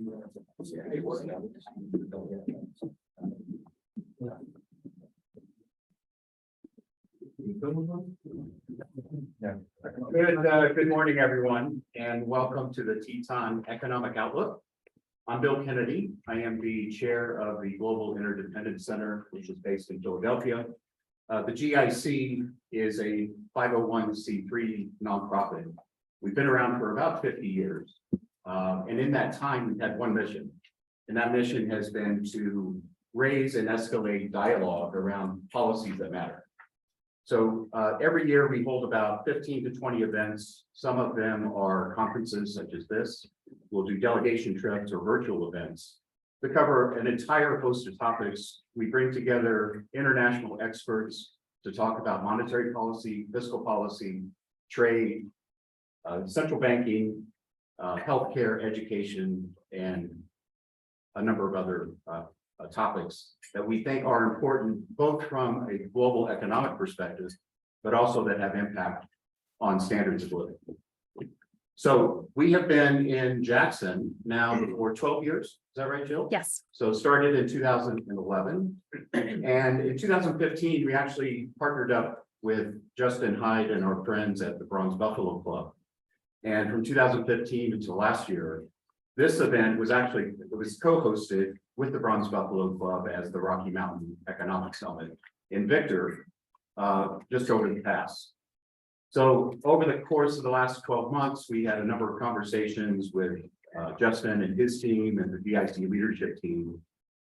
Good morning, everyone, and welcome to the Teton Economic Outlook. I'm Bill Kennedy. I am the chair of the Global Interdependence Center, which is based in Philadelphia. The GIC is a 501c3 nonprofit. We've been around for about 50 years. And in that time, we've had one mission. And that mission has been to raise and escalate dialogue around policies that matter. So every year we hold about 15 to 20 events. Some of them are conferences such as this. We'll do delegation trips or virtual events to cover an entire host of topics. We bring together international experts to talk about monetary policy, fiscal policy, trade, central banking, healthcare, education, and a number of other topics that we think are important, both from a global economic perspective, but also that have impact on standards of living. So we have been in Jackson now for 12 years. Is that right, Jill? Yes. So started in 2011. And in 2015, we actually partnered up with Justin Hyde and our friends at the Bronze Buffalo Club. And from 2015 until last year, this event was co-hosted with the Bronze Buffalo Club as the Rocky Mountain Economic Summit in Victor, just over the pass. So over the course of the last 12 months, we had a number of conversations with Justin and his team and the DIC leadership team.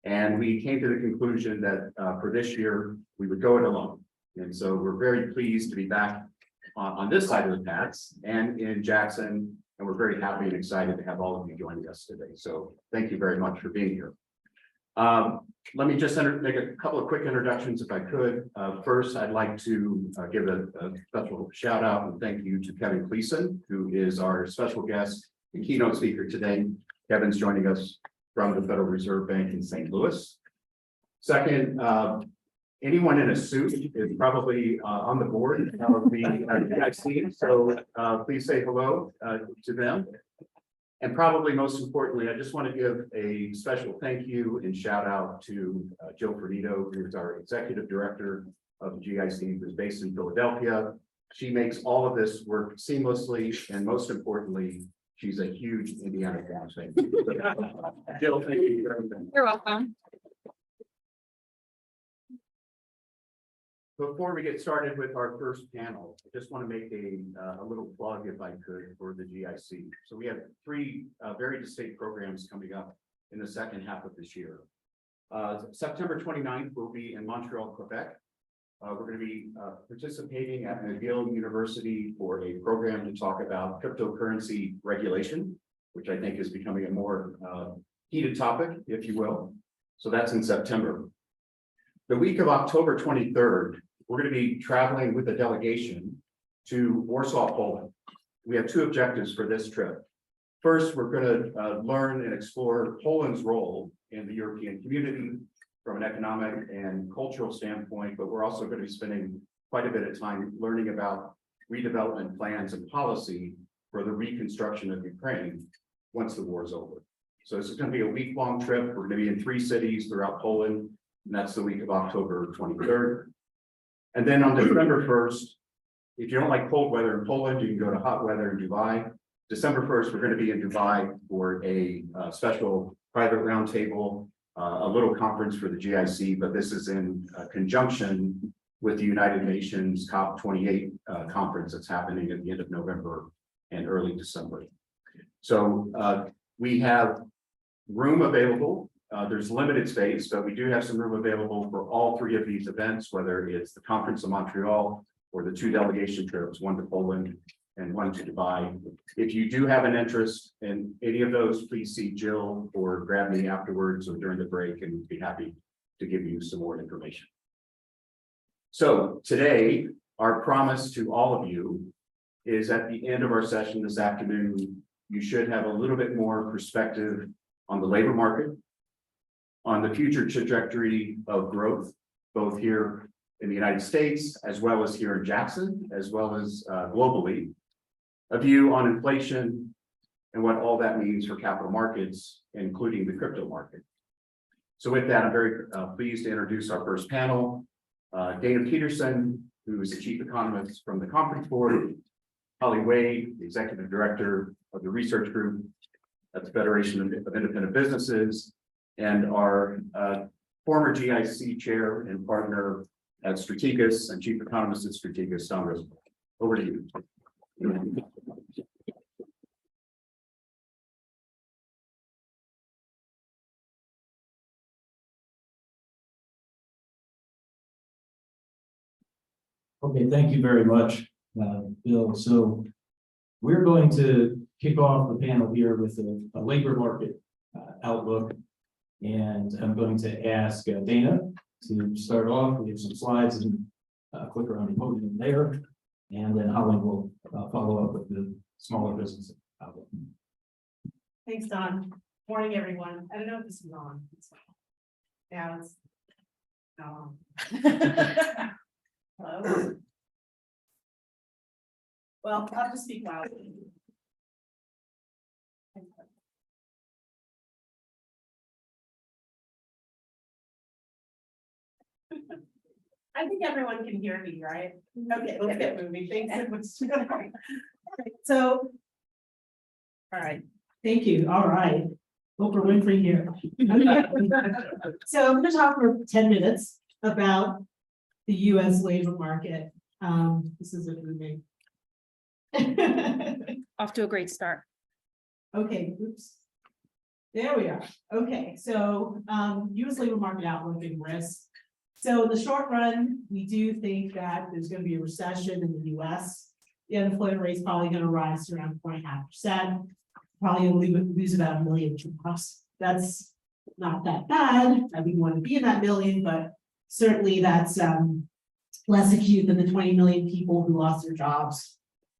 And we came to the conclusion that for this year, we would go it alone. And so we're very pleased to be back on this side of the pass and in Jackson. And we're very happy and excited to have all of you joining us today. So thank you very much for being here. Let me just make a couple of quick introductions if I could. First, I'd like to give a special shout out and thank you to Kevin Gleason, who is our special guest and keynote speaker today. Kevin's joining us from the Federal Reserve Bank in St. Louis. Second, anyone in a suit is probably on the board of the IC, so please say hello to them. And probably most importantly, I just want to give a special thank you and shout out to Jill Fernito, who is our executive director of the GIC, who's based in Philadelphia. She makes all of this work seamlessly, and most importantly, she's a huge Indiana fan. Jill, thank you very much. You're welcome. Before we get started with our first panel, I just want to make a little plug, if I could, for the GIC. So we have three very distinct programs coming up in the second half of this year. September 29th, we'll be in Montreal, Quebec. We're going to be participating at McGill University for a program to talk about cryptocurrency regulation, which I think is becoming a more heated topic, if you will. So that's in September. The week of October 23rd, we're going to be traveling with a delegation to Warsaw, Poland. We have two objectives for this trip. First, we're going to learn and explore Poland's role in the European community from an economic and cultural standpoint, but we're also going to be spending quite a bit of time learning about redevelopment plans and policy for the reconstruction of Ukraine once the war is over. So this is going to be a week-long trip. We're going to be in 3 cities throughout Poland. And that's the week of October 23rd. And then on December 1st, if you don't like cold weather in Poland, you can go to hot weather in Dubai. December 1st, we're going to be in Dubai for a special private roundtable, a little conference for the GIC, but this is in conjunction with the United Nations COP28 conference that's happening at the end of November and early December. So we have room available. There's limited space, but we do have some room available for all 3 of these events, whether it's the conference in Montreal or the 2 delegation trips, one to Poland and one to Dubai. If you do have an interest in any of those, please see Jill or grab me afterwards or during the break, and we'd be happy to give you some more information. So today, our promise to all of you is at the end of our session this afternoon, you should have a little bit more perspective on the labor market, on the future trajectory of growth, both here in the United States, as well as here in Jackson, as well as globally, a view on inflation, and what all that means for capital markets, including the crypto market. So with that, I'm very pleased to introduce our first panel. Dana Peterson, who is the chief economist from the Conference Board, Holly Wade, the executive director of the research group at the Federation of Independent Businesses, and our former GIC chair and partner at Strategas and chief economist at Strategas, Don Rosenberg. Over to you. Okay, thank you very much, Bill. So we're going to kick off the panel here with a labor market outlook. And I'm going to ask Dana to start off. We have some slides and click around the podium there. And then Holly will follow up with the smaller business outlook. Thanks, Don. Morning, everyone. I don't know if this is on. Yeah, it's on. Hello. Well, I'll just speak loudly. I think everyone can hear me, right? Okay, let's get moving. Thanks so much. So, all right, thank you. All right. Oprah Winfrey here. So I'm going to talk for 10 minutes about the US labor market. This isn't moving. Off to a great start. Okay, oops. There we are. Okay, so US labor market outlook and risk. So in the short run, we do think that there's going to be a recession in the US. The unemployment rate is probably going to rise to around 4.5%. Probably going to lose about 1 million jobs. That's not that bad. I wouldn't want to be in that million, but certainly that's less acute than the 20 million people who lost their jobs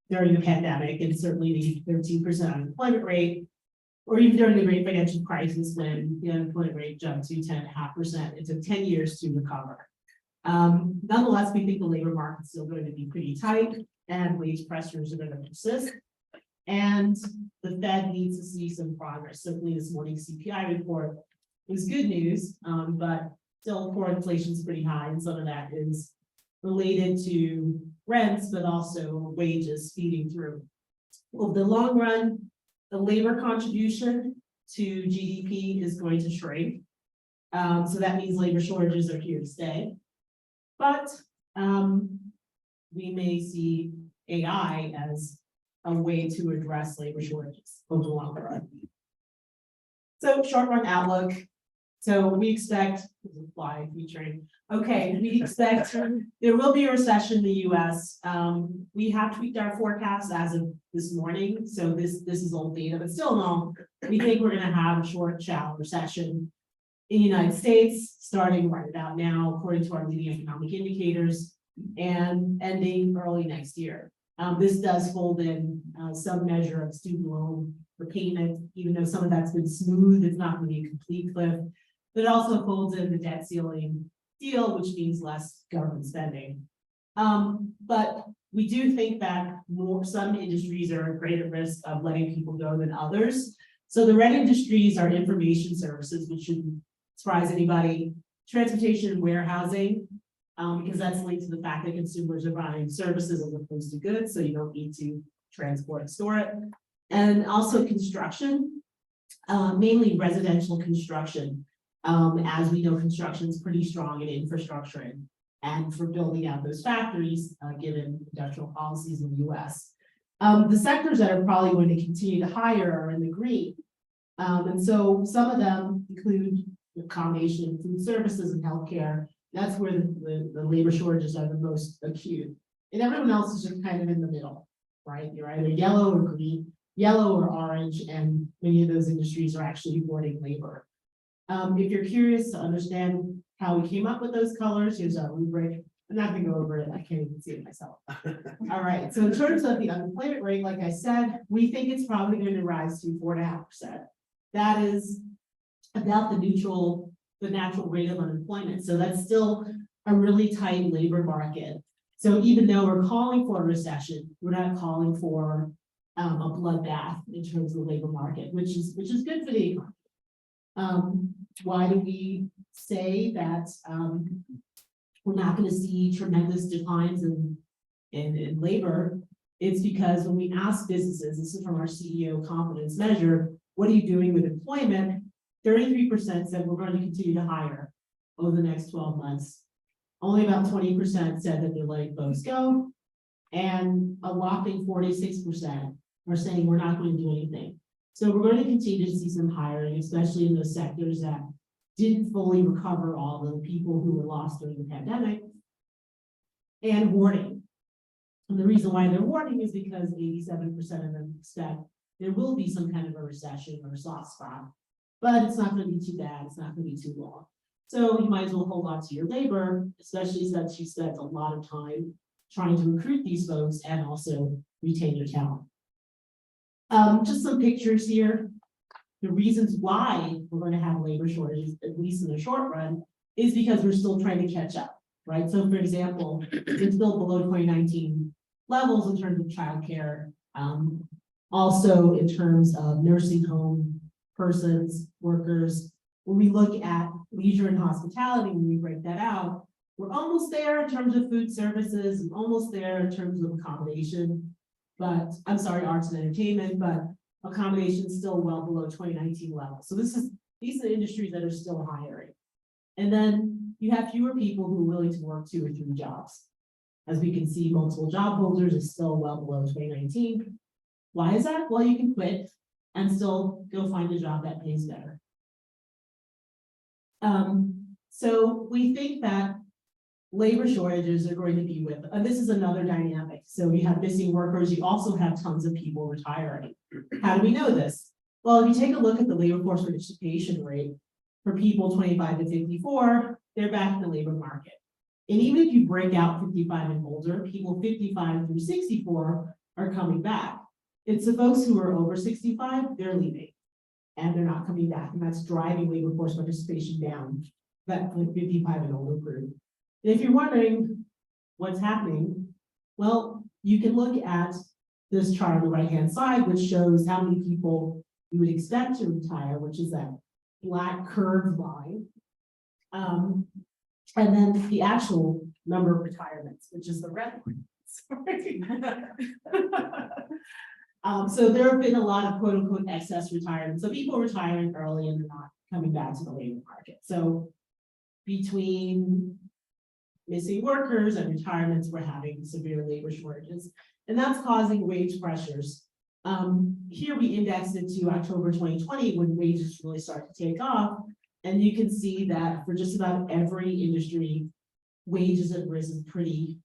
during the pandemic, and certainly the 13% unemployment rate, or even during the great financial crisis when the unemployment rate jumped to 10.5%. It took 10 years to recover. Nonetheless, we think the labor market's still going to be pretty tight and wage pressures are going to persist. And the Fed needs to see some progress. Certainly this morning's CPI report was good news, but still core inflation is pretty high, and some of that is related to rents, but also wages feeding through. Over the long run, the labor contribution to GDP is going to shrink. So that means labor shortages are here to stay. But we may see AI as a way to address labor shortages over the long run. So short run outlook. So we expect, fly featuring. Okay, we expect there will be a recession in the US. We have tweaked our forecast as of this morning. So this is old data, but still no, we think we're going to have a short, shallow recession in the United States, starting right about now, according to our leading economic indicators, and ending early next year. This does fold in some measure of student loan repayment, even though some of that's been smooth, it's not going to be a complete cliff. But it also folds in the debt ceiling deal, which means less government spending. But we do think that some industries are at greater risk of letting people go than others. So the red industries are information services, which shouldn't surprise anybody. Transportation and warehousing, because that's linked to the fact that consumers are buying services as opposed to goods, so you don't need to transport and store it. And also construction, mainly residential construction. As we know, construction is pretty strong in infrastructure and for building out those factories, given industrial policies in the US. The sectors that are probably going to continue to hire are in the green. And so some of them include the combination of food services and healthcare. That's where the labor shortages are the most acute. And everyone else is just kind of in the middle, right? You're either yellow or green, yellow or orange, and many of those industries are actually hoarding labor. If you're curious to understand how we came up with those colors, here's our rubric. I'm not going to go over it. I can't even see it myself. All right. So in terms of the unemployment rate, like I said, we think it's probably going to rise to 4.5%. That is about the natural rate of unemployment. So that's still a really tight labor market. So even though we're calling for a recession, we're not calling for a bloodbath in terms of the labor market, which is good for the economy. Why do we say that we're not going to see tremendous declines in labor? It's because when we ask businesses, this is from our CEO confidence measure, what are you doing with employment? 33% said we're going to continue to hire over the next 12 months. Only about 20% said that they're letting folks go. And a whopping 46% are saying we're not going to do anything. So we're going to continue to see some hiring, especially in those sectors that didn't fully recover all the people who were lost during the pandemic. And warning. And the reason why they're warning is because 87% of them expect there will be some kind of a recession or a soft spot, but it's not going to be too bad. It's not going to be too long. So you might as well hold on to your labor, especially since you spent a lot of time trying to recruit these folks and also retain your talent. Just some pictures here. The reasons why we're going to have labor shortages, at least in the short run, is because we're still trying to catch up, right? So for example, it's still below 2019 levels in terms of childcare. Also in terms of nursing home persons, workers. When we look at leisure and hospitality, when we break that out, we're almost there in terms of food services and almost there in terms of accommodation, but I'm sorry, arts and entertainment, but accommodation is still well below 2019 levels. So these are industries that are still hiring. And then you have fewer people who are willing to work 2 or 3 jobs. As we can see, multiple job holders is still well below 2019. Why is that? Well, you can quit and still go find a job that pays better. So we think that labor shortages are going to be with, and this is another dynamic. So you have missing workers, you also have tons of people retiring. How do we know this? Well, if you take a look at the labor force participation rate for people 25 to 54, they're back in the labor market. And even if you break out 55 and older, people 55 through 64 are coming back. It's the folks who are over 65, they're leaving and they're not coming back. And that's driving labor force participation down, that 55 and older group. And if you're wondering what's happening, well, you can look at this chart on the right-hand side, which shows how many people you would expect to retire, which is that black curved line. And then the actual number of retirements, which is the red one. Sorry. So there have been a lot of quote unquote excess retirement. So people retiring early and they're not coming back to the labor market. So between missing workers and retirements, we're having severe labor shortages, and that's causing wage pressures. Here we indexed it to October 2020 when wages really start to take off. And you can see that for just about every industry, wages have risen pretty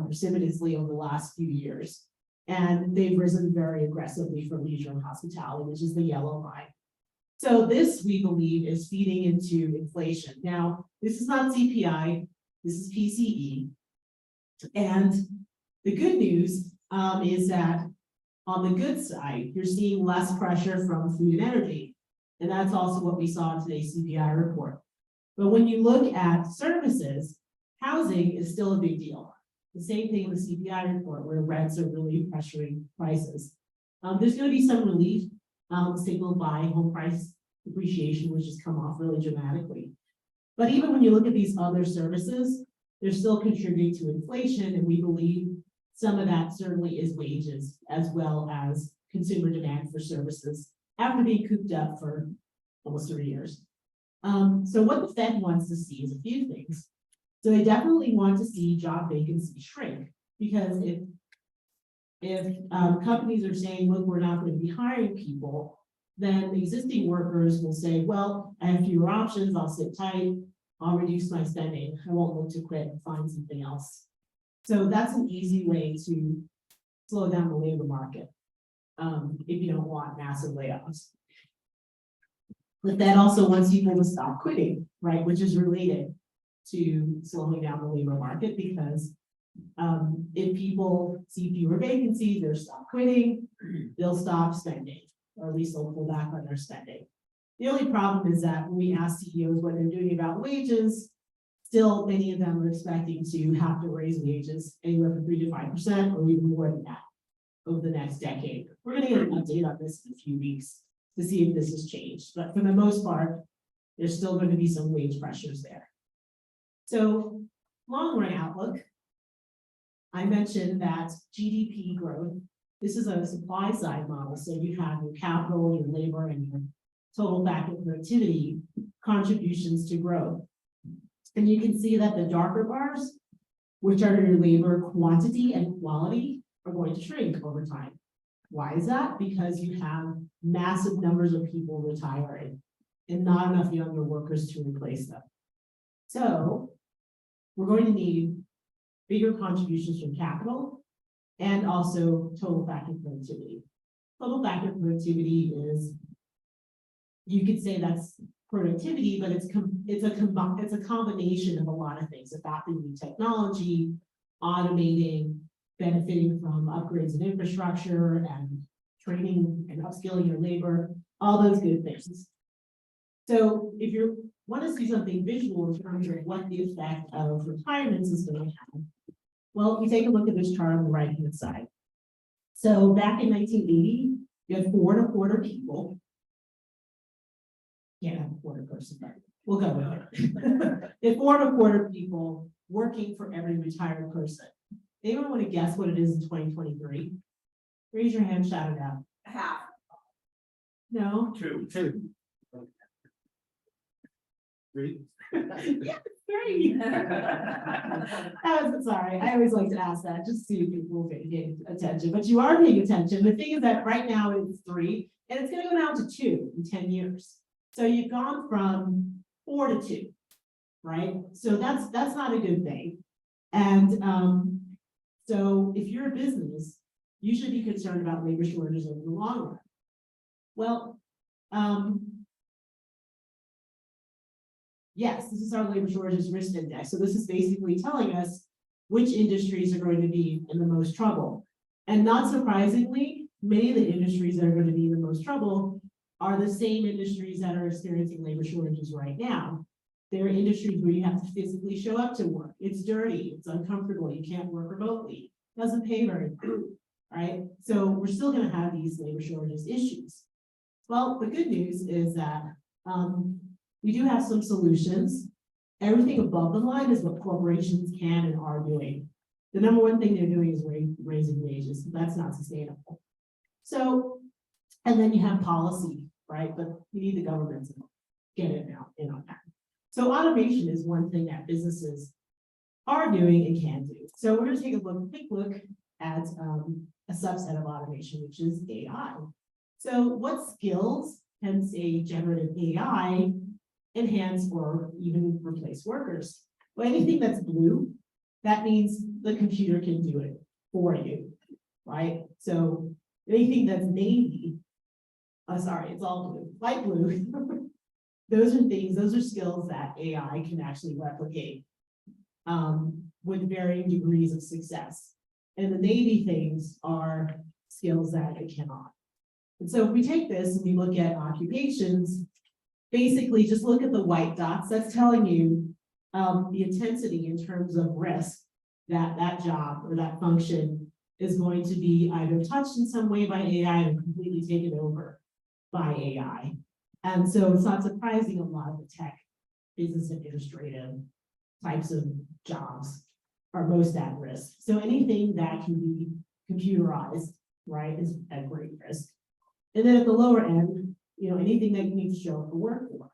precipitously over the last few years. And they've risen very aggressively for leisure and hospitality, which is the yellow line. So this, we believe, is feeding into inflation. Now, this is not CPI, this is PCE. And the good news is that on the good side, you're seeing less pressure from food and energy. And that's also what we saw in today's CPI report. But when you look at services, housing is still a big deal. The same thing in the CPI report, where rents are really pressuring prices. There's going to be some relief signaled by home price appreciation, which has come off really dramatically. But even when you look at these other services, they're still contributing to inflation, and we believe some of that certainly is wages, as well as consumer demand for services after being cooped up for almost 3 years. So what the Fed wants to see is a few things. So they definitely want to see job vacancies shrink, because if companies are saying, look, we're not going to be hiring people, then the existing workers will say, well, I have fewer options, I'll sit tight, I'll reduce my spending, I won't look to quit and find something else. So that's an easy way to slow down the labor market if you don't want massive layoffs. But that also wants people to stop quitting, right, which is related to slowing down the labor market, because if people see fewer vacancies, they'll stop quitting, they'll stop spending, or at least they'll pull back on their spending. The only problem is that when we ask CEOs what they're doing about wages, still many of them are expecting to have to raise wages anywhere from 3 to 5% or even more than that. over the next decade. We're gonna get an update on this in a few weeks to see if this has changed, but for the most part, there's still going to be some wage pressures there. So, long run outlook. I mentioned that GDP growth, this is a supply side model, so you have your capital, your labor, and your total factor productivity contributions to growth. And you can see that the darker bars, which are your labor quantity and quality, are going to shrink over time. Why is that? Because you have massive numbers of people retiring and not enough younger workers to replace them. So we're going to need bigger contributions from capital and also total factor productivity. Total factor productivity is, you could say that's productivity, but it's a combination of a lot of things: adopting new technology, automating, benefiting from upgrades in infrastructure, and training and upskilling your labor, all those good things. So if you want to see something visual in terms of what the effect of retirements is going to have, well, we take a look at this chart on the right-hand side. So back in 1980, you had 4 1/4 people. Can't have a quarter person, but we'll go with it. If 4 1/4 people working for every retired person. Anyone want to guess what it is in 2023? Raise your hand, shout it out. Half. No? Two. Three. Yeah, three. Sorry, I always like to ask that, just to see if people get attention, but you are paying attention. The thing is that right now it's 3, and it's gonna go down to 2 in 10 years. So you've gone from 4 to 2, right? So that's not a good thing. And so if you're a business, you should be concerned about labor shortages over the long run. Well, yes, this is our labor shortages risk index. So this is basically telling us which industries are going to be in the most trouble. And not surprisingly, many of the industries that are going to be in the most trouble are the same industries that are experiencing labor shortages right now. There are industries where you have to physically show up to work. It's dirty, it's uncomfortable, you can't work remotely, doesn't pay very well, right? So we're still going to have these labor shortages issues. Well, the good news is that we do have some solutions. Everything above the line is what corporations can and are doing. The number one thing they're doing is raising wages. That's not sustainable. So, and then you have policy, right? But we need the government to get it now in on that. So automation is one thing that businesses are doing and can do. So we're going to take a quick look at a subset of automation, which is AI. So what skills can, say, generative AI enhance or even replace workers? Well, anything that's blue, that means the computer can do it for you, right? So anything that's navy, sorry, it's all blue, light blue. Those are skills that AI can actually replicate with varying degrees of success. And the navy things are skills that it cannot. And so if we take this and we look at occupations, basically just look at the white dots. That's telling you the intensity in terms of risk that that job or that function is going to be either touched in some way by AI or completely taken over by AI. And so it's not surprising a lot of the tech, business administrative types of jobs are most at risk. So anything that can be computerized, right, is at great risk. And then at the lower end, anything that you need to show up for work for,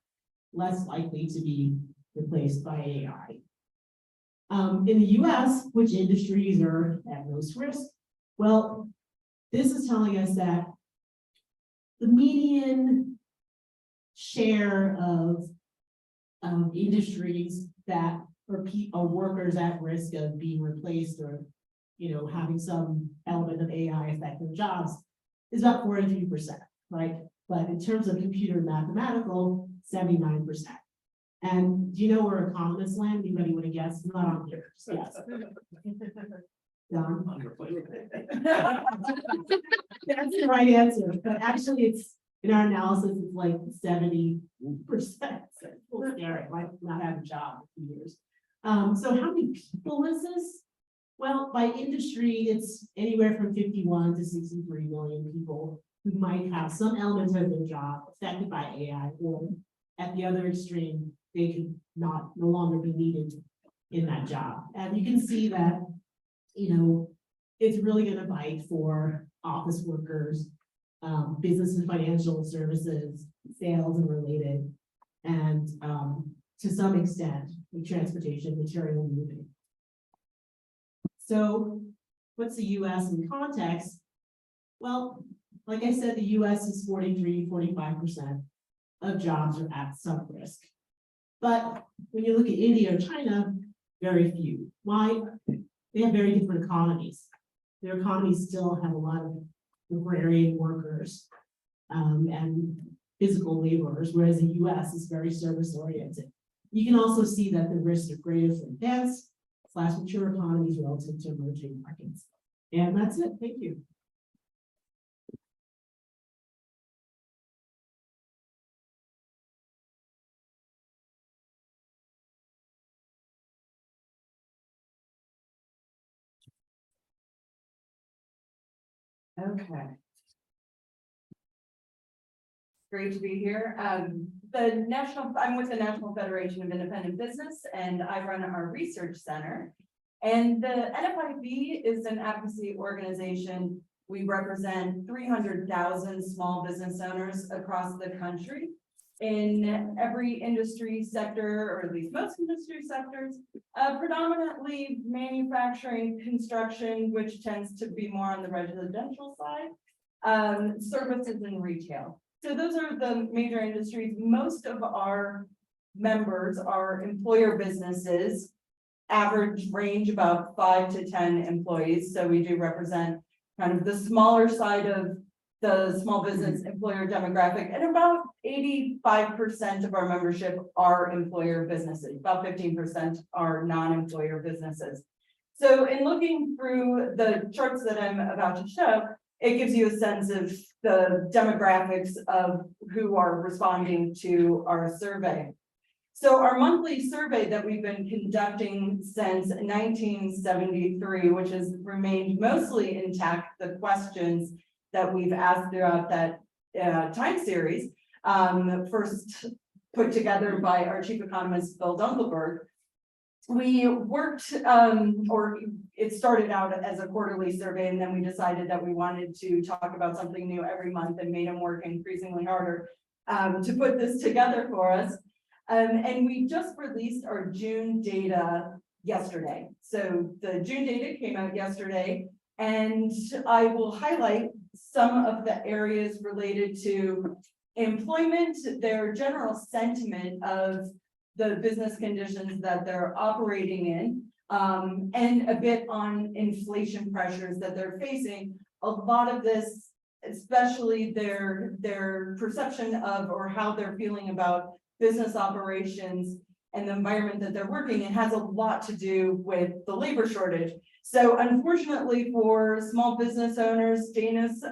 less likely to be replaced by AI. In the US, which industries are at most risk? Well, this is telling us that the median share of industries that are workers at risk of being replaced or having some element of AI affect their jobs is about 43%, right? But in terms of computer mathematical, 79%. And do you know where economists land? Anybody want to guess? Not on here. Just guess. Don? That's the right answer, but actually it's in our analysis, it's like 70%. So it's scary. Might not have a job in 2 years. So how many people is this? Well, by industry, it's anywhere from 51 to 63 million people who might have some element of their job affected by AI, or at the other extreme, they could no longer be needed in that job. And you can see that, it's really going to bite for office workers, business and financial services, sales and related, and to some extent, the transportation, material moving. So what's the US in context? Well, like I said, the US is 43–45% of jobs are at some risk. But when you look at India or China, very few. Why? They have very different economies. Their economies still have a lot of agrarian workers and physical laborers, whereas the US is very service oriented. You can also see that the risks are greater for advanced / mature economies relative to emerging markets. And that's it. Thank you. Okay. Great to be here. I'm with the National Federation of Independent Business, and I run our research center. And the NFIB is an advocacy organization. We represent 300,000 small business owners across the country in every industry sector, or at least most industry sectors, predominantly manufacturing, construction, which tends to be more on the residential side, services and retail. So those are the major industries. Most of our members are employer businesses, average range about 5 to 10 employees. So we do represent kind of the smaller side of the small business employer demographic, and about 85% of our membership are employer businesses. About 15% are non-employer businesses. So in looking through the charts that I'm about to show, it gives you a sense of the demographics of who are responding to our survey. So our monthly survey that we've been conducting since 1973, which has remained mostly intact, the questions that we've asked throughout that time series, first put together by our chief economist, Bill Dunkelberg. We worked, or it started out as a quarterly survey, and then we decided that we wanted to talk about something new every month, and made him work increasingly harder to put this together for us. And we just released our June data yesterday. So the June data came out yesterday, and I will highlight some of the areas related to employment, their general sentiment of the business conditions that they're operating in, and a bit on inflation pressures that they're facing. A lot of this, especially their perception of, or how they're feeling about business operations and the environment that they're working in, has a lot to do with the labor shortage. So unfortunately for small business owners, Dana's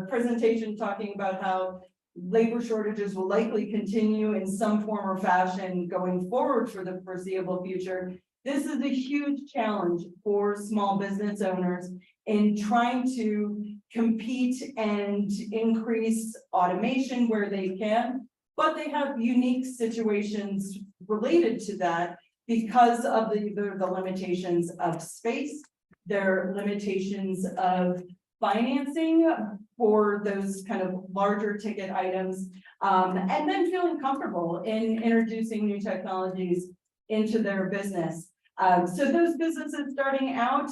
presentation talking about how labor shortages will likely continue in some form or fashion going forward for the foreseeable future. This is a huge challenge for small business owners in trying to compete and increase automation where they can, but they have unique situations related to that because of the limitations of space, their limitations of financing for those kind of larger ticket items, and then feeling comfortable in introducing new technologies into their business. So those businesses starting out,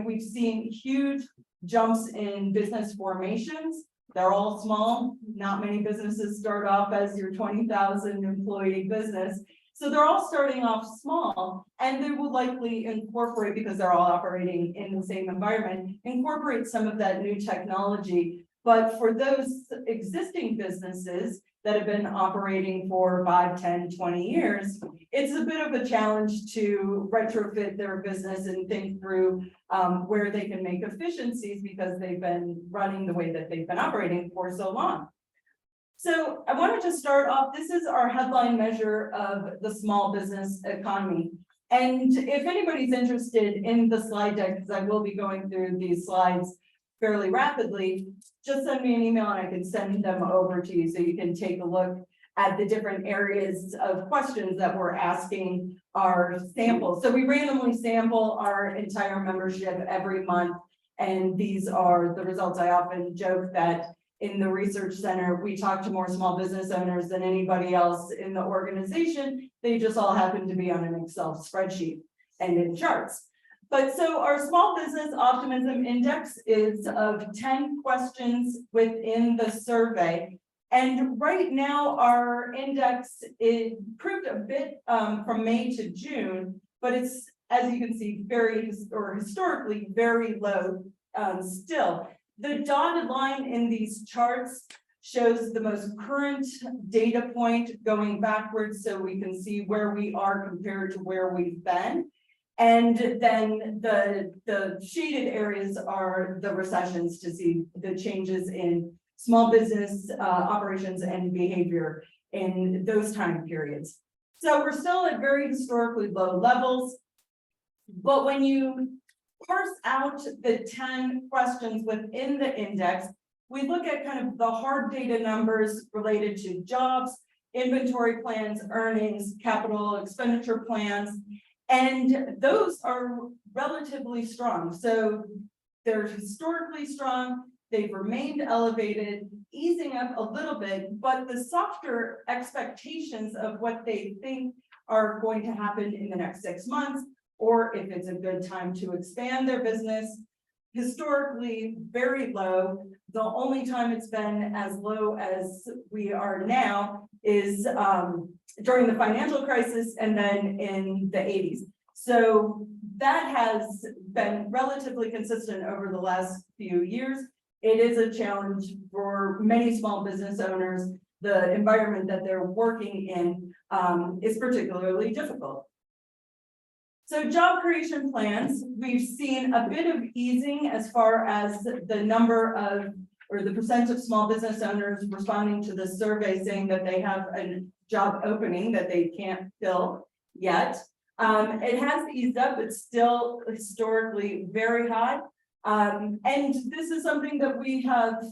we've seen huge jumps in business formations. They're all small. Not many businesses start off as your 20,000 employee business. So they're all starting off small, and they will likely incorporate, because they're all operating in the same environment, incorporate some of that new technology. But for those existing businesses that have been operating for 5, 10, 20 years, it's a bit of a challenge to retrofit their business and think through where they can make efficiencies, because they've been running the way that they've been operating for so long. So I wanted to start off, this is our headline measure of the small business economy. And if anybody's interested in the slide deck, because I will be going through these slides fairly rapidly, just send me an email and I can send them over to you so you can take a look at the different areas of questions that we're asking our samples. So we randomly sample our entire membership every month. And these are the results. I often joke that in the research center, we talk to more small business owners than anybody else in the organization. They just all happen to be on an Excel spreadsheet and in charts. But so our small business optimism index is of 10 questions within the survey. And right now our index is improved a bit from May to June, but it's, as you can see, historically very low still. The dotted line in these charts shows the most current data point going backwards, so we can see where we are compared to where we've been. And then the shaded areas are the recessions to see the changes in small business operations and behavior in those time periods. So we're still at very historically low levels, but when you parse out the 10 questions within the index, we look at kind of the hard data numbers related to jobs, inventory plans, earnings, capital expenditure plans, and those are relatively strong. So they're historically strong, they've remained elevated, easing up a little bit, but the softer expectations of what they think are going to happen in the next 6 months, or if it's a good time to expand their business, historically very low. The only time it's been as low as we are now is during the financial crisis and then in the 80s. So that has been relatively consistent over the last few years. It is a challenge for many small business owners. The environment that they're working in is particularly difficult. So job creation plans, we've seen a bit of easing as far as the number of, or the percent of small business owners responding to the survey saying that they have a job opening that they can't fill yet. It has eased up, it's still historically very high. And this is something that we have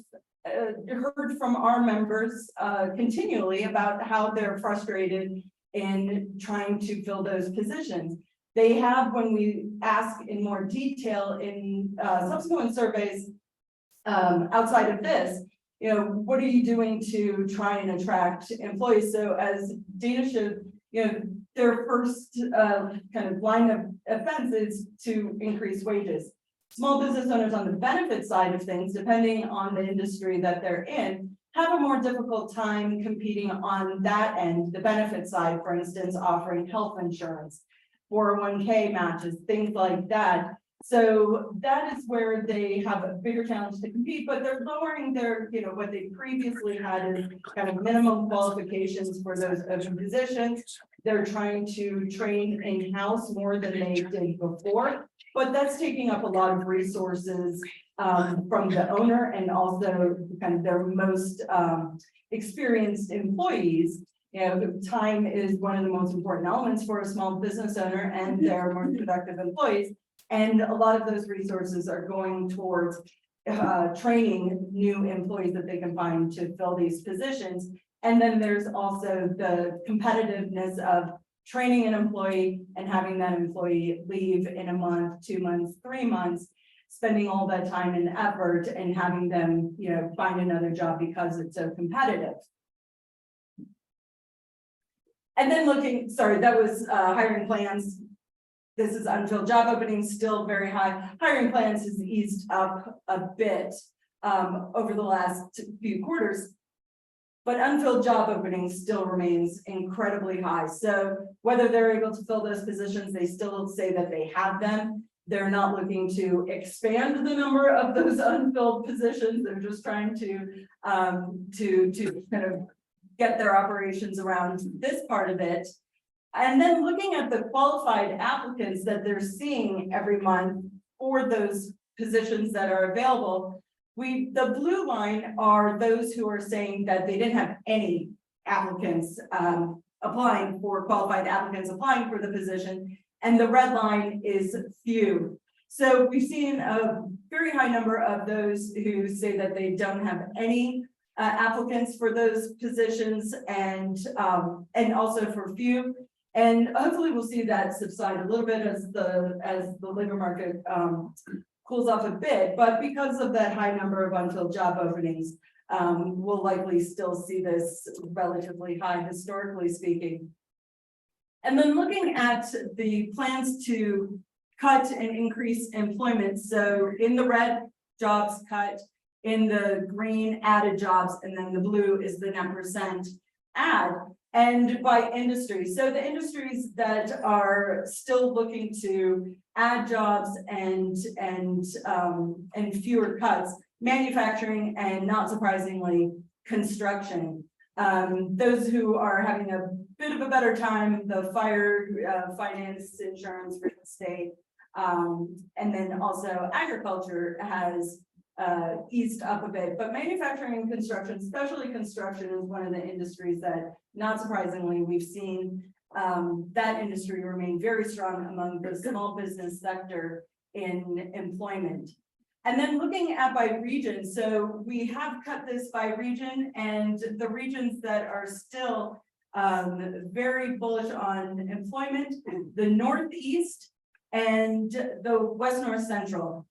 heard from our members continually about how they're frustrated in trying to fill those positions. They have, when we ask in more detail in subsequent surveys outside of this, you know, what are you doing to try and attract employees? So as data showed, you know, their first kind of line of offense is to increase wages. Small business owners on the benefit side of things, depending on the industry that they're in, have a more difficult time competing on that end, the benefit side, for instance, offering health insurance, 401k matches, things like that. So that is where they have a bigger challenge to compete, but they're lowering their, you know, what they previously had is kind of minimum qualifications for those open positions. They're trying to train in-house more than they did before, but that's taking up a lot of resources from the owner and also kind of their most experienced employees. You know, time is one of the most important elements for a small business owner and their more productive employees. And a lot of those resources are going towards training new employees that they can find to fill these positions. And then there's also the competitiveness of training an employee and having that employee leave in a month, 2 months, 3 months, spending all that time and effort and having them, you know, find another job because it's so competitive. And then looking, sorry, that was hiring plans. This is unfilled job openings, still very high. Hiring plans has eased up a bit over the last few quarters, but unfilled job openings still remains incredibly high. So whether they're able to fill those positions, they still say that they have them. They're not looking to expand the number of those unfilled positions. They're just trying to kind of get their operations around this part of it. And then looking at the qualified applicants that they're seeing every month for those positions that are available, the blue line are those who are saying that they didn't have any applicants applying for qualified applicants applying for the position. and the red line is few. So we've seen a very high number of those who say that they don't have any applicants for those positions, and also for few. And hopefully we'll see that subside a little bit as the labor market cools off a bit. But because of that high number of unfilled job openings, we'll likely still see this relatively high, historically speaking. And then looking at the plans to cut and increase employment. So in the red, jobs cut, in the green, added jobs, and then the blue is the net percent add, and by industry. So the industries that are still looking to add jobs and fewer cuts, manufacturing, and not surprisingly, construction. Those who are having a bit of a better time, the fire, finance, insurance, real estate, and then also agriculture has eased up a bit, but manufacturing and construction, especially construction, is one of the industries that, not surprisingly, we've seen that industry remain very strong among the small business sector in employment. And then looking at by region, so we have cut this by region, and the regions that are still very bullish on employment, the Northeast and the West North Central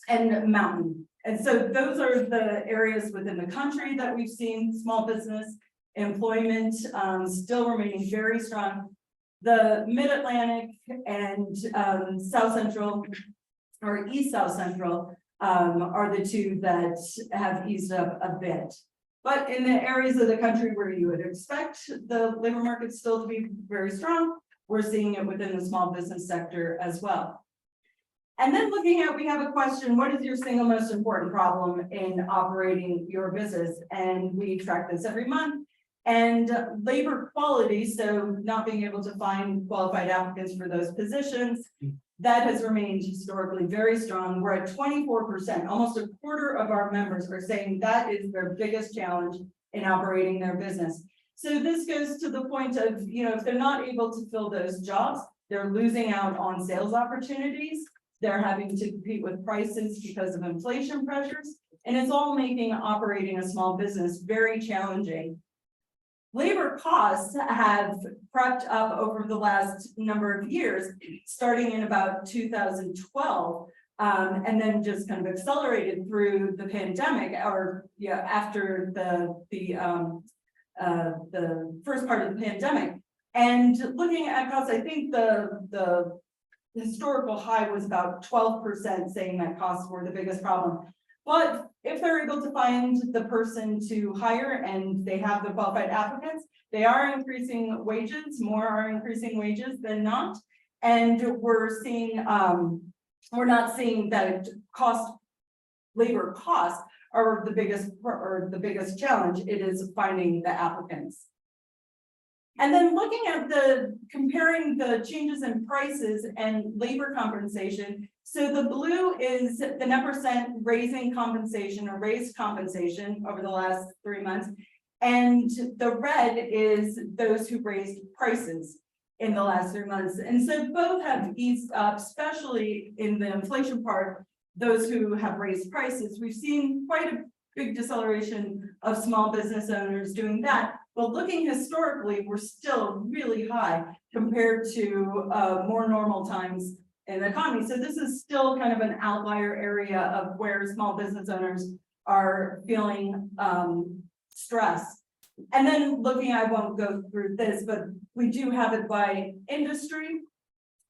and Mountain. And so those are the areas within the country that we've seen small business employment still remaining very strong. The Mid-Atlantic and South Central or East South Central are the two that have eased up a bit. But in the areas of the country where you would expect the labor market still to be very strong, we're seeing it within the small business sector as well. And then looking at, we have a question, what is your single most important problem in operating your business? And we track this every month. And labor quality, so not being able to find qualified applicants for those positions, that has remained historically very strong. We're at 24%, almost a quarter of our members are saying that is their biggest challenge in operating their business. So this goes to the point of, if they're not able to fill those jobs, they're losing out on sales opportunities. They're having to compete with prices because of inflation pressures, and it's all making operating a small business very challenging. Labor costs have crept up over the last number of years, starting in about 2012, and then just kind of accelerated through the pandemic, or after the first part of the pandemic. And looking at costs, I think the historical high was about 12%, saying that costs were the biggest problem. But if they're able to find the person to hire and they have the qualified applicants, they are increasing wages, more are increasing wages than not. And we're seeing, we're not seeing that labor costs are the biggest challenge. It is finding the applicants. And then looking at comparing the changes in prices and labor compensation. So the blue is the net percent raising compensation or raised compensation over the last 3 months. And the red is those who raised prices in the last 3 months. And so both have eased up, especially in the inflation part, those who have raised prices. We've seen quite a big deceleration of small business owners doing that. But looking historically, we're still really high compared to more normal times in the economy. So this is still kind of an outlier area of where small business owners are feeling stress. And then looking, I won't go through this, but we do have it by industry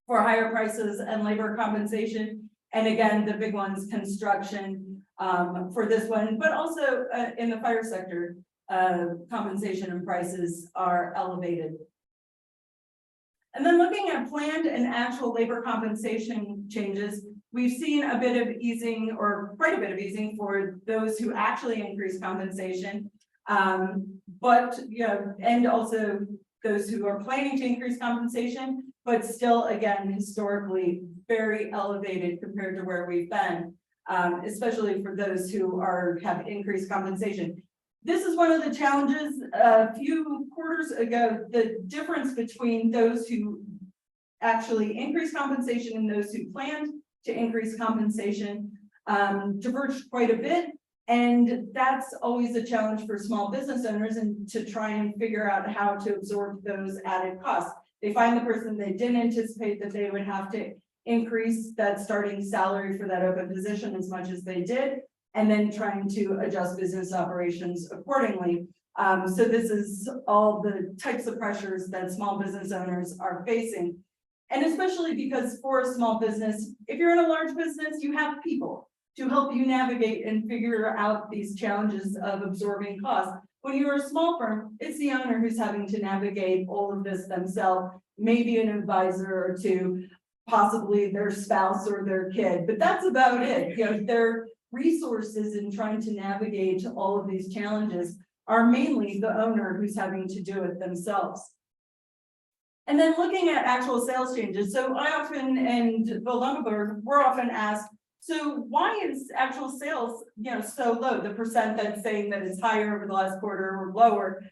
for higher prices and labor compensation. And again, the big ones, construction for this one, but also in the fire sector, compensation and prices are elevated. And then looking at planned and actual labor compensation changes, we've seen a bit of easing, or quite a bit of easing, for those who actually increase compensation. But and also those who are planning to increase compensation, but still, again, historically very elevated compared to where we've been, especially for those who have increased compensation. This is one of the challenges. A few quarters ago, the difference between those who actually increase compensation and those who planned to increase compensation diverged quite a bit. And that's always a challenge for small business owners and to try and figure out how to absorb those added costs. They find the person they didn't anticipate that they would have to increase that starting salary for that open position as much as they did, and then trying to adjust business operations accordingly. So this is all the types of pressures that small business owners are facing. And especially because for a small business, if you're in a large business, you have people to help you navigate and figure out these challenges of absorbing costs. When you're a small firm, it's the owner who's having to navigate all of this themselves, maybe an advisor or two, possibly their spouse or their kid, but that's about it. You know, their resources in trying to navigate all of these challenges are mainly the owner who's having to do it themselves. And then looking at actual sales changes. So I often, and Bill Dunkelberg, we're often asked, so why is actual sales, so low? The percent that's saying that it's higher over the last quarter or lower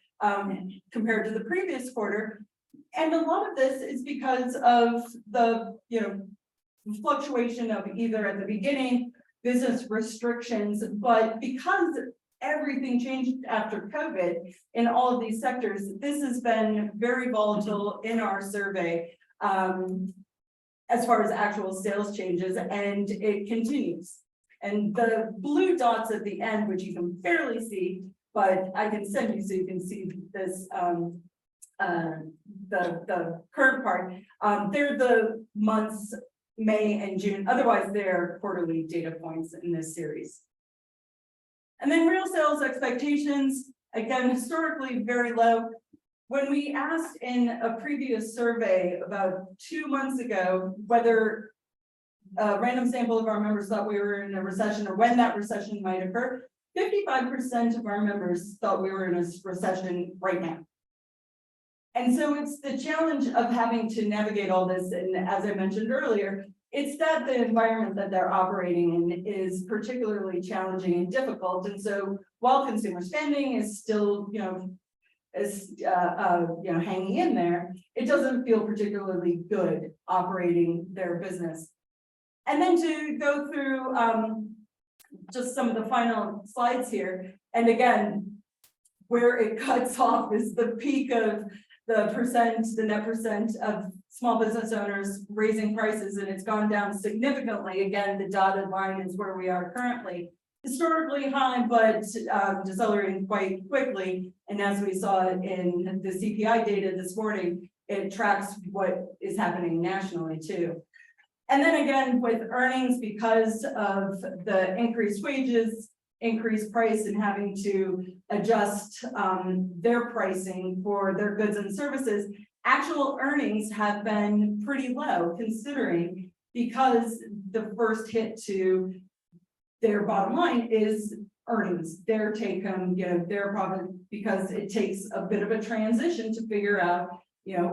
compared to the previous quarter. And a lot of this is because of the, fluctuation of either at the beginning, business restrictions, but because everything changed after COVID in all of these sectors, this has been very volatile in our survey. As far as actual sales changes, and it continues. And the blue dots at the end, which you can barely see, but I can send you so you can see this, the current part. They're the months, May and June, otherwise they're quarterly data points in this series. And then real sales expectations, again, historically very low. When we asked in a previous survey about 2 months ago whether a random sample of our members thought we were in a recession or when that recession might occur, 55% of our members thought we were in a recession right now. And so it's the challenge of having to navigate all this. And as I mentioned earlier, it's that the environment that they're operating in is particularly challenging and difficult. And so while consumer spending is still, hanging in there, it doesn't feel particularly good operating their business. And then to go through just some of the final slides here, and again, where it cuts off is the peak of the net percent of small business owners raising prices, and it's gone down significantly. Again, the dotted line is where we are currently. Historically high, but decelerating quite quickly. And as we saw in the CPI data this morning, it tracks what is happening nationally too. And then again, with earnings, because of the increased wages, increased price, and having to adjust their pricing for their goods and services, actual earnings have been pretty low considering, because the first hit to their bottom line is earnings, their take home, their profit, because it takes a bit of a transition to figure out,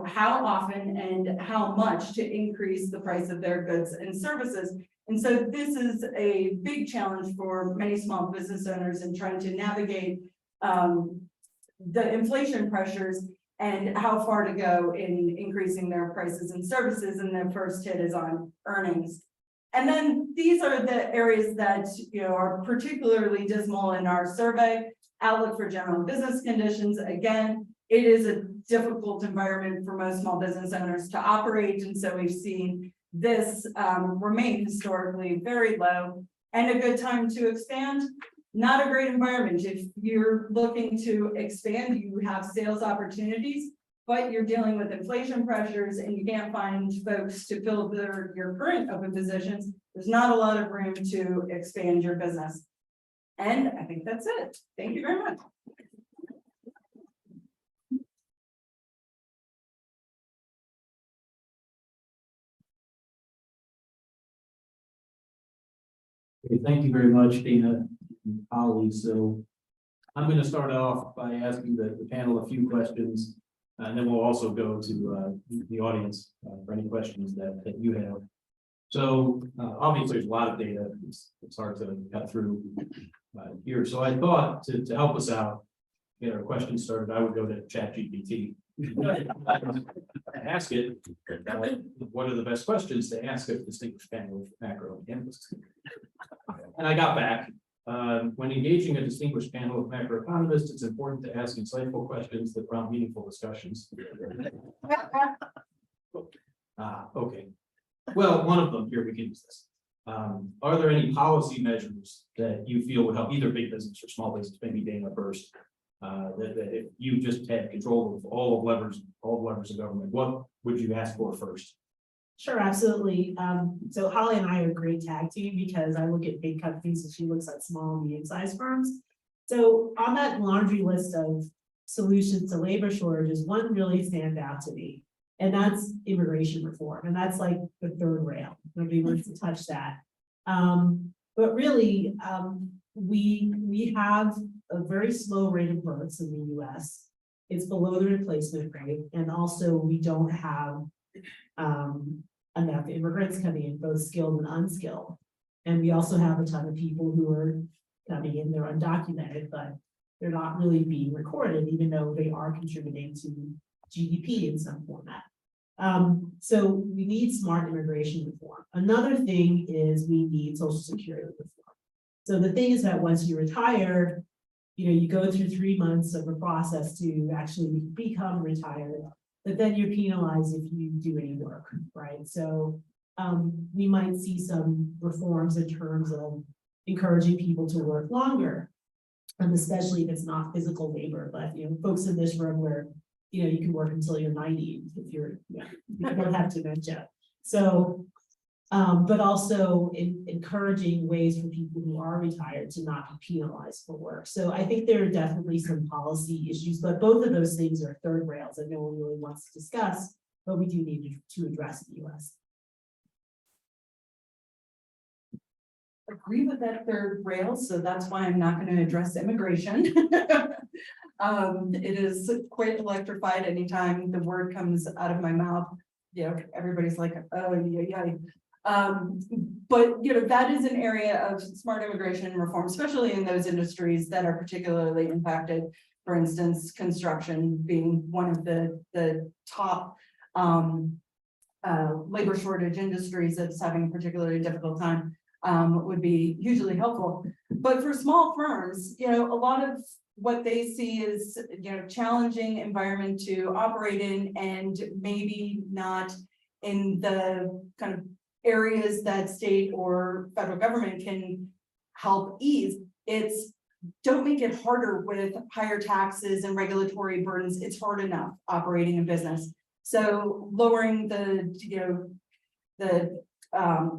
how often and how much to increase the price of their goods and services. And so this is a big challenge for many small business owners in trying to navigate the inflation pressures and how far to go in increasing their prices and services. And the first hit is on earnings. And then these are the areas that are particularly dismal in our survey. Outlook for general business conditions. Again, it is a difficult environment for most small business owners to operate, and so we've seen this remain historically very low. And a good time to expand. Not a great environment. If you're looking to expand, you have sales opportunities, but you're dealing with inflation pressures and you can't find folks to fill your current open positions. There's not a lot of room to expand your business. And I think that's it. Thank you very much. Okay, thank you very much, Dana and Holly. So I'm going to start off by asking the panel a few questions, and then we'll also go to the audience for any questions that you have. So obviously there's a lot of data. It's hard to cut through here. So I thought to help us out, get our questions started, I would go to ChatGPT Ask it, what are the best questions to ask a distinguished panel of macro analysts? And I got back, when engaging a distinguished panel of macroeconomists, it's important to ask insightful questions that prompt meaningful discussions. Okay. Well, one of them, here we can use this. Are there any policy measures that you feel would help either big business or small business, maybe Dana first? That if you just had control of all levers of government, what would you ask for first? Sure, absolutely. So Holly and I are a great tag team because I look at big companies and she looks at small and medium-sized firms. So on that laundry list of solutions to labor shortages, one really stands out to me. And that's immigration reform. And that's like the third rail. Nobody wants to touch that. But really, we have a very slow rate of births in the US. It's below the replacement rate. And also we don't have enough immigrants coming in, both skilled and unskilled. And we also have a ton of people who are coming in, they're undocumented, but they're not really being recorded, even though they are contributing to GDP in some format. So we need smart immigration reform. Another thing is we need Social Security reform. So the thing is that once you retire, you go through 3 months of a process to actually become retired, but then you're penalized if you do any work, right? So we might see some reforms in terms of encouraging people to work longer, especially if it's not physical labor, but folks in this room where you can work until you're 90 if you don't have dementia. So, but also encouraging ways for people who are retired to not be penalized for work. So I think there are definitely some policy issues, but both of those things are third rails that no one really wants to discuss, but we do need to address in the US. Agree with that third rail, so that's why I'm not going to address immigration. It is quite electrified anytime the word comes out of my mouth. Everybody's like, oh, yeah. But that is an area of smart immigration reform, especially in those industries that are particularly impacted. For instance, construction being one of the top labor shortage industries that's having a particularly difficult time. Would be hugely helpful. But for small firms, a lot of what they see is, challenging environment to operate in, and maybe not in the kind of areas that state or federal government can help ease. It's don't make it harder with higher taxes and regulatory burdens. It's hard enough operating a business. So lowering the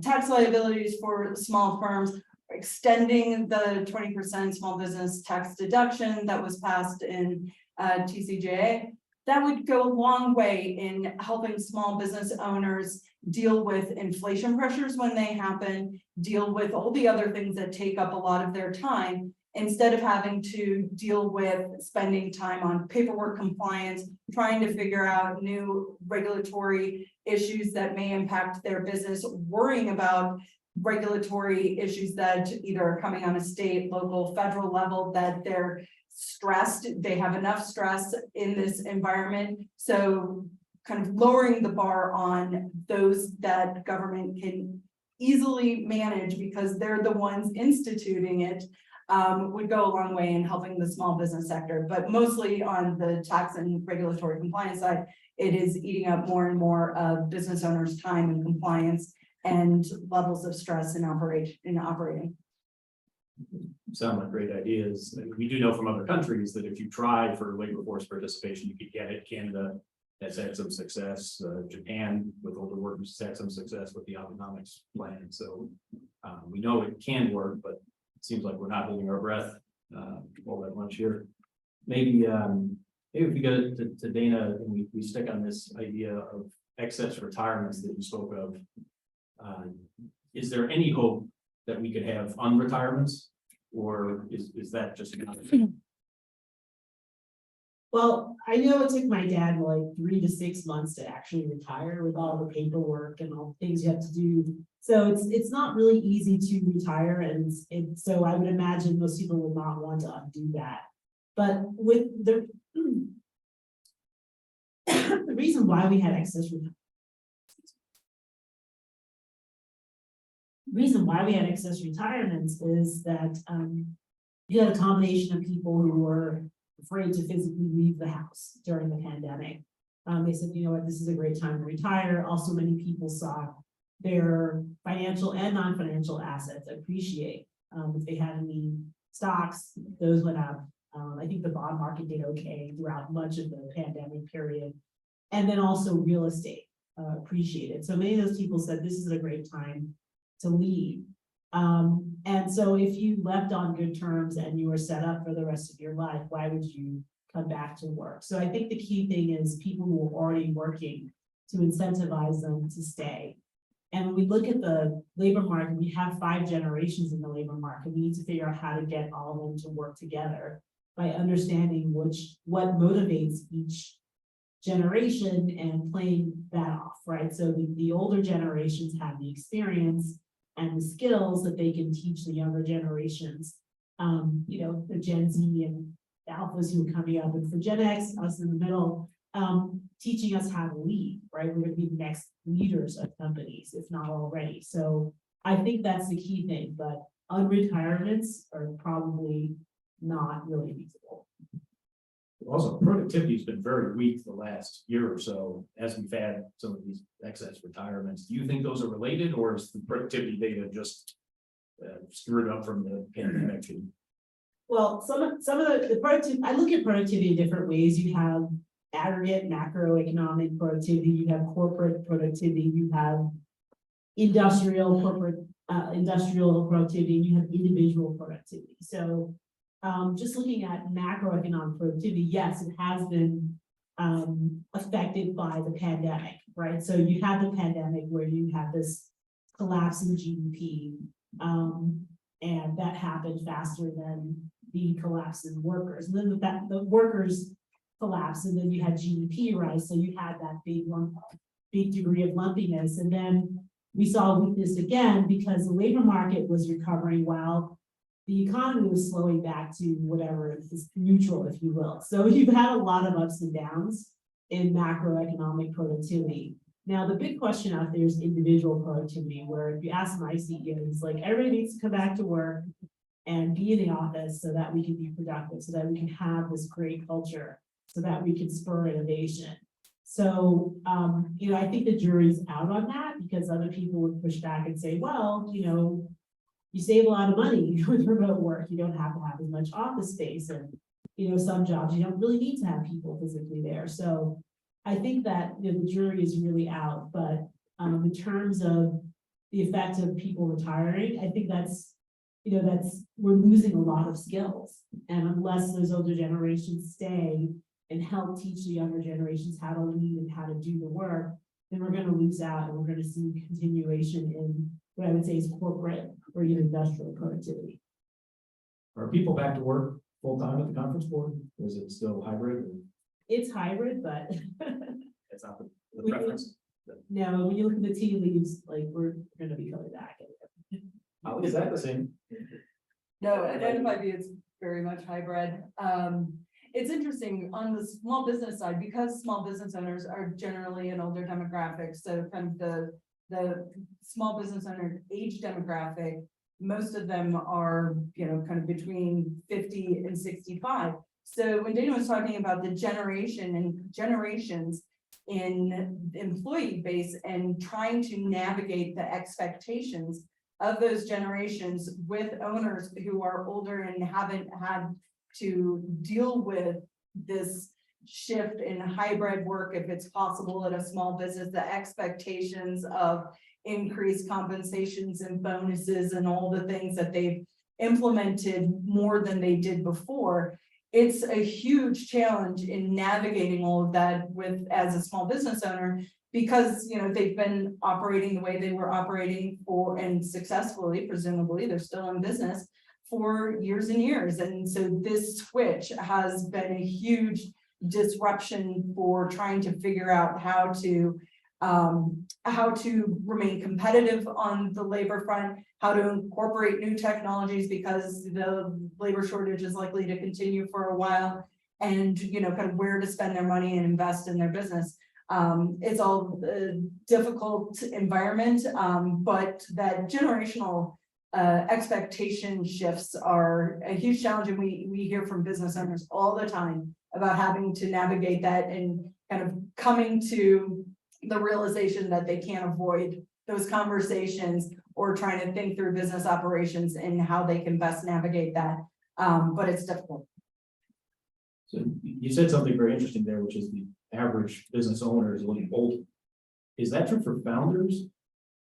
tax liabilities for small firms, extending the 20% small business tax deduction that was passed in TCJA, that would go a long way in helping small business owners deal with inflation pressures when they happen, deal with all the other things that take up a lot of their time, instead of having to deal with spending time on paperwork compliance, trying to figure out new regulatory issues that may impact their business, worrying about regulatory issues that either are coming on a state, local, federal level, that they're stressed, they have enough stress in this environment. So kind of lowering the bar on those that government can easily manage because they're the ones instituting it, would go a long way in helping the small business sector. But mostly on the tax and regulatory compliance side, it is eating up more and more of business owners' time and compliance and levels of stress in operating. Sound like great ideas. And we do know from other countries that if you try for labor force participation, you could get it. Canada has had some success. Japan with older workers has had some success with the Abenomics plan. So we know it can work, but it seems like we're not holding our breath all that much here. Maybe if we go to Dana and we stick on this idea of excess retirements that you spoke of, is there any hope that we could have unretirements, or is that just not? Well, I know it took my dad like 3 to 6 months to actually retire with all the paperwork and all the things you have to do. So it's not really easy to retire, and so I would imagine most people will not want to undo that. But with the the reason why we had excess retirements is that, you had a combination of people who were afraid to physically leave the house during the pandemic. They said, you know what, this is a great time to retire. Also, many people saw their financial and non-financial assets appreciate. If they had any stocks, those went up. I think the bond market did okay throughout much of the pandemic period. And then also real estate appreciated. So many of those people said this is a great time to leave. And so if you left on good terms and you were set up for the rest of your life, why would you come back to work? So I think the key thing is people who are already working to incentivize them to stay. And when we look at the labor market, we have 5 generations in the labor market. We need to figure out how to get all of them to work together by understanding what motivates each generation and playing that off, right? So the older generations have the experience and the skills that they can teach the younger generations. You know, the Gen Z and the Alphas who are coming up, and for Gen X, us in the middle, teaching us how to lead, right? We're gonna be the next leaders of companies, if not already. So I think that's the key thing, but unretirements are probably not really feasible. Also, productivity has been very weak the last year or so as we've had some of these excess retirements. Do you think those are related, or is the productivity data just screwed up from the pandemic? Well, some of the productivity, I look at productivity in different ways. You have aggregate macroeconomic productivity, you have corporate productivity, you have industrial productivity, and you have individual productivity. So just looking at macroeconomic productivity, yes, it has been affected by the pandemic, right? So you have the pandemic where you have this collapse in GDP, and that happened faster than the collapse in workers. And then the workers collapse, and then you had GDP rise, so you had that big degree of lumpiness. And then we saw weakness again because the labor market was recovering while the economy was slowing back to whatever is neutral, if you will. So you've had a lot of ups and downs in macroeconomic productivity. Now, the big question out there is individual productivity, where if you ask my CEO, he's like, everybody needs to come back to work and be in the office so that we can be productive, so that we can have this great culture, so that we can spur innovation. So, you know, I think the jury's out on that, because other people would push back and say, well, you know, you save a lot of money with remote work. You don't have to have as much office space, and, you know, some jobs you don't really need to have people physically there. So I think that, you know, the jury is really out, but in terms of the effect of people retiring, I think that's, you know, we're losing a lot of skills. And unless those older generations stay and help teach the younger generations how to lead and how to do the work, then we're going to lose out, and we're going to see continuation in what I would say is corporate or even industrial productivity. Are people back to work full time at the conference board? Or is it still hybrid? It's hybrid, but It's not the We- preference. no, when you look at the tea leaves, like we're going to be coming back. How is that the same? No, at NFIB, it's very much hybrid. It's interesting on the small business side, because small business owners are generally an older demographic. So kind of the small business owner age demographic, most of them are, you know, kind of between 50 and 65. So when Dana was talking about the generation and generations in the employee base and trying to navigate the expectations of those generations with owners who are older and haven't had to deal with this shift in hybrid work, if it's possible at a small business, the expectations of increased compensations and bonuses and all the things that they've implemented more than they did before. It's a huge challenge in navigating all of that as a small business owner, because, you know, they've been operating the way they were operating for, and successfully, presumably, they're still in business for years and years. And so this switch has been a huge disruption for trying to figure out how to remain competitive on the labor front, how to incorporate new technologies, because the labor shortage is likely to continue for a while, and, you know, kind of where to spend their money and invest in their business. It's all a difficult environment, but that generational expectation shifts are a huge challenge, and we hear from business owners all the time about having to navigate that and kind of coming to the realization that they can't avoid those conversations or trying to think through business operations and how they can best navigate that. But it's difficult. So you said something very interesting there, which is the average business owner is a little older. Is that true for founders?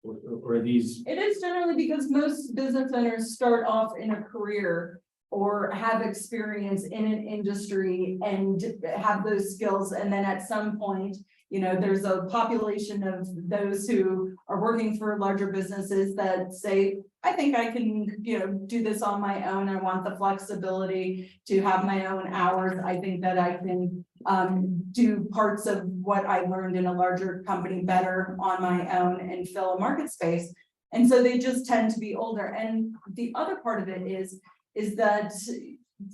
Or are these? It is generally because most business owners start off in a career or have experience in an industry and have those skills. And then at some point, you know, there's a population of those who are working for larger businesses that say, I think I can, you know, do this on my own. I want the flexibility to have my own hours. I think that I can do parts of what I learned in a larger company better on my own and fill a market space. And so they just tend to be older. And the other part of it is that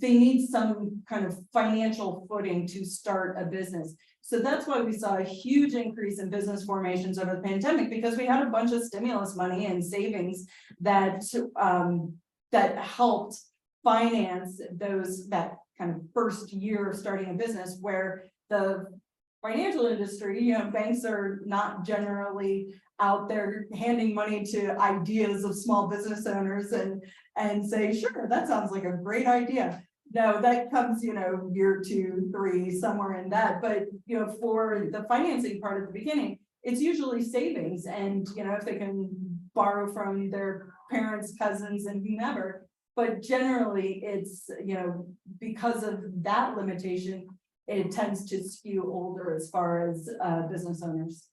they need some kind of financial footing to start a business. So that's why we saw a huge increase in business formations over the pandemic, because we had a bunch of stimulus money and savings that that helped finance that kind of first year of starting a business, where the financial industry, you know, banks are not generally out there handing money to ideas of small business owners and say, sure, that sounds like a great idea. No, that comes, you know, year 2, 3, somewhere in that. But, you know, for the financing part at the beginning, it's usually savings. And, you know, if they can borrow from their parents, cousins, and whomever. But generally, it's, you know, because of that limitation, it tends to skew older as far as business owners.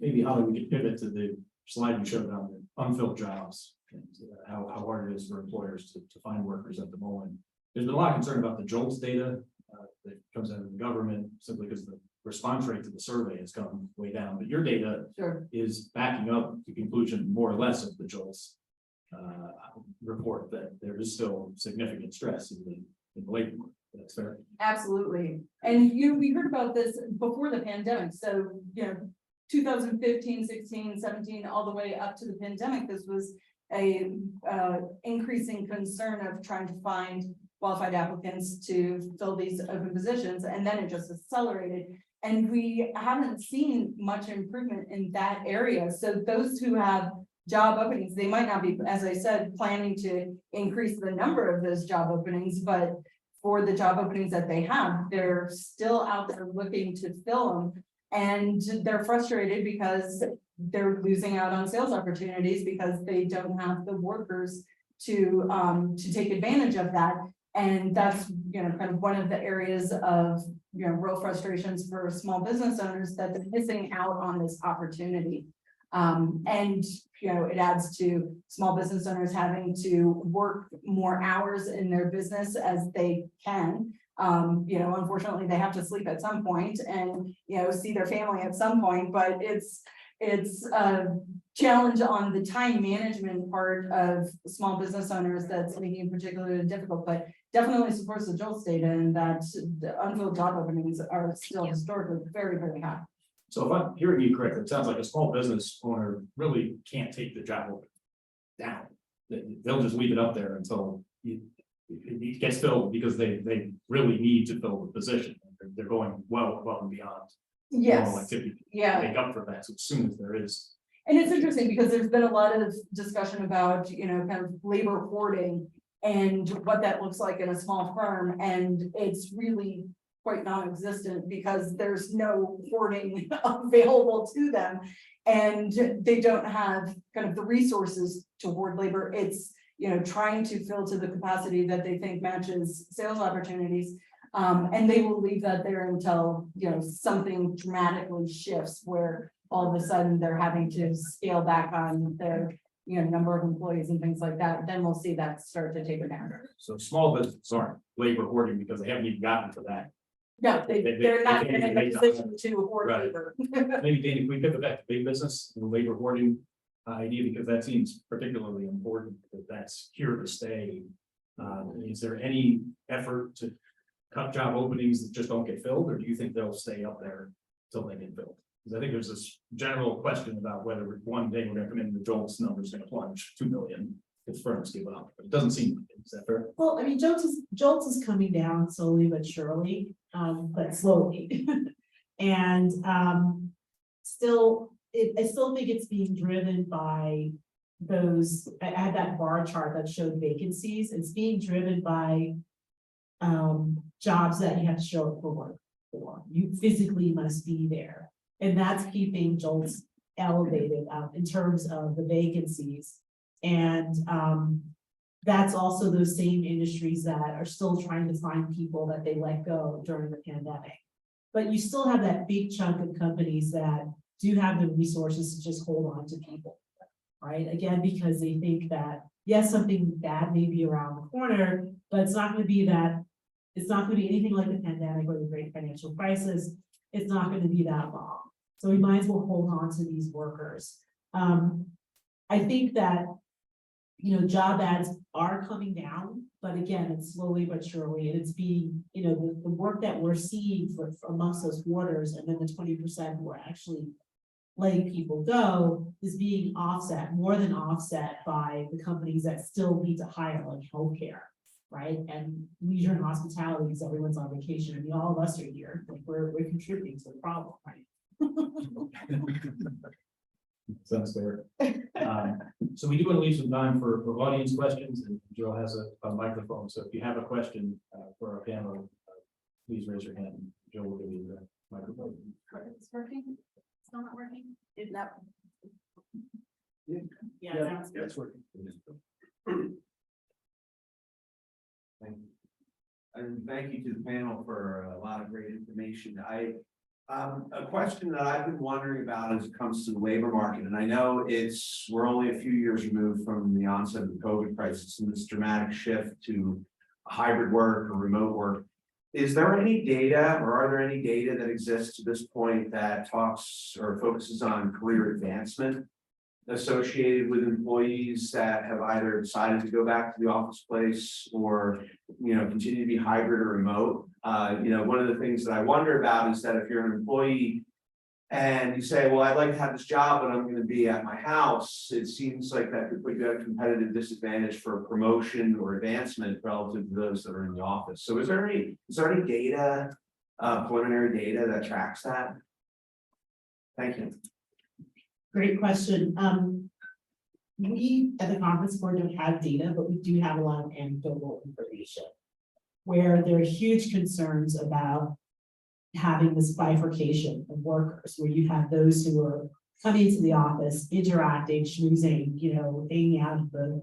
Maybe how we could pivot to the slide you showed on the unfilled jobs and how hard it is for employers to find workers at the moment. There's been a lot of concern about the JOLTS data that comes out of the government simply because the response rate to the survey has come way down. But your data is backing up the conclusion more or less of the JOLTS report that there is still significant stress in the labor market. That's fair. Absolutely. And we heard about this before the pandemic. So, you know, 2015, 16, 17, all the way up to the pandemic, this was a increasing concern of trying to find qualified applicants to fill these open positions, and then it just accelerated. And we haven't seen much improvement in that area. So those who have job openings, they might not be, as I said, planning to increase the number of those job openings, but for the job openings that they have, they're still out there looking to fill them. And they're frustrated because they're losing out on sales opportunities because they don't have the workers to take advantage of that. And that's, you know, kind of one of the areas of, you know, real frustrations for small business owners, that they're missing out on this opportunity. And, you know, it adds to small business owners having to work more hours in their business as they can. You know, unfortunately, they have to sleep at some point and, you know, see their family at some point, but it's a challenge on the time management part of small business owners that's making it particularly difficult, but definitely supports the JOLTS data, and that the unfilled job openings are still historically very, very high. So if I'm hearing you correctly, it sounds like a small business owner really can't take the job opening down. They'll just leave it up there until it gets filled, because they really need to fill the position. They're going well above and beyond normal activity. Yeah. Make up for that as soon as there is. And it's interesting because there's been a lot of discussion about, you know, kind of labor hoarding and what that looks like in a small firm. And it's really quite non-existent because there's no hoarding available to them. And they don't have kind of the resources to hoard labor. It's, you know, trying to fill to the capacity that they think matches sales opportunities. And they will leave that there until, you know, something dramatically shifts where all of a sudden they're having to scale back on their, you know, number of employees and things like that. Then we'll see that start to take it down. So small businesses aren't labor hoarding because they haven't even gotten to that. No, they're not in a position to hoard Right. labor. Maybe Danny, if we pivot back to big business and the labor hoarding idea, because that seems particularly important, that's here to stay. Is there any effort to cut job openings that just don't get filled, or do you think they'll stay up there till they get filled. Because I think there's this general question about whether one day we're gonna come in and the JOLTS number's gonna plunge 2 million if firms give up, but it doesn't seem like it. Is that fair? Well, I mean, Jolts is coming down slowly but surely, but slowly. And, still, I still think it's being driven by those, I had that bar chart that showed vacancies, it's being driven by jobs that you have to show up for work for. You physically must be there. And that's keeping Jolts elevated in terms of the vacancies. And that's also those same industries that are still trying to find people that they let go during the pandemic. But you still have that big chunk of companies that do have the resources to just hold on to people, right? Again, because they think that, yes, something bad may be around the corner, but it's not going to be that, it's not going to be anything like the pandemic or the great financial crisis. It's not going to be that long. So we might as well hold on to these workers. I think that, you know, job ads are coming down, but again, it's slowly but surely, and it's being, you know, the work that we're seeing for amongst those quarters, and then the 20% who are actually letting people go is being offset, more than offset by the companies that still need to hire, like healthcare, right? And leisure and hospitality, because everyone's on vacation. I mean, all of us are here, like we're contributing to the problem, right? Sounds fair. So we do want to leave some time for audience questions, and Joe has a microphone. So if you have a question for our panel, please raise your hand. Joe will give you the microphone. It's working? It's not working? It's not. Yeah. It's working. Thank you. And thank you to the panel for a lot of great information. A question that I've been wondering about as it comes to the labor market, and I know we're only a few years removed from the onset of the COVID crisis and this dramatic shift to hybrid work or remote work. Is there any data, or are there any data that exists to this point that talks or focuses on career advancement associated with employees that have either decided to go back to the office place or, you know, continue to be hybrid or remote? You know, one of the things that I wonder about is that if you're an employee and you say, well, I'd like to have this job, but I'm going to be at my house, it seems like that could put you at a competitive disadvantage for promotion or advancement relative to those that are in the office. So is there any data, preliminary data that tracks that? Thank you. Great question. We at the conference board don't have data, but we do have a lot of anecdotal information where there are huge concerns about having this bifurcation of workers, where you have those who are coming into the office, interacting, schmoozing, you know, hanging out at the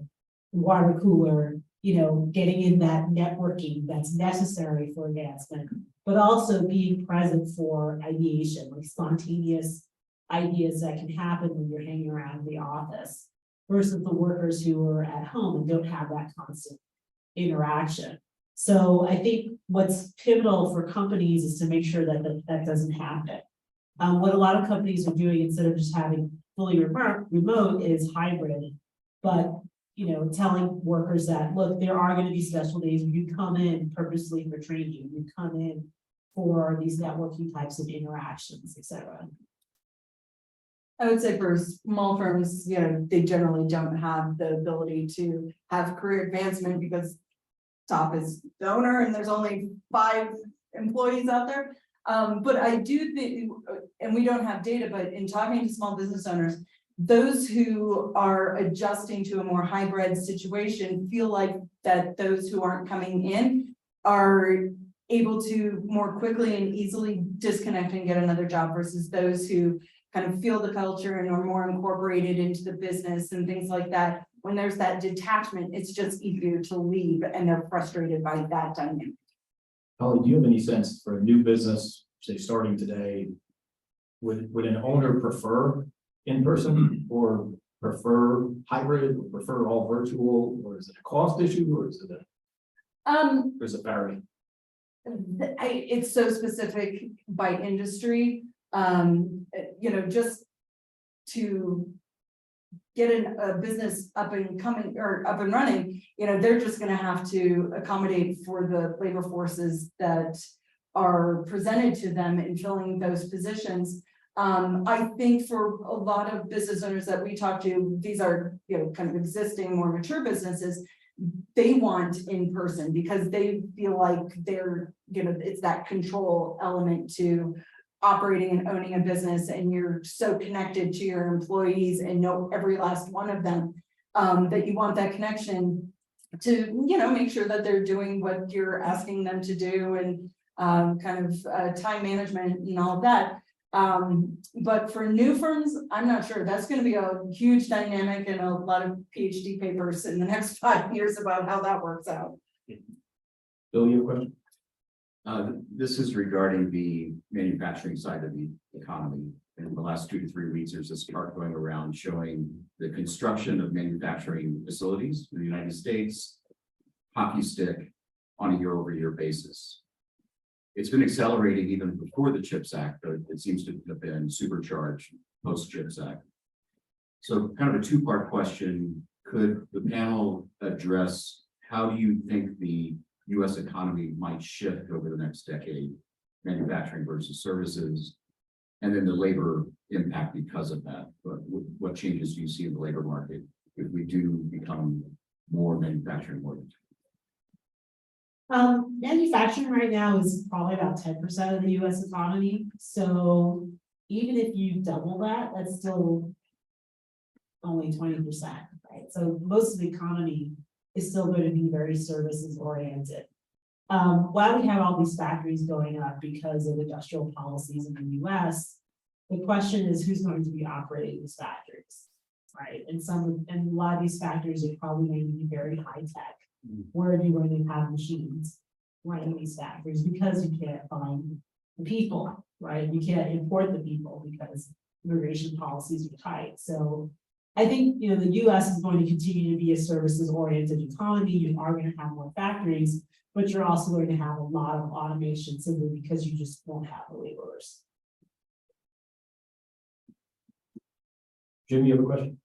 water cooler, you know, getting in that networking that's necessary for advancement, but also being present for ideation, like spontaneous ideas that can happen when you're hanging around the office, versus the workers who are at home and don't have that constant interaction. So I think what's pivotal for companies is to make sure that that doesn't happen. What a lot of companies are doing, instead of just having fully remote, is hybrid, but, you know, telling workers that, look, there are going to be special days when you come in purposely for training, you come in for these networking types of interactions, etc. I would say for small firms, you know, they generally don't have the ability to have career advancement because top is the owner and there's only 5 employees out there. But I do think, and we don't have data, but in talking to small business owners, those who are adjusting to a more hybrid situation feel like that those who aren't coming in are able to more quickly and easily disconnect and get another job versus those who kind of feel the culture and are more incorporated into the business and things like that. When there's that detachment, it's just easier to leave and they're frustrated by that dynamic. Holly, do you have any sense for a new business, say starting today, would an owner prefer in person or prefer hybrid, or prefer all virtual, or is it a cost issue, or is it vary? It's so specific by industry. You know, just to get a business up and running, you know, they're just going to have to accommodate for the labor forces that are presented to them in filling those positions. I think for a lot of business owners that we talk to, these are, kind of existing, more mature businesses. They want in person because they feel like they're, it's that control element to operating and owning a business, and you're so connected to your employees and know every last one of them. That you want that connection to, make sure that they're doing what you're asking them to do, and time management and all of that. But for new firms, I'm not sure. That's going to be a huge dynamic and a lot of PhD papers in the next 5 years about how that works out. Bill, you have a question? This is regarding the manufacturing side of the economy. In the last 2 to 3 weeks, there's this chart going around showing the construction of manufacturing facilities in the United States, hockey stick on a year-over-year basis. It's been accelerating even before the CHIPS Act, but it seems to have been supercharged post-CHIPS Act. So kind of a two-part question. Could the panel address how do you think the US economy might shift over the next decade, manufacturing versus services, and then the labor impact because of that? What changes do you see in the labor market if we do become more manufacturing oriented? Manufacturing right now is probably about 10% of the US economy. So even if you double that, that's still only 20%, right? So most of the economy is still going to be very services oriented. While we have all these factories going up because of industrial policies in the US, the question is who's going to be operating these factories, right? And a lot of these factories are probably going to be very high tech. Where are you going to have machines running these factories? Because you can't find the people, right? You can't import the people because immigration policies are tight. So I think, the US is going to continue to be a services oriented economy. You are going to have more factories, but you're also going to have a lot of automation simply because you just won't have the laborers. Jim, you have a question?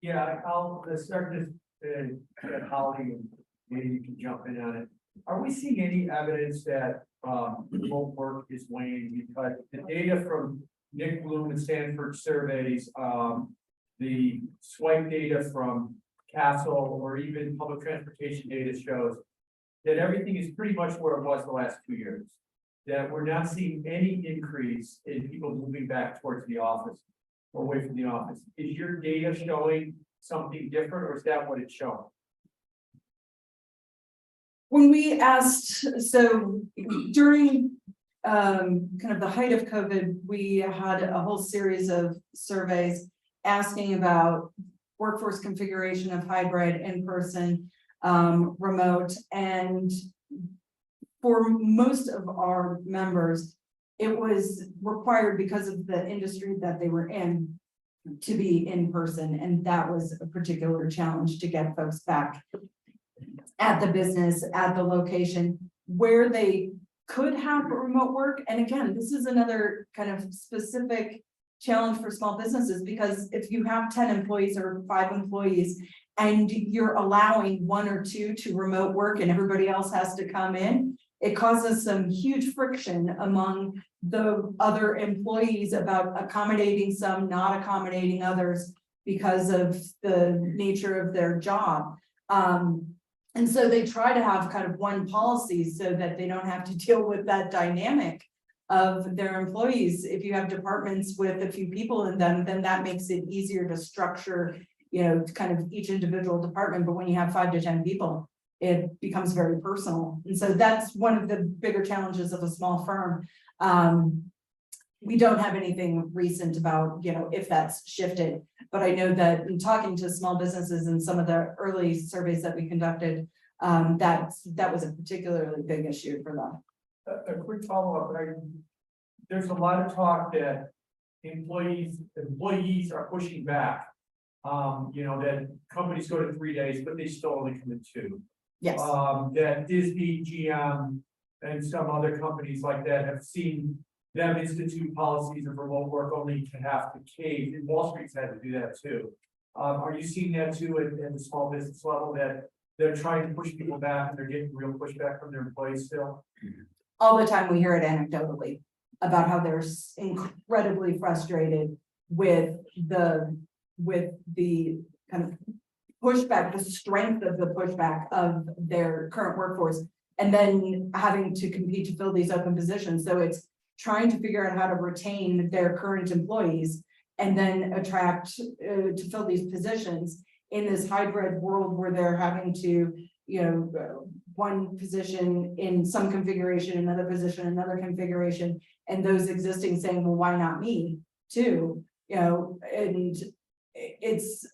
Yeah, let's start this, at Holly, and maybe you can jump in on it. Are we seeing any evidence that, remote work is waning? Because the data from Nick Bloom and Stanford surveys, the swipe data from Castle, or even public transportation data shows that everything is pretty much where it was the last 2 years. That we're not seeing any increase in people moving back towards the office or away from the office. Is your data showing something different, or is that what it's showing? When we asked, so during kind of the height of COVID, we had a whole series of surveys asking about workforce configuration of hybrid, in-person, remote, and for most of our members, it was required because of the industry that they were in to be in person, and that was a particular challenge to get folks back at the business, at the location where they could have remote work. And again, this is another kind of specific challenge for small businesses, because if you have 10 employees or 5 employees and you're allowing 1 or 2 to remote work and everybody else has to come in, it causes some huge friction among the other employees about accommodating some, not accommodating others because of the nature of their job. And so they try to have kind of one policy so that they don't have to deal with that dynamic of their employees. If you have departments with a few people in them, then that makes it easier to structure, kind of each individual department. But when you have 5 to 10 people, it becomes very personal. And so that's one of the bigger challenges of a small firm. We don't have anything recent about, if that's shifted, but I know that in talking to small businesses and some of the early surveys that we conducted, that was a particularly big issue for them. A quick follow-up, there's a lot of talk that employees are pushing back. That companies go to 3 days, but they still only come in 2. Yes. That Disney, GM, and some other companies like that have seen them institute policies of remote work only to have to cave, and Wall Street's had to do that too. Are you seeing that too at the small business level, that they're trying to push people back and they're getting real pushback from their employees still? all the time we hear it anecdotally about how they're incredibly frustrated with the kind of pushback, the strength of the pushback of their current workforce, and then having to compete to fill these open positions. So it's trying to figure out how to retain their current employees and then attract to fill these positions in this hybrid world where they're having to, one position in some configuration, another position, another configuration, and those existing saying, well, why not me too? And it's,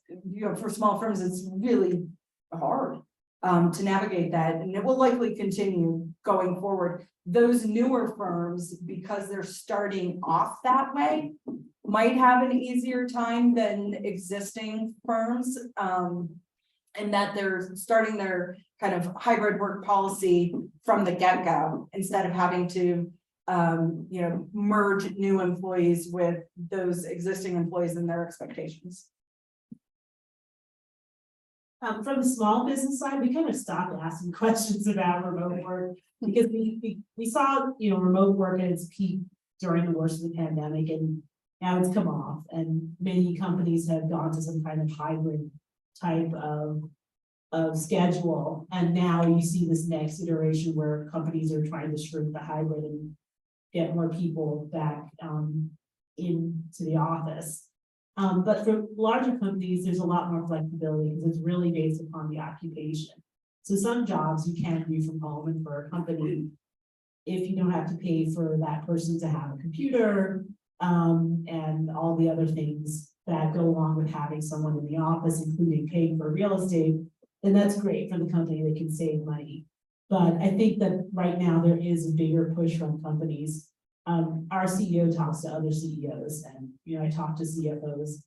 for small firms, it's really hard to navigate that, and it will likely continue going forward. Those newer firms, because they're starting off that way, might have an easier time than existing firms. And that they're starting their kind of hybrid work policy from the get-go, instead of having to merge new employees with those existing employees and their expectations. From the small business side, we kind of stopped asking questions about remote work because we saw, remote work at its peak during the worst of the pandemic, and now it's come off, and many companies have gone to some kind of hybrid type of schedule. And now you see this next iteration where companies are trying to shrink the hybrid and get more people back into the office. But for larger companies, there's a lot more flexibility because it's really based upon the occupation. So some jobs you can do from home, and for a company, if you don't have to pay for that person to have a computer and all the other things that go along with having someone in the office, including paying for real estate, then that's great for the company. They can save money. But I think that right now there is a bigger push from companies. Our CEO talks to other CEOs, and I talk to CFOs,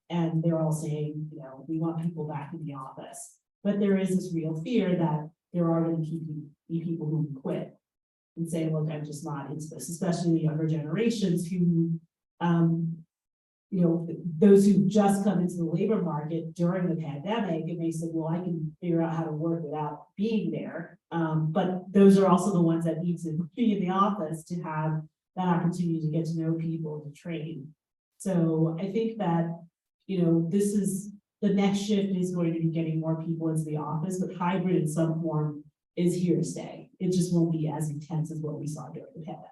and they're all saying, we want people back in the office. But there is this real fear that there are going to be people who quit and say, look, I'm just not into this, especially the younger generations who, those who just come into the labor market during the pandemic, and they said, well, I can figure out how to work without being there. But those are also the ones that need to be in the office to have that opportunity to get to know people, to train. So I think that, this is the next shift is going to be getting more people into the office, but hybrid in some form is here to stay. It just won't be as intense as what we saw during the pandemic.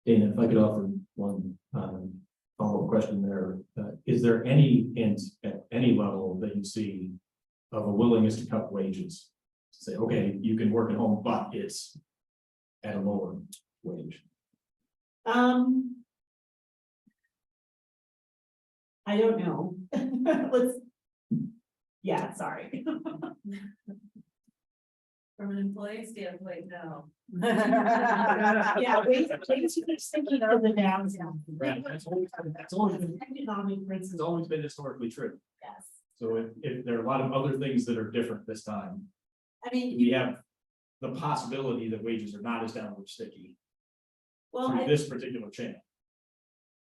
Dana, if I could offer one follow-up question there. Is there any hint at any level that you see of a willingness to cut wages? Say, okay, you can work at home, but it's at a lower wage. I don't know. Sorry. From an employee standpoint, no. Yeah, wait, thinking of the downside. Right, that's always been, Economic principle. it's always been historically true. Yes. So if there are a lot of other things that are different this time, I mean, we have the possibility that wages are not as downward sticky through this particular channel.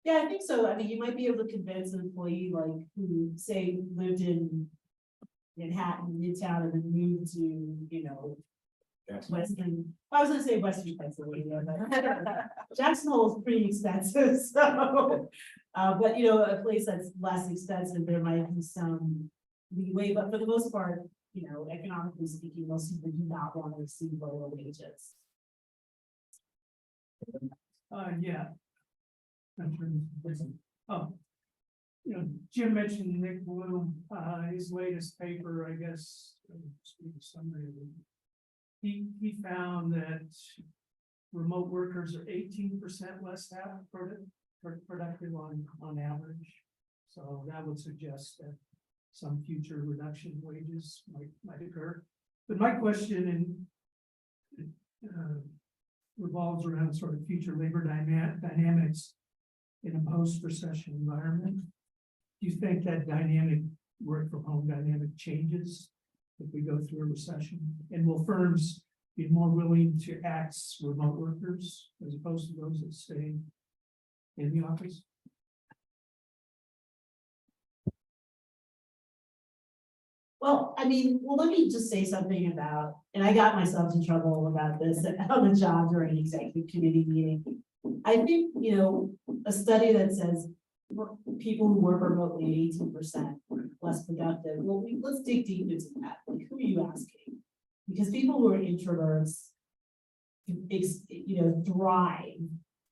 yeah, I think so. I mean, you might be able to convince an employee like who say lived in Manhattan, Midtown, and then moved to, Western, I was gonna say Western Pennsylvania, but Jackson Hole is pretty expensive, so. But a place that's less expensive, there might be some leeway, but for the most part, economically speaking, most people do not want to receive lower wages. Yeah. Oh. Jim mentioned Nick Bloom, his latest paper, I guess, summary. He found that remote workers are 18% less productive on average. So that would suggest that some future reduction in wages might occur. But my question revolves around sort of future labor dynamics in a post-recession environment. Do you think that dynamic, work from home dynamic, changes if we go through a recession? And will firms be more willing to axe remote workers as opposed to those that stay in the office? Well, I mean, well, let me just say something about, and I got myself in trouble about this on the job during an executive committee meeting. I think, you know, a study that says people who work remotely 18% less productive. Well, let's dig deep into that. Like, who are you asking? Because people who are introverts, you know, thrive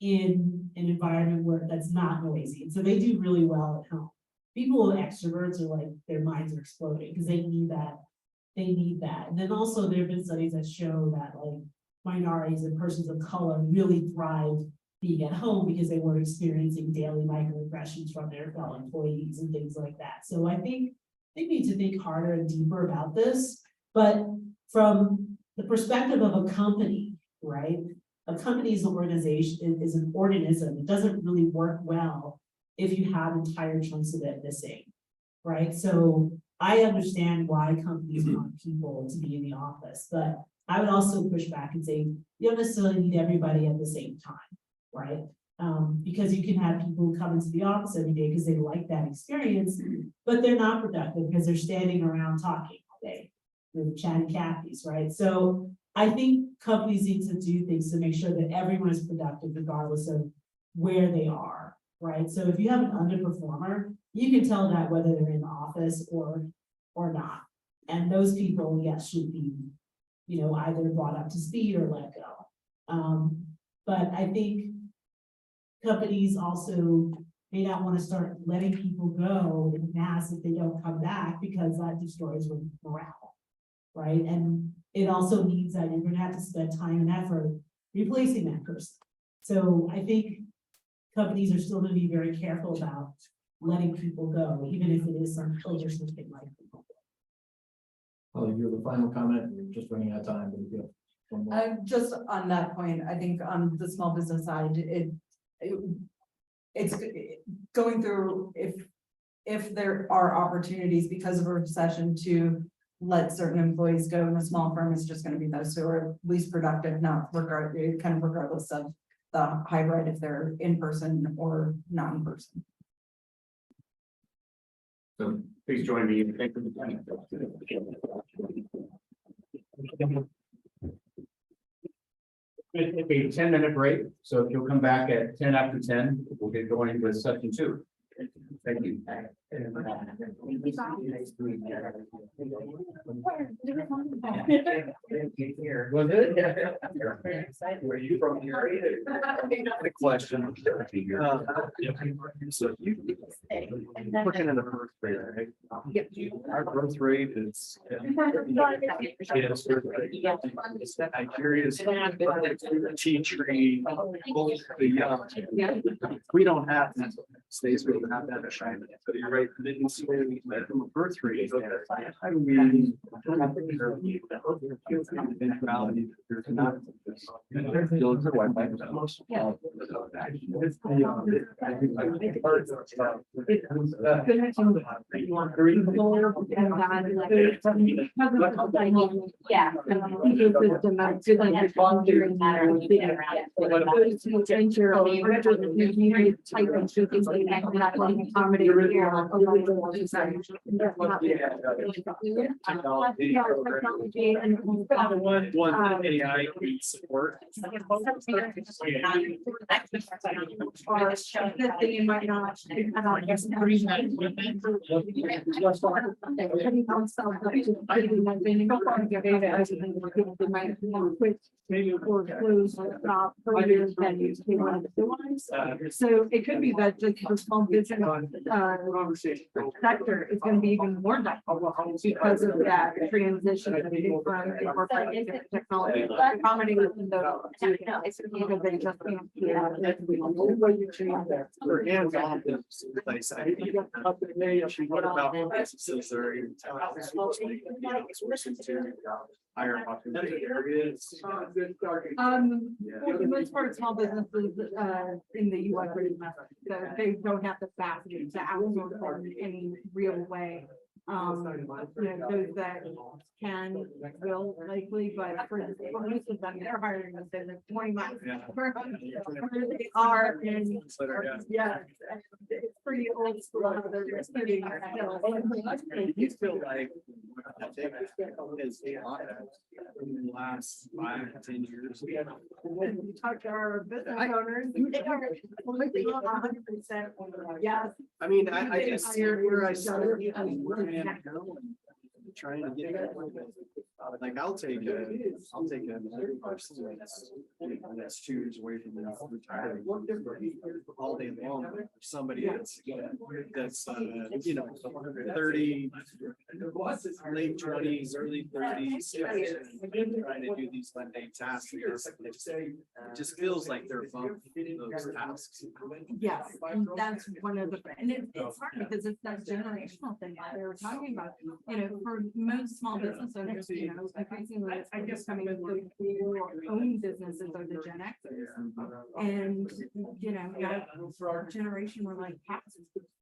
in an environment where that's not noisy. And so they do really well at home. People who are extroverts are like, their minds are exploding because they need that. They need that. And then also there have been studies that show that like minorities and persons of color really thrive being at home because they were experiencing daily microaggressions from their fellow employees and things like that. So I think they need to think harder and deeper about this. But from the perspective of a company, right? A company is an organization, is an organism. It doesn't really work well if you have entire chunks of it missing, right? So I understand why companies want people to be in the office, but I would also push back and say you don't necessarily need everybody at the same time, right? Because you can have people who come into the office every day because they like that experience, but they're not productive because they're standing around talking all day, with chatty Cathy's, right? So I think companies need to do things to make sure that everyone is productive regardless of where they are, right? So if you have an underperformer, you can tell that whether they're in the office or not. And those people, yes, should be, you know, either brought up to speed or let go. But I think companies also may not want to start letting people go in mass if they don't come back because that destroys morale, right? And it also means that you're going to have to spend time and effort replacing that person. So I think companies are still going to be very careful about letting people go, even if it is something like. You're the final comment. We're just running out of time. But if you have one more. Just on that point, I think on the small business side, it's going through if there are opportunities because of a recession to let certain employees go in a small firm, it's just going to be those who are least productive, regardless of the hybrid, if they're in person or not in person. So please join me in thanking It'll be a 10-minute break, so if you'll come back at 10 after 10, we'll get going with section 2. Thank you. Was it? Were you from the area? Quick question. So you working in the first grade, right? Yep. Our growth rate is. I'm curious. Tea tree. We don't have that states, we don't have that. But you're right, they can see from a birth rate. How do we? Eventuality, there's not. Yeah. One AI support. Maybe or close programs that you want to. So it could be that the small business sector is going to be even more difficult because of that transition from corporate technology. Accommodating those because they just can't. What about businesses that are in town? Higher population areas. For the most part, small businesses, in the US, so they don't have the capacity to outsource in any real way. Those that can will likely, but for most of them, they're hiring within 20 months. Where they are, and yeah, pretty old school. How they're just getting- You feel like. Is in the last 5 to 10 years. When you talk to our business owners, they are completely 100%. Yes. I mean, I just see where I started. Trying to get. Like, I'll take another person that's 2 years away from the retiring. All day long, somebody that's, you know, 30, late 20s, early 30s. Trying to do these mundane tasks. It just feels like they're bumping those tasks. Yes, and that's one of the, and it's hard because it's that generational thing that they were talking about, you know, for most small business owners, you know, increasingly it's just coming to the own businesses are the Gen Xers. And, you know, our generation were like,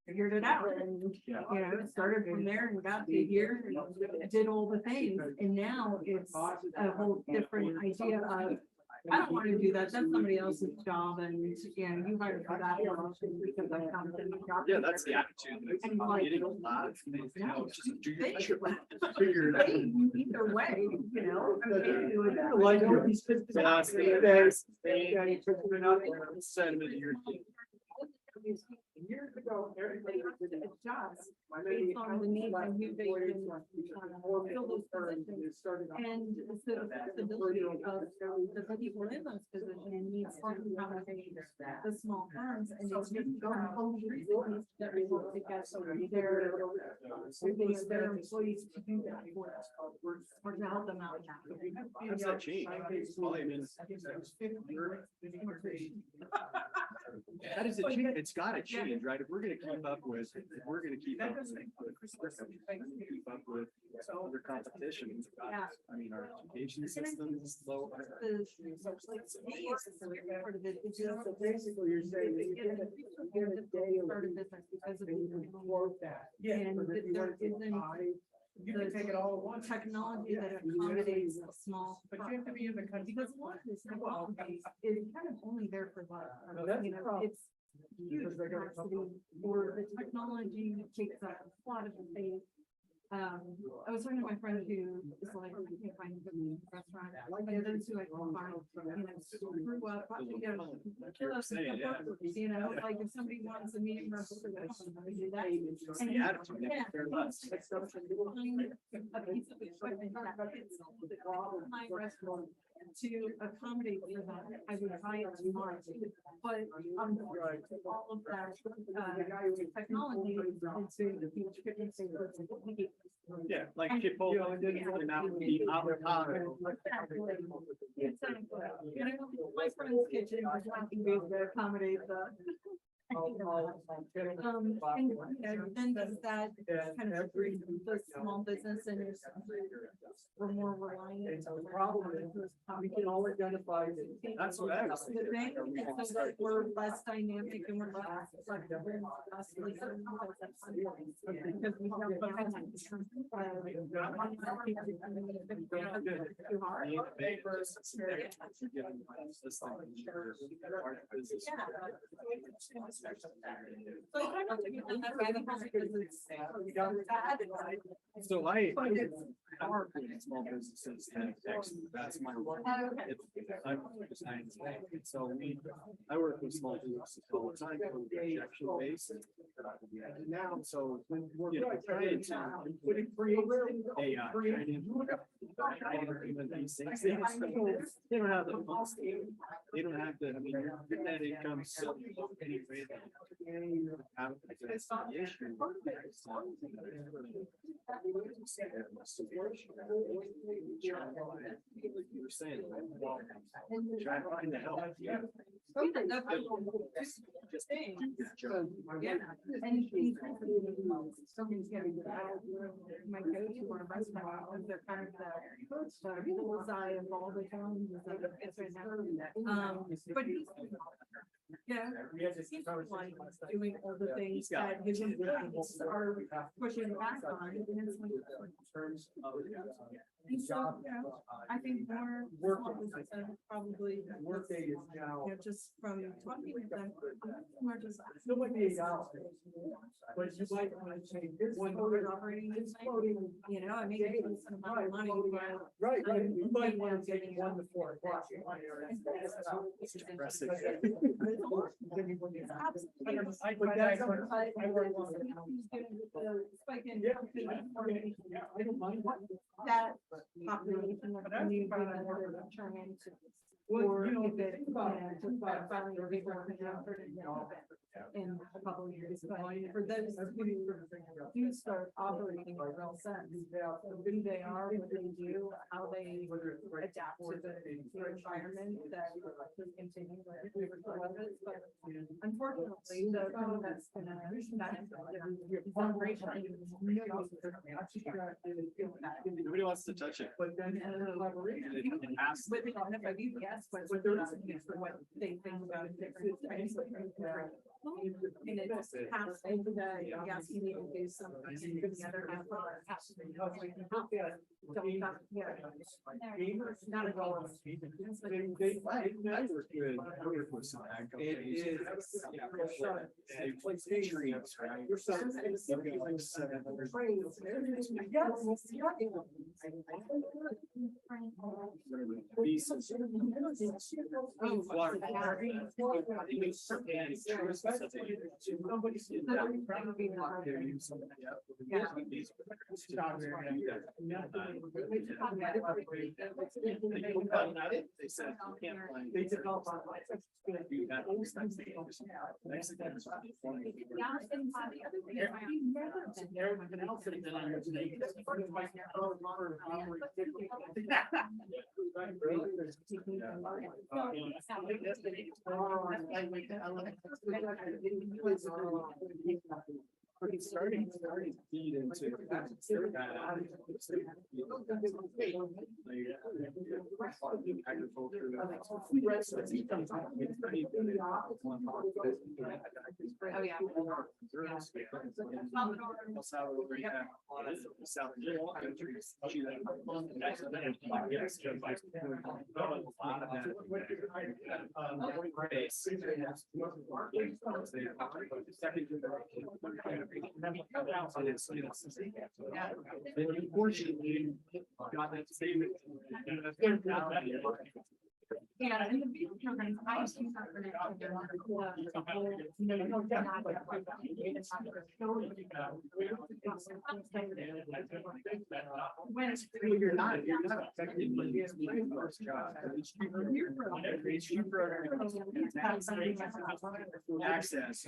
figured it out and, you know, it started from there and got to here and did all the things. And now it's a whole different idea of, I don't want to do that. That's somebody else's job, and you know, you hired for that one because I found it in the job. Yeah, that's the attitude. And like, Getting a lot of things, you know, just do your They best. should Figure it out. either way, you know. I mean, you would- Like these. Sentiment of your team. Years ago, everybody They have to adjust based on the needs and who they can fill those positions. And so the flexibility of the people in those positions needs to accommodate the small firms and it's just going home that result to get their employees to do that or to help them out. How's that change? Well, I mean, How does it change? It's gotta change, right? If we're gonna keep up with, other competition. Yeah. I mean, our education system is low. Part of it is just So basically, you're saying that you're gonna part of business because of that. and that there isn't You can take it all at once. technology that accommodates a small. But you have to be in the country. Because a lot of this technology is kind of only there for No, that's you the know, problem. it's huge capacity or the technology takes up a lot of the space. I was talking to my friend who is like, I can't find a good restaurant, like those who I can find, you know, grew up, watching, you know, kilos and stuff, you know, like if somebody wants a medium rare burger, they do that. It's the attitude. Yeah. Fair enough. A piece of equipment that fits my restaurant to accommodate for that, I would buy it tomorrow. But all of that, technology into the huge fitness. Yeah, like Chipotle, and that would be avocado. Exactly. You know, my friend's kitchen is nothing big to accommodate the. And, you know, then does that kind of bring the small business and we're more reliant. The problem is, we can all identify. That's what I was The thinking. thing, and so that we're less dynamic and we're less flexible, less certain because we don't So I work with small businesses and that's my work. So I work with small businesses all the time, projection based. Now, so you know, trying to AI, trying to implement these things. They don't have the funds. They don't have the, I mean, your net income so low anyway. That's the issue. You were saying, try to find the help. Yeah, and somebody's getting might go to our restaurant, and they're kind of the bullseye of all the towns. But he's, yeah, he's like doing all the things that his employees are pushing back on. And it's like, And so, you know, I think more small businesses probably. Workday is now. You know, just from talking with them, we're just. Still like $8. But you might want to change this one. Operating, It's floating. you know, I mean, it's some amount of money. Right, you might want to take 1 to 4 o'clock. I don't mind that population of the new turn into. Or if it, just about filing a paper in a couple of years, but for those who do start operating in a real sense, who they are, what they do, how they adapt to the environment that will continue to love it, but unfortunately, the thing that's gonna, Nobody wants to touch it. But then. with the NFIB, yes, but what they think about different things. And it just has over the, yes, you need to do something, and the other half has to be. Don't stop, yeah. Not at all. I work with some ag companies. Yeah, they place trees, right? They're gonna like 700. Pieces. They said you can't find. They develop on you got all these things. Starting to feed into. Oh, yeah. Unfortunately, got that statement. Yeah, and the big programs, I used to use that for the, you know, you don't get that, but it's not for sure. When it's. You're not technically. First job. It's cheaper. Access.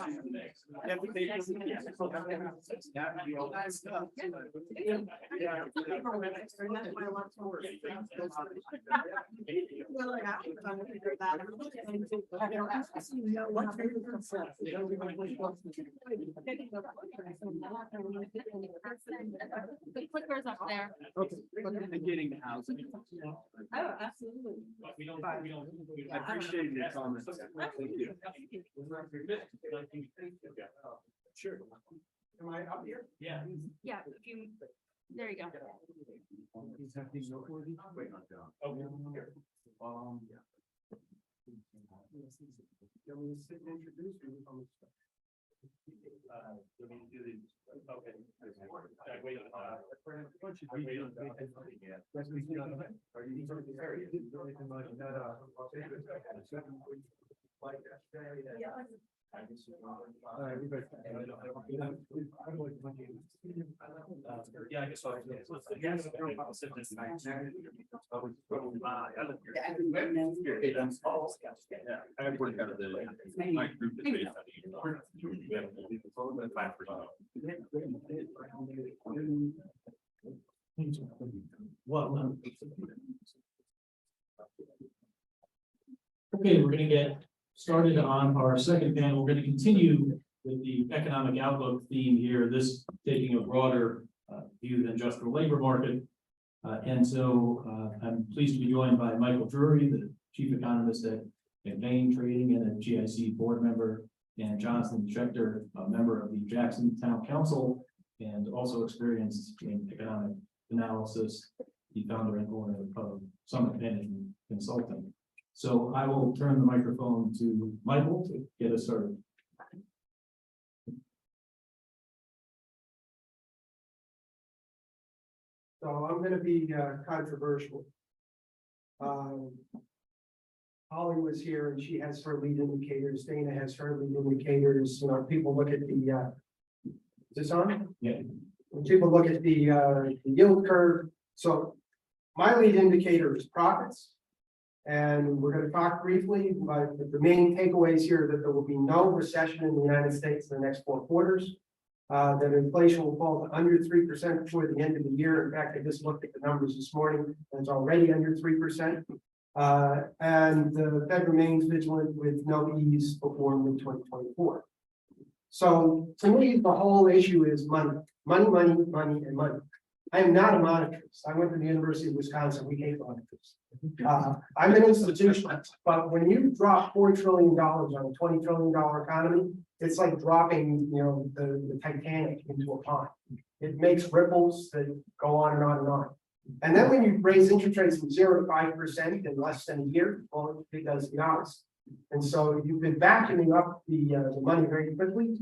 Well, I have to kind of figure that out. The clicker's up there. Okay, and getting the housing. Oh, absolutely. I appreciate your comments. Thank you. Sure. Am I up here? Yeah. Yeah, if you, there you go. He's having no for these. Wait, not down. Can we sit and introduce you? Yeah, I guess so. I work out of the, my group is based out of. We have 5%. Well, okay, we're gonna get started on our second panel. We're gonna continue with the economic outlook theme here, this taking a broader view than just the labor market. And so I'm pleased to be joined by Michael Drury, the chief economist at Bain Trading and a GIC board member, and Jonathan Schechter, a member of the Jackson Town Council and also experienced in economic analysis. the founder and owner of Summit Management Consulting. So I will turn the microphone to Michael to get us started. So I'm gonna be controversial. Holly was here and she has her lead indicators, Dana has her lead indicators, you know, people look at the, is this on? Yeah. When people look at the yield curve, so my lead indicator is profits. And we're gonna talk briefly, but the main takeaways here are that there will be no recession in the United States in the next 4 quarters. That inflation will fall to under 3% before the end of the year. In fact, I just looked at the numbers this morning, and it's already under 3%. And the Fed remains vigilant with no ease before mid-2024. So to me, the whole issue is money, money, money, money, and money. I am not a monetarist. I went to the University of Wisconsin. We hate monetarists. I'm an institutionalist, but when you drop $4 trillion on a $20 trillion economy, it's like dropping, you know, the Titanic into a pond. It makes ripples that go on and on and on. And then when you raise interest rates from 0 to 5% in less than a year, well, it does the opposite. And so you've been vacuuming up the money very quickly,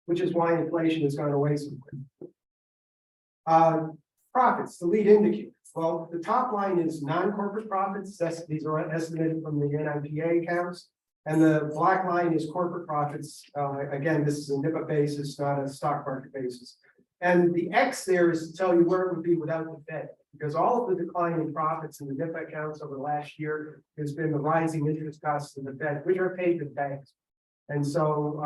which is why inflation has gone away so quickly. Profits, the lead indicator. Well, the top line is non-corporate profits. These are estimated from the NIPA accounts. And the black line is corporate profits. Again, this is a NIPA basis, not a stock market basis. And the X there is to tell you where it would be without the Fed, because all of the decline in profits in the NIPA accounts over the last year has been the rising interest costs of the Fed, which are paid to banks. And so,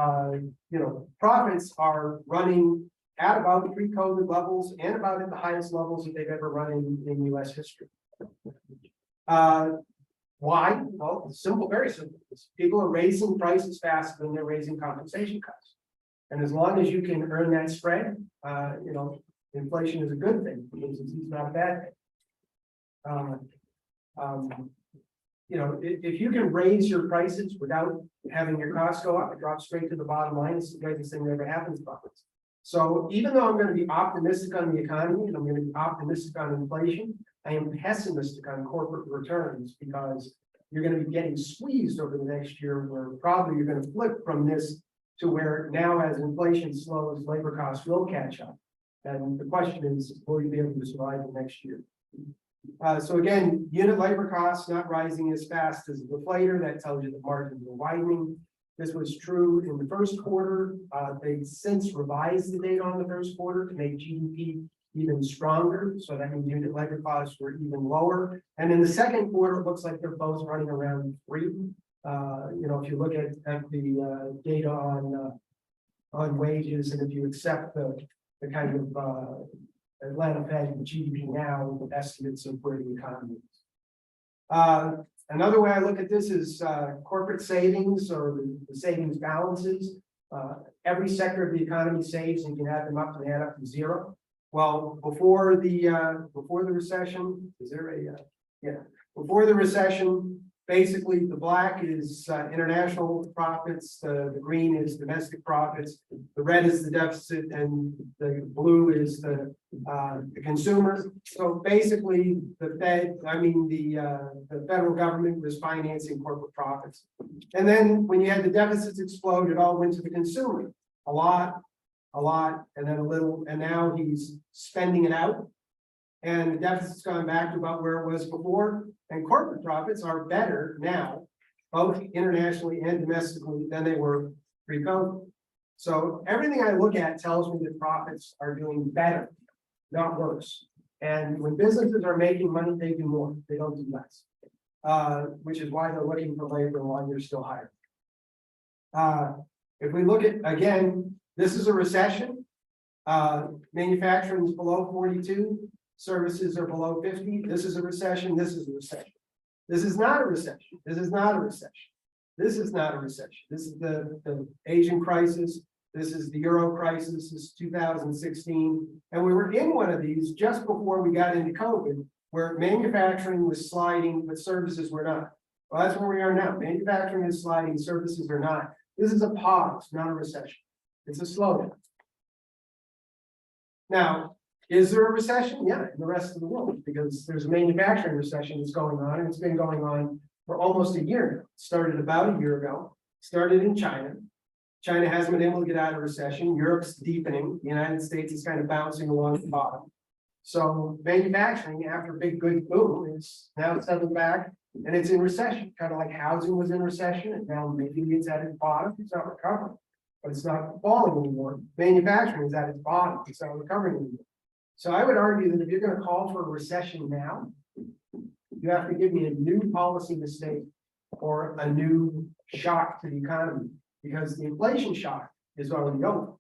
you know, profits are running at about pre-COVID levels and about at the highest levels that they've ever run in US history. Why? Well, simple, very simple. People are raising prices faster than they're raising compensation costs. And as long as you can earn that spread, you know, inflation is a good thing, because it's not a bad thing. You know, if you can raise your prices without having your costs go up, it drops straight to the bottom line. It's the greatest thing that ever happens to profits. So even though I'm going to be optimistic on the economy and I'm going to be optimistic on inflation, I am pessimistic on corporate returns, because you're going to be getting squeezed over the next year, where probably you're going to flip from this to where now, as inflation slows, labor costs will catch up. And the question is, will you be able to survive the next year? So again, unit labor costs not rising as fast as the deflator. That tells you the margins are widening. This was true in the first quarter. They've since revised the data on the first quarter to make GDP even stronger. So that means unit labor costs were even lower. And in the second quarter, it looks like they're both running around 3. You know, if you look at the data on wages, and if you accept the kind of Atlanta Fed GDP now with estimates of where the economy is. Another way I look at this is corporate savings, or the savings balances. Every sector of the economy saves, and you can add them up and add up to 0. Well, before the recession, is there a yeah? Before the recession, basically the black is international profits, the green is domestic profits, the red is the deficit, and the blue is the consumer. So basically, the federal government was financing corporate profits, and then when you had the deficits explode, it all went to the consumer. A lot, and then a little, and now he's spending it out. And the deficit's gone back to about where it was before, and corporate profits are better now, both internationally and domestically, than they were pre-COVID. So everything I look at tells me that profits are doing better, not worse. And when businesses are making money, they do more, they don't do less. Which is why they're looking for labor and why they're still hiring. If we look at, again, this is a recession. Manufacturing is below 42. Services are below 50. This is a recession. This is a recession. This is not a recession. This is not a recession. This is not a recession. This is the Asian crisis. This is the Euro crisis. This is 2016. And we were in one of these just before we got into COVID, where manufacturing was sliding, but services were not. Well, that's where we are now. Manufacturing is sliding, services are not. This is a pause, not a recession. It's a slowdown. Now, Is there a recession? Yeah, in the rest of the world, because there's a manufacturing recession that's going on, and it's been going on for almost a year now. It started about a year ago, started in China. China hasn't been able to get out of recession. Europe's deepening. The United States is kind of bouncing along the bottom. So manufacturing, after a big good boom, is now settled back and it's in recession, kind of like housing was in recession, and now maybe it's at its bottom. It's not recovering, but it's not falling anymore. Manufacturing is at its bottom. It's not recovering anymore. So I would argue that if you're going to call for a recession now, you have to give me a new policy mistake or a new shock to the economy, because the inflation shock is already over.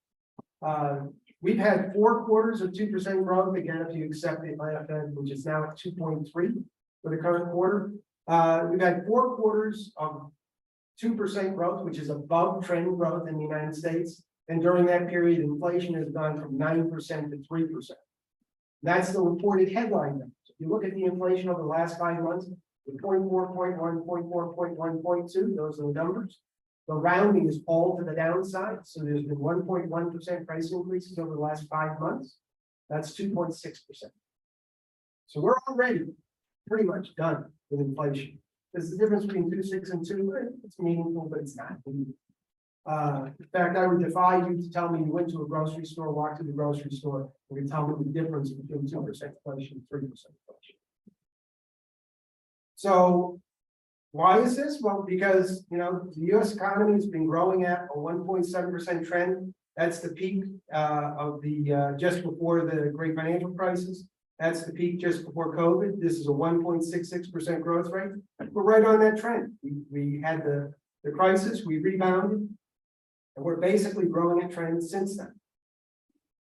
We've had 4 quarters of 2% growth, again, if you accept the Fed, which is now at 2.3 for the current quarter. We've had 4 quarters of 2% growth, which is above trend growth in the United States. And during that period, inflation has gone from 9% to 3%. That's the reported headline numbers. If you look at the inflation over the last 5 months, the 0.4, 0.1, 0.4, 0.1, 0.2, those are the numbers. The rounding is all to the downside. So there's been 1.1% price increases over the last 5 months. That's 2.6%. So we're already pretty much done with inflation. There's the difference between 2.6 and 2. It's meaningful, but it's not meaningful. In fact, I would defy you to tell me you went to a grocery store, walked to the grocery store, and you tell me the difference between 2% inflation and 3% inflation. So why is this? Well, because the U.S. economy has been growing at a 1.7% trend. That's the peak of the just before the great financial crisis. That's the peak just before COVID. This is a 1.66% growth rate. We're right on that trend. We had the crisis, we rebounded, and we're basically growing a trend since then.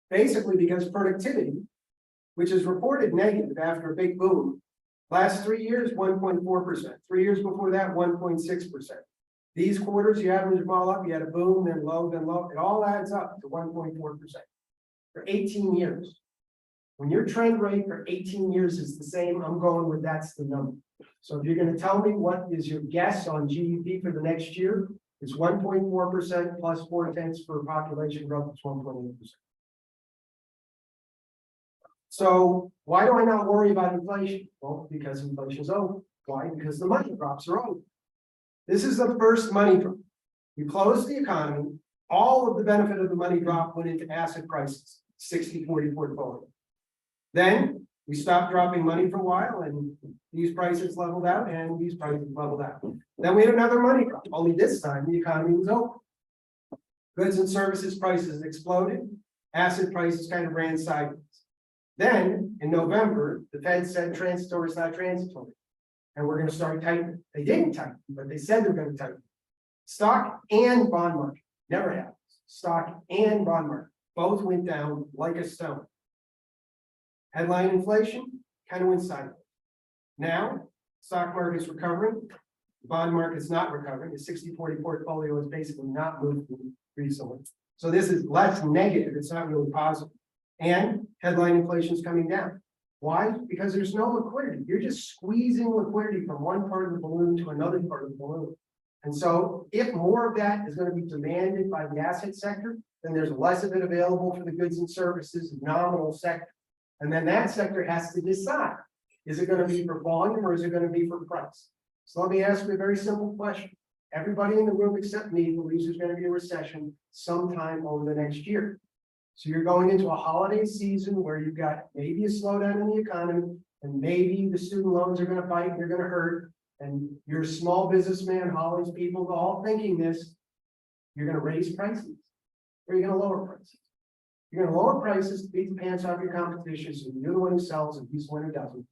Basically because productivity, which is reported negative after a big boom, last 3 years, 1.4%. 3 years before that, 1.6%. These quarters, you average them all up, you had a boom, then low, then low. It all adds up to 1.4% for 18 years. When your trend rate for 18 years is the same, I'm going with that's the number. So if you're going to tell me what is your guess on GDP for the next year, it's 1.4% plus 0.4 for population growth, it's 1.8%. So why do I not worry about inflation? Well, because inflation is over. Why? Because the money drops are over. This is the first money drop. You close the economy, all of the benefit of the money drop went into asset prices, 60-40 portfolio. Then we stopped dropping money for a while, and these prices leveled out, and these prices leveled out. Then we had another money drop, only this time the economy was open. Goods and services prices exploded, asset prices kind of ran sideways. Then in November, the Fed said transitory is not transitory, and we're going to start tightening. They didn't tighten, but they said they're going to tighten. Stock and bond market never happens. Stock and bond market both went down like a stone. Headline inflation kind of went sideways. Now, stock market's recovering, the bond market's not recovering. The 60-40 portfolio is basically not moving recently. So this is less negative, it's not really positive. And headline inflation is coming down. Why? Because there's no liquidity. You're just squeezing liquidity from one part of the balloon to another part of the balloon. And so if more of that is going to be demanded by the asset sector, then there's less of it available for the goods and services nominal sector. And then that sector has to decide, is it going to be for volume or is it going to be for price? So let me ask you a very simple question. Everybody in the room except me believes there's going to be a recession sometime over the next year. So you're going into a holiday season where you've got maybe a slowdown in the economy, and maybe the student loans are going to bite, they're going to hurt, and you're a small businessman, Holly's people, all thinking this, you're going to raise prices, or you're going to lower prices. You're going to lower prices to beat the pants off your competition, so you're the one who sells and he's the one who doesn't.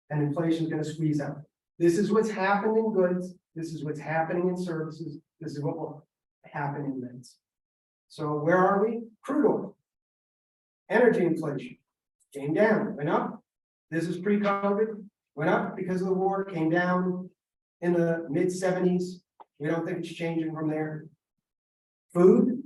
And inflation is going to squeeze out. This is what's happened in goods. This is what's happening in services. This is what will happen in rents. So where are we? Crude oil. Energy inflation came down, went up. This is pre-COVID, went up because of the war, came down in the mid-70s. We don't think it's changing from there. Food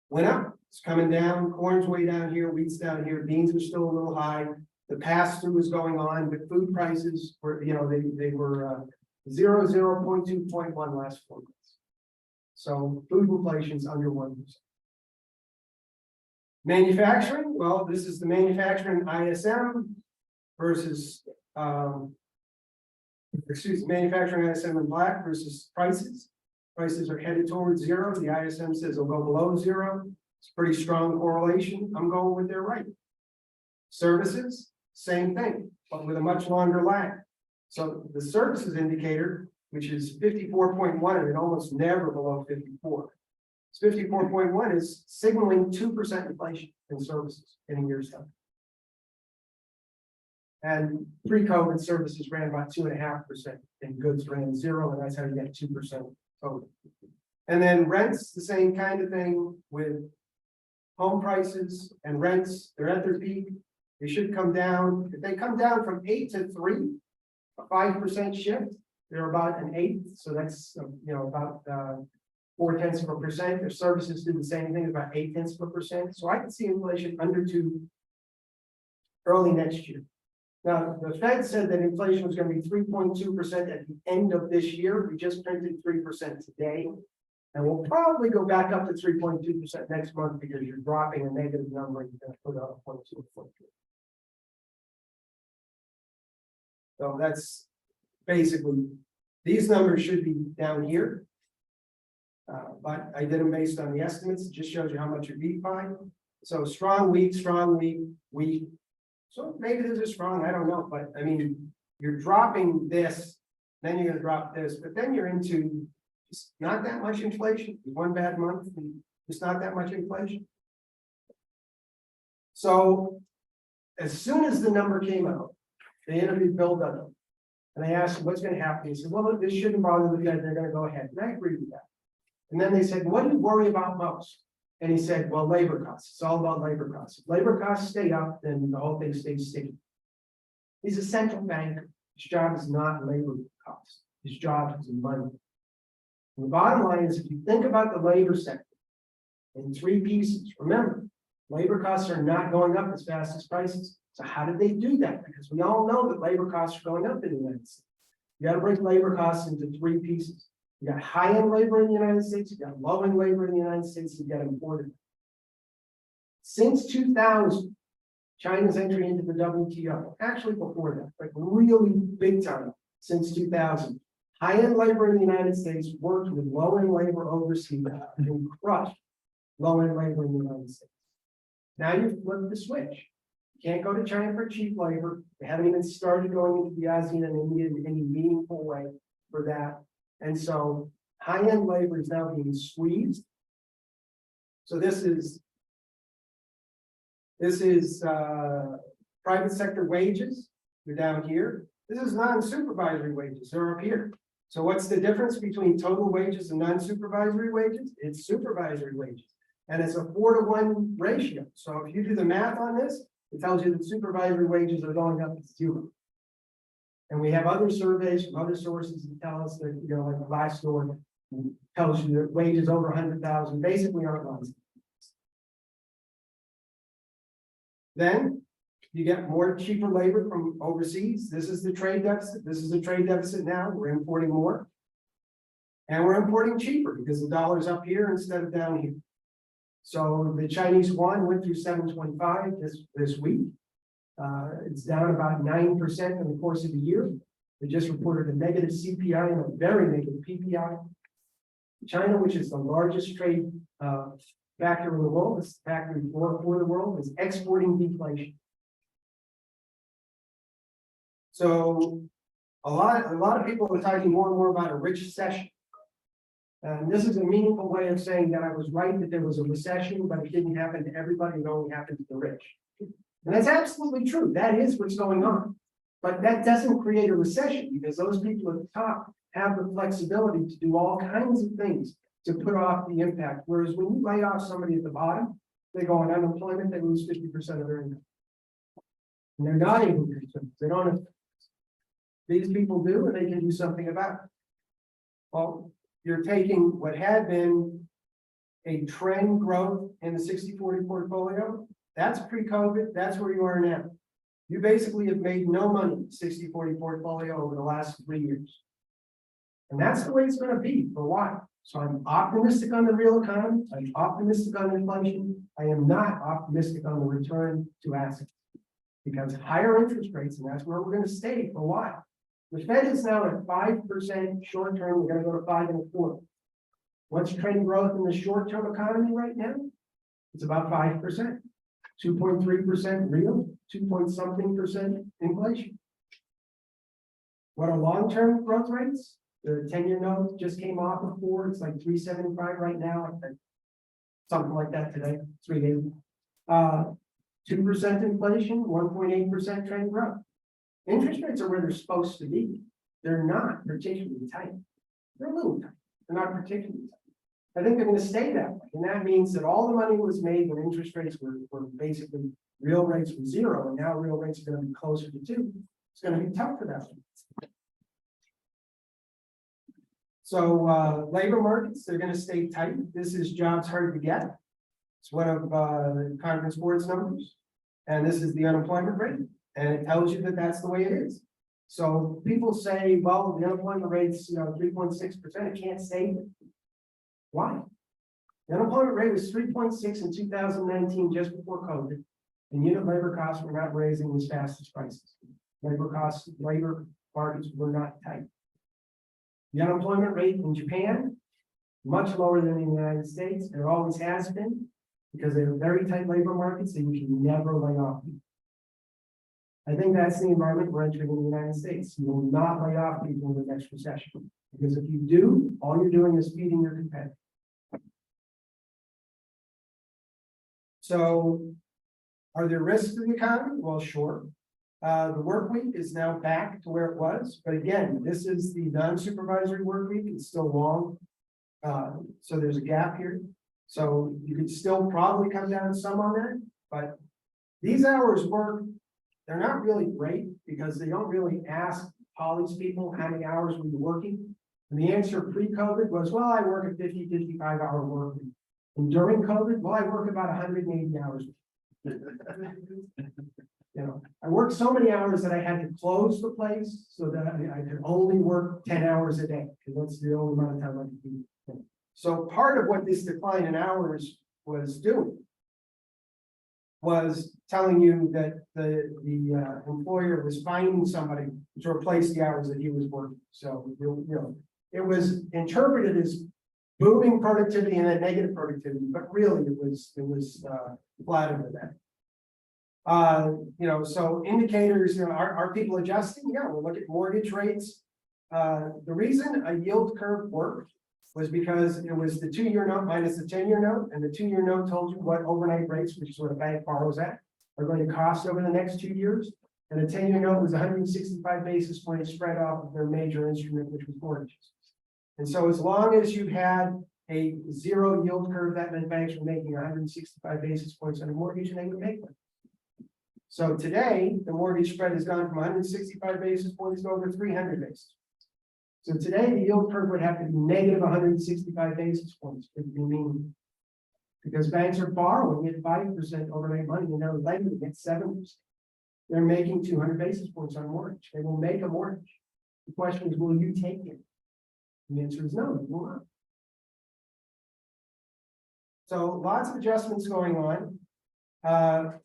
went up. It's coming down, corn's way down here, wheat's down here, beans are still a little high. The pass-through is going on, but food prices were, they were 0, 0.2, 0.1 last 4 months. So food inflation is under 1%. Manufacturing, well, this is the manufacturing ISM versus, manufacturing ISM in black versus prices. Prices are headed towards zero. The ISM says it'll go below zero. It's a pretty strong correlation. I'm going with their right. Services, same thing, but with a much longer lag. So the services indicator, which is 54.1, and it almost never below 54. 54.1 is signaling 2% inflation in services in a year's time. And pre-COVID services ran about 2.5%, and goods ran 0, and that's how you get 2% total. And then rents, the same kind of thing with home prices and rents. They're at their peak. They should come down. If they come down from 8 to 3, a 5% shift, they're about an 8th. So that's about 0.4%. Their services do the same thing, about 0.8%. So I can see inflation under 2 early next year. Now, the Fed said that inflation was going to be 3.2% at the end of this year. We just printed 3% today. And we'll probably go back up to 3.2% next month because you're dropping a negative number and you're going to put out a 0.2. So that's basically, these numbers should be down here. But I did them based on the estimates. It just shows you how much you beat by. So strong week, weak. So maybe this is strong, I don't know. But I mean, you're dropping this, then you're going to drop this, but then you're into just not that much inflation. One bad month, and just not that much inflation. So as soon as the number came out, they interviewed Bill Dudley. And I asked him, what's going to happen? He said, well, look, this shouldn't bother the Fed. They're going to go ahead. And I agree with that. And then they said, what do you worry about most? And he said, well, labor costs. It's all about labor costs. If labor costs stay up, then the whole thing stays sticky. He's a central banker. His job is not labor costs. His job is money. And the bottom line is, if you think about the labor sector in 3 pieces, remember, labor costs are not going up as fast as prices. So how did they do that? Because we all know that labor costs are going up in the United States. You got to break labor costs into 3 pieces. You got high-end labor in the United States, you got low-end labor in the United States, you got imported. Since 2000, China's entry into the WTO, actually before that, but really big time since 2000. High-end labor in the United States worked with low-end labor overseas and crushed low-end labor in the United States. Now you've flipped the switch. You can't go to China for cheap labor. They haven't even started going into the ASEAN and India in any meaningful way for that. And so high-end labor is now being squeezed. So this is private sector wages. They're down here. This is non-supervisory wages. They're up here. So what's the difference between total wages and non-supervisory wages? It's supervisory wages. And it's a 4-to-1 ratio. So if you do the math on this, it tells you that supervisory wages are going up to 0. And we have other surveys from other sources that tell us that, like Glassdoor tells you that wages over 100,000 basically aren't rising. Then you get more cheaper labor from overseas. This is the trade deficit. This is the trade deficit now. We're importing more. And we're importing cheaper because the dollar's up here instead of down here. So the Chinese yuan went through 725 this week. It's down about 9% in the course of the year. They just reported a negative CPI and a very negative PPI. China, which is the largest trade factor in the world, this factory for the world, is exporting deflation. So a lot of people are talking more and more about a recession. And this is a meaningful way of saying that I was right that there was a recession, but it didn't happen to everybody, it only happened to the rich. And that's absolutely true. That is what's going on. But that doesn't create a recession because those people at the top have the flexibility to do all kinds of things to put off the impact. Whereas when you lay off somebody at the bottom, they go on unemployment, they lose 50% of their income. And they're not able to do something. They don't have. These people do, and they can do something about it. Well, you're taking what had been a trend growth in the 60-40 portfolio. That's pre-COVID. That's where you are now. You basically have made no money in the 60-40 portfolio over the last 3 years. And that's the way it's going to be for a while. So I'm optimistic on the real economy, I'm optimistic on inflation, I am not optimistic on the return to assets. Because higher interest rates, and that's where we're gonna stay for a while. The Fed is now at 5% short term, we're gonna go to 5.25. What's trend growth in the short term economy right now? It's about 5%, 2.3% real, 2 point something percent inflation. What are long-term growth rates? The 10-year note just came off of 4, it's like 3.75 right now, I think. Something like that today, 3.80. 2% inflation, 1.8% trend growth. Interest rates are where they're supposed to be. They're not particularly tight. They're a little tight. They're not particularly tight. I think they're going to stay that way. And that means that all the money was made when interest rates were basically real rates were 0, and now real rates are going to be closer to 2. It's going to be tough for that. So labor markets, they're going to stay tight. This is jobs hard to get. It's one of the Conference Board's numbers. And this is the unemployment rate. And it tells you that that's the way it is. So people say, well, the unemployment rate's 3.6%. It can't stay there. Why? The unemployment rate was 3.6 in 2019, just before COVID. And unit labor costs were not raising as fast as prices. Labor markets were not tight. The unemployment rate in Japan, much lower than in the United States, and it always has been, because they have very tight labor markets and you can never lay off people. I think that's the environment we're entering in the United States. You will not lay off people in the next recession, because if you do, all you're doing is feeding your competitor. So, are there risks to the economy? Well, sure. The work week is now back to where it was, but again, this is the non-supervisory work week. It's still long, so there's a gap here. So you could still probably come down some on that, but these hours work, they're not really great because they don't really ask college people how many hours were you working. And the answer pre-COVID was, well, I work a 50, 55-hour work week. And during COVID, well, I work about 180 hours. I worked so many hours that I had to close the place so that I could only work 10 hours a day, because that's the only amount of time I could do. So part of what this decline in hours was doing was telling you that the employer was finding somebody to replace the hours that he was working. So it was interpreted as booming productivity and then negative productivity, but really it was flatter than that. So indicators, are people adjusting? Yeah, we'll look at mortgage rates. The reason a yield curve worked was because it was the 2-year note minus the 10-year note, and the 2-year note told you what overnight rates, which is what a bank borrows at, are going to cost over the next 2 years. And the 10-year note was 165 basis points spread off of their major instrument, which was mortgages. And so as long as you had a 0 yield curve, that meant banks were making 165 basis points on a mortgage, and they would make them. So today, the mortgage spread has gone from 165 basis points to over 300 basis points. So today, the yield curve would have to be negative 165 basis points to be meaningful. Because banks are borrowing at 5% overnight money, and they're lending at 7%. They're making 200 basis points on mortgage. They will make a mortgage. The question is, will you take it? The answer is no, you will not. So lots of adjustments going on.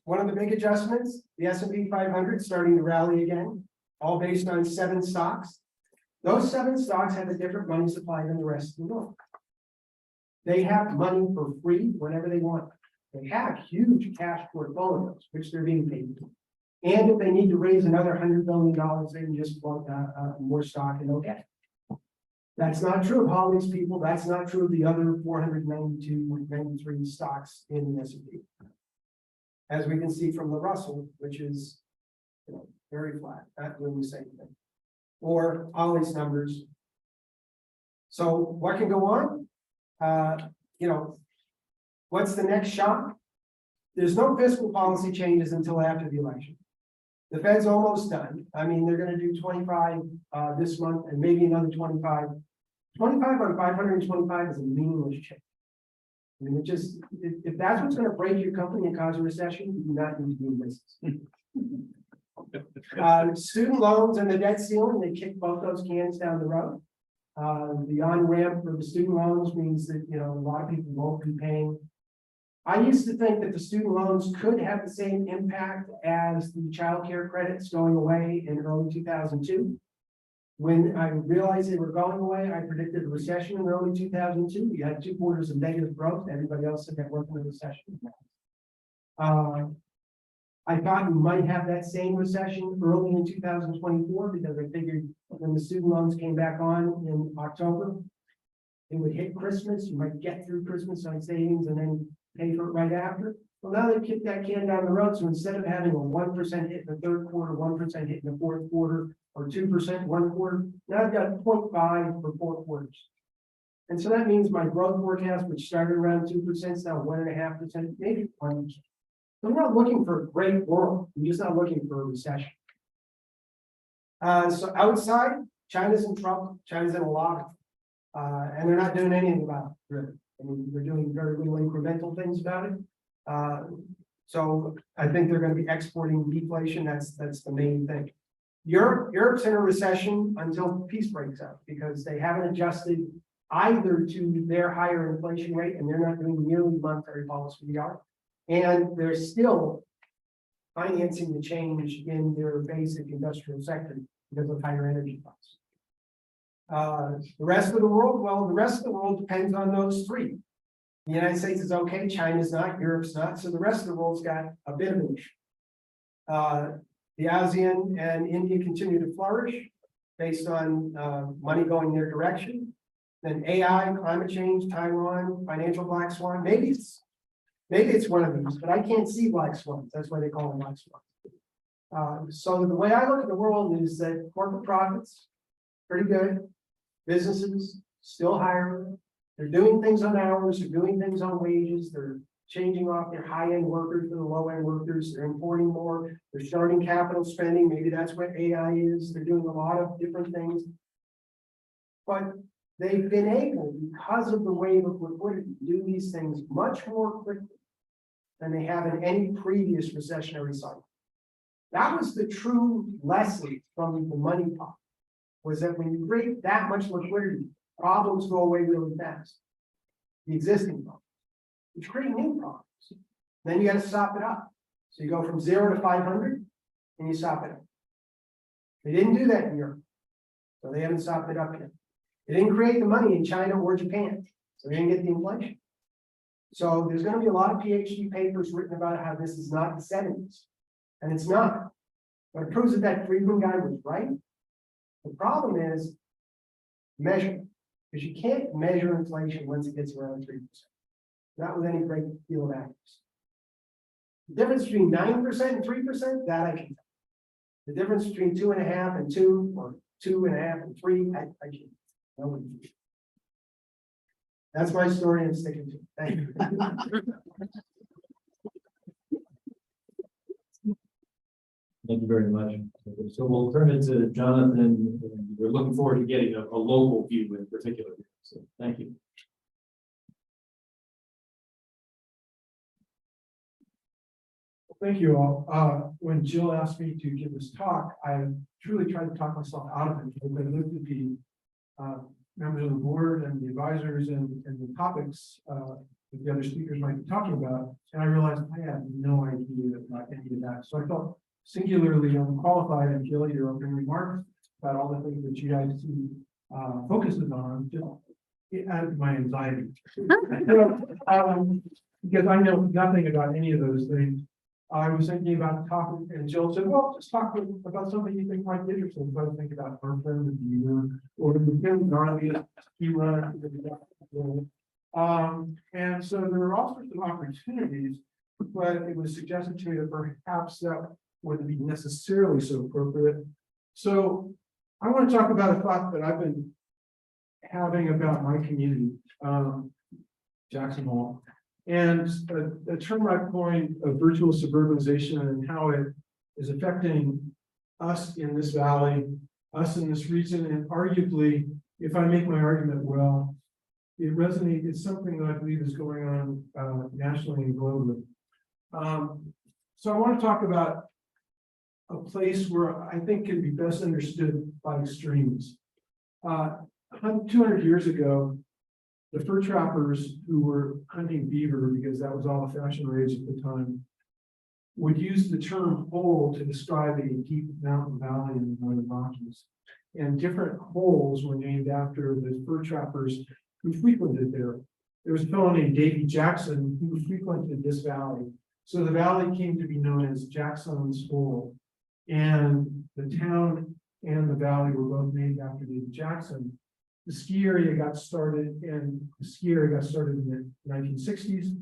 One of the big adjustments, the S&P 500 starting to rally again, all based on 7 stocks. Those 7 stocks have a different money supply than the rest of the world. They have money for free whenever they want. They have huge cash portfolios, which they're being paid for. And if they need to raise another $100 billion, they can just want more stock and they'll get it. That's not true of all these people. That's not true of the other 492, 93 stocks in the S&P. As we can see from the Russell, which is very flat, not doing the same thing. Or Ollie's numbers. So what can go on? What's the next shock? There's no fiscal policy changes until after the election. The Fed's almost done. I mean, they're going to do 25 this month and maybe another 25. 25 on 525 is a meaningless change. I mean, if that's what's going to break your company and cause a recession, you do not need to do business. Student loans and the debt ceiling, they kick both those cans down the road. The on-ramp for the student loans means that, you know, a lot of people won't be paying. I used to think that the student loans could have the same impact as the childcare credits going away in early 2002. When I realized they were going away, I predicted a recession in early 2002. We had 2 quarters of negative growth. Everybody else said that wasn't a recession. I thought we might have that same recession early in 2024 because I figured when the student loans came back on in October, it would hit Christmas. You might get through Christmas on savings and then pay for it right after. Well, now they've kicked that can down the road. So instead of having a 1% hit in the third quarter, 1% hit in the fourth quarter, or 2% one quarter, now I've got 0.5 for 4 quarters. And so that means my growth forecast, which started around 2%, is now 1.5%, maybe 1%. So we're not looking for a great world. We're just not looking for a recession. So outside, China's in trouble. China's in a lot. And they're not doing anything about it, really. I mean, they're doing very little incremental things about it. So I think they're going to be exporting deflation. That's the main thing. Europe's in a recession until peace breaks out because they haven't adjusted either to their higher inflation rate, and they're not doing nearly monetary policy we are. And they're still financing the change in their basic industrial sector because of higher energy costs. The rest of the world, well, the rest of the world depends on those three. The United States is okay, China's not, Europe's not, so the rest of the world's got a bit of an issue. The ASEAN and India continue to flourish based on money going their direction. Then AI, climate change, Taiwan, financial black swan, maybe it's one of these, but I can't see black swans. That's why they call them black swans. So the way I look at the world is that corporate profits, pretty good. Businesses still hiring. They're doing things on hours, they're doing things on wages, they're changing off their high-end workers for the low-end workers, they're importing more, they're starting capital spending, maybe that's what AI is, they're doing a lot of different things. But they've been able, because of the wave of liquidity, to do these things much more quickly than they have in any previous recessionary cycle. That was the true lesson from the money pop, was that when you create that much liquidity, problems go away really fast. The existing problems, which create new problems. Then you got to stop it up. So you go from 0 to 500 and you stop it up. They didn't do that in Europe, so they haven't stopped it up yet. They didn't create the money in China or Japan, so they didn't get the inflation. So there's going to be a lot of PhD papers written about how this is not the 70s, and it's not. But it proves that that Friedman guy was right. The problem is measuring, because you can't measure inflation once it gets around 3%. Not with any great deal of accuracy. The difference between 9% and 3%, that I can tell. The difference between 2.5 and 2, or 2.5 and 3, I can't. No one can. That's my story and sticking to it. Thank you. Thank you very much. So we'll turn it to Jonathan. We're looking forward to getting a local view in particular. So thank you. Thank you all. When Jill asked me to give this talk, I truly tried to talk myself out of it. Because I looked at the members of the board and the advisors and the topics that the other speakers might be talking about, and I realized I had no idea about any of that. So I felt singularly unqualified, and Jill, your opening remarks about all the things that you guys focuses on, just it added to my anxiety. Because I know nothing about any of those things. I was thinking about talking, and Jill said, well, just talk about something you think might be interesting. So I was thinking about Bertram, the viewer, or the gnarly hero. And so there were all sorts of opportunities, but it was suggested to me that perhaps that wouldn't be necessarily so appropriate. So I want to talk about a thought that I've been having about my community, Jackson Hole. And a term I coined of virtual suburbanization and how it is affecting us in this valley, us in this region, and arguably, if I make my argument well, it resonates. It's something that I believe is going on nationally and globally. So I want to talk about a place where I think can be best understood by extremes. 200 years ago, the fur trappers who were hunting beaver, because that was all the fashion rage at the time, would use the term hole to describe a deep mountain valley in the Northern Rockies. And different holes were named after the fur trappers who frequented there. There was a fellow named Davy Jackson who frequented this valley. So the valley came to be known as Jackson's Hole. And the town and the valley were both named after Davy Jackson. The ski area got started in the 1960s.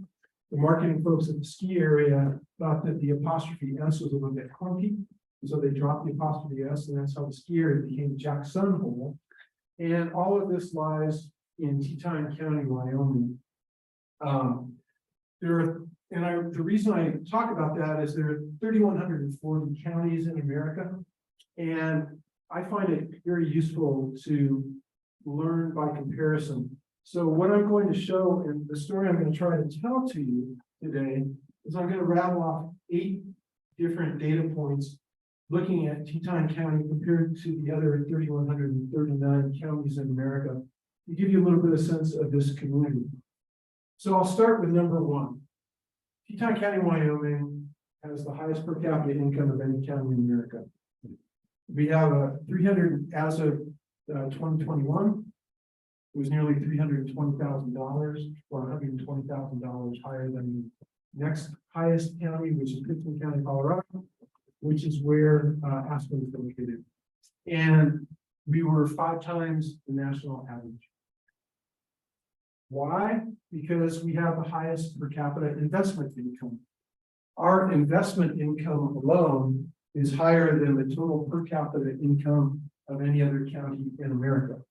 The marketing folks at the ski area thought that the apostrophe S was a little bit clunky. So they dropped the apostrophe S, and that's how the ski area became Jackson Hole. And all of this lies in Teton County, Wyoming. The reason I talk about that is there are 3,140 counties in America. And I find it very useful to learn by comparison. So what I'm going to show, and the story I'm going to try to tell to you today, is I'm going to rattle off 8 different data points looking at Teton County compared to the other 3,139 counties in America to give you a little bit of sense of this community. So I'll start with number 1. Teton County, Wyoming has the highest per capita income of any county in America. We have a 300 as of 2021. It was nearly $320,000, or $120,000 higher than the next highest county, which is Teton County, Colorado, which is where Aspen is located. And we were 5 times the national average. Why? Because we have the highest per capita investment income. Our investment income alone is higher than the total per capita income of any other county in America.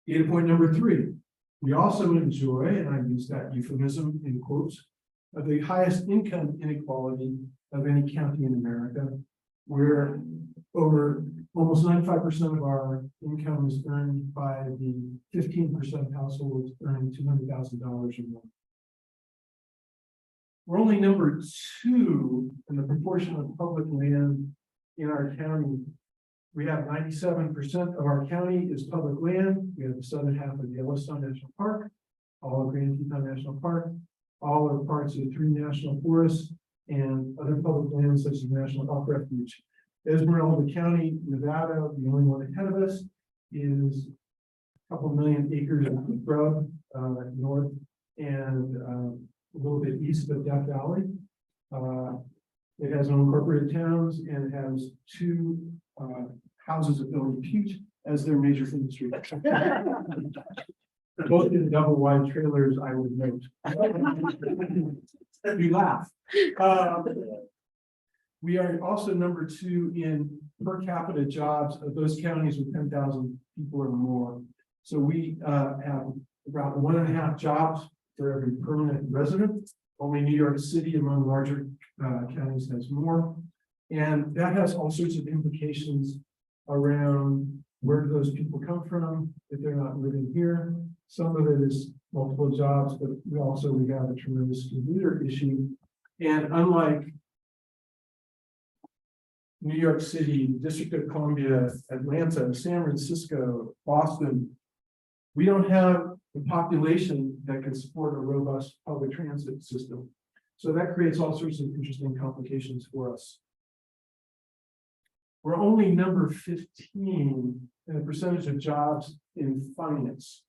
Data point number 3, we also enjoy, and I use that euphemism in quotes, of the highest income inequality of any county in America, where over almost 95% of our income is earned by the 15% of households earning $200,000 or more. We're only number 2 in the proportion of public land in our county. We have 97% of our county is public land. We have the southern half of Yellowstone National Park, all of Grand Teton National Park, all are parts of 3 national forests and other public lands such as National Elk Refuge. Esmeralda County, Nevada, the only one ahead of us, is a couple million acres of scrub north and a little bit east of Death Valley. It has unincorporated towns and it has 2 houses of ill repute as their major industry. Both in double wide trailers, I would note. You laugh. We are also number 2 in per capita jobs of those counties with 10,000 people or more. So we have about 1.5 jobs for every permanent resident. Only New York City among larger counties has more. And that has all sorts of implications around where do those people come from if they're not living here. Some of it is multiple jobs, but we have a tremendous commuter issue. And unlike New York City, District of Columbia, Atlanta, San Francisco, Boston, we don't have the population that can support a robust public transit system. So that creates all sorts of interesting complications for us. We're only number 15 in the percentage of jobs in finance.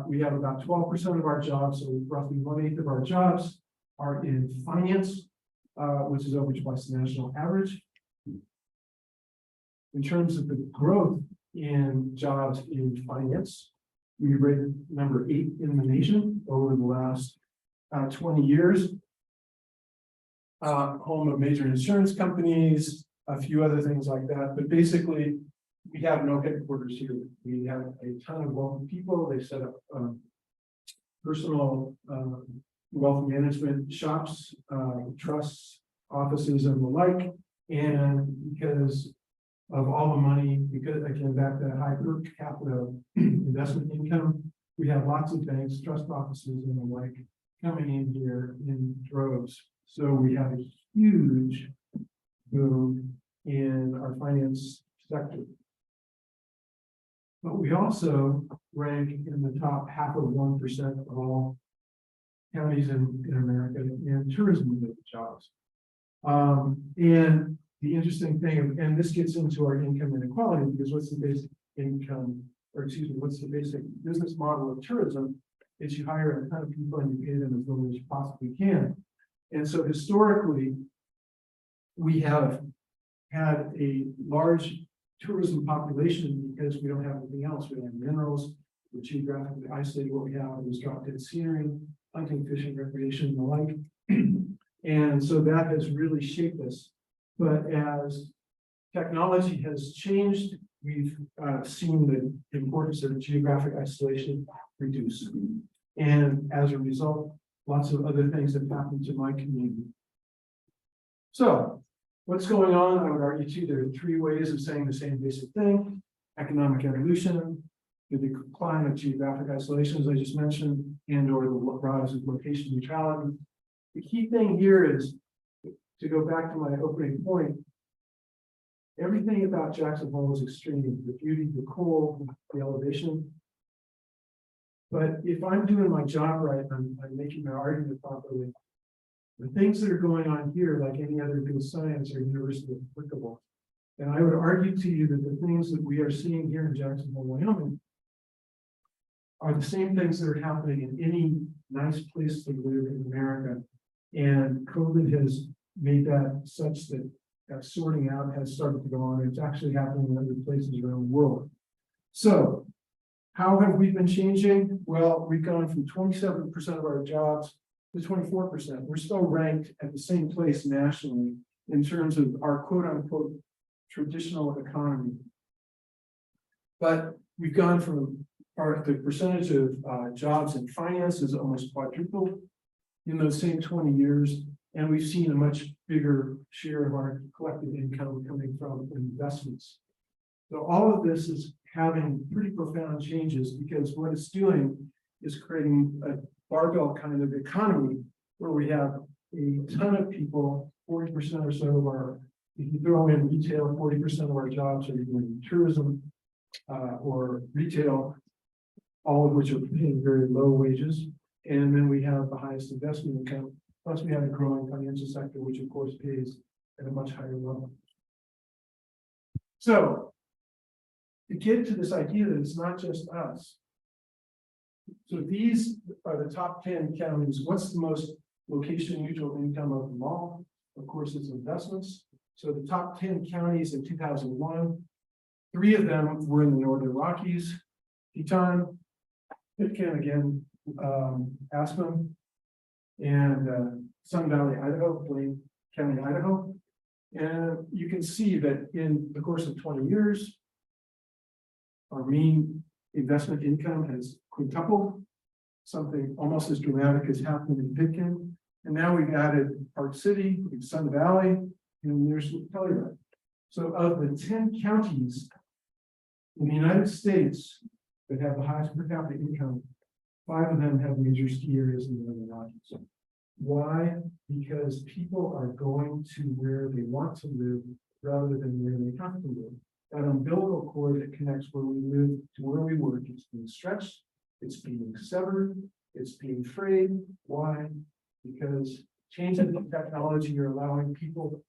We have about 12% of our jobs, so roughly 1/8 of our jobs are in finance, which is over twice the national average. In terms of the growth in jobs in finance, we rated number 8 in the nation over the last 20 years. Home of major insurance companies, a few other things like that, but basically we have no headquarters here. We have a ton of wealthy people. They set up personal wealth management shops, trusts, offices, and the like. And because of all the money, because again, back to high per capita investment income, we have lots of banks, trust offices, and the like coming in here in droves. So we have a huge boom in our finance sector. But we also rank in the top 0.5% of all counties in America in tourism related jobs. And the interesting thing, and this gets into our income inequality, because what's the basic income, or excuse me, what's the basic business model of tourism? Is you hire a ton of people and you pay them as little as you possibly can. And so historically, we have had a large tourism population because we don't have anything else. We don't have minerals, we're geographically isolated. What we have is drop dead scenery, hunting, fishing, recreation, and the like. And so that has really shaped us. But as technology has changed, we've seen the importance of geographic isolation reduce. And as a result, lots of other things have happened to my community. So what's going on? I would argue too, there are three ways of saying the same basic thing: economic evolution, the decline of geographic isolation, as I just mentioned, and or the rise of location neutrality. The key thing here is, to go back to my opening point, everything about Jackson Hole is extreme: the beauty, the cold, the elevation. But if I'm doing my job right, I'm making my argument properly, the things that are going on here, like any other good science, are universally applicable. And I would argue to you that the things that we are seeing here in Jackson Hole, Wyoming, are the same things that are happening in any nice place to live in America. And COVID has made that such that sorting out has started to go on. It's actually happening in other places around the world. So how have we been changing? Well, we've gone from 27% of our jobs to 24%. We're still ranked at the same place nationally in terms of our quote unquote traditional economy. But we've gone from the percentage of jobs in finance is almost quadrupled in those same 20 years. And we've seen a much bigger share of our collective income coming from investments. So all of this is having pretty profound changes, because what it's doing is creating a barbell kind of economy where we have a ton of people, 40% or so of our, if you throw in retail, 40% of our jobs are either in tourism or retail, all of which are paying very low wages. And then we have the highest investment income. Plus we have a growing financial sector, which of course pays at a much higher level. So to get to this idea that it's not just us. So these are the top 10 counties. What's the most location neutral income of them all? Of course, it's investments. So the top 10 counties in 2001, 3 of them were in the Northern Rockies: Teton, Pitkin again, Aspen, and Sun Valley, Idaho, Blaine County, Idaho. And you can see that in the course of 20 years, our mean investment income has quintupled. Something almost as dramatic has happened in Pitkin. And now we've added Park City, Sun Valley, and there's Telluride. So of the 10 counties in the United States that have the highest per capita income, 5 of them have major ski areas in the Northern Rockies. Why? Because people are going to where they want to live rather than where they have to live. That umbilical cord that connects where we live to where we work is being stretched, it's being severed, it's being frayed. Why? Because changes in technology are allowing people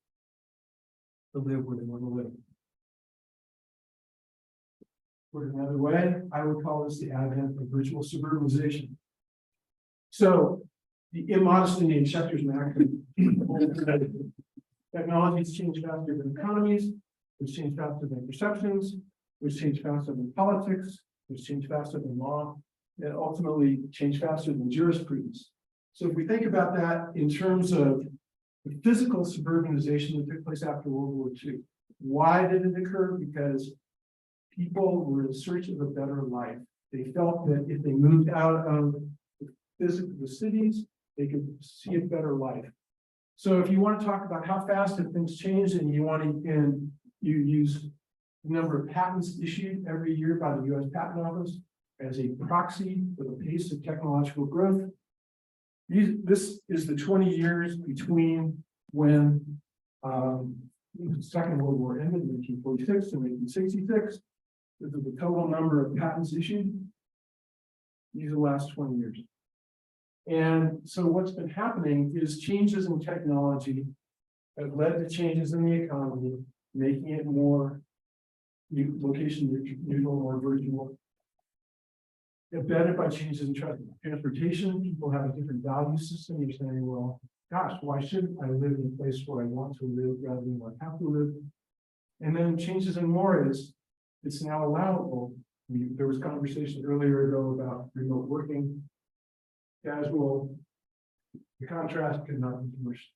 to live where they want to live. Put it another way, I would call this the advent of virtual suburbanization. So the immodestly named sectors in acronym. Technologies change faster than economies, which change faster than perceptions, which change faster than politics, which change faster than law, and ultimately change faster than jurisprudence. So if we think about that in terms of the physical suburbanization that took place after World War II, why did it occur? Because people were in search of a better life. They felt that if they moved out of the cities, they could see a better life. So if you want to talk about how fast have things changed, and you want to, and you use the number of patents issued every year by the U.S. Patent Office as a proxy for the pace of technological growth. This is the 20 years between when the Second World War ended in 1946 and 1966. This is the total number of patents issued. These are the last 20 years. And so what's been happening is changes in technology have led to changes in the economy, making it more location neutral, more virtual. Embedded by changes in transportation, people have a different value system. You're saying, well, gosh, why shouldn't I live in a place where I want to live rather than where I have to live? And then changes in more is it's now allowable. There was conversation earlier ago about remote working. Casual. The contrast could not be much,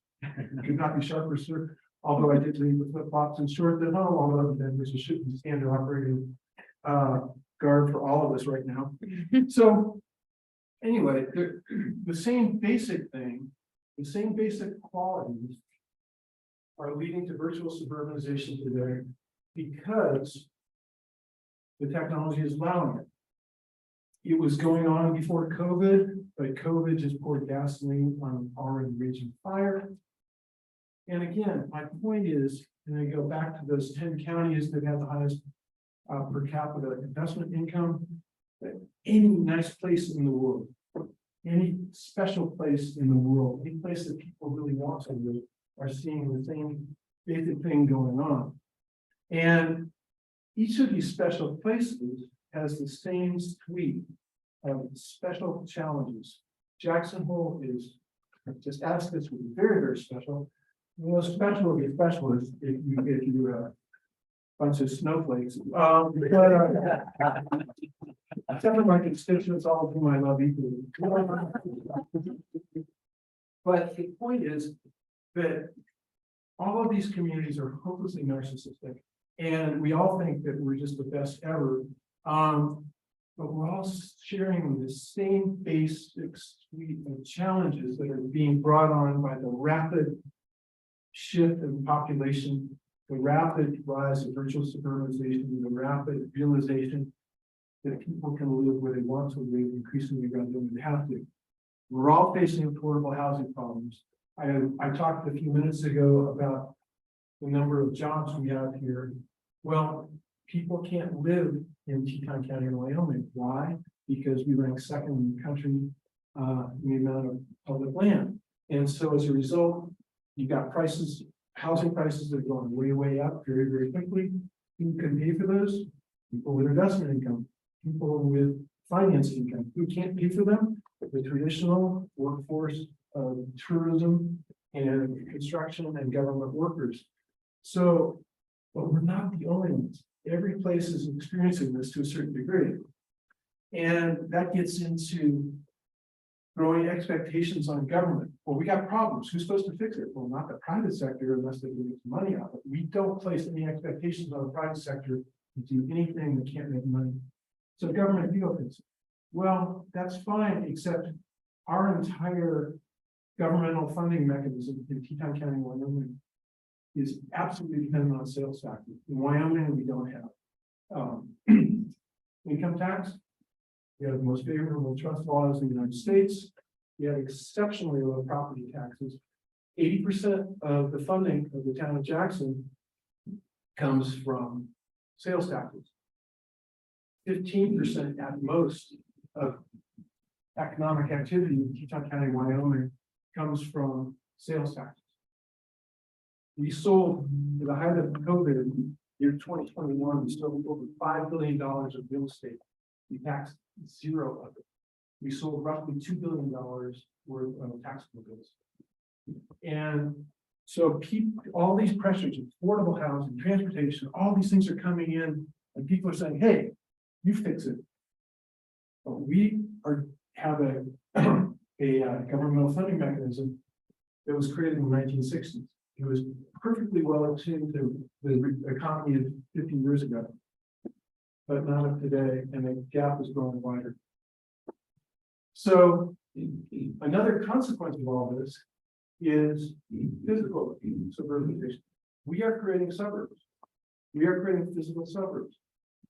could not be sharper, sir. Although I did leave the flip flops and shorts at home, although that was a shooting standard operating guard for all of us right now. So anyway, the same basic thing, the same basic qualities are leading to virtual suburbanization today because the technology is allowing it. It was going on before COVID, but COVID just poured gasoline on an already raging fire. And again, my point is, and I go back to those 10 counties that have the highest per capita investment income, that any nice place in the world, any special place in the world, any place that people really want to live, are seeing the same basic thing going on. And each of these special places has the same suite of special challenges. Jackson Hole is, just ask this, would be very, very special. The most special of the specialists if you a bunch of snowflakes. Except for my constituents, all of whom I love equally. But the point is that all of these communities are hopelessly narcissistic, and we all think that we're just the best ever. But we're all sharing the same basic suite of challenges that are being brought on by the rapid shift in population, the rapid rise of virtual suburbanization, the rapid realization that people can live where they want to live, increasingly rather than they have to. We're all facing affordable housing problems. I talked a few minutes ago about the number of jobs we have here. Well, people can't live in Teton County or Wyoming. Why? Because we rank second in the country in the amount of public land. And so as a result, you got prices, housing prices that are going way, way up very, very quickly. Who can pay for those? People with investment income, people with finance income. Who can't pay for them? The traditional workforce of tourism and construction and government workers. So, but we're not the only ones. Every place is experiencing this to a certain degree. And that gets into growing expectations on government. Well, we got problems. Who's supposed to fix it? Well, not the private sector unless they can get some money out of it. We don't place any expectations on the private sector to do anything that can't make money. So government, you go fix it. Well, that's fine, except our entire governmental funding mechanism in Teton County, Wyoming, is absolutely dependent on sales tax. In Wyoming, we don't have income tax. We have the most favorable trust laws in the United States. We have exceptionally low property taxes. 80% of the funding of the town of Jackson comes from sales taxes. 15% at most of economic activity in Teton County, Wyoming, comes from sales taxes. We sold, at the height of COVID, year 2021, we sold over $5 billion of real estate. We taxed zero of it. We sold roughly $2 billion worth of taxable goods. And so all these pressures, affordable housing, transportation, all these things are coming in, and people are saying, hey, you fix it. But we have a governmental funding mechanism that was created in the 1960s. It was perfectly well attuned to the economy of 50 years ago, but not of today, and the gap is growing wider. So another consequence of all this is physical suburbanization. We are creating suburbs. We are creating physical suburbs.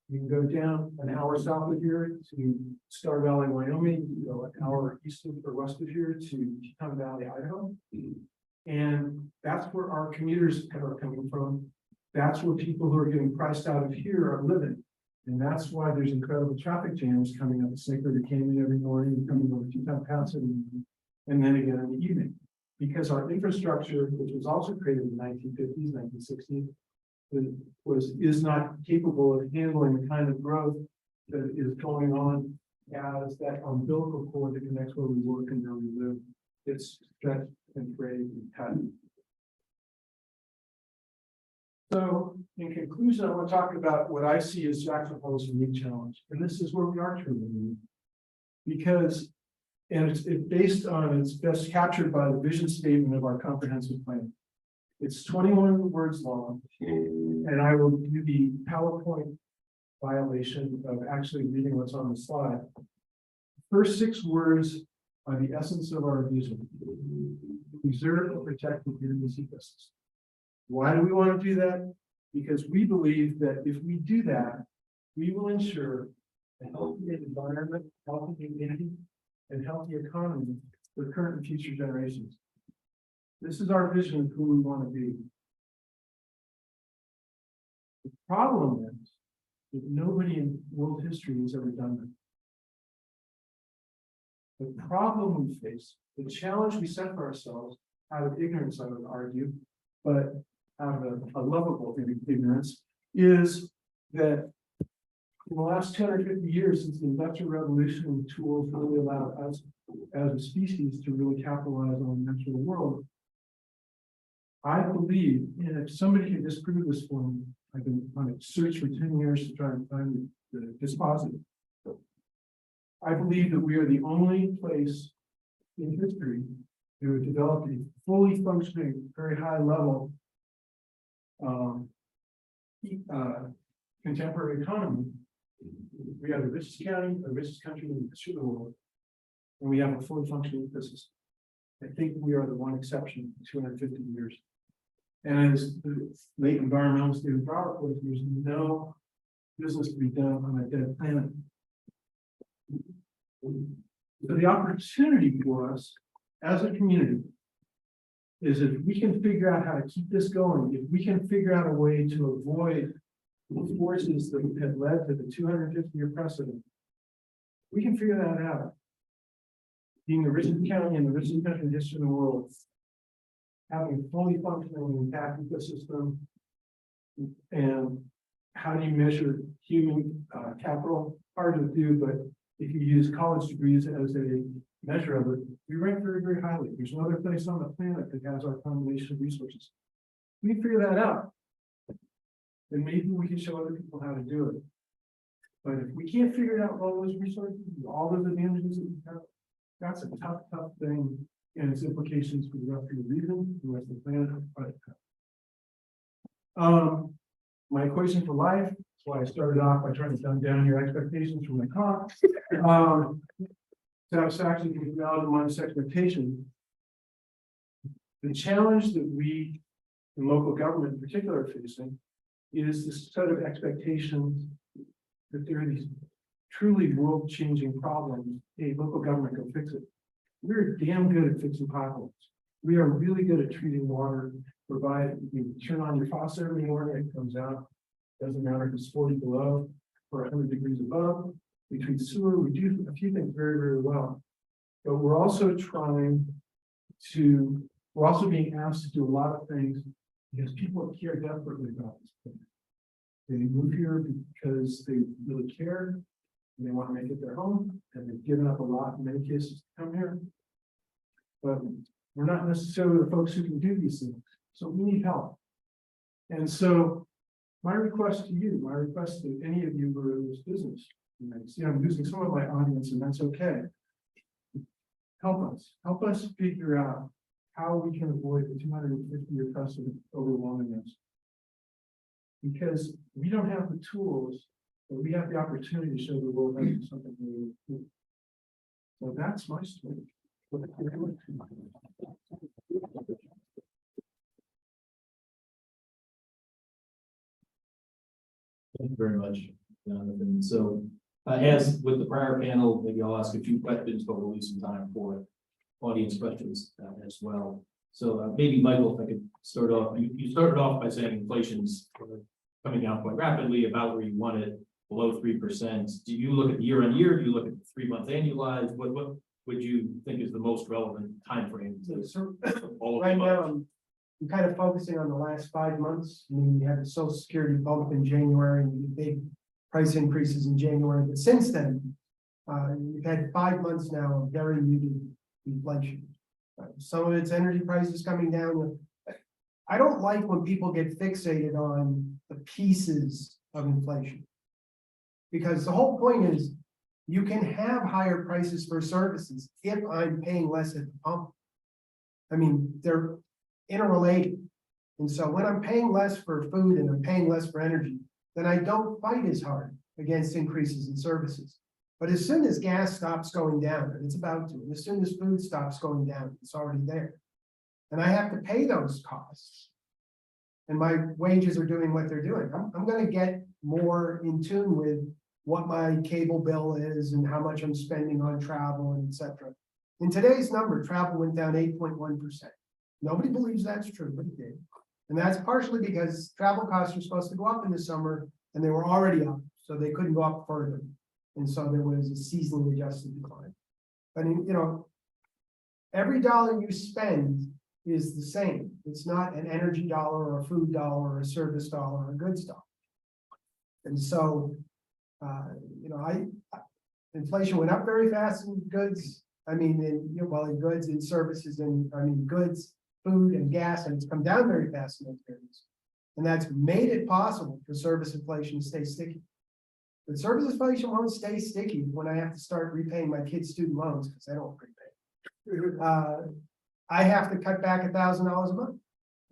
You can go down an hour south of here to Star Valley, Wyoming, you go an hour east or west of here to Teton Valley, Idaho. And that's where our commuters are coming from. That's where people who are getting priced out of here are living. And that's why there's incredible traffic jams coming up at Sacred Canyon every morning, and coming over Teton Pass every morning, and then again in the evening. Because our infrastructure, which was also created in the 1950s, 1960s, is not capable of handling the kind of growth that is going on as that umbilical cord that connects where we work and where we live. It's stretched and frayed and cut. So in conclusion, I want to talk about what I see as Jackson Hole's unique challenge. And this is where we are truly unique. Because, and it's based on, it's best captured by the vision statement of our comprehensive plan. It's 21 words long, and I will do the PowerPoint violation of actually reading what's on the slide. First 6 words are the essence of our vision. Preserve and protect the Vietnamese ecosystem. Why do we want to do that? Because we believe that if we do that, we will ensure a healthy environment, healthy community, and healthy economy for current and future generations. This is our vision of who we want to be. The problem is that nobody in world history has ever done that. The problem we face, the challenge we set for ourselves out of ignorance, I would argue, but out of a lovable ignorance, is that in the last 250 years, since the Industrial Revolution, tools really allowed us as a species to really capitalize on the natural world. I believe, and if somebody can disprove this for me, I've been on a search for 10 years to try and find the dispositive. I believe that we are the only place in history to have developed a fully functioning, very high level contemporary economy. We are the richest county, the richest country in the history of the world, and we have a fully functioning ecosystem. I think we are the one exception in 250 years. And as the late environmentalist David Robert was, there's no business to be done on a dead planet. So the opportunity for us as a community is if we can figure out how to keep this going, if we can figure out a way to avoid the forces that have led to the 250-year precedent, we can figure that out. Being the richest county and the richest country in the history of the world, having a fully functioning intact ecosystem, and how do you measure human capital? Hard to do, but if you use college degrees as a measure of it, we rank very, very highly. There's no other place on the planet that has our combination of resources. We can figure that out. Then maybe we can show other people how to do it. But if we can't figure out all those resources, all those advantages that we have, that's a tough, tough thing, and its implications for the rest of the region, the rest of the planet. My equation for life. That's why I started off by trying to dumb down your expectations from my car. Satisfaction equals reality minus expectation. The challenge that we in local government in particular are facing is this set of expectations that there are these truly world-changing problems. Hey, local government, go fix it. We're damn good at fixing potholes. We are really good at treating water, provide, you turn on your faucet every morning, it comes out. Doesn't matter if it's 40 below or 100 degrees above. We treat sewer, we do a few things very, very well. But we're also being asked to do a lot of things because people care desperately about this thing. They move here because they really care, and they want to make it their home, and they've given up a lot in many cases to come here. But we're not necessarily the folks who can do these things, so we need help. And so my request to you, my request to any of you who are in this business, and I see I'm losing some of my audience, and that's okay. Help us figure out how we can avoid the 250-year precedent overwhelming us. Because we don't have the tools, but we have the opportunity to show the world that it's something really cool. So that's my story. Thank you very much, Jonathan. So, as with the prior panel, maybe I'll ask a few questions, but we'll leave some time for audience questions as well. So maybe Michael, if I could start off, you started off by saying inflation's coming down quite rapidly, about where you want it. below 3%. Do you look at year on year? Do you look at 3 month annualized? What would you think is the most relevant timeframe? So All of right the now, above? I'm kind of focusing on the last 5 months. I mean, we had the social security bump in January and the big price increases in January, but since then, we've had 5 months now of very muted inflation. Some of it's energy prices coming down. I don't like when people get fixated on the pieces of inflation. Because the whole point is, you can have higher prices for services if I'm paying less at the pump. I mean, they're interrelated. And so when I'm paying less for food and I'm paying less for energy, then I don't fight as hard against increases in services. But as soon as gas stops going down, and it's about to, and as soon as food stops going down, it's already there. And I have to pay those costs. And my wages are doing what they're doing. I'm going to get more in tune with what my cable bill is and how much I'm spending on travel and etc. In today's number, travel went down 8.1%. Nobody believes that's true, but it did. And that's partially because travel costs are supposed to go up in the summer and they were already up, so they couldn't go up further. And so there was a seasonally adjusted decline. But you know, every dollar you spend is the same. It's not an energy dollar or a food dollar or a service dollar or a goods dollar. And so, you know, inflation went up very fast in goods. I mean, in goods and services and goods, food and gas, and it's come down very fast in those areas. And that's made it possible for service inflation to stay sticky. But service inflation won't stay sticky when I have to start repaying my kids' student loans because they don't prepay. I have to cut back $1,000 a month.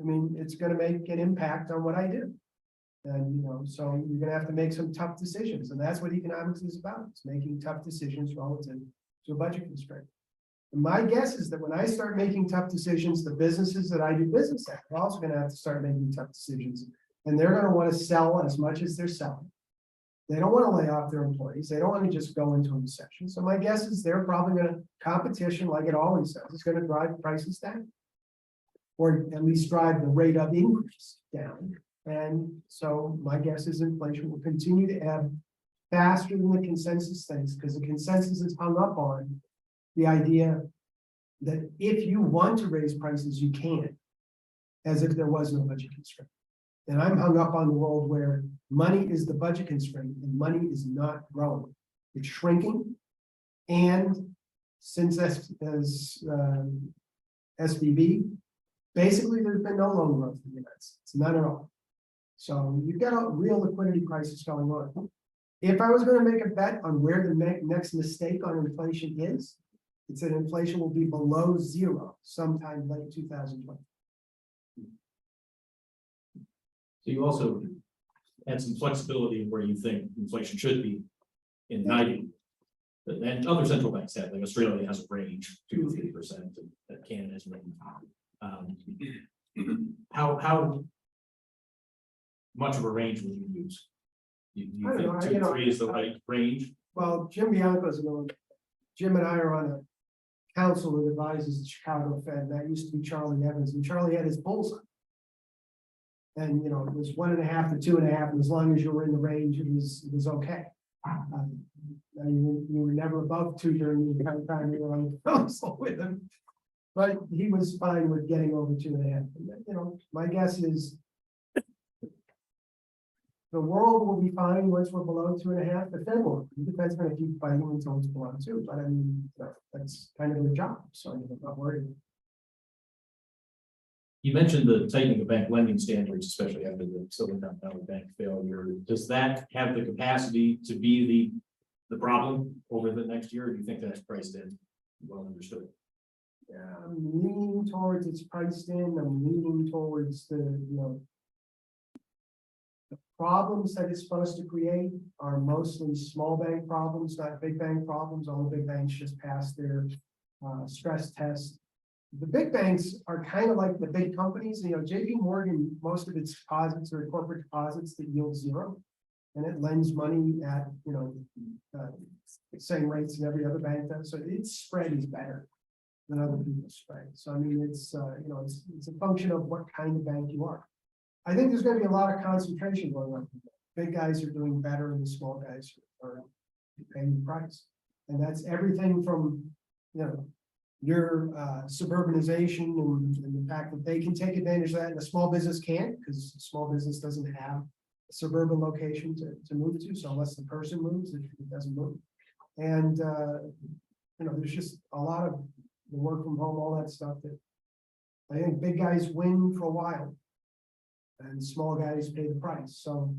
I mean, it's going to make an impact on what I do. And, you know, so you're going to have to make some tough decisions. And that's what economics is about. It's making tough decisions relative to a budget constraint. And my guess is that when I start making tough decisions, the businesses that I do business at are also going to have to start making tough decisions. And they're going to want to sell as much as they're selling. They don't want to lay off their employees. They don't want to just go into a recession. So my guess is they're probably going to, competition, like it always does, is going to drive prices down. Or at least drive the rate of increase down. And so my guess is inflation will continue to ebb faster than the consensus thinks, because the consensus is hung up on the idea that if you want to raise prices, you can, as if there was no budget constraint. And I'm hung up on the world where money is the budget constraint and money is not growing. It's shrinking. And since SVB, basically there's been no loan growth in the United States, none at all. So you've got a real liquidity crisis going on. If I was going to make a bet on where the next mistake on inflation is, it's that inflation will be below zero sometime late 2020. So you also had some flexibility in where you think inflation should be in hiding. And other central banks have, like Australia has a range, 2 to 3%, that Canada has range. How much of a range would you use? You I don't think know, 2 to 3 is the right range? Well, Jim Bianco's going. Jim and I are on a council that advises the Chicago Fed. That used to be Charlie Evans, and Charlie had his bullseye. And, you know, it was 1.5 to 2.5, and as long as you were in the range, it was okay. I mean, you were never above 2 during the entire time you were on the council with him. But he was fine with getting over 2.5. You know, my guess is the world will be fine once we're below 2.5. The Fed will. The Fed's going to keep fighting until it's below 2. But I mean, that's kind of their job. So I'm not worried. You mentioned the tightening of bank lending standards, especially after the Silicon Valley Bank failure. Does that have the capacity to be the problem over the next year? Or do you think that's priced in? Well understood. Yeah, I'm leaning towards it's priced in. I'm leaning towards the problems that it's supposed to create are mostly small bank problems, not big bank problems. All the big banks just passed their stress test. The big banks are kind of like the big companies. You know, JP Morgan, most of its deposits are corporate deposits that yield 0. And it lends money at, same rates as every other bank does. So its spread is better than other people's spread. So, I mean, it's a function of what kind of bank you are. I think there's going to be a lot of concentration going on. big guys are doing better and the small guys are paying the price. And that's everything from, your suburbanization and the fact that they can take advantage of that and a small business can't, because small business doesn't have a suburban location to move to. So unless the person moves, it doesn't move. And, there's just a lot of the work from home, all that stuff that I think big guys win for a while and small guys pay the price. So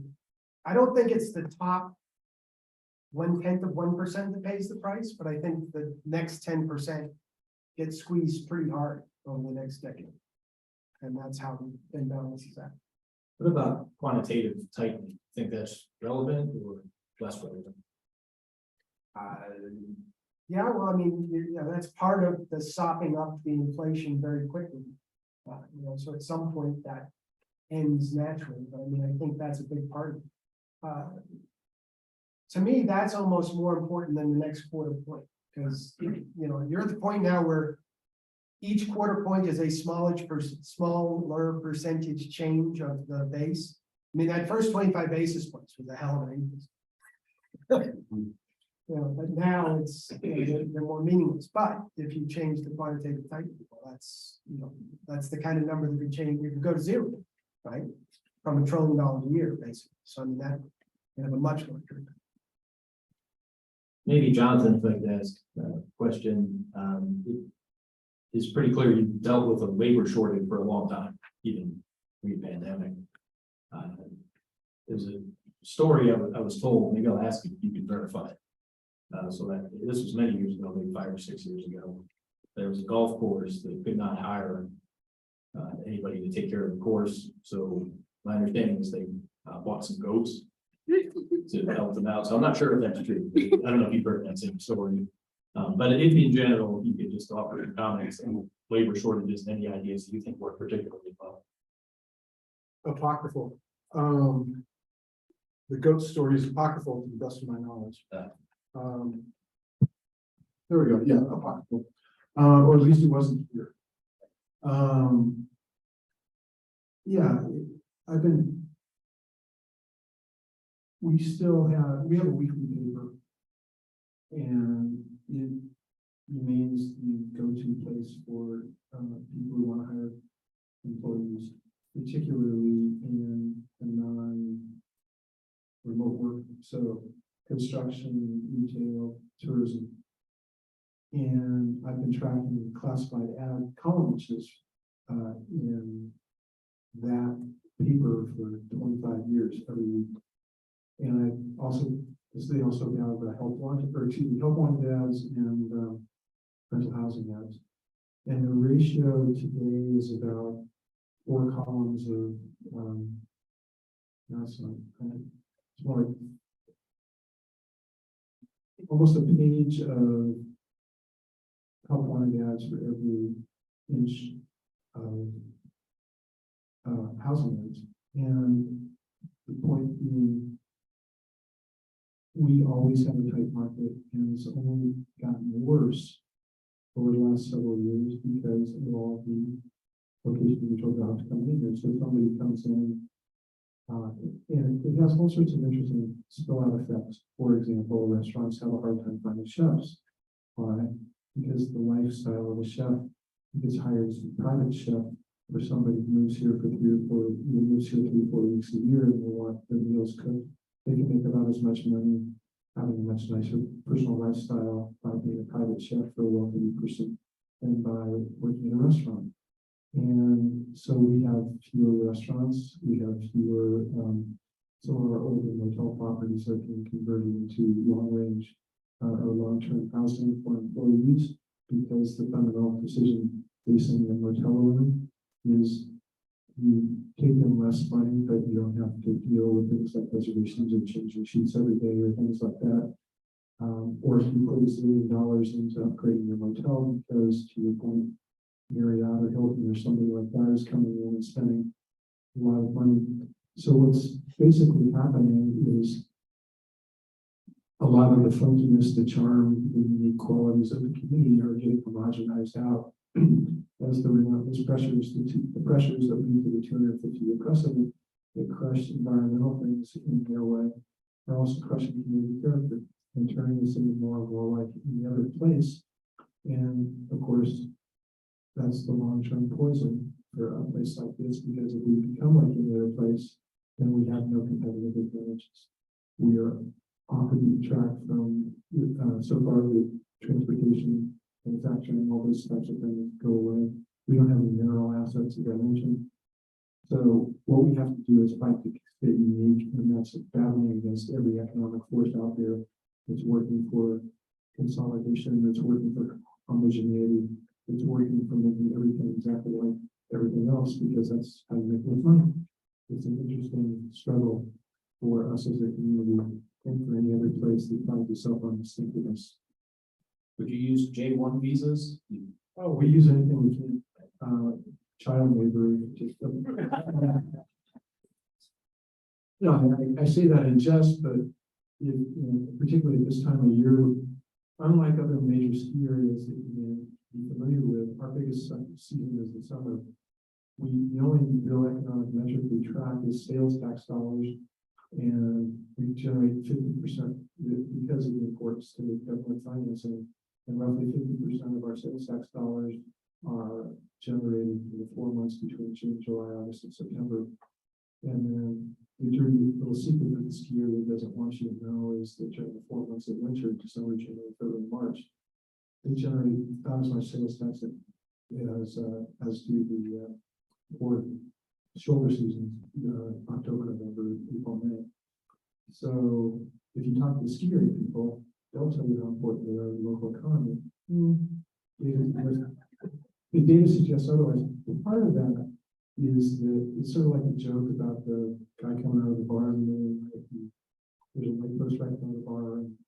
I don't think it's the top 1/10 of 1% that pays the price, but I think the next 10% gets squeezed pretty hard over the next decade. And that's how the imbalance is at. What about quantitative tightening? Think that's relevant or less relevant? Yeah, well, I mean, that's part of the sopping up the inflation very quickly. So at some point that ends naturally, but I mean, I think that's a big part of it. To me, that's almost more important than the next quarter point, because, you're at the point now where each quarter point is a smaller percentage change of the base. I mean, that first 25 basis points was a hell of an increase. But now they're more meaningless. But if you change the quantitative tightening, well, that's the kind of number that could change. You could go to zero, right? From $1 trillion a year, basically. So I mean, that you have a much more. Maybe Jonathan, if I could ask a question. It's pretty clear you've dealt with a labor shortage for a long time, even pre-pandemic. There's a story I was told, maybe I'll ask you if you can verify it. So that this was many years ago, maybe 5 or 6 years ago. There was a golf course that could not hire anybody to take care of the course. So my understanding is they bought some goats to help them out. So I'm not sure if that's true. I don't know if you've heard that same story. But in general, you could just offer your comments on labor shortages and any ideas that you think work particularly well. Apocryphal. The goat story is apocryphal to the best of my knowledge. There we go. Yeah, apocryphal. Or at least it wasn't here. Yeah, we have a weekly paper, and it remains the go-to place for people who want to hire employees, particularly in the non-remote work. So construction, retail, tourism. And I've been tracking classified ad columnists in that paper for 25 years every week. And they also have help wanted ads and rental housing ads. And the ratio today is about 4 columns of it's more like almost a page of help wanted ads for every inch of housing ads. And the point being, we always have a tight market, and it's only gotten worse over the last several years because of all the location control jobs coming in here. So somebody comes in, and it has all sorts of interesting spill-out effects. For example, restaurants have a hard time finding chefs. Why? Because the lifestyle of a chef gets hired as a private chef, or somebody who moves here for 3 or 4 weeks a year, and they want their meals cooked. They can make about as much money having a much nicer personal lifestyle by being a private chef for a wealthy person than by working in a restaurant. And so we have fewer restaurants, we have fewer, some of our older motel properties are being converted into long-range or long-term housing for employees, because the fundamental decision facing the motel room is you take in less money, but you don't have to deal with things like reservations and changing sheets every day or things like that. Or if you put $1 million into upgrading your motel, because to your point, Marriott or Hilton or somebody like that is coming in and spending a lot of money. So what's basically happening is a lot of the funkiness, the charm, the unique qualities of the community are getting homogenized out as the relentless pressures, the pressures that lead to the 250-year precedent that crush environmental things in their way are also crushing community character and turning this into more and more like any other place. And of course, that's the long-term poison for a place like this, because if we become like any other place, then we have no competitive advantages. We are off the beat track from, so far the transportation, manufacturing, all those types of things go away. We don't have any mineral assets, as I mentioned. So what we have to do is fight to stay unique, and that's battling against every economic force out there that's working for consolidation, that's working for homogeneity, that's working for making everything exactly like everything else, because that's how you make more money. It's an interesting struggle for us as a community and for any other place that finds itself on distinctiveness. Would you use J1 visas? Oh, we use anything we can. Child labor, just. No, I say that in jest, but particularly at this time of year, unlike other major ski areas that you may be familiar with, our biggest season is the summer. The only real economic metric we track is sales tax dollars, and we generate 50% because of the importance to government financing, and roughly 50% of our sales tax dollars are generated in the 4 months between June, July, August, and September. And then the dirty little secret that the skier that doesn't want you to know is that during the 4 months of winter, December, January, February, March, they generate about as much sales tax as do the or shoulder seasons, October, November, April, May. So if you talk to the ski area people, they'll tell you how important they are to the local economy. The data suggests otherwise. Part of that is that it's sort of like a joke about the guy coming out of the bar and there's a light post right in front of the bar, and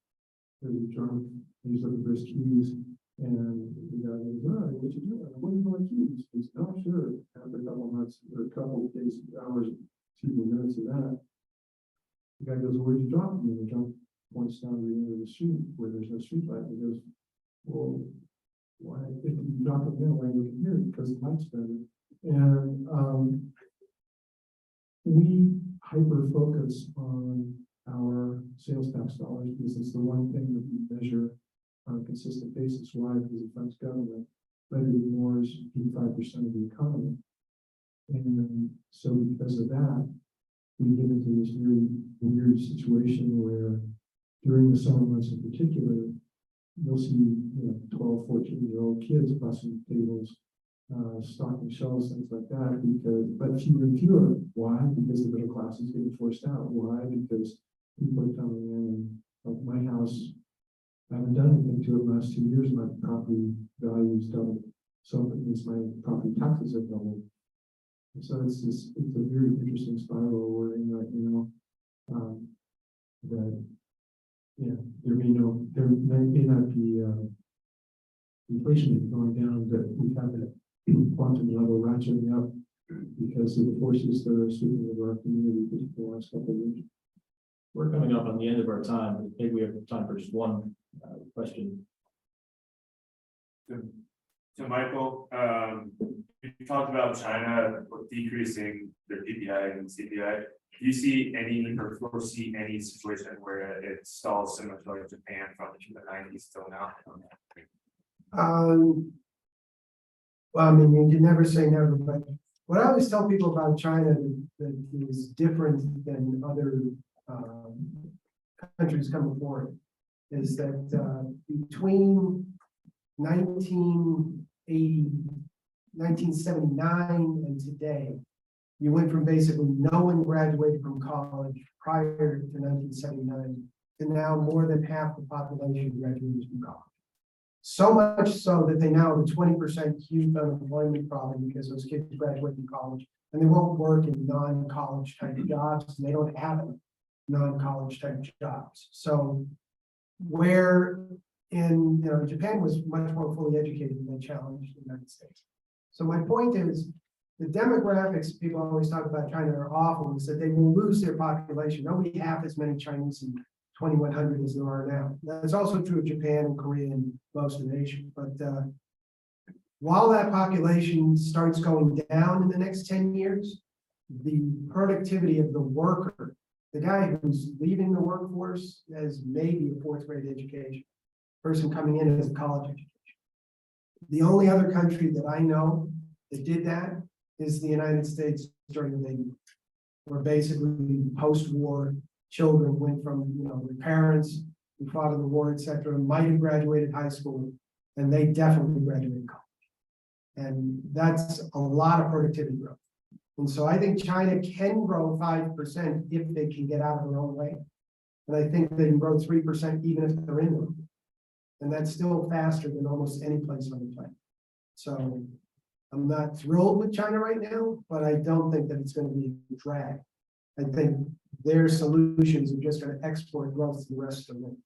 there's a drunk, and he's looking for his keys, and the guy goes, "Oh, what you doing? What do you want keys?" He's, "Oh, sure." After a couple of months or a couple of days, hours, minutes of that, the guy goes, "Where'd you drop me?" And the drunk points down to the end of the street where there's no street light. He goes, "Well, why, if you drop it there, why are you looking here?" "Because the light's better." And we hyper focus on our sales tax dollars because it's the one thing that we measure on a consistent basis. Why? Because it funds government, but it ignores 85% of the economy. And so because of that, we get into this very weird situation where during the summer months in particular, you'll see 12, 14-year-old kids busting tables, stocking shelves, things like that, but fewer and fewer. Why? Because the middle class is getting forced out. Why? Because people are coming in, like my house, I haven't done anything to it in the last 2 years. My property value is doubled. So it means my property taxes have doubled. So it's a very interesting spiral we're in right now. That there may not be inflation may be going down, but we have that quantum level ratcheting up because of the forces that are sweeping over our community for the last couple of years. We're coming up on the end of our time. I think we have time for just one question. So Michael, you talked about China decreasing their PPI and CPI. Do you see any or foresee any situation where it stalls similar to like Japan from the 90s till now? Well, I mean, you can never say never, but what I always tell people about China that is different than other countries come before it is that between 1979 and today, you went from basically no one graduated from college prior to 1979 to now more than half the population graduated from college. So much so that they now have a 20% youth unemployment problem because those kids graduate from college and they won't work in non-college type jobs, and they don't have non-college type jobs. So where in Japan was much more fully educated than they challenged the United States. So my point is the demographics people always talk about China are awful, is that they will lose their population. There'll be half as many Chinese in 2100 as there are now. That's also true of Japan and Korea and most of Asia. But while that population starts going down in the next 10 years, the productivity of the worker, the guy who's leaving the workforce has maybe a fourth grade education, person coming in as a college education. The only other country that I know that did that is the United States during the baby boom, where basically post-war children went from, their parents who fought in the war, et cetera, might have graduated high school, and they definitely graduated college. And that's a lot of productivity growth. And so I think China can grow 5% if they can get out of their own way. And I think they can grow 3% even if they're in them. And that's still faster than almost any place on the planet. So I'm not thrilled with China right now, but I don't think that it's going to be a drag. I think their solutions are just going to export growth to the rest of the world.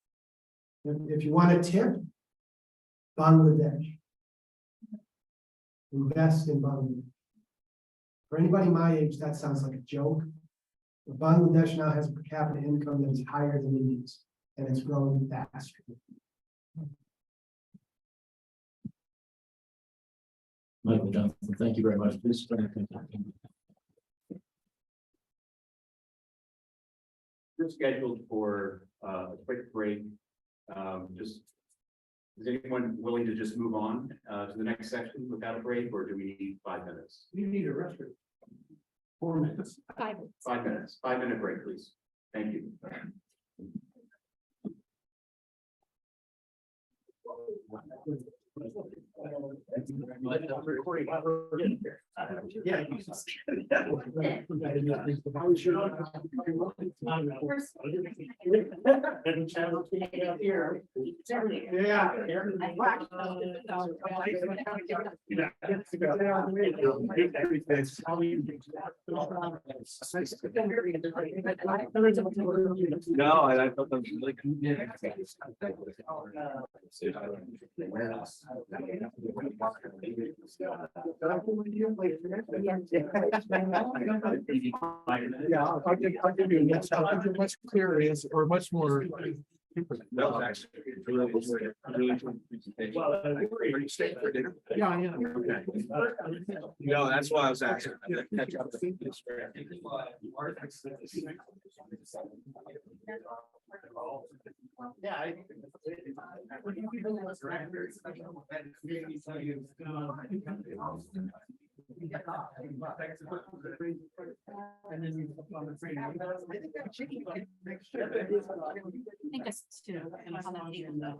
If you want a tip, Bangladesh. Invest in Bangladesh. For anybody my age, that sounds like a joke. But Bangladesh now has a per capita income that is higher than India's, and it's growing faster. Michael Johnson, thank you very much. Please. We're scheduled for a quick break. Just, is anyone willing to just move on to the next section without a break, or do we need 5 minutes? You need a rest. 4 minutes. 5 minutes. 5 minutes. 5-minute break, please. Thank you. Yeah. No, I thought that was really Yeah, I'll give you a much clearer answer, or much more. That was actually really good presentation. Are you staying for dinner? Yeah, yeah. Okay. No, that's why I was asking. Catch up. Yeah. And then you on the training. I think it's two. And it's on that even though.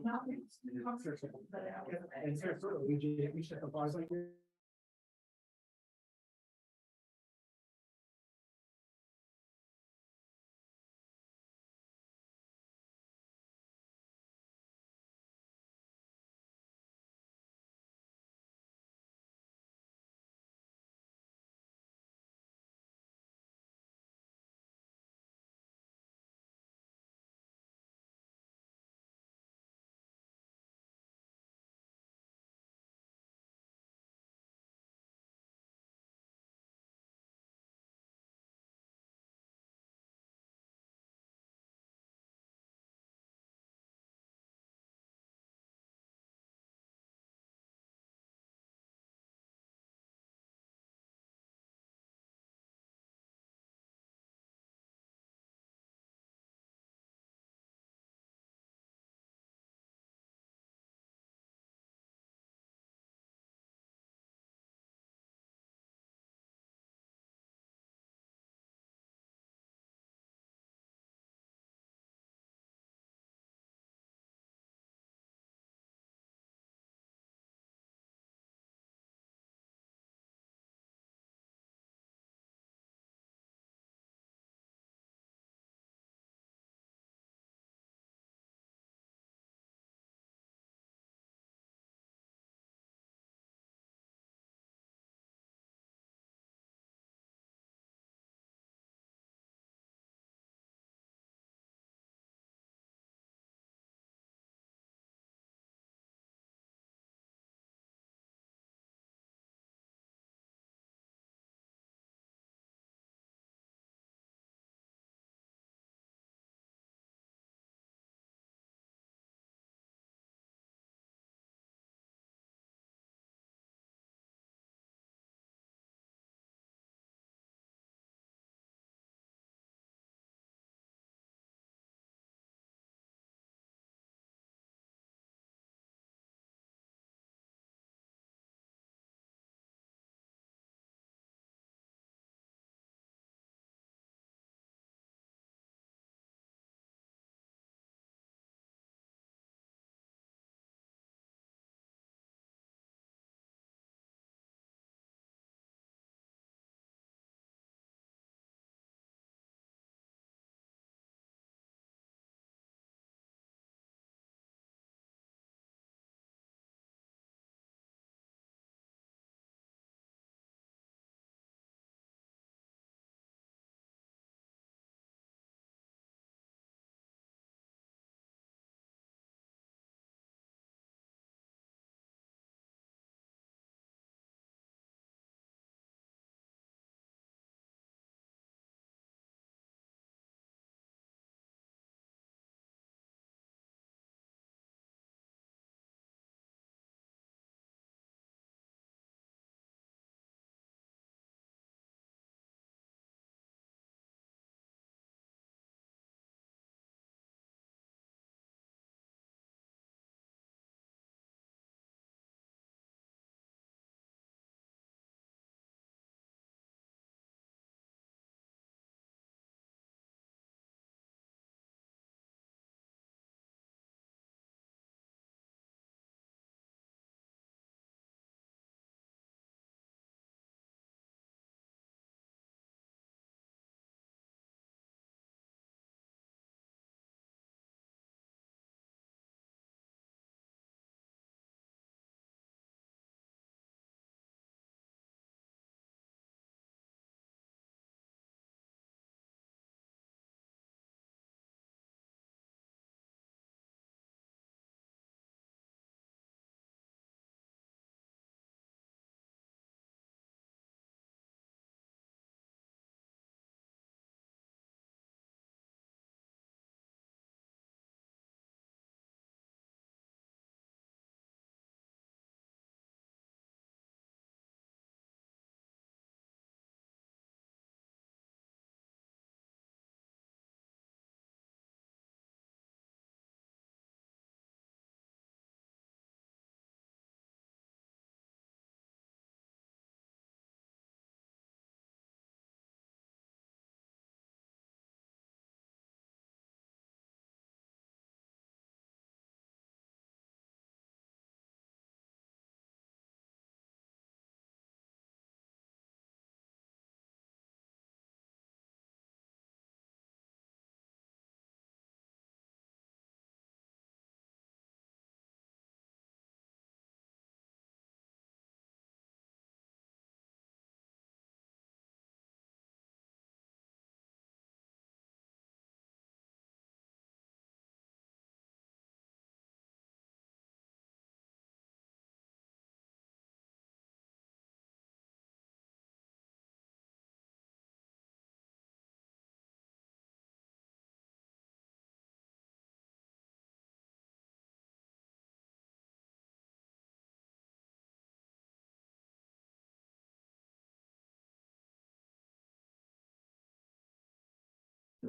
And so, we should have bars like this.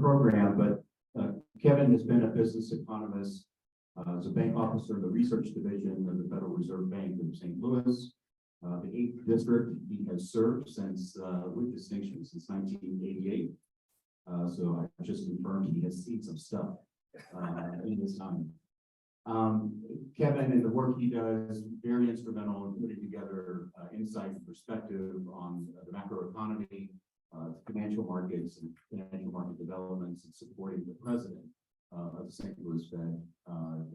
program, but Kevin has been a business economist, as a bank officer in the research division of the Federal Reserve Bank in St. Louis. The 8th district he has served since, with distinction, since 1988. So I just confirmed he has seen some stuff in his time. Kevin and the work he does, very instrumental in putting together insight and perspective on the macroeconomy, financial markets and financial market developments, and supporting the president of the St. Louis Fed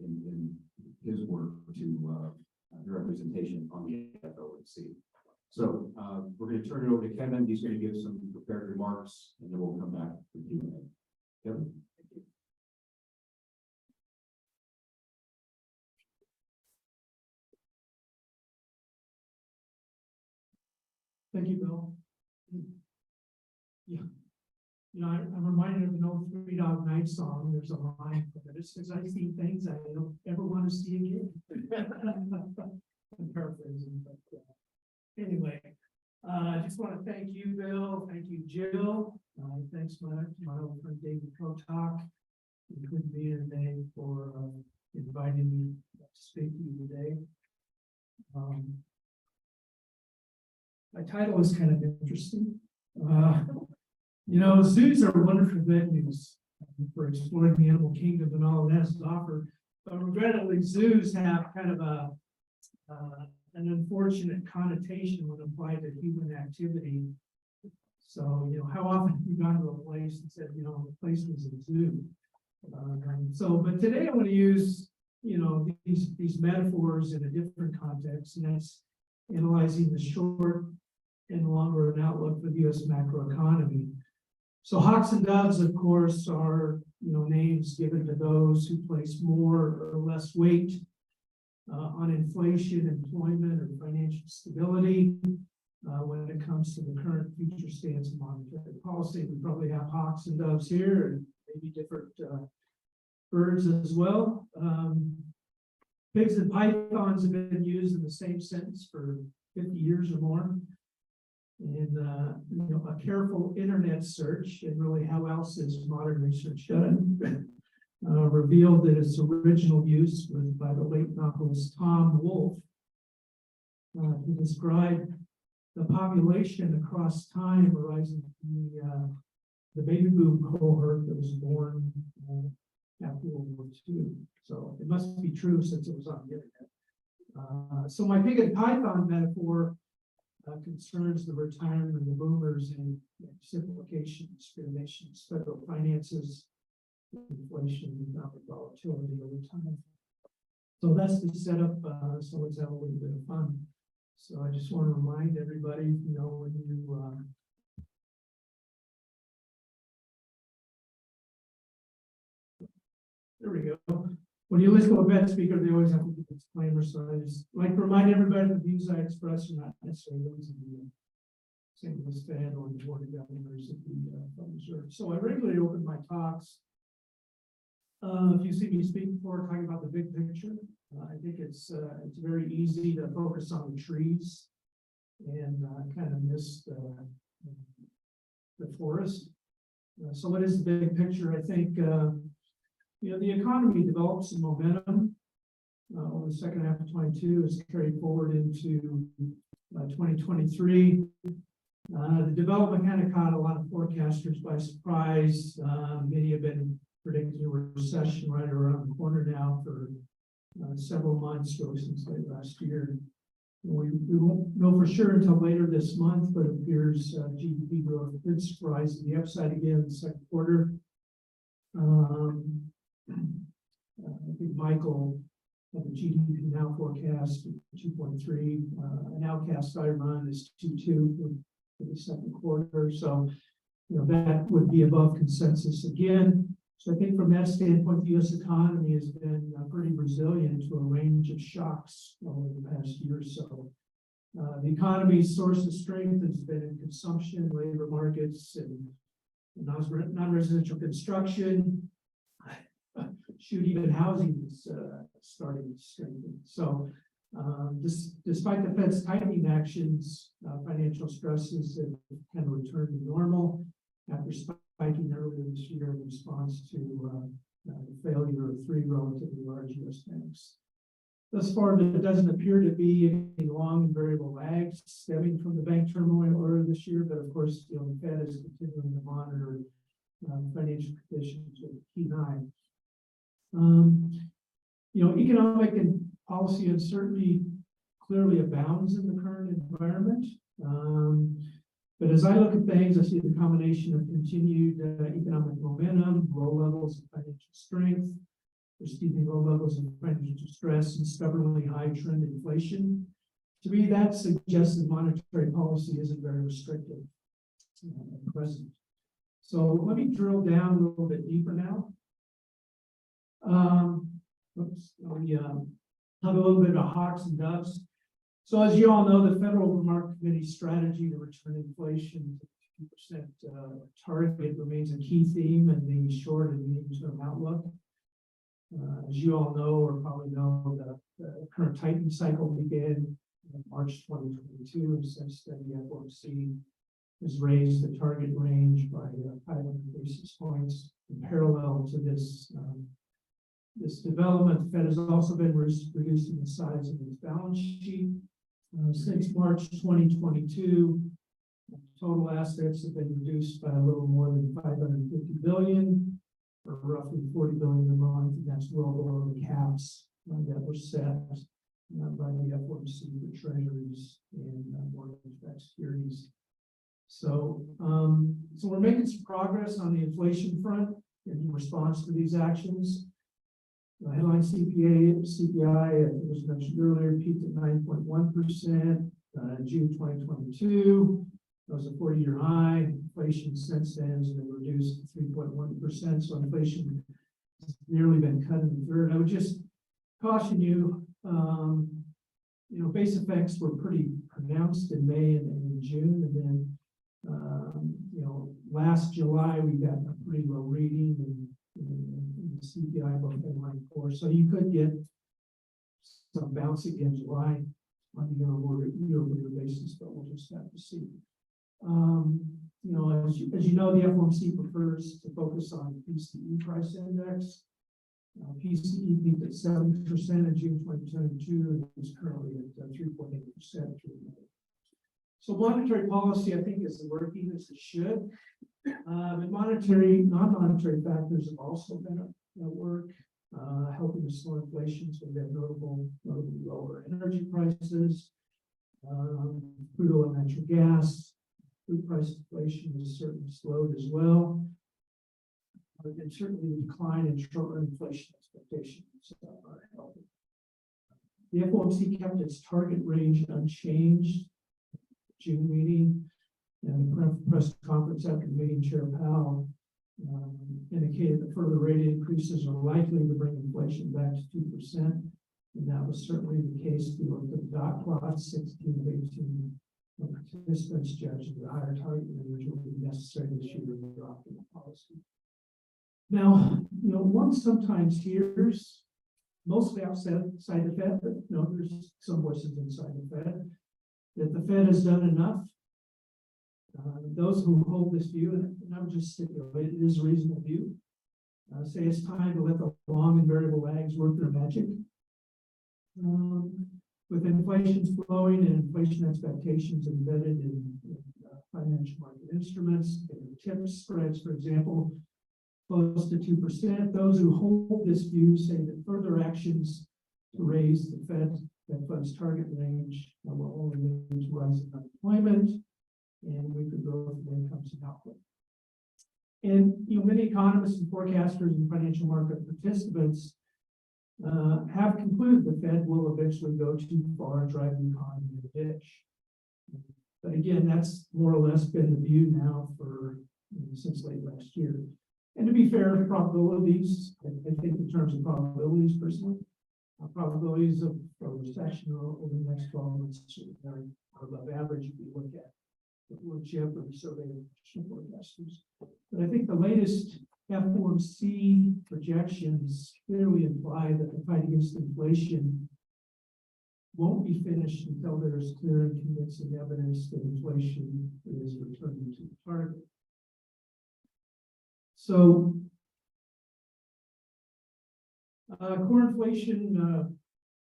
in his work to the representation on the FOMC. So we're going to turn it over to Kevin. He's going to give some prepared remarks, and then we'll come back for Q&A. Kevin? Thank you, Bill. Yeah. You know, I'm reminded of an old Three Dog Night song. There's a line from it. It says, I see things I don't ever want to see again. I'm paraphrasing, but anyway, I just want to thank you, Bill. Thank you, Jill. Thanks my old friend David Kotok, who couldn't be here today, for inviting me to speak to you today. My title is kind of interesting. You know, zoos are wonderful venues for exploring the animal kingdom and all it has to offer. But regrettably, zoos have kind of an unfortunate connotation when applied to human activity. So, you know, how often have you gone to a place and said, you know, the place was a zoo? But today I want to use, you know, these metaphors in a different context, and that's analyzing the short and longer run outlook for the U.S. macroeconomy. So hawks and doves, of course, are, you know, names given to those who place more or less weight on inflation, employment, or financial stability when it comes to the current future stance of monetary policy. We probably have hawks and doves here, and maybe different birds as well. Pigs and pythons have been used in the same sentence for 50 years or more. And you know, a careful internet search, and really how else is modern research done, revealed that its original use was by the late novelist Tom Wolfe, who described the population across time arising from the baby boom cohort that was born after World War II. So it must be true since it was on the internet. So my pig and python metaphor concerns the retirement of the boomers and simplification, discriminations, federal finances, inflation, economic volatility over time. So that's the setup. So let's have a little bit of fun. So I just want to remind everybody, you know, when you there we go. When you listen to a event speaker, they always have to give a disclaimer. So I just like to remind everybody the views I express are not necessarily those of the St. Louis Fed or the Board of Governors of the Federal Reserve. So I regularly open my talks. If you see me speak before, talking about the big picture, I think it's very easy to focus on the trees and kind of miss the forest. So what is the big picture? I think you know, the economy developed some momentum over the second half of 22, is carried forward into 2023. The development kind of caught a lot of forecasters by surprise. Many have been predicting a recession right around the corner now for several months, really since late last year. We won't know for sure until later this month, but it appears GDP growth could surprise the upside again in the second quarter. I think Michael of the GDP now forecast 2.3. An outcast I run is 2.2 for the second quarter. So, you know, that would be above consensus again. So I think from that standpoint, the U.S. economy has been pretty resilient to a range of shocks over the past year or so. The economy's source of strength has been in consumption, labor markets, and non-residential construction. Shoot, even housing is starting to strengthen. So despite the Fed's tightening actions, financial stresses have kind of returned to normal. after spiking earlier this year in response to the failure of three relatively large U.S. banks. Thus far, there doesn't appear to be any long and variable lags stemming from the bank turmoil earlier this year, but of course, the Fed is continuing to monitor financial conditions with a keen eye. Economic and policy uncertainty clearly abounds in the current environment. But as I look at things, I see the combination of continued economic momentum, low levels of financial strength, low levels of financial stress, and stubbornly high trend inflation. To me, that suggests that monetary policy isn't very restrictive at present. So let me drill down a little bit deeper now. Let me talk a little bit about hawks and doves. So as you all know, the Federal Remark Committee's strategy to return inflation to 2% target remains a key theme in the short and medium-term outlook. As you all know, or probably know, the current tightening cycle began in March 2022, and since then the FOMC has raised the target range by 500 basis points. In parallel to this development, the Fed has also been reducing the size of its balance sheet. Since March 2022, total assets have been reduced by a little more than 550 billion, or roughly 40 billion a month, and that's well below the caps that were set by the FOMC for treasuries and mortgage-backed securities. So we're making some progress on the inflation front in response to these actions. Headline CPI, it was mentioned earlier, peaked at 9.1% in June 2022. That was a 40-year high. Inflation since then has been reduced to 3.1%. So inflation has nearly been cut in a third. I would just caution you, base effects were pretty pronounced in May and in June, and then last July we got a pretty low reading in the CPI both headline core. So you could get some bounce again in July on the year-over-year basis, but we'll just have to see. As you know, the FOMC prefers to focus on PCE price index. PCE peaked at 7% in June 2022 and is currently at 3.8%. So monetary policy, I think, is working as it should. But non-monetary factors have also been at work, helping to slow inflation. So we have notably lower energy prices, crude oil and natural gas. Food price inflation has certainly slowed as well. And certainly the decline in short-run inflation expectations are helping. The FOMC kept its target range unchanged. June meeting and the press conference after the meeting, Chair Powell indicated that further rate increases are likely to bring inflation back to 2%. And that was certainly the case. We looked at the dot plots, 16 of 18 participants judged the higher target range will be necessary this year to drop in the policy. Now, one sometimes hears, mostly outside the Fed, but there's some voices inside the Fed, that the Fed has done enough. Those who hold this view, and I would just stipulate it is a reasonable view, say it's time to let the long and variable lags work their magic. With inflation flowing and inflation expectations embedded in financial market instruments, tip spreads, for example, close to 2%. Those who hold this view say that further actions to raise the Fed funds target range will only lead to rising unemployment and weaker growth in incomes and output. And many economists and forecasters and financial market participants have concluded the Fed will eventually go too far, driving the economy in the ditch. But again, that's more or less been the view now for since late last year. And to be fair, probabilities, I think in terms of probabilities personally, probabilities of a recession over the next 12 months are above average if you look at the Jeopardy survey of forecasters. But I think the latest FOMC projections clearly imply that the fight against inflation won't be finished until there is clear and convincing evidence that inflation is returning to the target. So. Core inflation,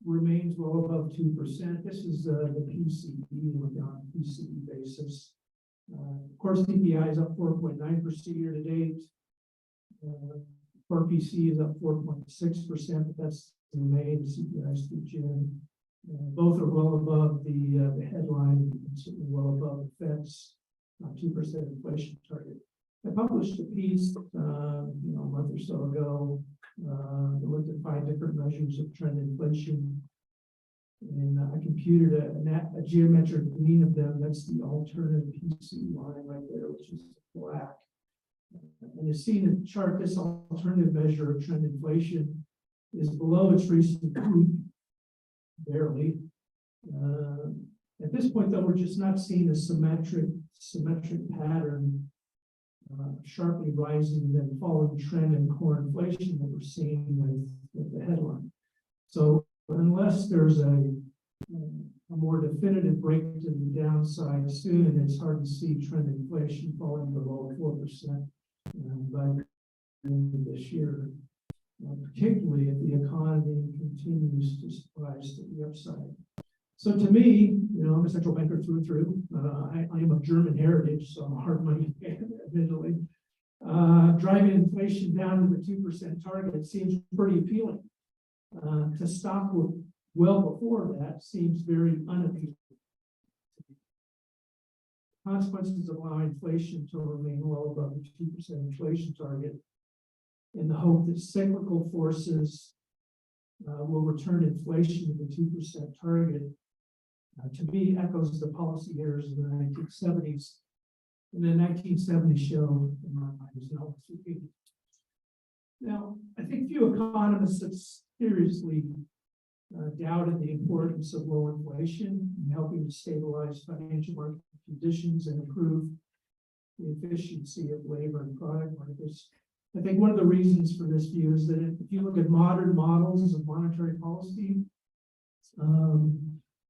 remains well above 2%. This is, the PCE, looking on a PCE basis. Of course, CPI is up 4.9% year to date. Core PCE is up 4.6%, but that's in May, the CPI is through June. Both are well above the headline, and certainly well above the Fed's 2% inflation target. I published a piece, a month or so ago, that looked at 5 different measures of trend inflation. And I computed a geometric mean of them. That's the alternative PCE line right there, which is black. And you see in the chart, this alternative measure of trend inflation is below its recent peak, barely. At this point, though, we're just not seeing a symmetric pattern, sharply rising then falling trend in core inflation that we're seeing with the headline. So unless there's a more definitive break to the downside soon, it's hard to see trend inflation falling below 4% by the end of this year, particularly if the economy continues to surprise to the upside. So to me, I'm a central banker through and through. I am of German heritage, so I'm a hard money man, admittedly. Driving inflation down to the 2% target seems pretty appealing. To stop well before that seems very unappealing. Consequences of allowing inflation to remain well above the 2% inflation target in the hope that cyclical forces will return inflation to the 2% target, to me echoes the policy errors of the 1970s. And the 1970s show, in my mind, is not what's repeated. Now, I think few economists have seriously doubted the importance of low inflation in helping to stabilize financial market conditions and improve the efficiency of labor and product markets. I think one of the reasons for this view is that if you look at modern models of monetary policy,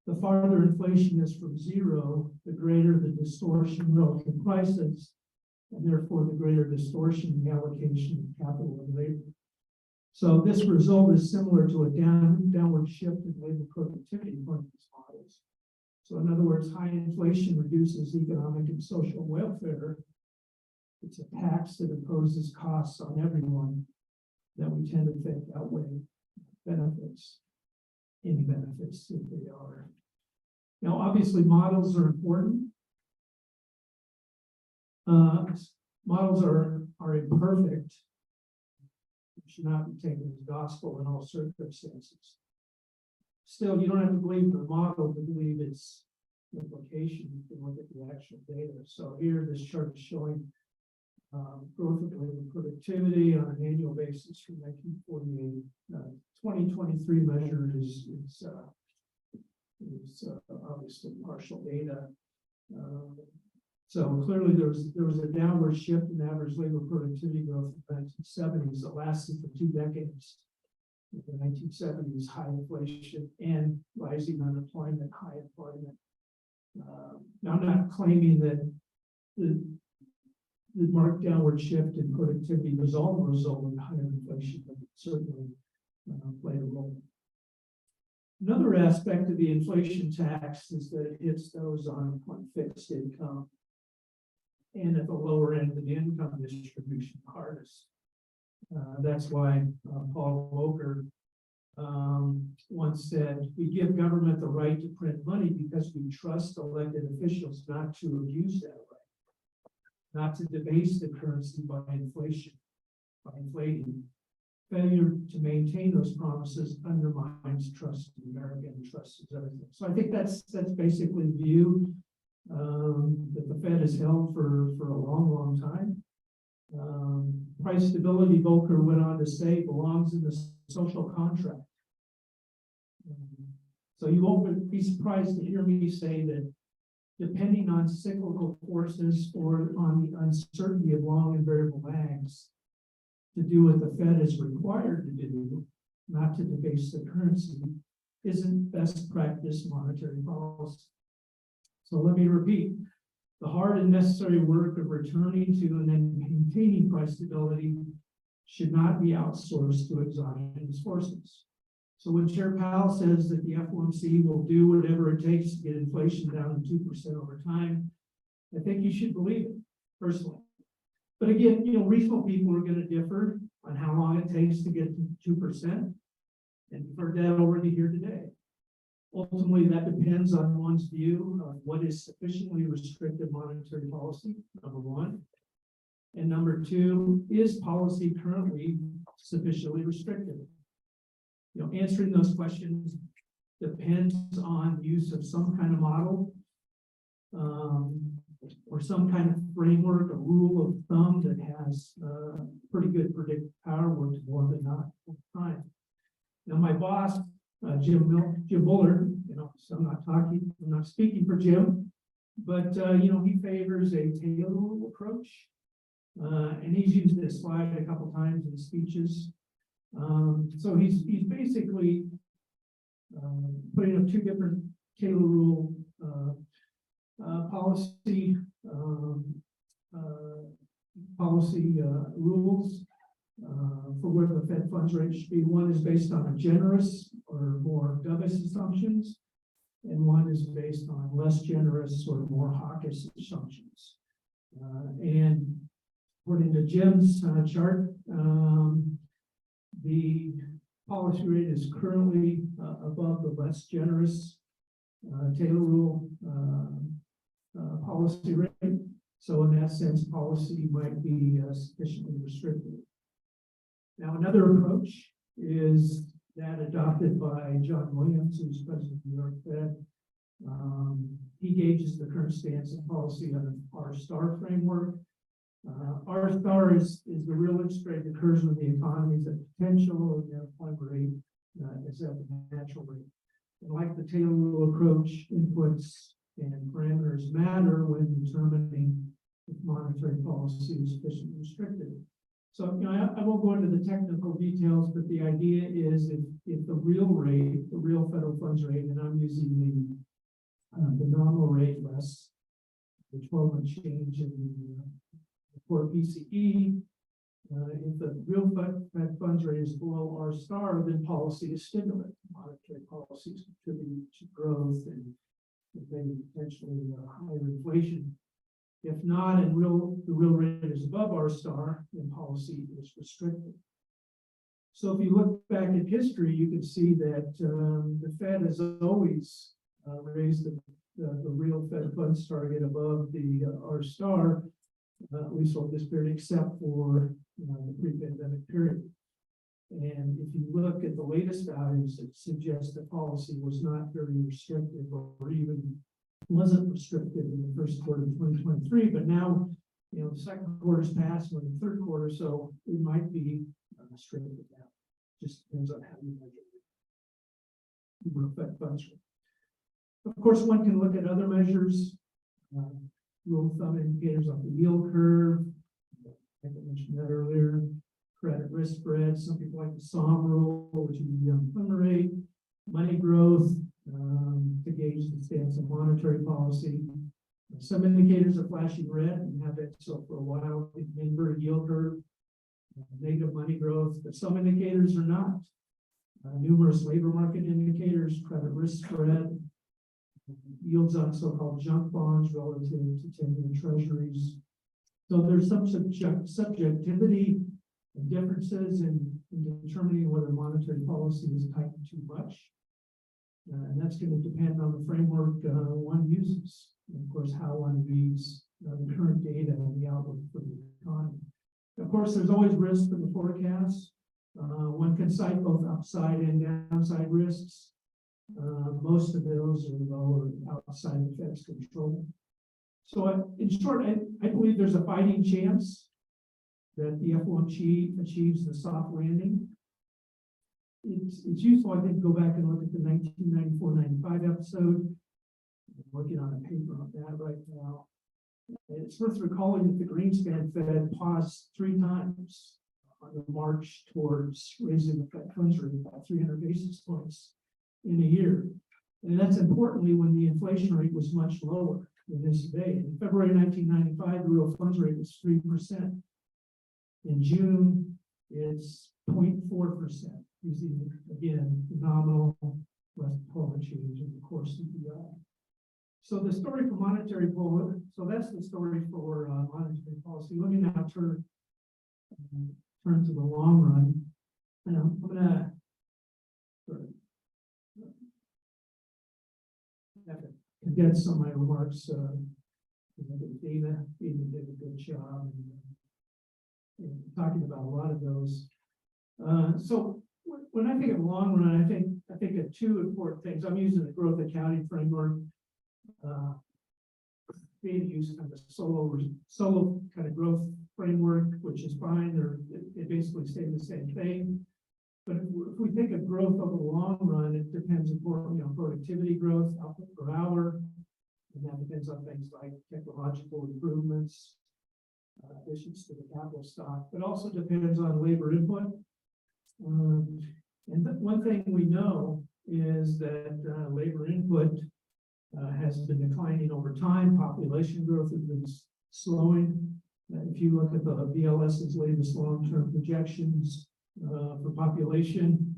the farther inflation is from zero, the greater the distortion relative to prices, and therefore the greater distortion in the allocation of capital and labor. So this result is similar to a downward shift in labor productivity according to these models. So in other words, high inflation reduces economic and social welfare. It's a tax that imposes costs on everyone that we tend to think outweigh benefits, any benefits if they are. Now, obviously, models are important. Models are imperfect. Should not be taken as gospel in all circumstances. Still, you don't have to believe the model to believe its implication. You can look at the actual data. So here, this chart is showing growth of labor productivity on an annual basis from 1948. 2023 measure is obviously partial data. So clearly there was a downward shift in average labor productivity growth in the 1970s that lasted for 2 decades. In the 1970s, high inflation and rising unemployment, high employment. Now, I'm not claiming that the marked downward shift in productivity was all the result of higher inflation, but it certainly played a role. Another aspect of the inflation tax is that it hits those on fixed income and at the lower end of the income distribution hardest. That's why Paul Volcker once said, "We give government the right to print money because we trust elected officials not to abuse that right, not to debase the currency by inflation, by inflating. Failure to maintain those promises undermines trust in America, and trust is everything." So I think that's basically the view that the Fed has held for a long time. Price stability, Volcker went on to say, belongs in the social contract. So you won't be surprised to hear me say that depending on cyclical forces or on the uncertainty of long and variable lags, to do what the Fed is required to do, not to debase the currency, isn't best practice monetary policy. So let me repeat, The hard and necessary work of returning to and then maintaining price stability should not be outsourced to exogenous forces. So when Chair Powell says that the FOMC will do whatever it takes to get inflation down to 2% over time, I think you should believe it personally. But again, reasonable people are going to differ on how long it takes to get to 2%. And you've heard that already here today. Ultimately, that depends on one's view of what is sufficiently restrictive monetary policy, number one. And number two, is policy currently sufficiently restrictive? Answering those questions depends on use of some kind of model, or some kind of framework, a rule of thumb that has pretty good predictive power, works more than not all the time. Now, my boss, Jim Bullard, so I'm not speaking for Jim, but he favors a Taylor rule approach. And he's used this slide a couple times in speeches. So he's basically putting up two different Taylor rule policy rules for where the Fed funds rate should be. One is based on a generous or more dovish assumptions, and one is based on less generous or more hawkish assumptions. And according to Jim's chart, the policy rate is currently above the less generous Taylor rule policy rate. So in that sense, policy might be sufficiently restrictive. Now, another approach is that adopted by John Williams, who's president of the New York Fed. He gauges the current stance of policy on an R-star framework. R-star is the real interest rate that occurs when the economy is at potential, and the unemployment rate is at the natural rate. And like the Taylor rule approach, inputs and parameters matter when determining if monetary policy is sufficiently restrictive. So, I won't go into the technical details, but the idea is if the real rate, the real federal funds rate, and I'm using the nominal rate less the 12-month change in the core PCE, if the real Fed funds rate is below R-star, then policy is stimulant. Monetary policies contribute to growth and maybe potentially higher inflation. If not, and the real rate is above R-star, then policy is restricted. So if you look back at history, you can see that the Fed has always raised the real Fed funds target above the R-star, at least over this period, except for the pre-pandemic period. And if you look at the latest values, it suggests that policy was not very restrictive or even wasn't restrictive in the first quarter of 2023, but now, the second quarter's passed, we're in the third quarter, so it might be restricted now. Just depends on how you measure it. Real Fed funds rate. Of course, one can look at other measures, rule of thumb indicators on the yield curve. I think I mentioned that earlier. Credit risk spread. Some people like the SOM rule, which is the unemployment rate, money growth, to gauge the stance of monetary policy. Some indicators are flashing red and have been so for a while. The inverted yield curve, negative money growth, but some indicators are not. Numerous labor market indicators, credit risk spread, yields on so-called junk bonds relative to 10-year treasuries. So there's some subjectivity and differences in determining whether monetary policy is tightened too much. And that's going to depend on the framework one uses, and of course, how one reads the current data and the outlook for the economy. Of course, there's always risk in the forecast. One can cite both upside and downside risks. Most of those are lower outside the Fed's control. So in short, I believe there's a fighting chance that the FOMC achieves the soft landing. It's useful, I think, to go back and look at the 1994-95 episode. I'm working on a paper on that right now. It's worth recalling that the Greenspan Fed paused 3 times on the march towards raising the Fed funds rate by 300 basis points in a year. And that's importantly when the inflation rate was much lower. in this day. In February 1995, the real funds rate was 3%. In June, it's 0.4%, using, again, nominal less polar change in the core CPI. So the story for monetary policy, so that's the story for monetary policy. Let me now turn to the long run. And I'm gonna have to condense some of my remarks. Dana did a good job in talking about a lot of those. So when I think of long run, I think of two important things. I'm using the growth accounting framework. Being used kind of a solo kind of growth framework, which is fine, or it basically say the same thing. But if we think of growth over the long run, it depends on productivity growth, output per hour, and that depends on things like technological improvements, additions to the capital stock, but also depends on labor input. And one thing we know is that labor input has been declining over time. Population growth has been slowing. If you look at the BLS's latest long-term projections for population,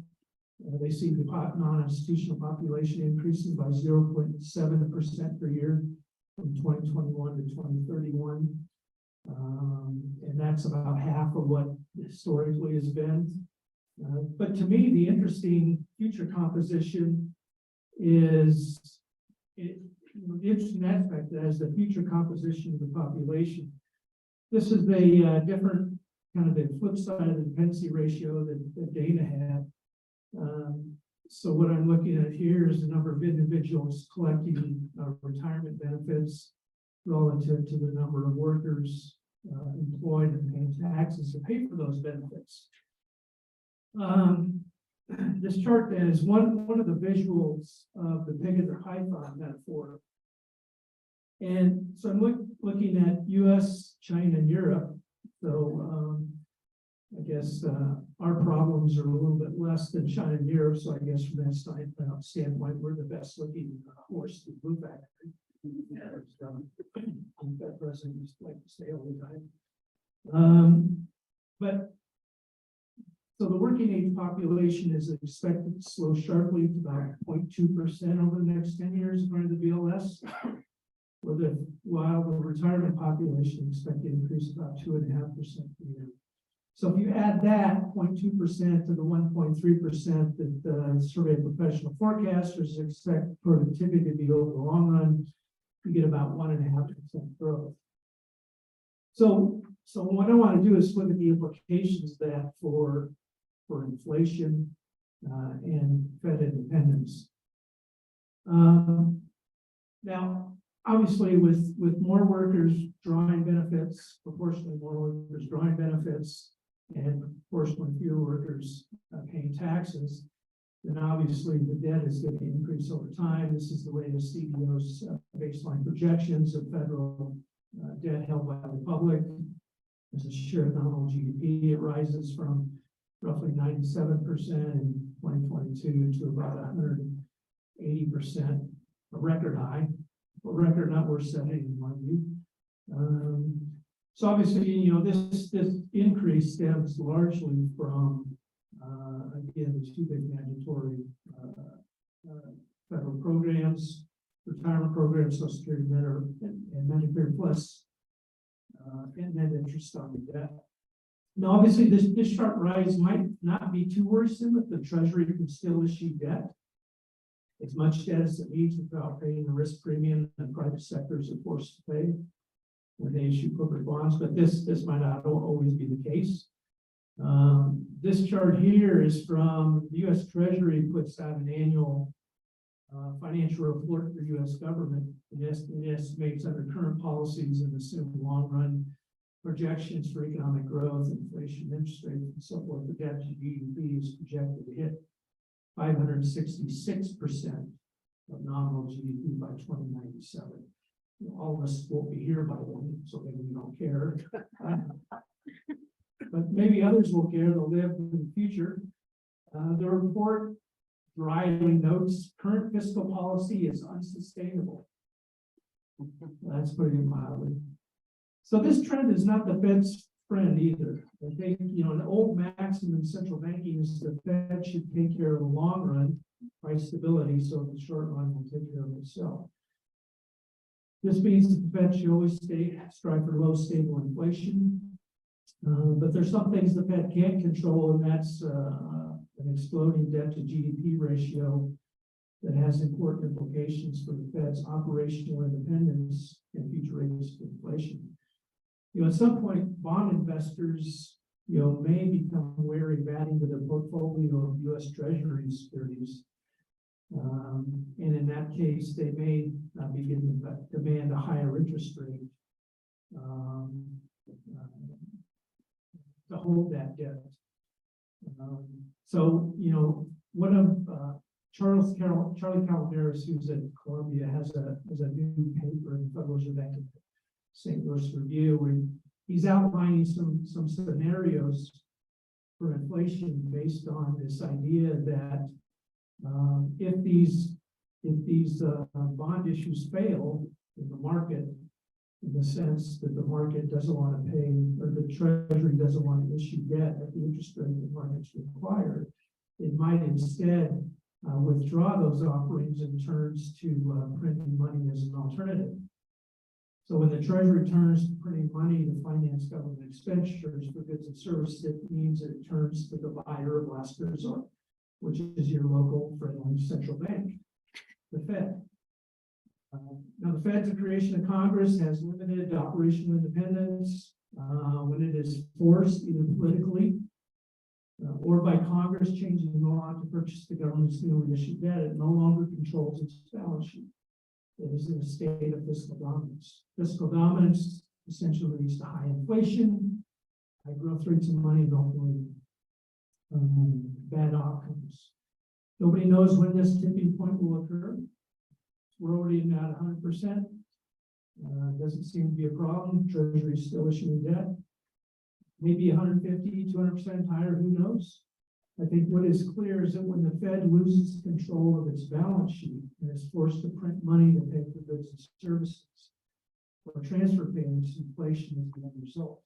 they see the non-institutional population increasing by 0.7% per year from 2021 to 2031. And that's about half of what historically has been. But to me, the interesting future composition is the interesting aspect as the future composition of the population. This is a different kind of the flip side of the dependency ratio that Dana had. So what I'm looking at here is the number of individuals collecting retirement benefits relative to the number of workers employed and paying taxes to pay for those benefits. This chart then is one of the visuals of the pig in the python metaphor. And so I'm looking at US, China, and Europe. So I guess our problems are a little bit less than China and Europe. So I guess from that standpoint, we're the best looking horse in the blue factory. That president used to like to say all the time. But so the working age population is expected to slow sharply to about 0.2% over the next 10 years, according to the BLS. While the retirement population is expected to increase about 2.5% per year. So if you add that 0.2% to the 1.3% that the survey of professional forecasters expect productivity to be over the long run, you get about 1.5% growth. So what I want to do is look at the implications of that for inflation and Fed independence. Now, obviously, with more workers drawing benefits, proportionally more workers drawing benefits, and proportionally fewer workers paying taxes, then obviously the debt is going to increase over time. This is the latest CBO's baseline projections of federal debt held by the public. As a share of nominal GDP, it rises from roughly 97% in 2022 to about 180%, a record high. A record not worth setting in my view. So obviously, this increase stems largely from again the two big mandatory federal programs, retirement programs, Social Security, and Medicare Plus, and net interest on the debt. Now, obviously, this sharp rise might not be too worrisome if the Treasury can still issue debt. As much debt as it needs without paying the risk premium that private sectors are forced to pay when they issue corporate bonds, but this might not always be the case. This chart here is from the U.S. Treasury puts out an annual financial report for the U.S. government. It estimates under current policies and assumed long-run projections for economic growth, inflation, interest rates, and so forth. The debt to GDP is projected to hit 566% of nominal GDP by 2097. All of us won't be here by then, so maybe we don't care. But maybe others will care. They'll live in the future. The report dryly notes current fiscal policy is unsustainable. That's putting it mildly. So this trend is not the Fed's friend either. I think, an old maxim in central banking is the Fed should take care of the long run, price stability, so the short run will take care of itself. This means that the Fed should always strive for low, stable inflation. But there's some things the Fed can't control, and that's an exploding debt to GDP ratio that has important implications for the Fed's operational independence and future rates of inflation. At some point, bond investors, may become wary of adding to their portfolio of U.S. Treasury securities. And in that case, they may begin to demand a higher interest rate to hold that debt. So, one of Charlie Calaveras, who's at Columbia, has a new paper in Federal Bank of St. Louis Review, and he's outlining some scenarios for inflation based on this idea that if these bond issues fail in the market, in the sense that the market doesn't want to pay, or the Treasury doesn't want to issue debt at the interest rate the markets require, it might instead withdraw those offerings and turns to printing money as an alternative. So when the Treasury turns to printing money to finance government expenditures for goods and services, it means that it turns to the buyer of last resort, which is your local friendly central bank, the Fed. Now, the Fed's creation of Congress has limited operational independence when it is forced either politically or by Congress changing the law to purchase the government's newly issued debt. It no longer controls its balance sheet. It is in a state of fiscal dominance. Fiscal dominance essentially leads to high inflation, high growth rates of money, and ultimately bad outcomes. Nobody knows when this tipping point will occur. We're already at 100%. Doesn't seem to be a problem. Treasury is still issuing debt. Maybe 150, 200% higher, who knows? I think what is clear is that when the Fed loses control of its balance sheet and is forced to print money to pay for goods and services or transfer payments, inflation is the end result.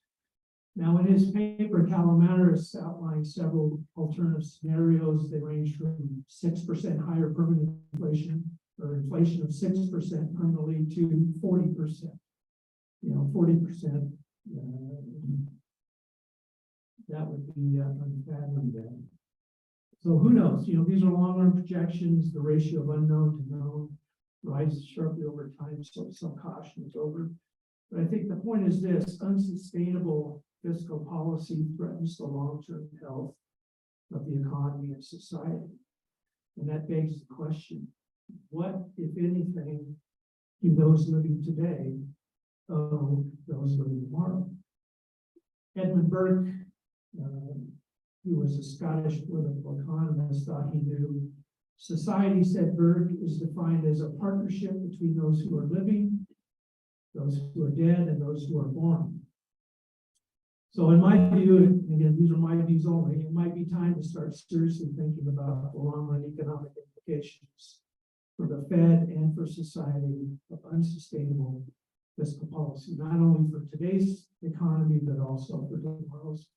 Now, in his paper, Calaveras outlined several alternative scenarios. They range from 6% higher permanent inflation, or inflation of 6% permanently, to 40%. 40%. That would be unfathomable. So who knows? These are long-run projections. The ratio of unknown to known rises sharply over time, so some caution is over. But I think the point is this: unsustainable fiscal policy threatens the long-term health of the economy and society. And that begs the question, what, if anything, do those living today owe those living tomorrow? Edmund Burke, who was a Scottish political economist, thought he knew. Society, said Burke, is defined as a partnership between those who are living, those who are dead, and those who are born. So in my view, and again, these are my views only, it might be time to start seriously thinking about the long-run economic implications for the Fed and for society of unsustainable fiscal policy, not only for today's economy, but also for tomorrow's.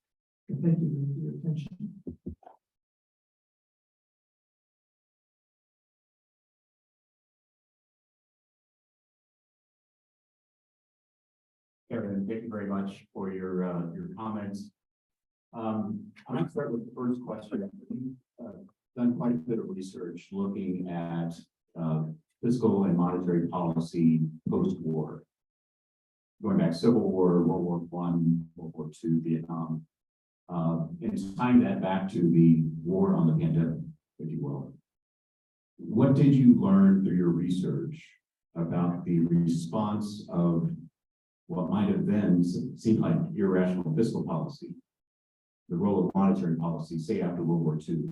And thank you for your attention. Kevin, thank you very much for your comments. I'm going to start with the first question. We've done quite a bit of research looking at fiscal and monetary policy post-war, going back Civil War, World War I, World War II, Vietnam, and tying that back to the war on the pandemic, if you will. What did you learn through your research about the response of what might have then seemed like irrational fiscal policy, the role of monetary policy, say after World War II?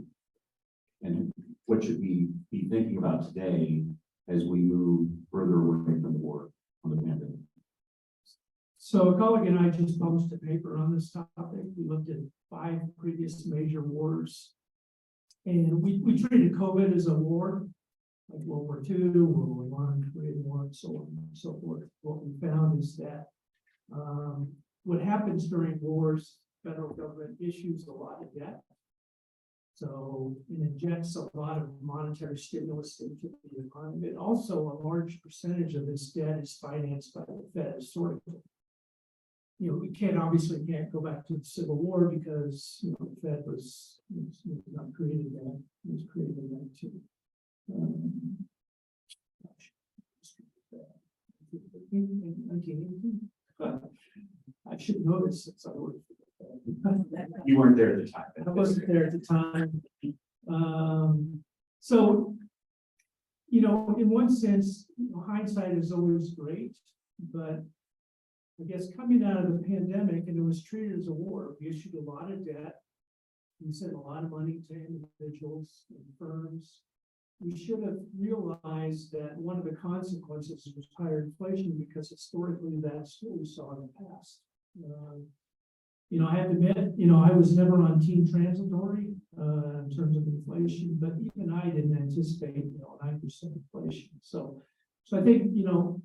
And what should we be thinking about today as we move further away from the war on the pandemic? So a colleague and I just published a paper on this topic. We looked at 5 previous major wars, and we treated COVID as a war. like World War II, World War One, Korean War, and so on and so forth. What we found is that what happens during wars, federal government issues a lot of debt. So it injects a lot of monetary stimulus into the economy. And also a large percentage of this debt is financed by the Fed historically. You know, we obviously can't go back to the Civil War because, you know, the Fed was not created then, it was created then too. I should know this since I worked. You weren't there at the time. I wasn't there at the time. So, you know, in one sense, you know, hindsight is always great, but I guess coming out of the pandemic, and it was treated as a war, we issued a lot of debt. We sent a lot of money to individuals and firms. We should have realized that one of the consequences was higher inflation because historically that's what we saw in the past. You know, I have to admit, you know, I was never on team transitory in terms of inflation, but even I didn't anticipate, you know, 9% inflation. So I think, you know,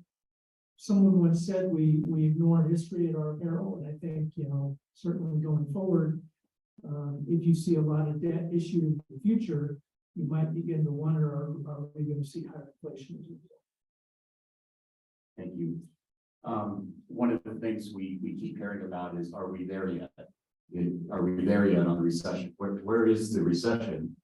someone once said we ignore history at our peril, and I think, you know, certainly going forward, if you see a lot of debt issued in the future, you might begin to wonder, are we going to see higher inflation as a result? Thank you. One of the things we keep hearing about is, are we there yet? Are we there yet on the recession? Where is the recession?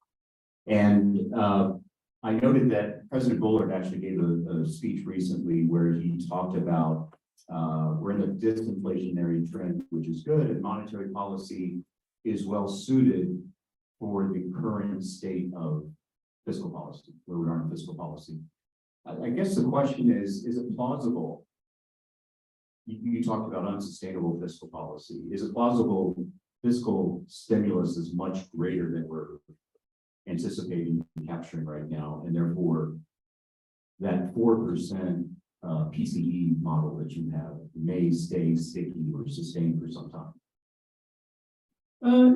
And I noted that President Bullard actually gave a speech recently where he talked about we're in a disinflationary trend, which is good, and monetary policy is well suited for the current state of fiscal policy, where we are in fiscal policy. I guess the question is it plausible? You talked about unsustainable fiscal policy. Is it plausible fiscal stimulus is much greater than we're anticipating capturing right now, and therefore that 4% PCE model that you have may stay sticky or sustained for some time?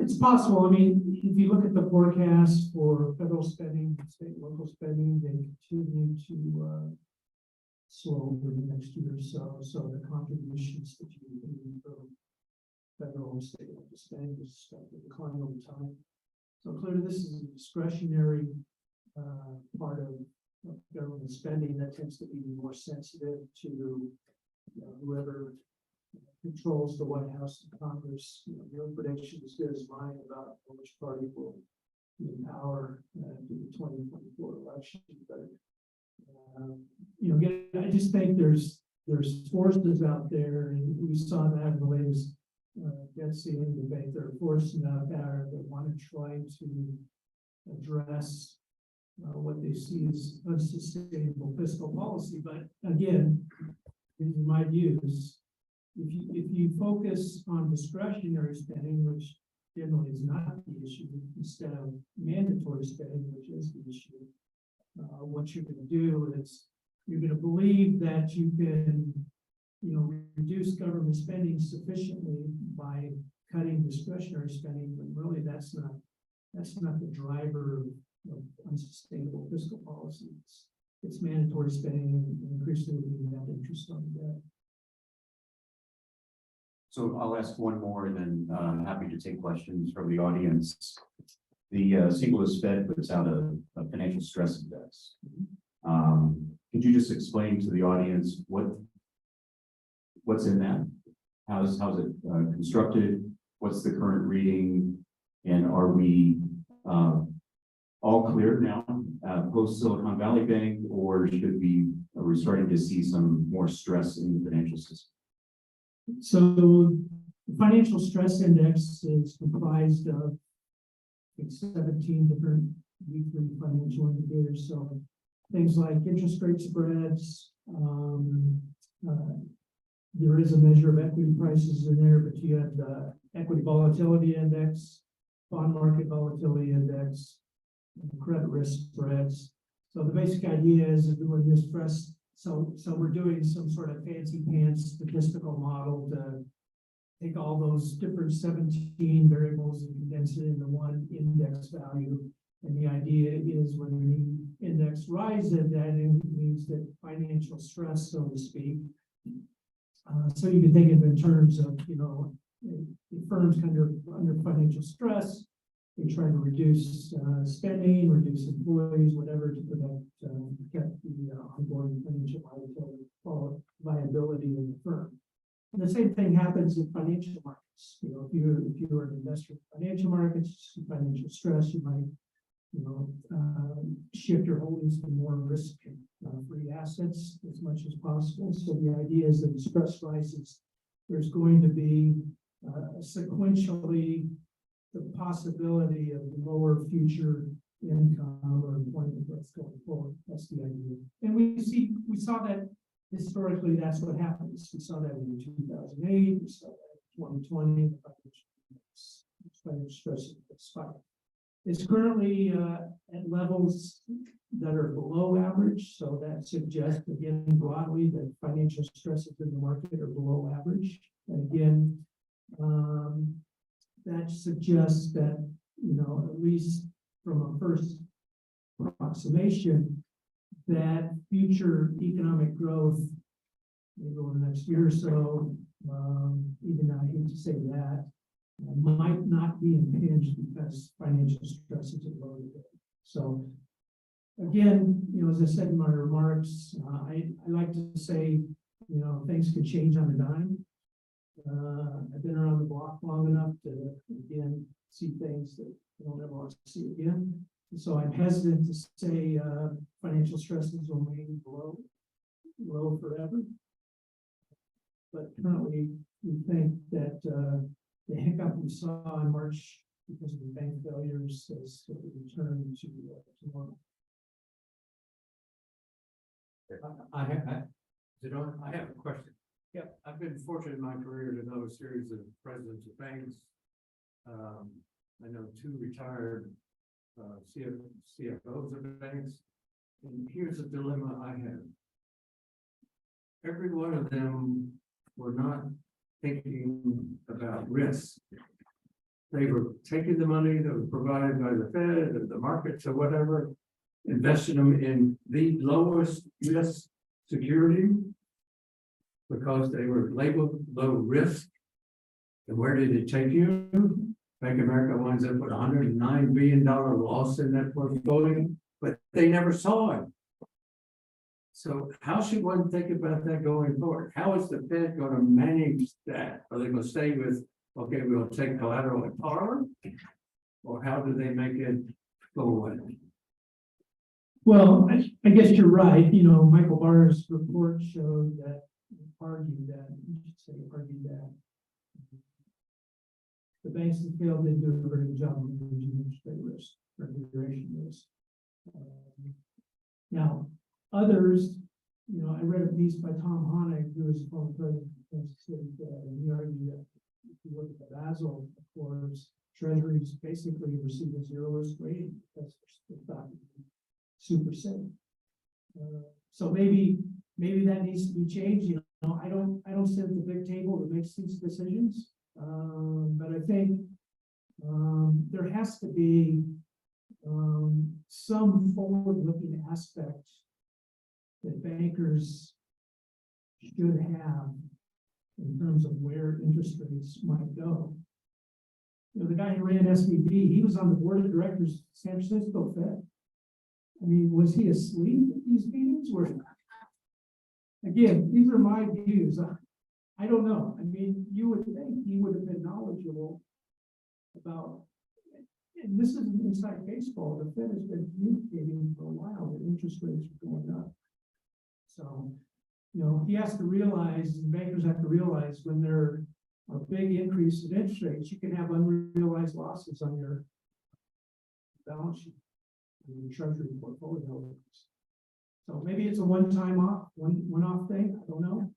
It's possible. I mean, if you look at the forecast for federal spending, state and local spending, they continue to slow over the next year or so. So the contributions that you need from federal and state local spending is expected to decline over time. So clearly, this is a discretionary part of government spending that tends to be more sensitive to whoever controls the White House and Congress. You know, your prediction is as good as mine about which party will be in power in the 2024 election. But you know, again, I just think there's forces out there, and we saw that in the latest debt ceiling debate. There are forces out there that want to try to address what they see as unsustainable fiscal policy. But again, in my views, if you focus on discretionary spending, which generally is not the issue, instead of mandatory spending, which is the issue, what you're going to do is you're going to believe that you can, you know, reduce government spending sufficiently by cutting discretionary spending, but really that's not the driver of unsustainable fiscal policy. It's mandatory spending and increasingly net interest on debt. So I'll ask one more, and then I'm happy to take questions from the audience. The St. Louis Fed puts out a financial stress index. Could you just explain to the audience what's in that? How's it constructed? What's the current reading? And are we all clear now post Silicon Valley Bank, or are we starting to see some more stress in the financial system? So the financial stress index is comprised of 17 different weekly financial indicators. So things like interest rate spreads, there is a measure of equity prices in there, but you have the equity volatility index, bond market volatility index, credit risk spreads. So the basic idea is doing this stress. So we're doing some sort of fancy pants statistical model to take all those different 17 variables and condense it into one index value. And the idea is when the index rises, that means that financial stress, so to speak. So you can think of it in terms of, the firms under financial stress, they try to reduce spending, reduce employees, whatever, to protect the ongoing financial viability of the firm. And the same thing happens in financial markets. If you're an investor in financial markets, financial stress, you might, shift your holdings to more risk-free assets as much as possible. So the idea is that as stress rises, there's going to be sequentially the possibility of lower future income or employment growth going forward. That's the idea. And we saw that historically, that's what happens. We saw that in 2008, we saw that in 2020, the financial stress spike. It's currently at levels that are below average, so that suggests again broadly that financial stresses in the market are below average. And again, that suggests that, at least from a first approximation, that future economic growth, maybe over the next year or so, even though I hate to say that, might not be impinged because financial stresses are low today. So again, as I said in my remarks, I like to say, things can change on a dime. I've been around the block long enough to, again, see things that I don't ever want to see again. And so I'm hesitant to say financial stresses will remain low forever. But currently, we think that the hiccup we saw in March because of the bank failures has returned to normal. I have a question. Yeah, I've been fortunate in my career to know a series of presidents of banks. I know 2 retired CFOs of banks. And here's a dilemma I have. Every one of them were not thinking about risk. They were taking the money that was provided by the Fed or the markets or whatever, investing them in the lowest risk security because they were labeled low risk. And where did it take you? Bank of America winds up with $109 billion loss in that portfolio, but they never saw it. So how should one think about that going forward? How is the Fed going to manage that? Are they going to stay with, okay, we'll take collateral at par? Or how do they make it go away? Well, I guess you're right. Michael Barr's report showed that, argued that the banks that failed didn't do a very good job of managing interest rate risk or duration risk. Now, others, I read a piece by Tom Honig, who was the former president of Kansas City, and he argued that if you look at the Basel Accords, treasuries basically receive a zero risk rating because they're thought to be super safe. So maybe that needs to be changed. I don't sit at the big table that makes these decisions, but I think there has to be some forward-looking aspect that bankers should have in terms of where interest rates might go. The guy who ran SVB, he was on the board of directors of San Francisco Fed. I mean, was he asleep at these meetings? Again, these are my views. I don't know. I mean, you would think he would have been knowledgeable about, and this isn't inside baseball, the Fed has been communicating for a while that interest rates are going up. So, he has to realize, and bankers have to realize when there are big increases in interest rates, you can have unrealized losses on your balance sheet, on your treasury portfolio. So maybe it's a one-off thing. I don't know.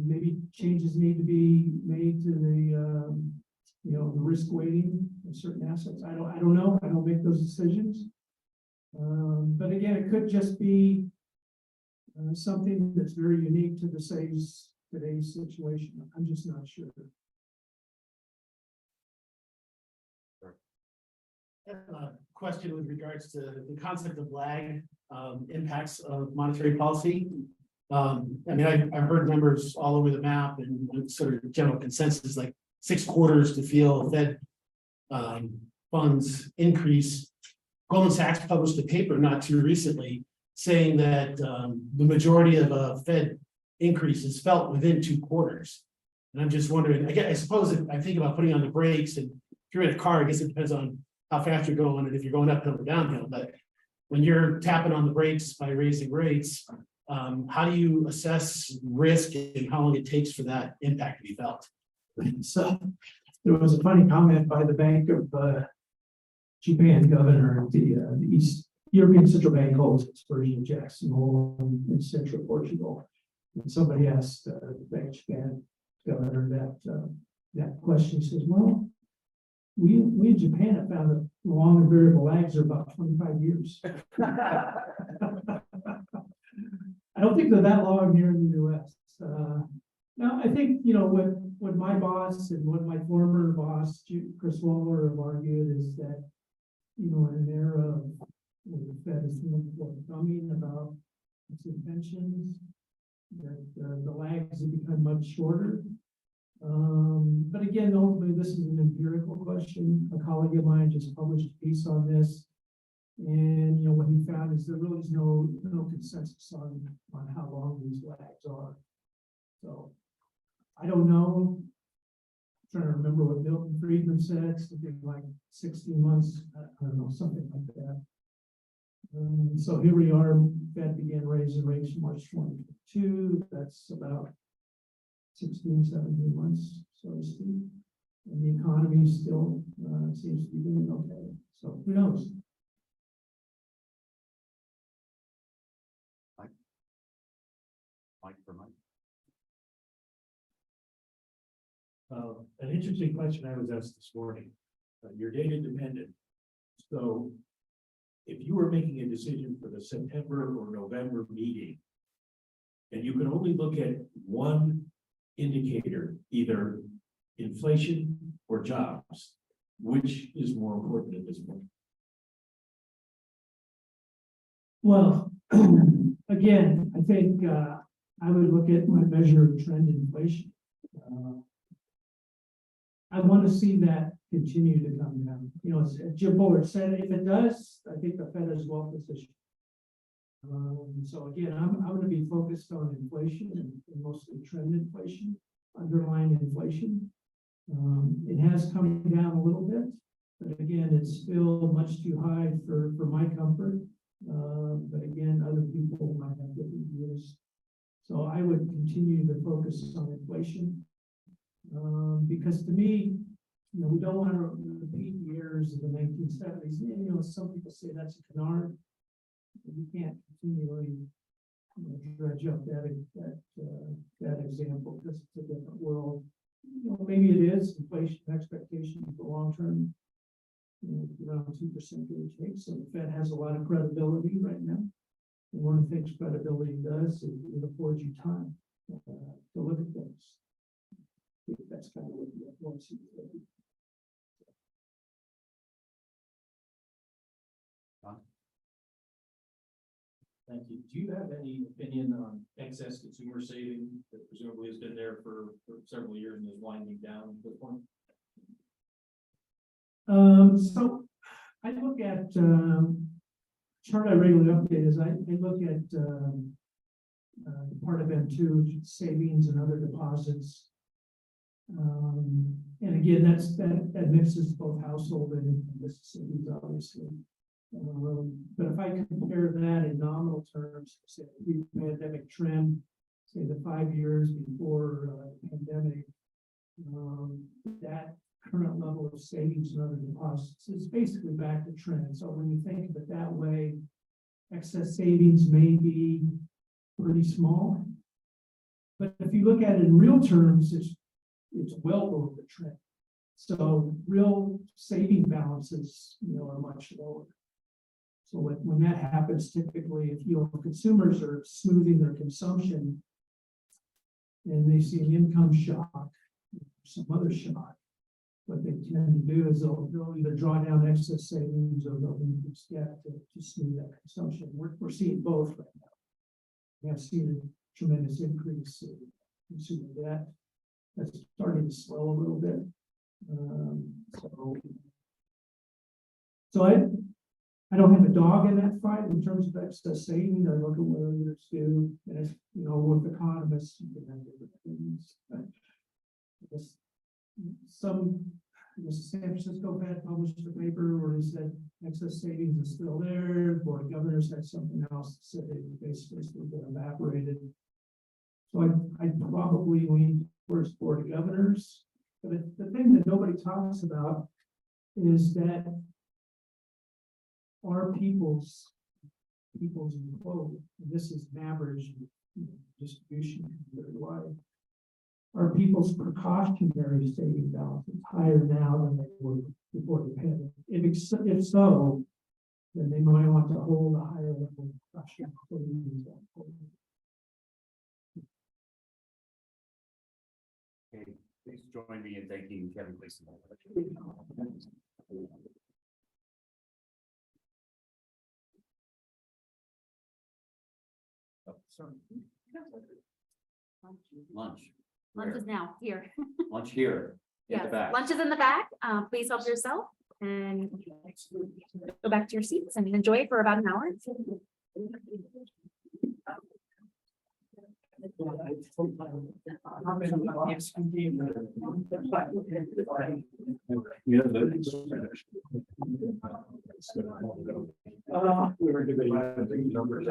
Maybe changes need to be made to the the risk weighting of certain assets. I don't know. I don't make those decisions. But again, it could just be something that's very unique to today's situation. I'm just not sure. question with regards to the concept of lag, impacts of monetary policy. I mean, I've heard numbers all over the map and sort of general consensus, like 6 quarters to feel Fed funds increase. Goldman Sachs published a paper not too recently saying that the majority of Fed increases felt within 2 quarters. And I'm just wondering, I suppose if I think about putting on the brakes, and if you're in a car, I guess it depends on how fast you're going and if you're going uphill or downhill. But when you're tapping on the brakes by raising rates, how do you assess risk and how long it takes for that impact to be felt? So there was a funny comment by the Bank of Japan governor, the East European Central Bank holds its version of Jackson Hole in central Portugal. And somebody asked the Bank of Japan governor that question. He says, well, we in Japan have found that long and variable lags are about 25 years. I don't think they're that long here in the US. Now, I think, what my boss and what my former boss, Chris Waller, have argued is that, in an era where the Fed is forthcoming about its intentions, that the lags have become much shorter. But again, ultimately, this is an empirical question. A colleague of mine just published a piece on this. And what he found is there really is no consensus on how long these lags are. So I don't know. I'm trying to remember what Milton Friedman said, something like 16 months, I don't know, something like that. So here we are, Fed began raising rates in March 2022. That's about 16, 17 months, so to speak. And the economy still seems to be doing okay. So who knows? Mike for Mike. An interesting question I was asked this morning. You're data dependent. So if you were making a decision for the September or November meeting, and you can only look at one indicator, either inflation or jobs, which is more important at this point? Well, again, I think I would look at my measure of trend inflation. I want to see that continue to come down. As Jim Bullard said, if it does, I think the Fed is well positioned. So again, I'm going to be focused on inflation and mostly trend inflation, underlying inflation. It has come down a little bit, but again, it's still much too high for my comfort. But again, other people might have different views. So I would continue to focus on inflation. Because to me, we don't want to repeat years of the 1970s. Some people say that's a canard. You can't continually dredge up that example because it's a different world. Maybe it is inflation expectation for long term, around 2% give or take. So the Fed has a lot of credibility right now. And one of the things credibility does is it affords you time to look at things. I think that's kind of what the FOMC is doing. Thank you. Do you have any opinion on excess consumer saving that presumably has been there for several years and is winding down at this point? So I look at chart I regularly update is I look at the part of M2 savings and other deposits. And again, that mixes both household and business savings, obviously. But if I compare that in nominal terms, say the pre-pandemic trend, say the 5 years before the pandemic, that current level of savings and other deposits is basically back to trend. So when you think of it that way, excess savings may be pretty small. But if you look at it in real terms, it's well below the trend. So real saving balances, are much lower. So when that happens, typically, if consumers are smoothing their consumption and they see an income shock, some other shock, what they tend to do is they'll either draw down excess savings or they'll increase debt to smooth that consumption. We're seeing both right now. We have seen a tremendous increase in consumer debt. That's starting to slow a little bit. So I don't have a dog in that fight in terms of excess savings. I look at what others do, and it's, you know, with economists, you can have different opinions. But I guess the San Francisco Fed published a paper where he said excess savings is still there. The Board of Governors had something else that said it basically still been evaporated. So I'd probably lean towards Board of Governors. But the thing that nobody talks about is that our people's quote, and this is an average, you know, distribution very wide. Our people's precautionary saving balance is higher now than they were before the pandemic. If so, then they might want to hold a higher level of precaution. Okay, please join me in thanking Kevin Gleason. Oh, sorry. Lunch. Lunch is now here. Lunch here. In the Yes, back. lunch is in the back. Please help yourself and go back to your seats and enjoy it for about an hour. We were debating numbers.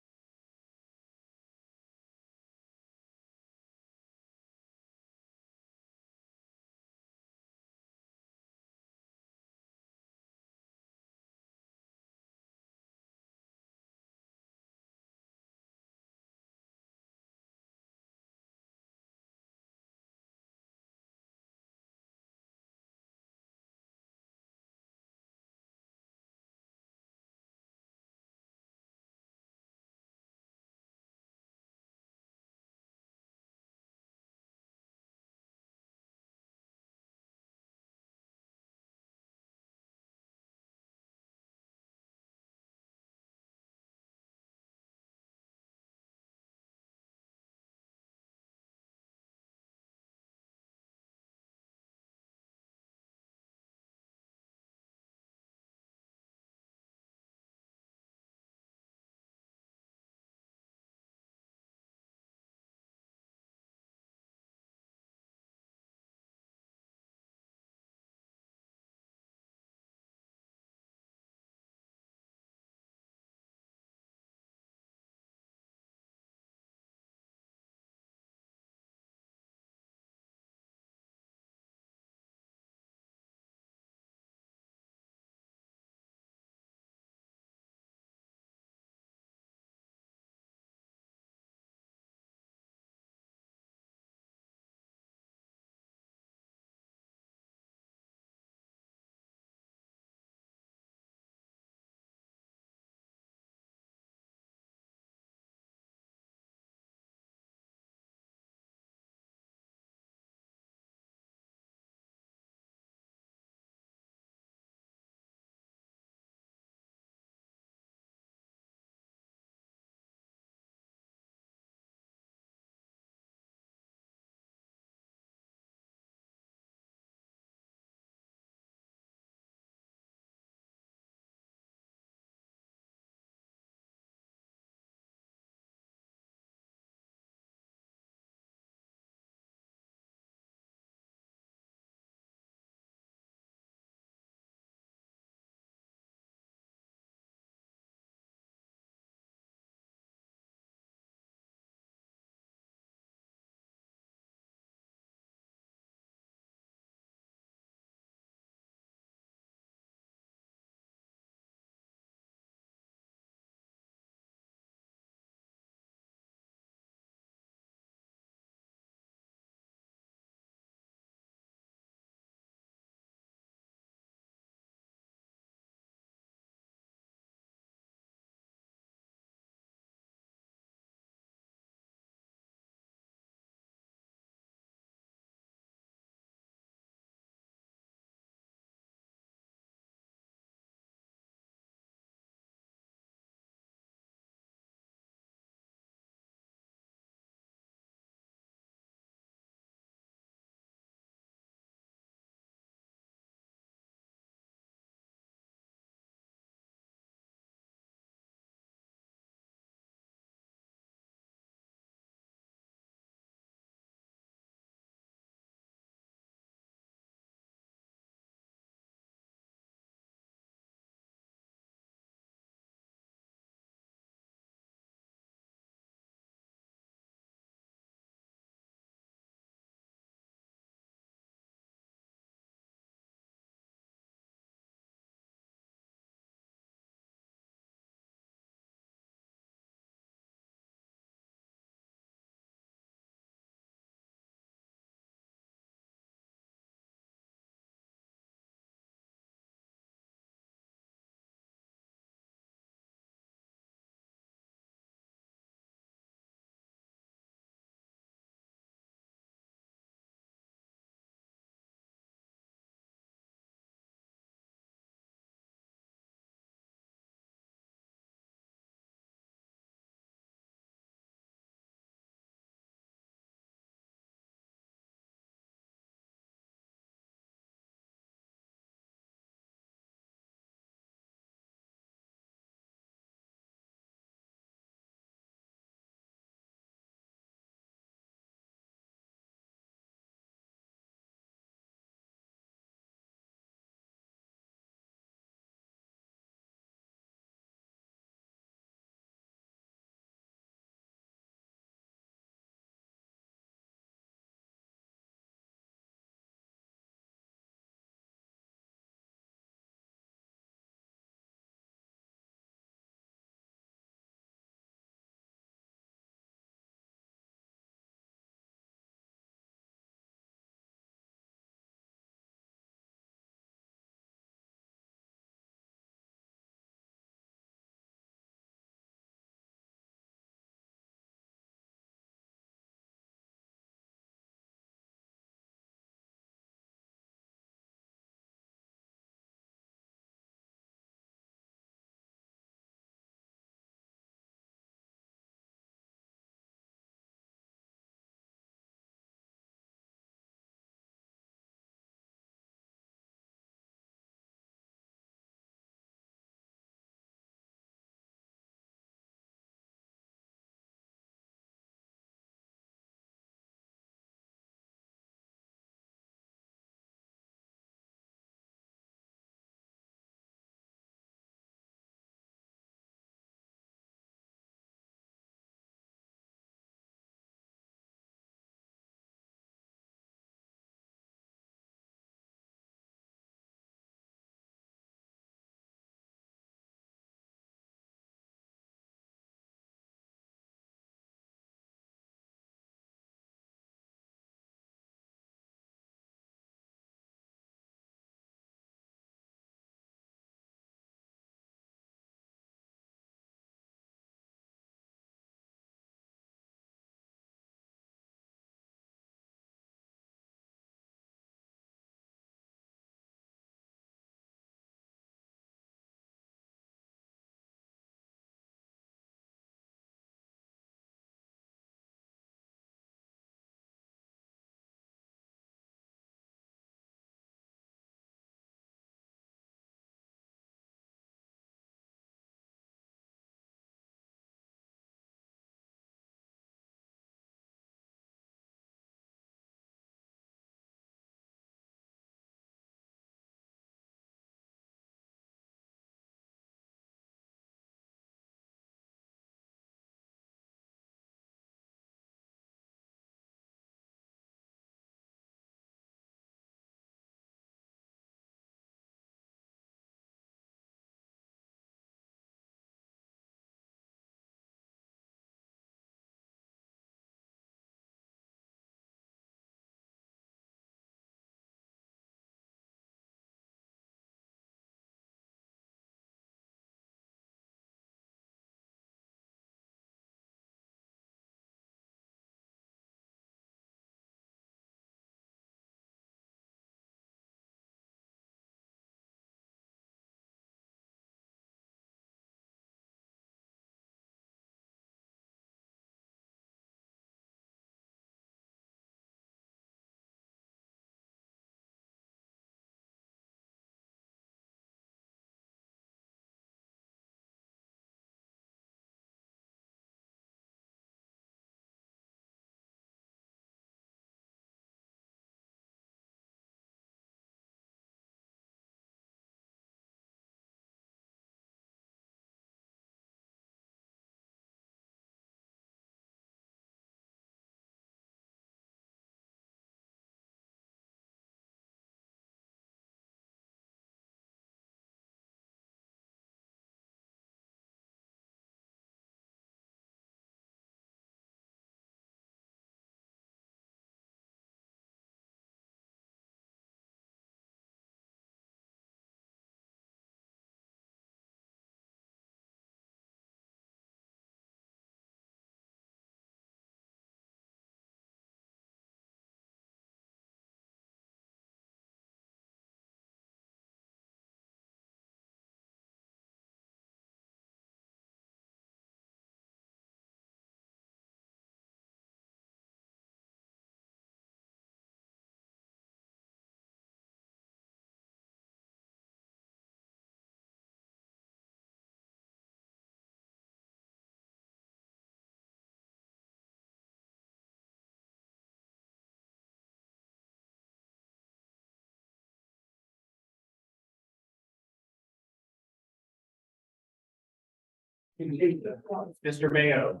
Mr. Mayo.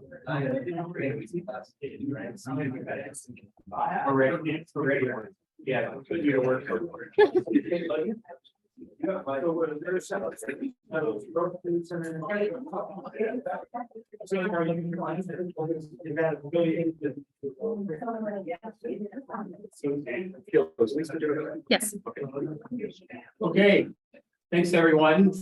Yeah, put you to work. Yes. Okay, thanks, everyone.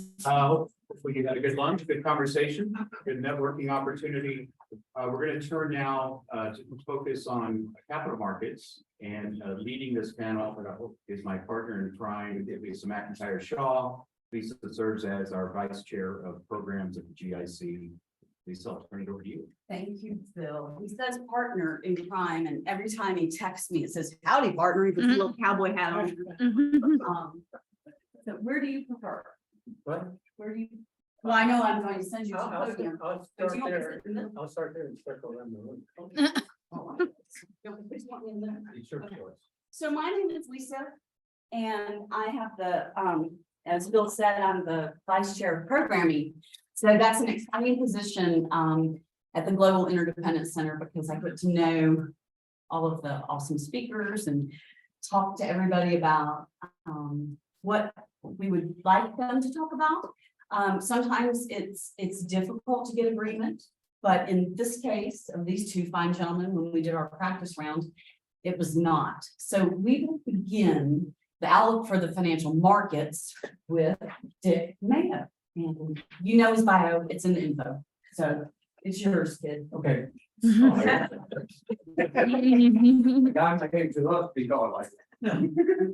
Hopefully you had a good lunch, good conversation, good networking opportunity. We're going to turn now to focus on capital markets, and leading this panel is my partner in crime, Lisa McIntyre Shaw. Lisa serves as our vice chair of programs at the GIC. Lisa, I'll turn it over to you. Thank you, Bill. He says partner in crime, and every time he texts me, it says, howdy, partner, with this little cowboy hat on. So where do you prefer? What? Where do you? Well, I know I'm going to send you to the I'll podium. start but you want to there. sit in the- I'll start there and circle around the room. Oh, don't you want me in there? It's your Okay. choice. So my name is Lisa, and I have the, as Bill said, I'm the vice chair of programming. So that's an exciting position, at the Global Interdependence Center, because I get to know all of the awesome speakers and talk to everybody about, what we would like them to talk about. Sometimes it's difficult to get agreement, but in this case of these two fine gentlemen, when we did our practice round, it was not. So we will begin the outlook for the financial markets with Dick Mayo. And you know his bio, it's in the info. So it's yours, kid. Okay. The guys I came to love be going like that.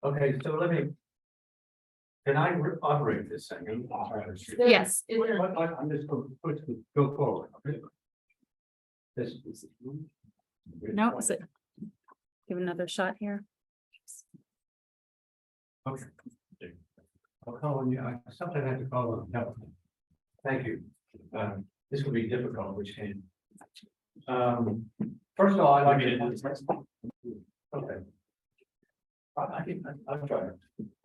Okay, so let me. Can I operate this thing? Yes. I'm just going to go forward. This. No, is it? Give another shot here. Okay. I'll call on you. I sometimes have to call on help. Thank you. This will be difficult, which can. First of all, I'd like to. Okay. I'm trying.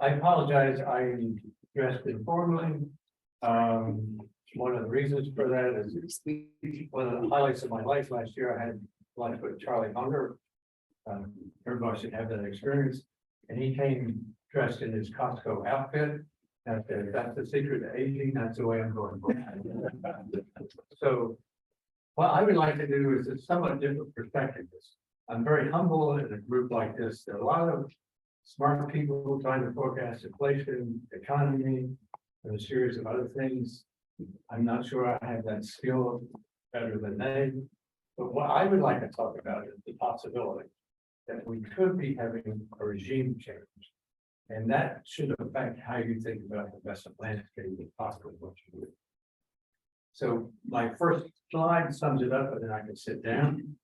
I apologize. I dressed informally. One of the reasons for that is one of the highlights of my life last year. I had lunch with Charlie Munger. Everybody should have that experience. And he came dressed in his Costco outfit. That's the secret to aging. That's the way I'm going. So what I would like to do is a somewhat different perspective. I'm very humble in a group like this. There are a lot of smart people trying to forecast inflation, economy, and a series of other things. I'm not sure I have that skill better than they. But what I would like to talk about is the possibility that we could be having a regime change. And that should affect how you think about the investment landscape and possibly what you do. So my first slide sums it up, and then I can sit down.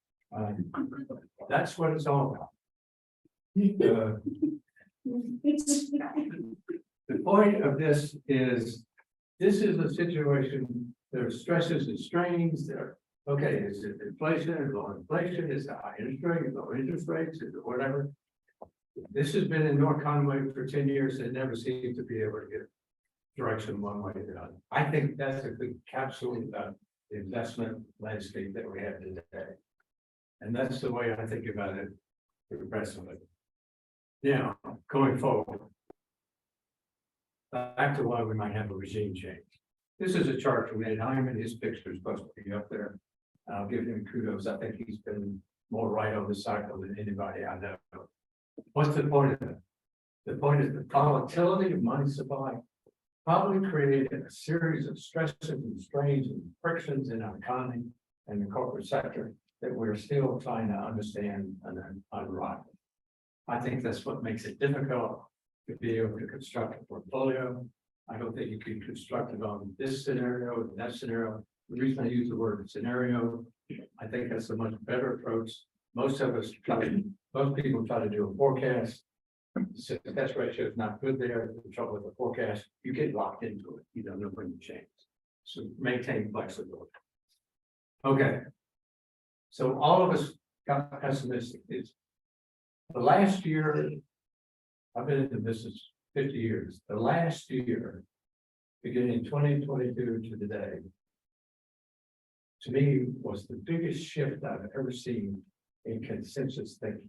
That's what it's all about. The point of this is a situation, there are stresses and strains there. Okay, is it inflation, is it low inflation, is it high interest rate, low interest rates, is it whatever? This has been in North Conway for 10 years and never seemed to be able to get direction one way or the other. I think that's a good capsule of the investment landscape that we have today. And that's the way I think about it progressively. Now, going forward. Back to why we might have a regime change. This is a chart from Ed Hyman. His picture is supposed to be up there. I'll give him kudos. I think he's been more right on the cycle than anybody I know. What's the point of it? The point is the volatility of money supply probably created a series of stresses and strains and frictions in our economy and the corporate sector that we're still trying to understand and unravel. I think that's what makes it difficult to be able to construct a portfolio. I don't think you can construct it on this scenario and that scenario. The reason I use the word scenario, I think that's a much better approach. Most people try to do a forecast. Success ratio is not good there. The trouble with the forecast, you get locked into it. You don't know when to change. So maintain flexibility. Okay. So all of us got pessimistic. It's the last year. I've been in the business 50 years. The last year, beginning 2022 to today, to me, was the biggest shift I've ever seen in consensus thinking.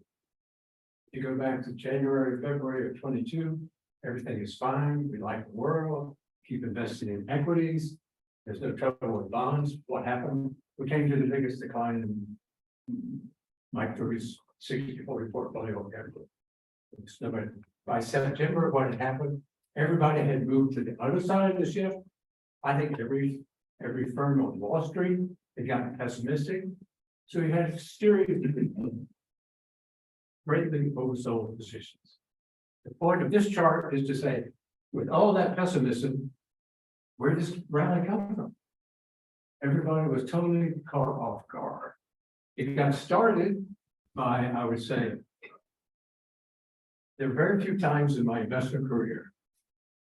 You go back to January, February of 22, everything is fine, we like the world, keep investing in equities. There's no trouble with bonds. What happened? We came to the biggest decline in Mike Turby's 60-40 portfolio ever. It's nobody- By September, what had happened, everybody had moved to the other side of the shift. I think every firm on Wall Street had gotten pessimistic. So you had a series of greatly oversold positions. The point of this chart is to say, with all that pessimism, where does rally come from? Everybody was totally caught off guard. It got started by, I would say, there are very few times in my investment career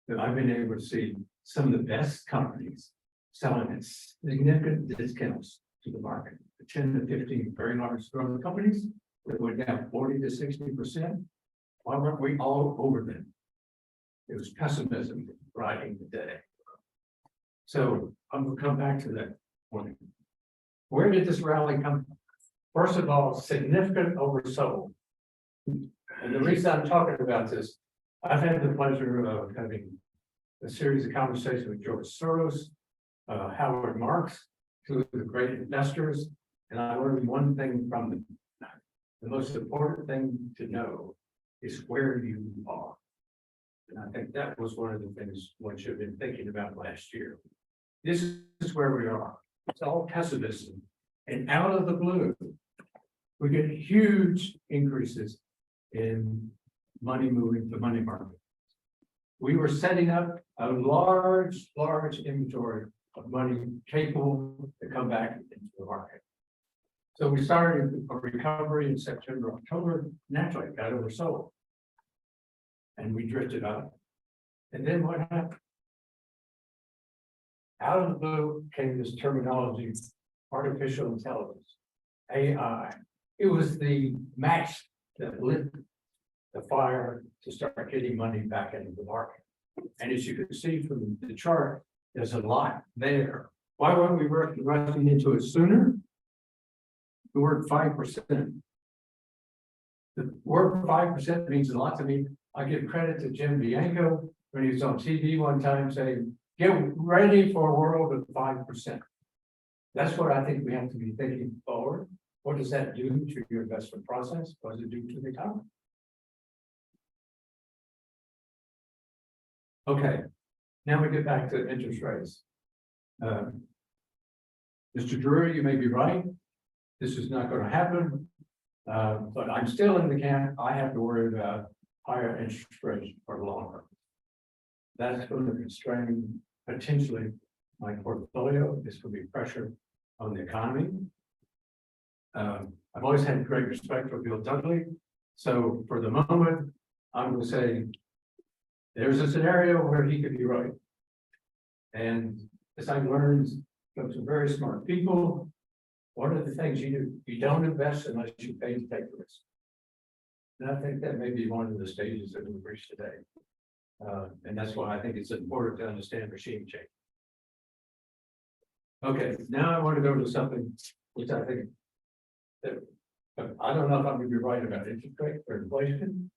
that I've been able to see some of the best companies selling at significant discounts to the market. The 10 to 15 very large growing companies that went down 40 to 60%. Why weren't we all over them? It was pessimism riding the day. So I'm gonna come back to that point. Where did this rally come from? First of all, significant oversold. And the reason I'm talking about this, I've had the pleasure of having a series of conversations with George Soros, Howard Marks, two of the great investors, and I learned one thing from them. The most important thing to know is where you are. And I think that was one of the things one should have been thinking about last year. This is where we are. It's all pessimism. And out of the blue, we get huge increases in money moving to money market. We were setting up a large inventory of money capable to come back into the market. So we started a recovery in September, October, naturally got oversold. And we drifted up. And then what happened? Out of the blue came this terminology, artificial intelligence, AI. It was the match that lit the fire to start getting money back into the market. And as you can see from the chart, there's a lot there. Why weren't we rushing into it sooner? The word 5%. The word 5% means a lot to me. I give credit to Jim Bianco when he was on TV one time saying, get ready for a world of 5%. That's what I think we have to be thinking forward. What does that do to your investment process? What does it do to the economy? Okay, now we get back to interest rates. Mr. Drury, you may be right. This is not going to happen. But I'm still in the camp. I have to worry about higher interest rates for longer. That's going to constrain potentially my portfolio. This will be pressure on the economy. I've always had great respect for Bill Dudley. So for the moment, I'm going to say there's a scenario where he could be right. And as I've learned from some very smart people, one of the things you do, you don't invest unless you pay to take the risk. And I think that may be one of the stages that we've reached today. And that's why I think it's important to understand machine change. Okay, now I want to go to something which I think that I don't know if I'm going to be right about interest rate or inflation.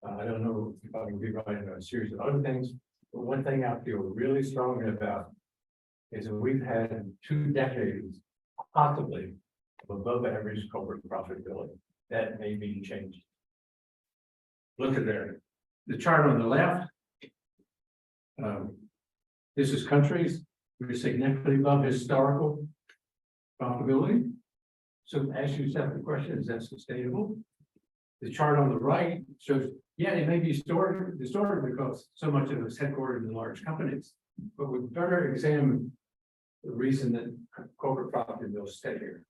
I don't know if I'm going to be right about a series of other things. But one thing I feel really strongly about is that we've had 2 decades, possibly, of above average corporate profitability. That may be changed. Look at there. The chart on the left. This is countries which are significantly above historical profitability. So ask yourself the question, is that sustainable? The chart on the right shows, yeah, it may be distorted because so much of it is headquartered in large companies, but we better examine the reason that corporate profitability stay here.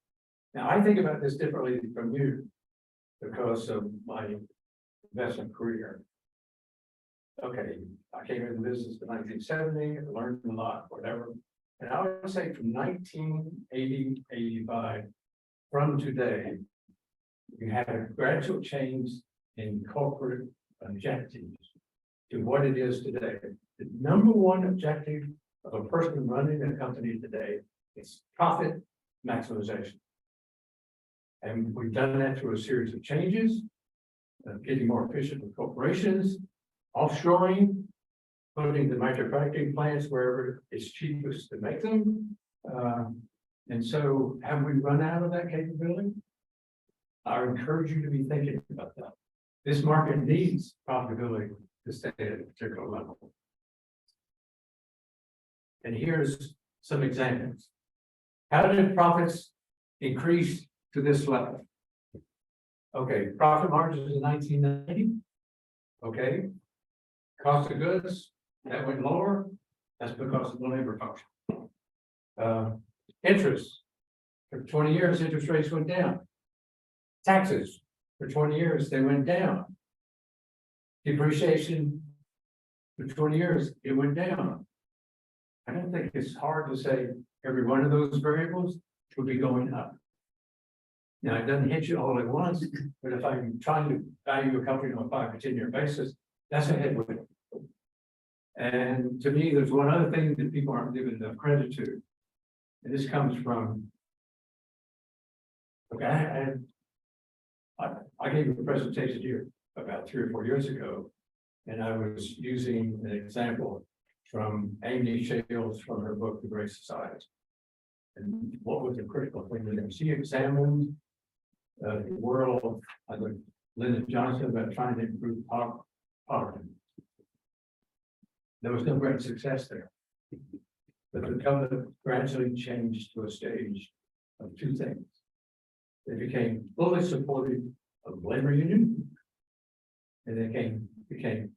Now, I think about this differently from you because of my investment career. Okay, I came into business in 1970, I learned a lot, whatever. And I would say from 1980, 85, from today, you had a gradual change in corporate objectives to what it is today. The number one objective of a person running a company today is profit maximization. And we've done that through a series of changes, getting more efficient with corporations, offshoring, putting the manufacturing plants wherever it's cheapest to make them. And so have we run out of that capability? I encourage you to be thinking about that. This market needs profitability to stay at a particular level. And here's some examples. How did profits increase to this level? Okay, profit margins in 1990. Okay. Cost of goods, that went lower. That's because of the labor function. Interest, for 20 years, interest rates went down. Taxes, for 20 years, they went down. Depreciation, for 20 years, it went down. I don't think it's hard to say every one of those variables would be going up. Now, it doesn't hit you all at once, but if I'm trying to value a company on a 5 to 10 year basis, that's a headwind. And to me, there's one other thing that people aren't giving enough credit to. And this comes from, okay, I gave a presentation here about 3 or 4 years ago, and I was using an example from Amy Shales from her book, The Great Society. And what was the critical thing that she examined the world of Lyndon Johnson about trying to improve poverty. There was no great success there. But the government gradually changed to a stage of two things. They became fully supportive of labor union, and they became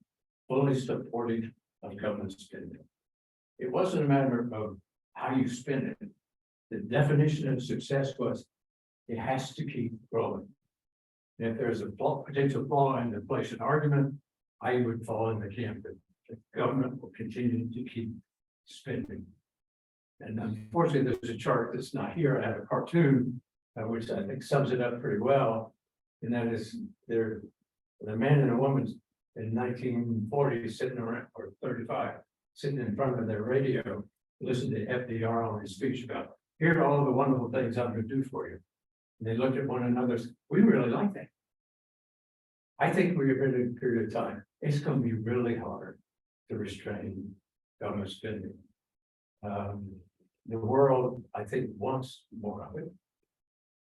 fully supportive of government spending. It wasn't a matter of how you spend it. The definition of success was it has to keep growing. And if there's a potential flaw in the inflation argument, I would fall in the camp that the government will continue to keep spending. And unfortunately, there's a chart that's not here. I have a cartoon, which I think sums it up pretty well. And that is they're a man and a woman in 1940 sitting around, or 35, sitting in front of their radio, listening to FDR on his speech about, here are all the wonderful things I'm going to do for you. And they looked at one another, and said, we really like that. I think we're in a period of time. It's going to be really hard to restrain government spending. The world, I think, wants more of it.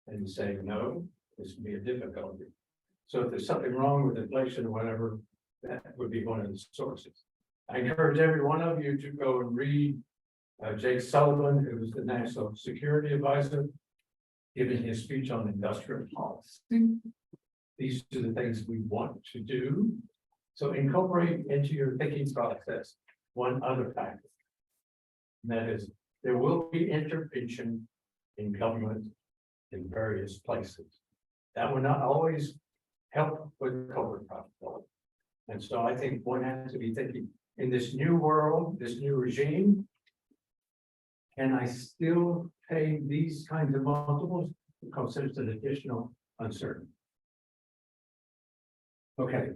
And say no, this would be a difficulty. So if there's something wrong with inflation or whatever, that would be one of the sources. I encourage every one of you to go and read Jake Sullivan, who was the National Security Advisor, giving his speech on industrial policy. These are the things we want to do. So incorporate into your thinking process one other factor. And that is, there will be intervention in government in various places. That will not always help with corporate profitability. And so I think one has to be thinking, in this new world, this new regime, can I still pay these kinds of multiples? Because there's an additional uncertainty. Okay,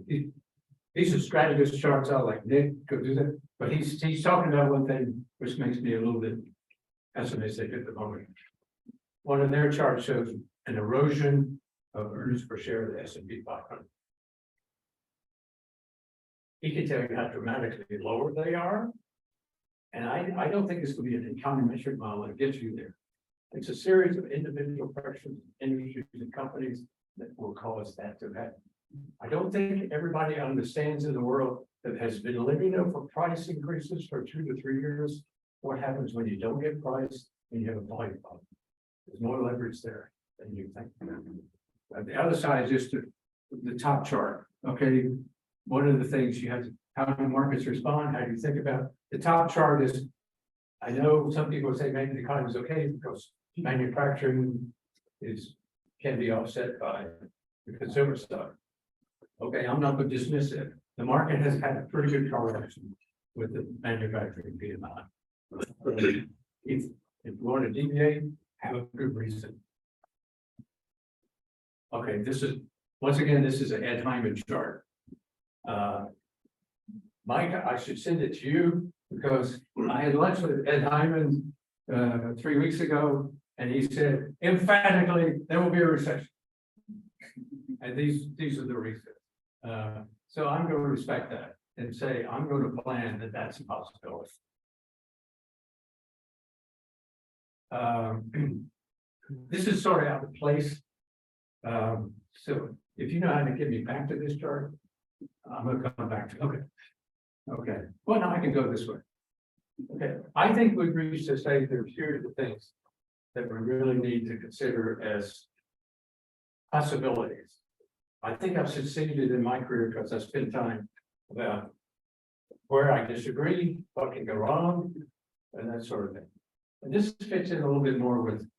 these are strategist charts. I'll like Nick go do that, but he's talking about one thing which makes me a little bit pessimistic at the moment. One of their charts shows an erosion of earnings per share of the S&P 500. He can tell you how dramatically lower they are. And I don't think it's going to be an econometric model that gets you there. It's a series of individual pressures, industries and companies that will cause that to happen. I don't think everybody understands in the world that has been living over price increases for 2 to 3 years. What happens when you don't get price and you have a volume problem? There's more leverage there than you think. The other side is just the top chart. Okay, one of the things you have to, how do markets respond? How do you think about the top chart is, I know some people say maybe the economy is okay because manufacturing can be offset by the consumer stuff. Okay, I'm not going to dismiss it. The market has had a pretty good correlation with the manufacturing PMI. If you want to deviate, have a good reason. Okay, this is, once again, this is an Ed Hyman chart. Mike, I should send it to you because I had lunch with Ed Hyman 3 weeks ago, And he said emphatically, there will be a recession. And these are the reasons. So I'm going to respect that and say, I'm going to plan that that's a possibility. This is sort of out of place. So if you know how to get me back to this chart, I'm gonna come back to, okay. Okay, well, now I can go this way. Okay, I think we've reached a stage, there are a series of things that we really need to consider as possibilities. I think I've succeeded in my career because I spent time about where I disagree, what can go wrong, and that sort of thing. And this fits in a little bit more with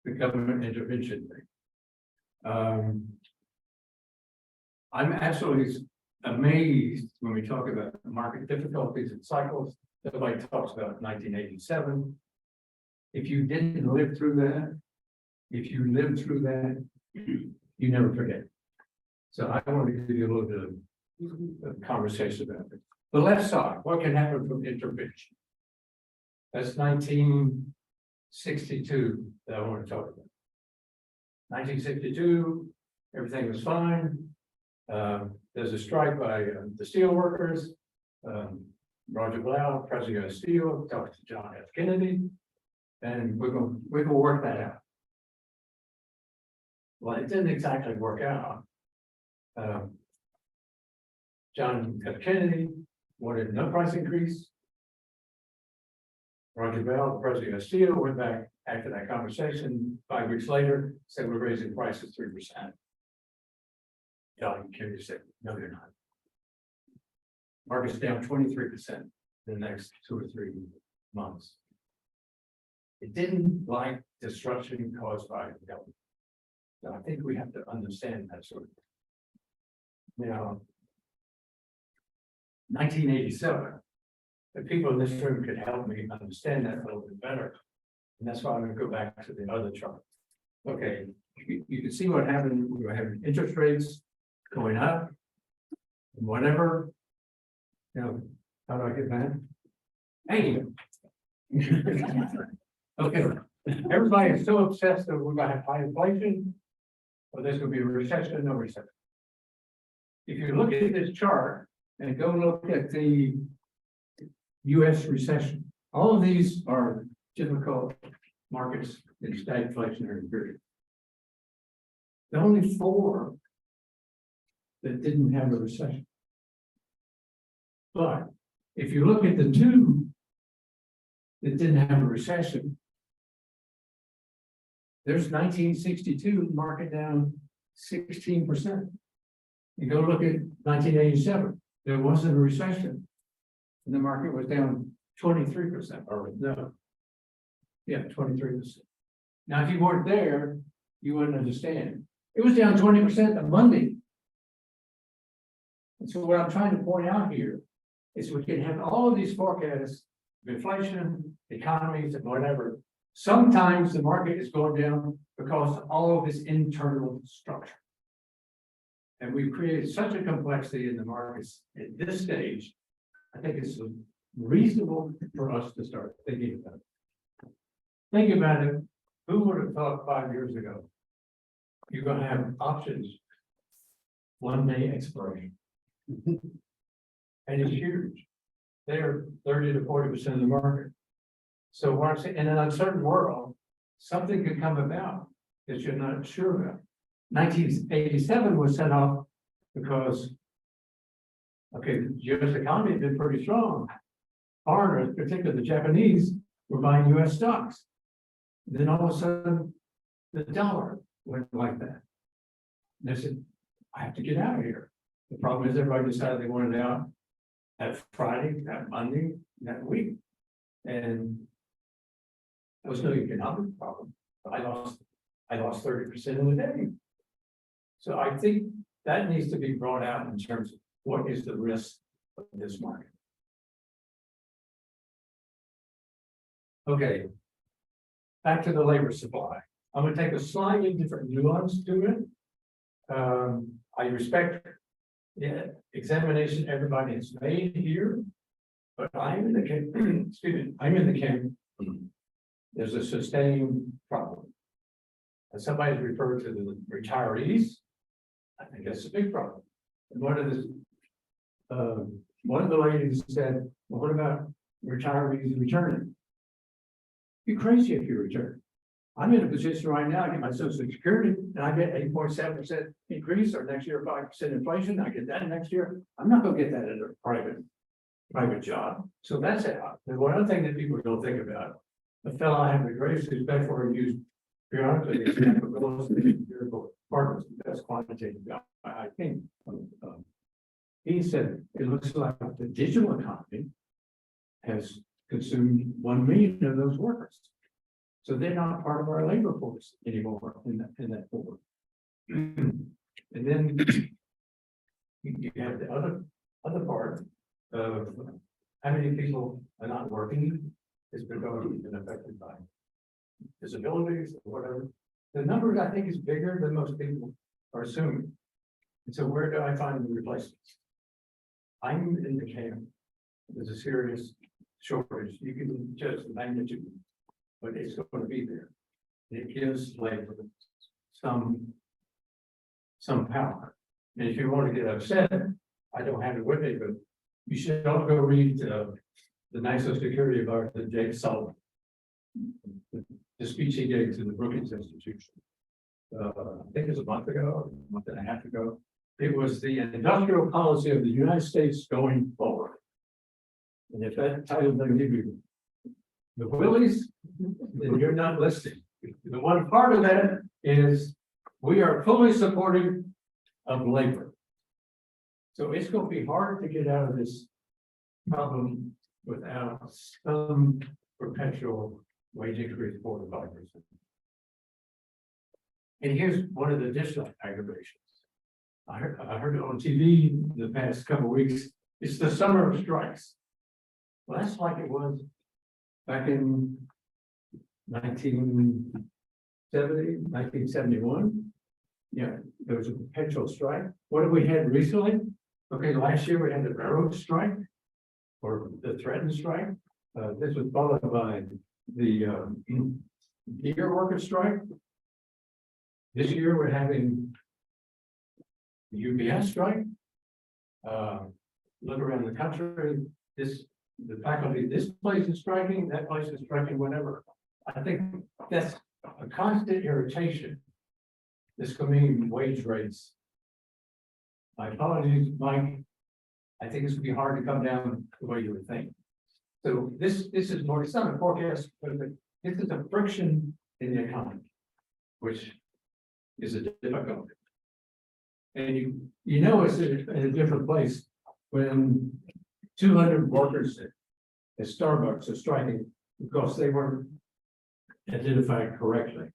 the government intervention thing. I'm absolutely amazed when we talk about market difficulties and cycles. Everybody talks about 1987. If you didn't live through that, if you lived through that, you never forget. So I want to give you a little bit of conversation about it. The left side, what can happen from intervention? That's 1962 that I want to talk about. 1962, everything was fine. There's a strike by the steel workers. Roger Blau, president of steel, talks to John F. Kennedy, and we're gonna work that out. Well, it didn't exactly work out. John F. Kennedy wanted no price increase. Roger Bell, the president of steel, went back after that conversation 5 weeks later, said we're raising prices 3%. John Kennedy said, no, you're not. Market's down 23% in the next 2 or 3 months. It didn't like disruption caused by the government. So I think we have to understand that sort of thing. You know, 1987, the people in this room could help me understand that a little bit better. And that's why I'm going to go back to the other chart. Okay, you can see what happened. We were having interest rates going up, and whatever. You know, how do I get back? Hey. Okay, everybody is so obsessed that we're going to have high inflation, or there's going to be a recession, no recession. If you look at this chart and go look at the US recession, all of these are difficult markets in stagflationary period. The only 4 that didn't have a recession. But if you look at the 2 that didn't have a recession, there's 1962 market down 16%. You go look at 1987, there wasn't a recession. And the market was down 23%, or no. Yeah, 23%. Now, if you weren't there, you wouldn't understand. It was down 20% on Monday. And so what I'm trying to point out here is we can have all of these forecasts, inflation, economies, and whatever. Sometimes the market is going down because of all of this internal structure. And we've created such a complexity in the markets at this stage. I think it's reasonable for us to start thinking about it. Think about it. Who would have thought 5 years ago you're going to have options 1-day expiration? And it's huge. They're 30 to 40% of the market. So what I'm saying, in an uncertain world, something could come about that you're not sure about. 1987 was set off because, okay, the US economy had been pretty strong. Foreigners, particularly the Japanese, were buying US stocks. Then all of a sudden, the dollar went like that. And they said, I have to get out of here. The problem is everybody decided they wanted out that Friday, that Monday, that week. And there was no economic problem. I lost 30% of the day. So I think that needs to be brought out in terms of what is the risk of this market. Okay. Back to the labor supply. I'm going to take a slightly different nuance to it. I respect the examination everybody has made here, but I'm in the camp, excuse me, I'm in the camp there's a sustained problem. And somebody's referred to the retirees. I think that's a big problem. And one of the ladies said, well, what about retirees returning? You're crazy if you return. I'm in a position right now, I get my social security and I get 8.7% increase, or next year 5% inflation, I get that next year. I'm not gonna get that in a private job. So that's it. And one other thing that people don't think about, a fellow I have the greatest respect for and use periodically, is partners, that's quantitative. I think. He said, it looks like the digital economy has consumed 1 million of those workers. So they're not part of our labor force anymore in that form. And then you have the other part of how many people are not working has been affected by disabilities or whatever. The numbers, I think, is bigger than most people are assuming. And so where do I find the replacements? I'm in the camp. There's a serious shortage. You can judge the magnitude, but it's going to be there. It gives labor some power. And if you want to get upset, I don't have it with me, but you should all go read the National Security Advisor, Jake Sullivan, the speech he gave to the Brookings Institution. I think it was a month and a half ago. It was the industrial policy of the United States going forward. And if that title doesn't give you the willies, then you're not listening. The one part of that is we are fully supportive of labor. So it's going to be hard to get out of this problem without some perpetual wage increase for the 5%. And here's one of the additional aggravations. I heard it on TV the past couple of weeks. It's the summer of strikes. Well, that's like it was back in 1971. Yeah, there was a perpetual strike. What have we had recently? Okay, last year we had the railroad strike, or the threatened strike. This was followed by the gear worker strike. This year we're having the UPS strike. Look around the country, the faculty, this place is striking, that place is striking, whatever. I think that's a constant irritation. This could mean wage rates. My apologies, Mike. I think it's gonna be hard to come down the way you would think. So this is more, it's not a forecast, but this is a friction in the economy, which is a difficulty. And you know it's in a different place when 200 workers at Starbucks are striking because they weren't identified correctly,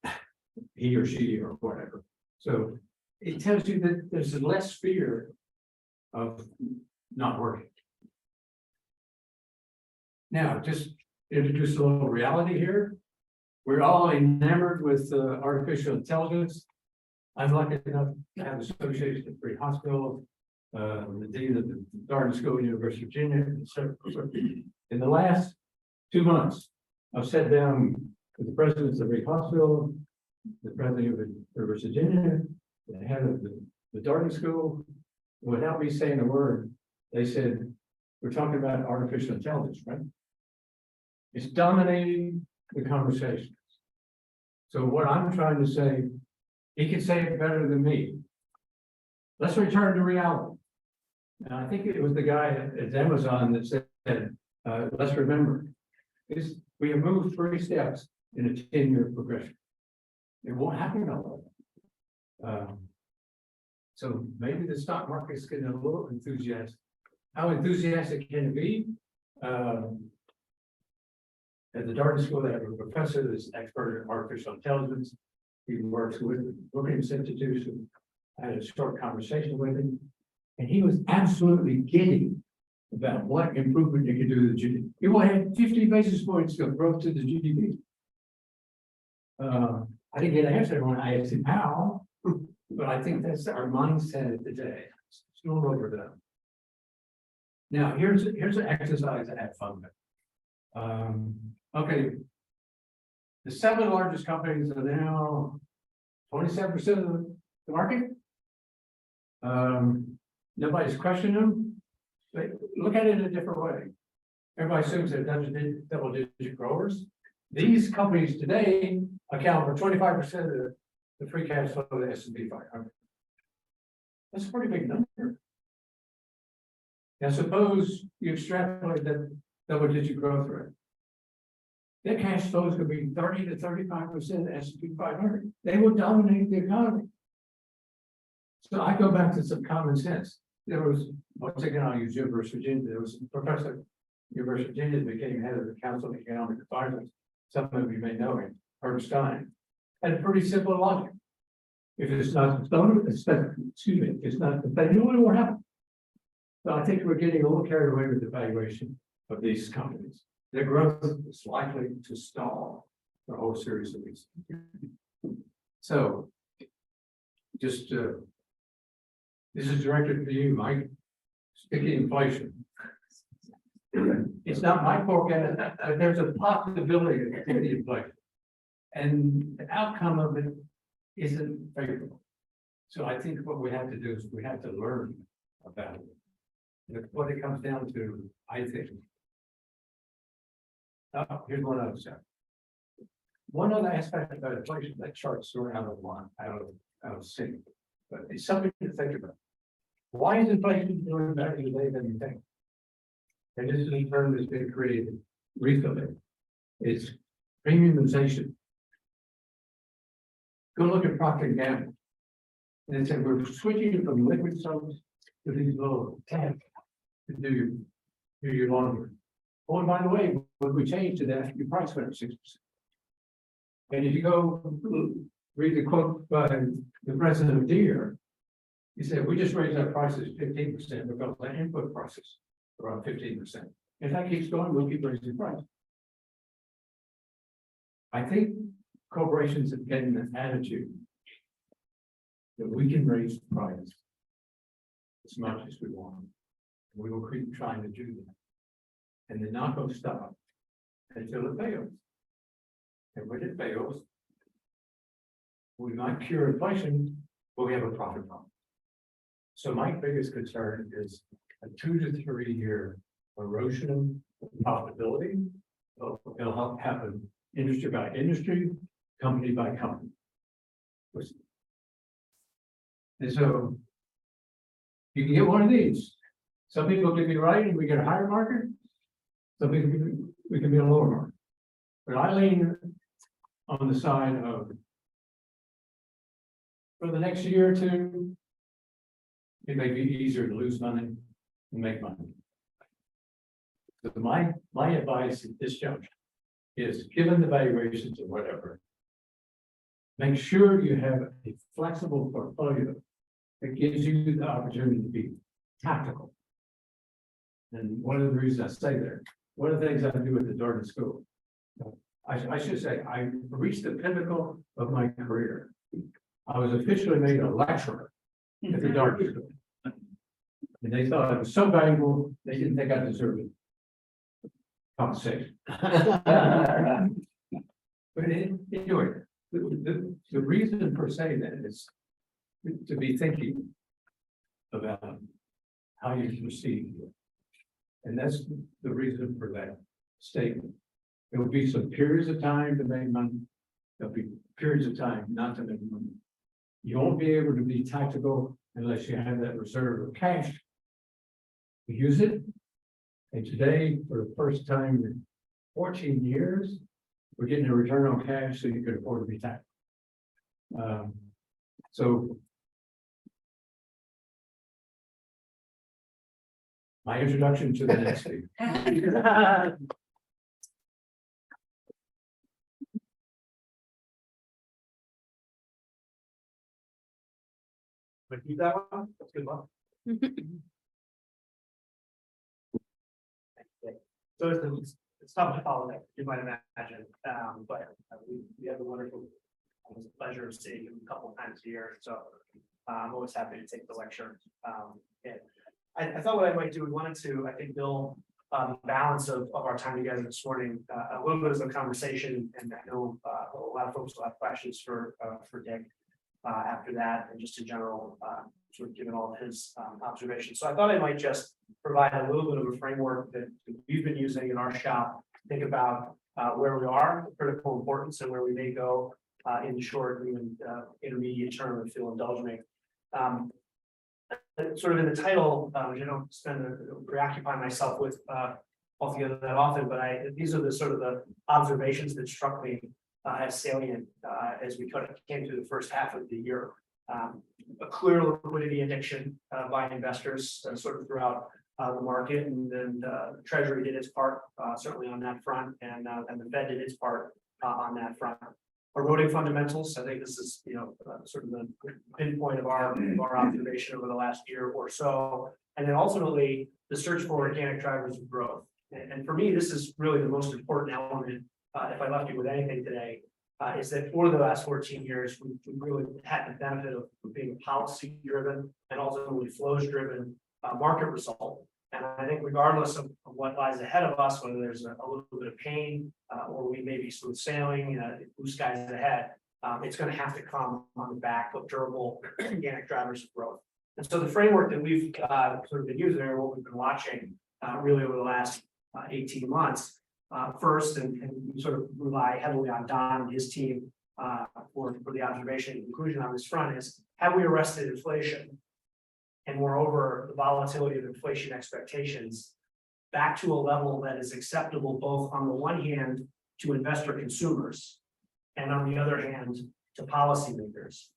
he or she or whatever. So it tells you that there's less fear of not working. Now, just introduce a little reality here. We're all enamored with artificial intelligence. I'm lucky enough to have associations with Free Hospital, the dean of the Darden School, University of Virginia. In the last 2 months, I've sat down with the presidents of Free Hospital, the president of the University of Virginia, the head of the Darden School. Without me saying a word, they said, we're talking about artificial intelligence, right? It's dominating the conversations. So what I'm trying to say, he can say it better than me. Let's return to reality. And I think it was the guy at Amazon that said, let's remember, we have moved 3 steps in a 10-year progression. It won't happen all of it. So maybe the stock market's getting a little enthusiastic. How enthusiastic can it be? At the Darden School, they have a professor that's an expert in artificial intelligence. He works with the Brookings Institution. I had a short conversation with him, and he was absolutely giddy about what improvement you could do to the GDP. He will have 50 basis points of growth to the GDP. I didn't get an answer when I asked him how, but I think that's our mindset today. It's no longer done. Now, here's an exercise I had fun with. Okay, The 7 largest companies are now 27% of the market. Nobody's questioning them. But look at it in a different way. Everybody assumes they're double-digit growers. These companies today account for 25% of the free cash flow of the S&P 500. That's a pretty big number. Now suppose you extrapolate that double-digit growth rate. Their cash flows could be 30 to 35% of the S&P 500. They will dominate the economy. So I go back to some common sense. There was, once again, I'll use University of Virginia. There was a professor at University of Virginia that became head of the Council of Economic Advisors. Some of you may know him, Herb Stein. Had a pretty simple logic. If it's not sustainable, it's not sustainable, it won't happen. So I think we're getting a little carried away with the valuation of these companies. Their growth is likely to stall for a whole series of reasons. So, just this is directed to you, Mike. Sticky inflation. It's not my forecast, but there's a possibility of sticky inflation. And the outcome of it isn't favorable. So I think what we have to do is we have to learn about it. And what it comes down to, I think. Here's one other step. One other aspect about inflation, that chart's sort of out of line, out of sync, but it's something to think about. Why is inflation doing better today than you think? And this is a term that's been created recently. It's premiumization. Go look at Procter & Gamble. And they said we're switching from liquid soaps to these little tanks to do your laundry. Oh, and by the way, when we changed to that, your price went up 6%. And if you go read the quote by the president of Deere, he said, we just raised our prices 15% because the input prices are up 15%. If that keeps going, we'll keep raising price. I think corporations are getting an attitude that we can raise the price as much as we want. We will keep trying to do that. And they're not going to stop until it fails. And when it fails, we might cure inflation, but we have a profit problem. So my biggest concern is a 2 to 3 year erosion of profitability. It'll help happen industry by industry, company by company. And so you can get one of these. Some people can be right and we get a higher market. Some people we can be a lower market. But I lean on the side of for the next year or two, it may be easier to lose money and make money. So my advice at this juncture is, given the valuations or whatever, make sure you have a flexible portfolio that gives you the opportunity to be tactical. And one of the reasons I say that, one of the things I do at the Darden School, I should say, I reached the pinnacle of my career. I was officially made a lecturer at the Darden School. And they thought it was so valuable, they didn't think I deserved it. Compensation. But anyway, the reason for saying that is to be thinking about how you proceed. And that's the reason for that statement. There will be some periods of time to make money. There'll be periods of time not to make money. You won't be able to be tactical unless you have that reserve of cash to use it. And today, for the first time in 14 years, we're getting a return on cash so you can afford to be tactical. So my introduction to the next speaker. But keep that one. That's good luck. So it's tough to follow that, you might imagine, but we have the wonderful pleasure of seeing him a couple of times a year, so I'm always happy to take the lecture. And I thought what I might do, we wanted to, I think Bill balance of our time together this morning, a little bit of a conversation, and I know a lot of folks will have questions for Dick after that, and just in general, sort of given all of his observations. So I thought I might just provide a little bit of a framework that we've been using in our shop, think about where we are, critical importance, and where we may go in the short and intermediate term, if you'll indulge me. Sort of in the title, which I don't preoccupy myself with altogether that often, but these are the sort of the observations that struck me as salient as we came through the first half of the year. A clear liquidity addiction by investors sort of throughout the market, and then the Treasury did its part certainly on that front, and the Fed did its part on that front. Eroding fundamentals, I think this is, sort of the pinpoint of our observation over the last year or so. And then ultimately, the search for organic drivers of growth. And for me, this is really the most important element, if I left you with anything today, is that for the last 14 years, we really had the benefit of being policy-driven and ultimately flows-driven market result. And I think regardless of what lies ahead of us, whether there's a little bit of pain or we may be smooth sailing, blue skies ahead, it's going to have to come on the back of durable organic drivers of growth. And so the framework that we've sort of been using, or what we've been watching really over the last 18 months, first, and we sort of rely heavily on Don and his team for the observation and conclusion on this front, is have we arrested inflation? And moreover, the volatility of inflation expectations back to a level that is acceptable both on the one hand to investor consumers and on the other hand to policymakers.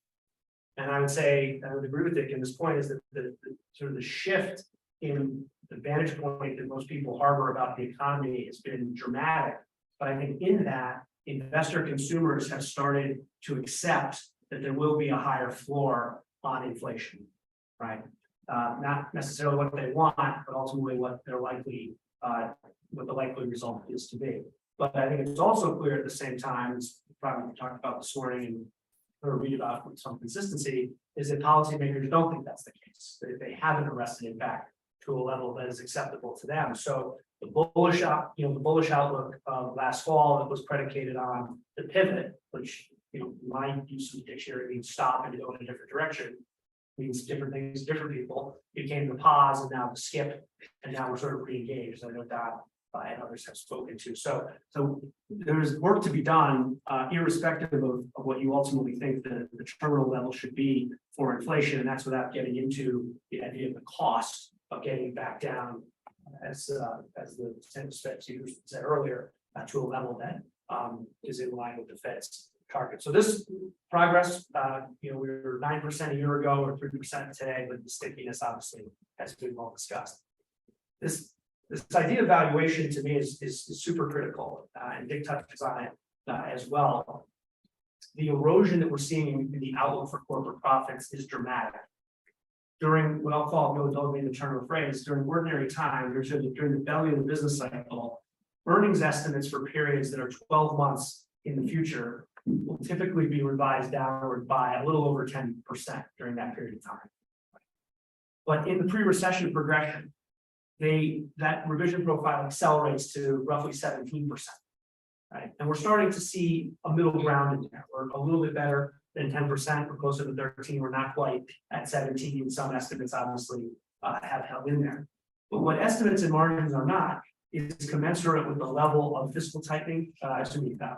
And I would say, I would agree with Dick in this point, is that the sort of the shift in the vantage point that most people harbor about the economy has been dramatic. But I think in that, investor consumers have started to accept that there will be a higher floor on inflation, right? Not necessarily what they want, but ultimately what they're likely, what the likely result is to be. But I think it's also clear at the same time, as probably we talked about this morning and or read about with some consistency, is that policymakers don't think that's the case. They haven't arrested it back to a level that is acceptable to them. So the bullish outlook of last fall that was predicated on the pivot, which my use of the dictionary means stop and go in a different direction, means different things, to different people, became the pause and now the skip, and now we're sort of re-engaged. I know Don and others have spoken to. So there's work to be done, irrespective of what you ultimately think the terminal level should be for inflation, and that's without getting into the idea of the cost of getting back down, as the Fed said earlier, to a level that is in line with the Fed's target. So this progress, we were 9% a year ago, or 3% today, but the stickiness obviously has been well discussed. This idea of valuation to me is super critical, and Dick touches on it as well. The erosion that we're seeing in the outlook for corporate profits is dramatic. During what I'll call, don't mean the term or phrase, during ordinary time, during the belly of the business cycle, earnings estimates for periods that are 12 months in the future will typically be revised downward by a little over 10% during that period of time. But in the pre-recession progression, that revision profile accelerates to roughly 17%. Right. And we're starting to see a middle ground in there. We're a little bit better than 10%. We're closer to 13. We're not quite at 17. Some estimates obviously have held in there. But what estimates and margins are not is commensurate with the level of fiscal tightening,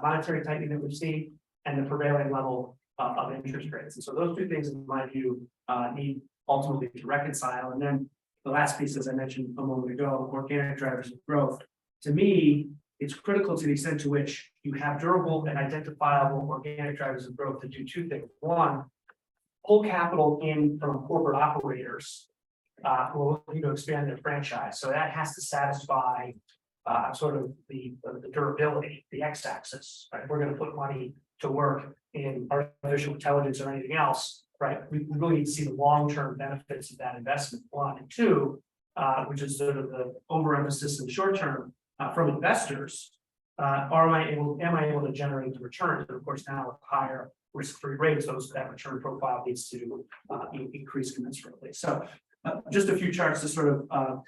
monetary tightening that we've seen, and the prevailing level of interest rates. And so those two things, in my view, need ultimately to reconcile. And then the last piece, as I mentioned a moment ago, organic drivers of growth. To me, it's critical to the extent to which you have durable and identifiable organic drivers of growth to do two things. One, pull capital in from corporate operators who are looking to expand their franchise. So that has to satisfy sort of the durability, the x-axis. Right? We're going to put money to work in artificial intelligence or anything else. Right? We really need to see the long-term benefits of that investment. One, and two, which is sort of the overemphasis in the short term from investors. Am I able to generate the returns? And of course, now with higher risk-free rates, that return profile needs to increase commensurately. So Just a few charts to sort of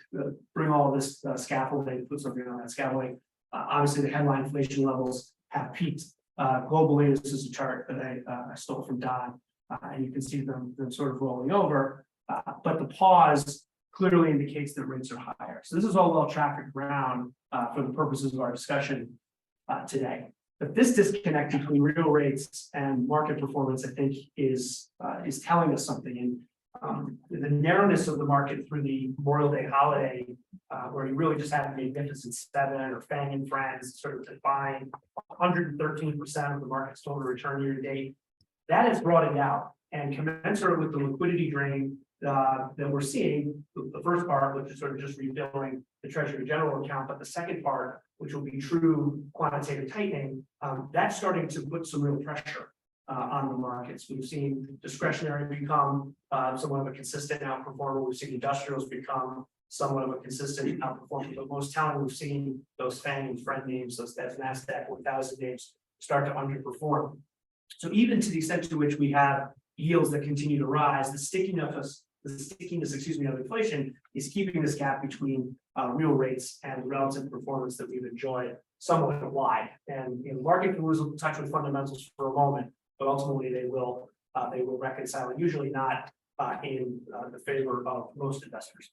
bring all this scaffolding, put something on that scaffolding. Obviously, the headline inflation levels have peaked globally. This is a chart that I stole from Don, and you can see them sort of rolling over. But the pause clearly indicates that rates are higher. So this is all well-trafficked ground for the purposes of our discussion today. But this disconnect between real rates and market performance, I think, is telling us something. And the narrowness of the market through the Memorial Day holiday, where you really just had a Magnificent Seven or Fang and Friends sort of define 113% of the market's total return year to date, that has broadened out. And commensurate with the liquidity drain that we're seeing, the first part, which is sort of just refilling the Treasury General account, but the second part, which will be true quantitative tightening, that's starting to put some real pressure on the markets. We've seen discretionary become somewhat of a consistent outperformer. We've seen industrials become somewhat of a consistent outperformer. But most telling, we've seen those Fang and Friend names, those NASDAQ 1000 names, start to underperform. So even to the extent to which we have yields that continue to rise, the stickiness, of inflation is keeping this gap between real rates and relative performance that we've enjoyed somewhat wide. And the market can lose touch with fundamentals for a moment, but ultimately they will reconcile, and usually not in the favor of most investors.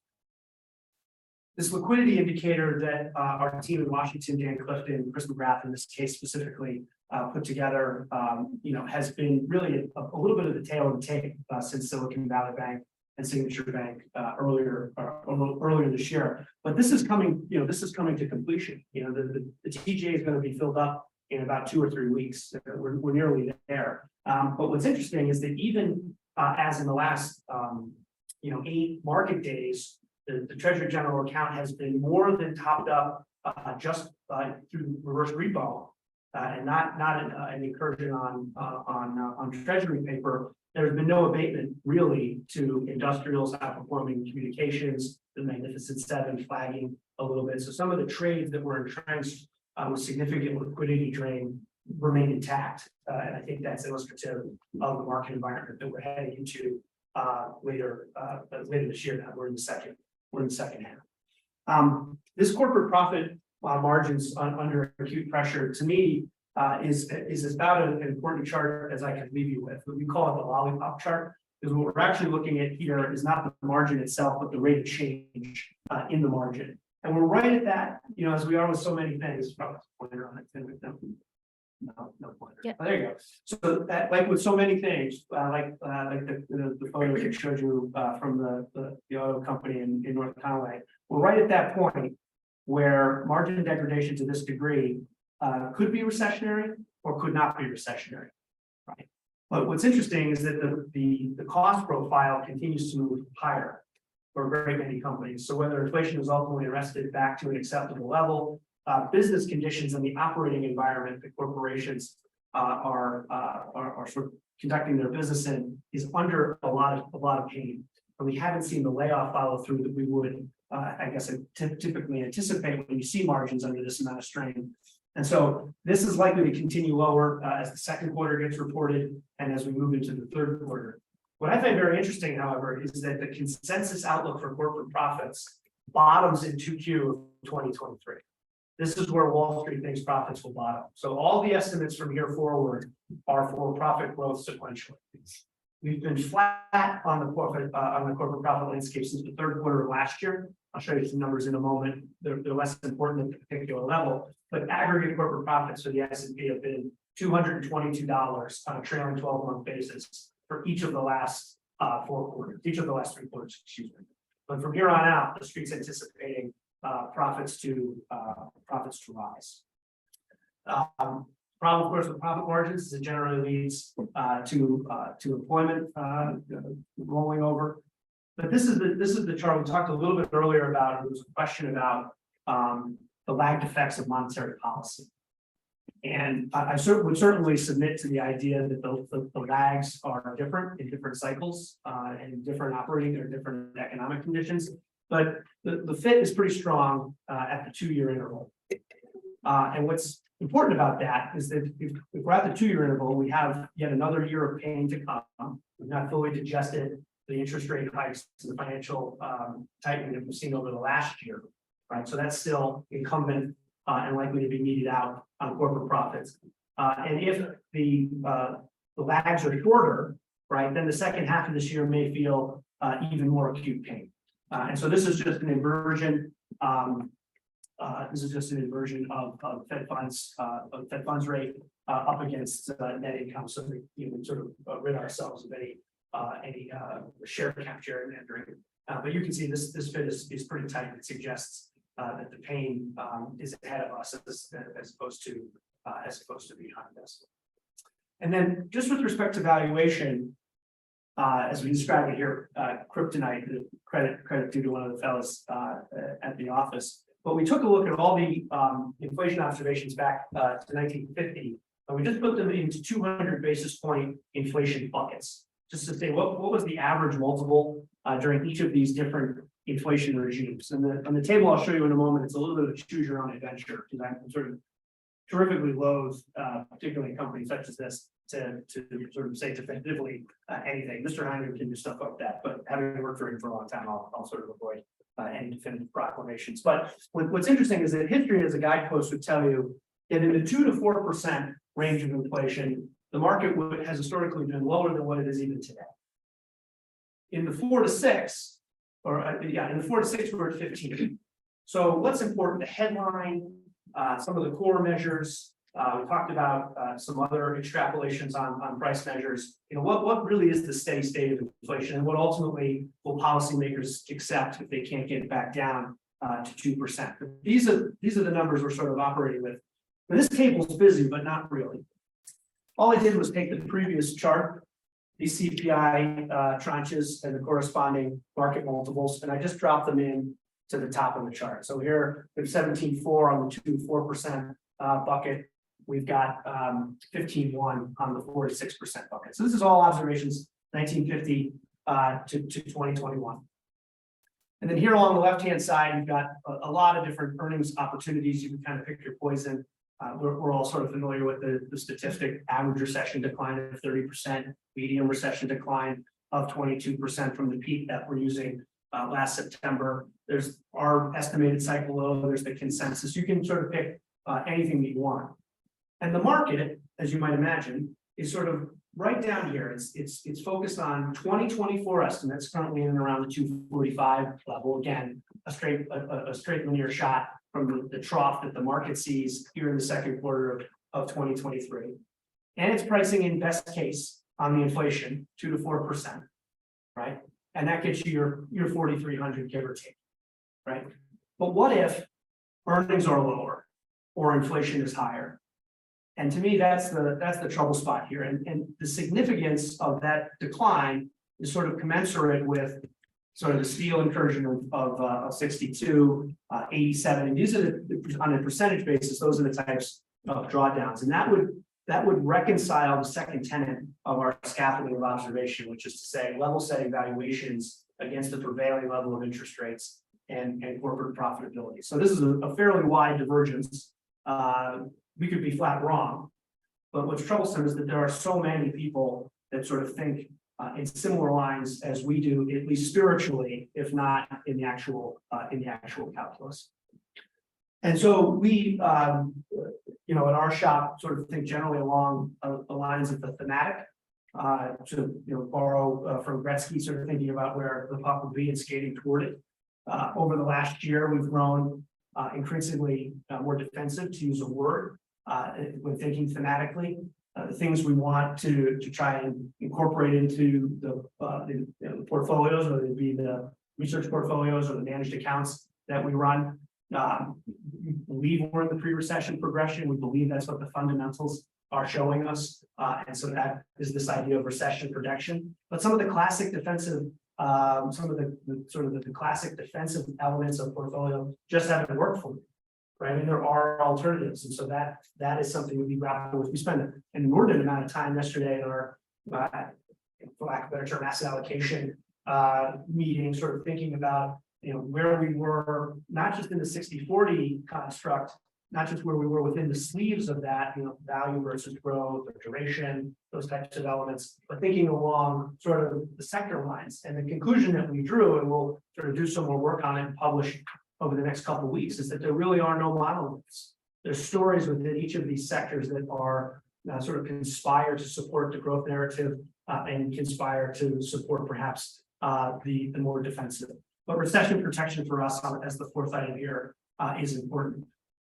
This liquidity indicator that our team in Washington, Dan Clifton, Chris McGrath, in this case specifically, put together, has been really a little bit of the tail of the tape since Silicon Valley Bank and Signature Bank earlier this year. But this is coming, to completion. The TGA is going to be filled up in about 2 or 3 weeks. We're nearly there. But what's interesting is that even as in the last 8 market days, the Treasury General account has been more than topped up just through reverse repo, and not an incursion on Treasury paper. There's been no abatement really to industrials outperforming communications, the Magnificent Seven flagging a little bit. So some of the trades that were entrenched with significant liquidity drain remain intact, and I think that's illustrative of the market environment that we're heading into later this year. Now we're in the second half. This corporate profit margins under acute pressure, to me, is about an important chart as I can leave you with. We call it the lollipop chart, because what we're actually looking at here is not the margin itself, but the rate of change in the margin. And we're right at that, as we are with so many things. Probably pointer on it. No pointer. Yeah. Oh, there you go. So that, like with so many things, like the photos I showed you from the auto company in North Conway, we're right at that point where margin degradation to this degree could be recessionary or could not be recessionary, right? But what's interesting is that the cost profile continues to move higher for a great many companies. So whether inflation is ultimately arrested back to an acceptable level, business conditions and the operating environment that corporations are sort of conducting their business in is under a lot of pain. And we haven't seen the layoff follow through that we would, I guess, typically anticipate when you see margins under this amount of strain. And so this is likely to continue lower as the second quarter gets reported and as we move into the third quarter. What I find very interesting, however, is that the consensus outlook for corporate profits bottoms in 2Q of 2023. This is where Wall Street thinks profits will bottom. So all the estimates from here forward are for profit growth sequentially. We've been flat on the corporate profit landscape since the third quarter of last year. I'll show you some numbers in a moment. They're less important at the particular level, but aggregate corporate profits for the S&P have been $222 on a trailing 12-month basis for each of the last 4 quarters, each of the last 3 quarters, excuse me. But from here on out, the street's anticipating profits to rise. Problem, of course, with profit margins is it generally leads to employment rolling over. But this is the chart we talked a little bit earlier about. There was a question about the lagged effects of monetary policy, and I would certainly submit to the idea that the lags are different in different cycles and different operating or different economic conditions. But the fit is pretty strong at the 2-year interval. And what's important about that is that if we're at the 2-year interval, we have yet another year of pain to come. We've not fully digested the interest rate hikes, the financial tightening that we've seen over the last year, right? So that's still incumbent and likely to be meted out on corporate profits. And if the lags are shorter, right, then the second half of this year may feel even more acute pain. And so this is just an inversion. This is just an inversion of Fed funds rate up against net income, so that you can sort of rid ourselves of any share capture and entering. But you can see this fit is pretty tight. It suggests that the pain is ahead of us as opposed to behind us. And then just with respect to valuation, as we described it here, kryptonite, the credit due to one of the fellows at the office. But we took a look at all the inflation observations back to 1950, and we just put them into 200 basis point inflation buckets, just to say what was the average multiple during each of these different inflation regimes. And on the table I'll show you in a moment, it's a little bit of a choose your own adventure, because I'm sort of terrifically loath, particularly in companies such as this, to sort of say definitively anything. Mr. Heiner can do stuff like that, but having worked for him for a long time, I'll sort of avoid any definitive proclamations. But what's interesting is that history as a guidepost would tell you that in the 2 to 4% range of inflation, the market has historically been lower than what it is even today. In the 4 to 6, in the 4 to 6, we're at 15. So what's important? The headline, some of the core measures. We talked about some other extrapolations on price measures. You know, what really is the steady state of inflation, and what ultimately will policymakers accept if they can't get it back down to 2%? These are the numbers we're sort of operating with. Now, this table's busy, but not really. All I did was take the previous chart, these CPI tranches and the corresponding market multiples, and I just dropped them in to the top of the chart. So here we have 17.4 on the 2-4% bucket. We've got 15.1 on the 4 to 6% bucket. So this is all observations 1950 to 2021. And then here along the left-hand side, you've got a lot of different earnings opportunities. You can kind of pick your poison. We're all sort of familiar with the statistic: average recession decline of 30%, medium recession decline of 22% from the peak that we're using last September. There's our estimated cycle low, there's the consensus. You can sort of pick anything that you want. And the market, as you might imagine, is sort of right down here. It's focused on 2024 estimates, currently in and around the 245 level. Again, a straight linear shot from the trough that the market sees here in the second quarter of 2023. And it's pricing in best case on the inflation 2 to 4%, right? And that gets you your 4,300, give or take, right? But what if earnings are lower or inflation is higher? And to me, that's the trouble spot here. And the significance of that decline is sort of commensurate with sort of the steel incursion of 62, 87. And these are on a percentage basis, those are the types of drawdowns. And that would reconcile the second tenet of our scaffolding of observation, which is to say level setting valuations against the prevailing level of interest rates and corporate profitability. So this is a fairly wide divergence. We could be flat wrong, but what's troublesome is that there are so many people that sort of think in similar lines as we do, at least spiritually, if not in the actual calculus. And so we, at our shop, sort of think generally along the lines of the thematic. To borrow from Gretzky, sort of thinking about where the puck would be and skating toward it. Over the last year, we've grown increasingly more defensive, to use a word. When thinking thematically, the things we want to try and incorporate into the portfolios, whether it be the research portfolios or the managed accounts that we run. We believe we're in the pre-recession progression. We believe that's what the fundamentals are showing us. And so that is this idea of recession protection. But some of the classic defensive, the classic defensive elements of portfolio just haven't worked for me. Right, and there are alternatives, and so that is something we grapple with. We spent an inordinate amount of time yesterday in our, for lack of a better term, asset allocation meeting, sort of thinking about where we were, not just in the 60-40 construct not just where we were within the sleeves of that, value versus growth or duration, those types of elements, but thinking along sort of the sector lines. And the conclusion that we drew, and we'll sort of do some more work on it and publish over the next couple of weeks, is that there really are no monoliths. There's stories within each of these sectors that are sort of conspire to support the growth narrative and conspire to support perhaps the more defensive. But recession protection for us, as the fourth item here, is important.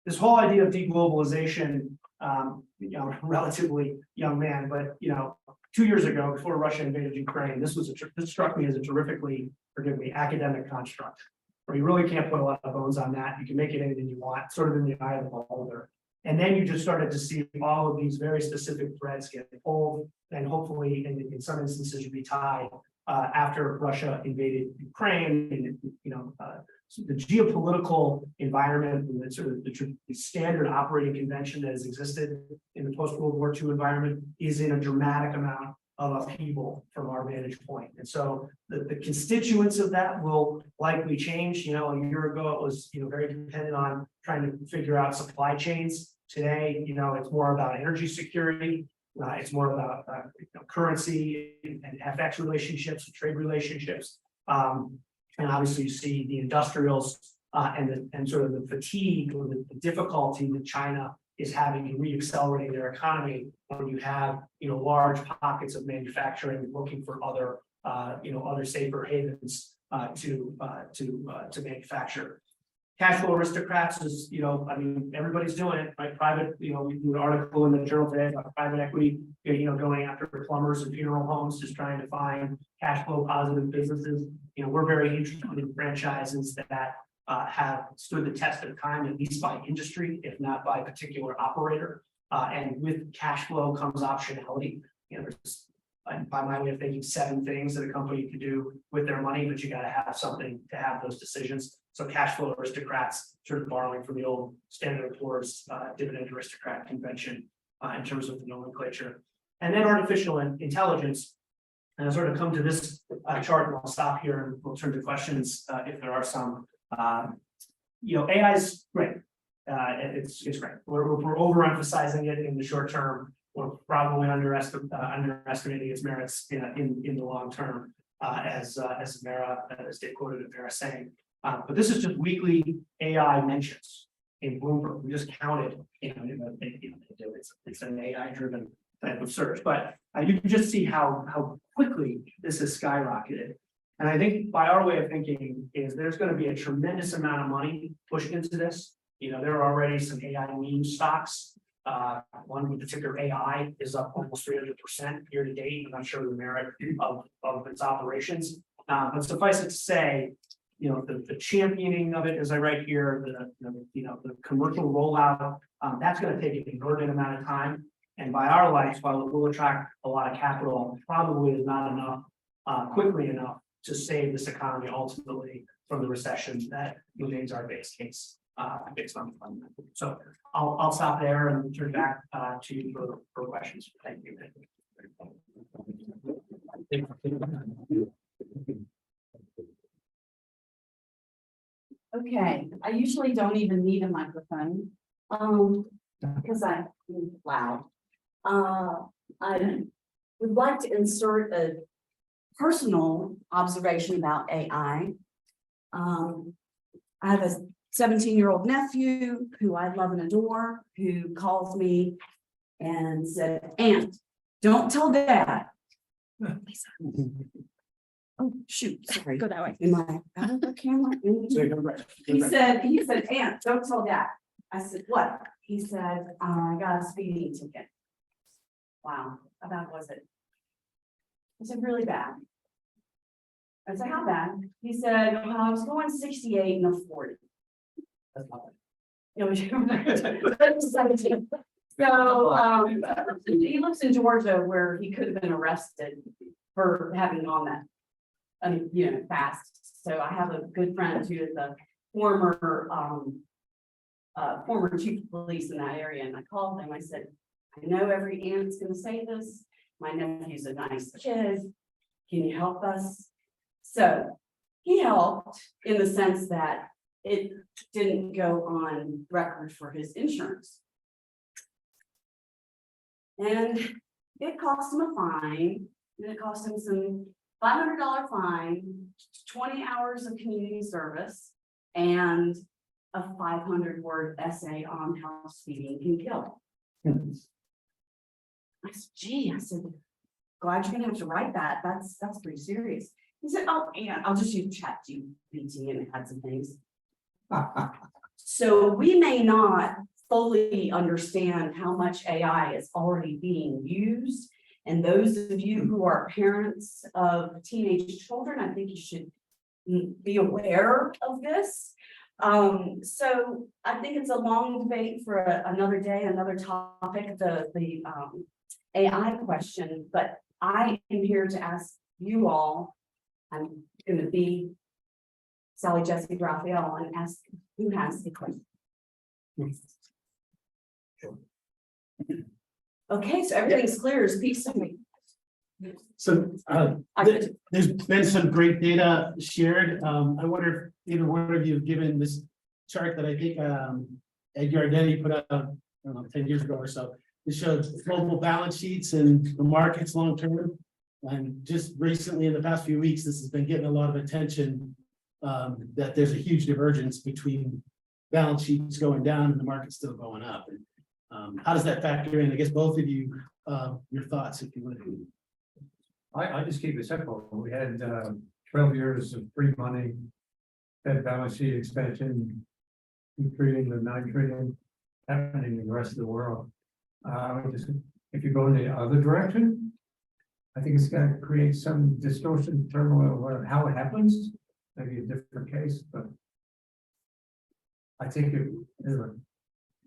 This whole idea of deglobalization, relatively young man, but 2 years ago, before Russia invaded Ukraine, this struck me as a terrifically, forgive me, academic construct, where you really can't put a lot of bones on that. You can make it anything you want, sort of in the eye of the beholder. And then you just started to see all of these very specific threads get pulled, and hopefully, in some instances, be tied after Russia invaded Ukraine. And the geopolitical environment and the sort of the standard operating convention that has existed in the post-World War II environment is in a dramatic amount of upheaval from our vantage point. And so the constituents of that will likely change. A year ago, it was very dependent on trying to figure out supply chains. Today, it's more about energy security. It's more about currency and FX relationships, trade relationships. And obviously you see the industrials and sort of the fatigue or the difficulty that China is having to re-accelerate their economy when you have large pockets of manufacturing looking for other other safer havens to manufacture. Cash flow aristocrats is, everybody's doing it, right? Private, we do an article in the journal today about private equity, going after plumbers and funeral homes, just trying to find cash flow positive businesses. We're very interested in franchises that have stood the test of time, at least by industry, if not by particular operator. And with cash flow comes optionality. There's, by my way of thinking, 7 things that a company could do with their money, but you got to have something to have those decisions. So cash flow aristocrats, sort of borrowing from the old Standard & Poor's dividend aristocrat convention in terms of the nomenclature. And then artificial intelligence. And I sort of come to this chart, and I'll stop here and we'll turn to questions if there are some. AI is great. It's great. We're overemphasizing it in the short term. We're probably underestimating its merits in the long term, as Mara, as Dave quoted Mara saying. But this is just weekly AI mentions in Bloomberg. We just counted, it's an AI-driven type of search, but you can just see how quickly this has skyrocketed. And I think by our way of thinking is there's going to be a tremendous amount of money pushed into this. There are already some AI meme stocks. One in particular, AI is up almost 300% year to date. I'm not sure the merit of its operations, but suffice it to say, the championing of it, as I write here, the commercial rollout, that's going to take an inordinate amount of time. And by our lights, while it will attract a lot of capital, probably is not enough, quickly enough to save this economy ultimately from the recession that remains our base case. Based on the fundamentals. So I'll stop there and turn back to you for questions. Thank you. Okay, I usually don't even need a microphone, because I'm loud. I would like to insert a personal observation about AI. I have a 17-year-old nephew who I love and adore, who calls me and said, "Aunt, don't tell Dad." Oh, shoot, sorry. Go that way. Am I out of the camera? He said, "Aunt, don't tell Dad." I said, "What?" He said, "I got a speeding ticket." Wow, how bad was it? I said, "Really bad." I said, "How bad?" He said, "I was going 68 in a 40. So he lives in Georgia, where he could have been arrested for having gone that, fast. So I have a good friend who is a former chief of police in that area, and I called him. I said, "I know every aunt's going to say this. My nephew's a nice kid. Can you help us?" So he helped in the sense that it didn't go on record for his insurance. And it cost him a fine, and it cost him some $500 fine, 20 hours of community service, and a 500-word essay on how speeding can kill. I said, gee, I said, glad you're gonna have to write that. That's pretty serious. He said, oh, yeah, I'll just use ChatGPT and add some things. So we may not fully understand how much AI is already being used. And those of you who are parents of teenage children, I think you should be aware of this. So I think it's a long debate for another day, another topic, the AI question, but I am here to ask you all. I'm going to be Sally Jesse Raphael and ask who has the question. Okay, so everything's clear. Speak to me. So there's been some great data shared. I wonder if either one of you have given this chart that I think Edgar Denny put out, I don't know, 10 years ago or so. It shows global balance sheets and the markets long term. And just recently in the past few weeks, this has been getting a lot of attention, that there's a huge divergence between balance sheets going down and the market still going up. And how does that factor in? I guess both of you, your thoughts, if you would. I just keep it simple. We had 12 years of free money, Fed balance sheet expansion, 2 trillion to 9 trillion happening in the rest of the world. If you go in the other direction, I think it's going to create some distortion, turmoil, of how it happens. Maybe a different case, but I think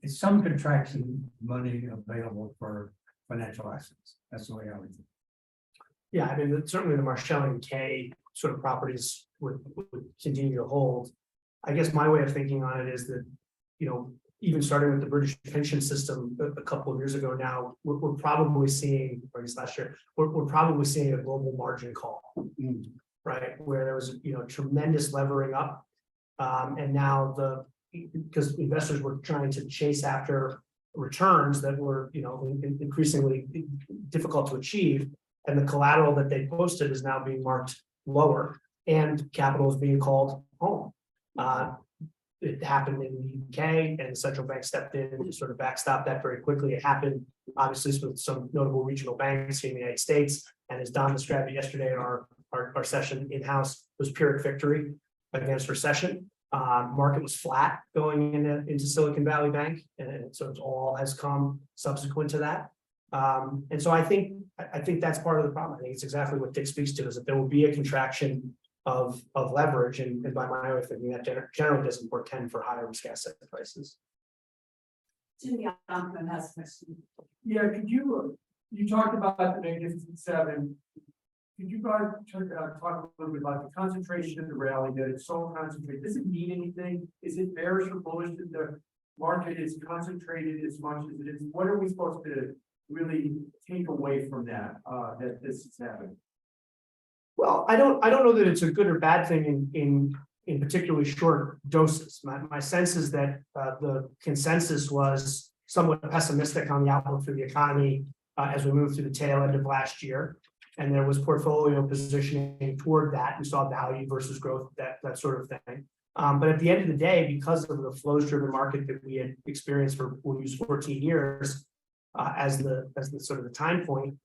it's some contraction money available for financial assets. That's the way I would think. Yeah, I mean, certainly the Marshall and Kay sort of properties would continue to hold. I guess my way of thinking on it is that, even starting with the British pension system a couple of years ago now, we're probably seeing, or I guess last year, we're probably seeing a global margin call, right? Where there was, tremendous levering up. And now because investors were trying to chase after returns that were, increasingly difficult to achieve. And the collateral that they posted is now being marked lower and capital is being called home. It happened in the UK and the central bank stepped in to sort of backstop that very quickly. It happened obviously with some notable regional banks in the United States. And as Don described yesterday in our session in-house, was Pyrrhic victory against recession. Market was flat going into Silicon Valley Bank. And so it all has come subsequent to that. And so I think that's part of the problem. I think it's exactly what Dick speaks to, is that there will be a contraction of leverage, and by my way of thinking, that generally doesn't portend for higher risk asset prices. Jimmy has a question. Yeah, could you talked about the Magnificent Seven. Could you guys talk a little bit about the concentration of the rally, that it's so concentrated? Does it mean anything? Is it bearish or bullish that the market is concentrated as much as it is? What are we supposed to really take away from that, that this is happening? Well, I don't know that it's a good or bad thing in particularly short doses. My sense is that the consensus was somewhat pessimistic on the outlook for the economy as we moved through the tail end of last year. And there was portfolio positioning toward that. We saw value versus growth, that sort of thing. But at the end of the day, because of the flows-driven market that we had experienced for, we'll use 14 years as the sort of the time point,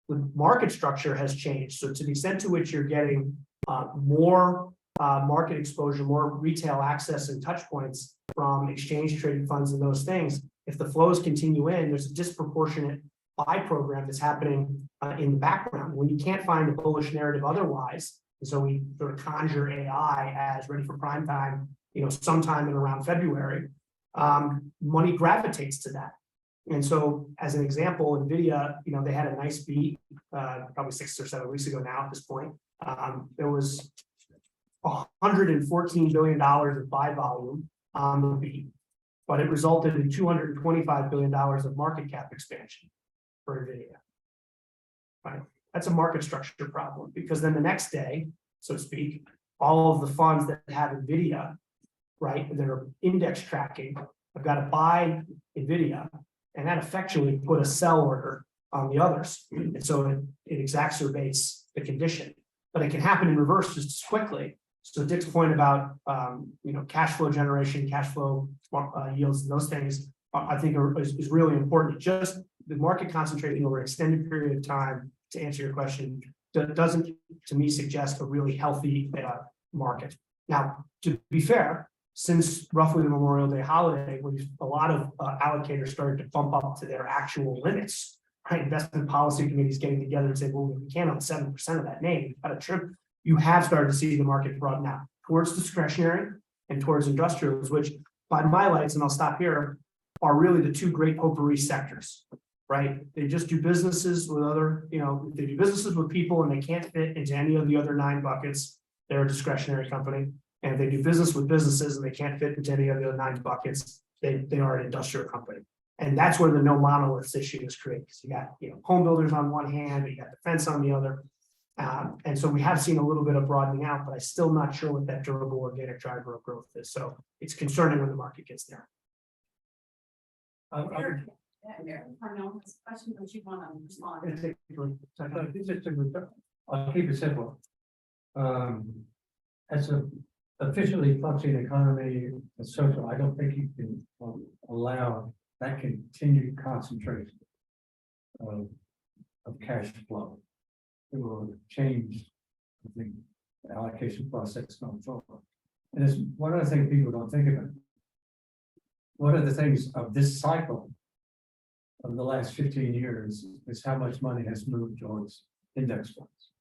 the market structure has changed. So to the extent to which you're getting more market exposure, more retail access and touch points from exchange traded funds and those things, if the flows continue in, there's a disproportionate buy program that's happening in the background when you can't find a bullish narrative otherwise. And so we sort of conjure AI as ready for prime time, sometime in around February. Money gravitates to that. And so as an example, NVIDIA, they had a nice beat probably 6 or 7 weeks ago now at this point. There was $114 billion of buy volume on the beat, but it resulted in $225 billion of market cap expansion for NVIDIA. Right? That's a market structure problem, because then the next day, so to speak, all of the funds that have NVIDIA, right, that are index tracking, have got to buy NVIDIA, and that effectually put a sell order on the others. And so it exacerbates the condition, but it can happen in reverse just as quickly. So Dick's point about, cash flow generation, cash flow yields, and those things, I think is really important. Just the market concentration over an extended period of time, to answer your question, doesn't, to me, suggest a really healthy market. Now, to be fair, since roughly the Memorial Day holiday, when a lot of allocators started to bump up to their actual limits, right? Investment policy committees getting together and say, well, we can't own 7% of that name, we've got a trip. You have started to see the market broaden out towards discretionary and towards industrials, which by my lights, and I'll stop here, are really the two great potpourri sectors, right? They just do businesses with other, they do businesses with people and they can't fit into any of the other 9 buckets. They're a discretionary company. And if they do business with businesses and they can't fit into any of the other 9 buckets, they are an industrial company. And that's where the no monoliths issue is created. Because you got, home builders on one hand, you got defense on the other. And so we have seen a little bit of broadening out, but I'm still not sure what that durable organic driver of growth is. So it's concerning when the market gets there. Eric, Parnell has a question, but you want to respond. I'll keep it simple. As an officially functioning economy and social, I don't think you can allow that continued concentration of cash flow. It will change, I think, the allocation process going forward. And it's one of the things people don't think about. One of the things of this cycle of the last 15 years is how much money has moved towards index funds.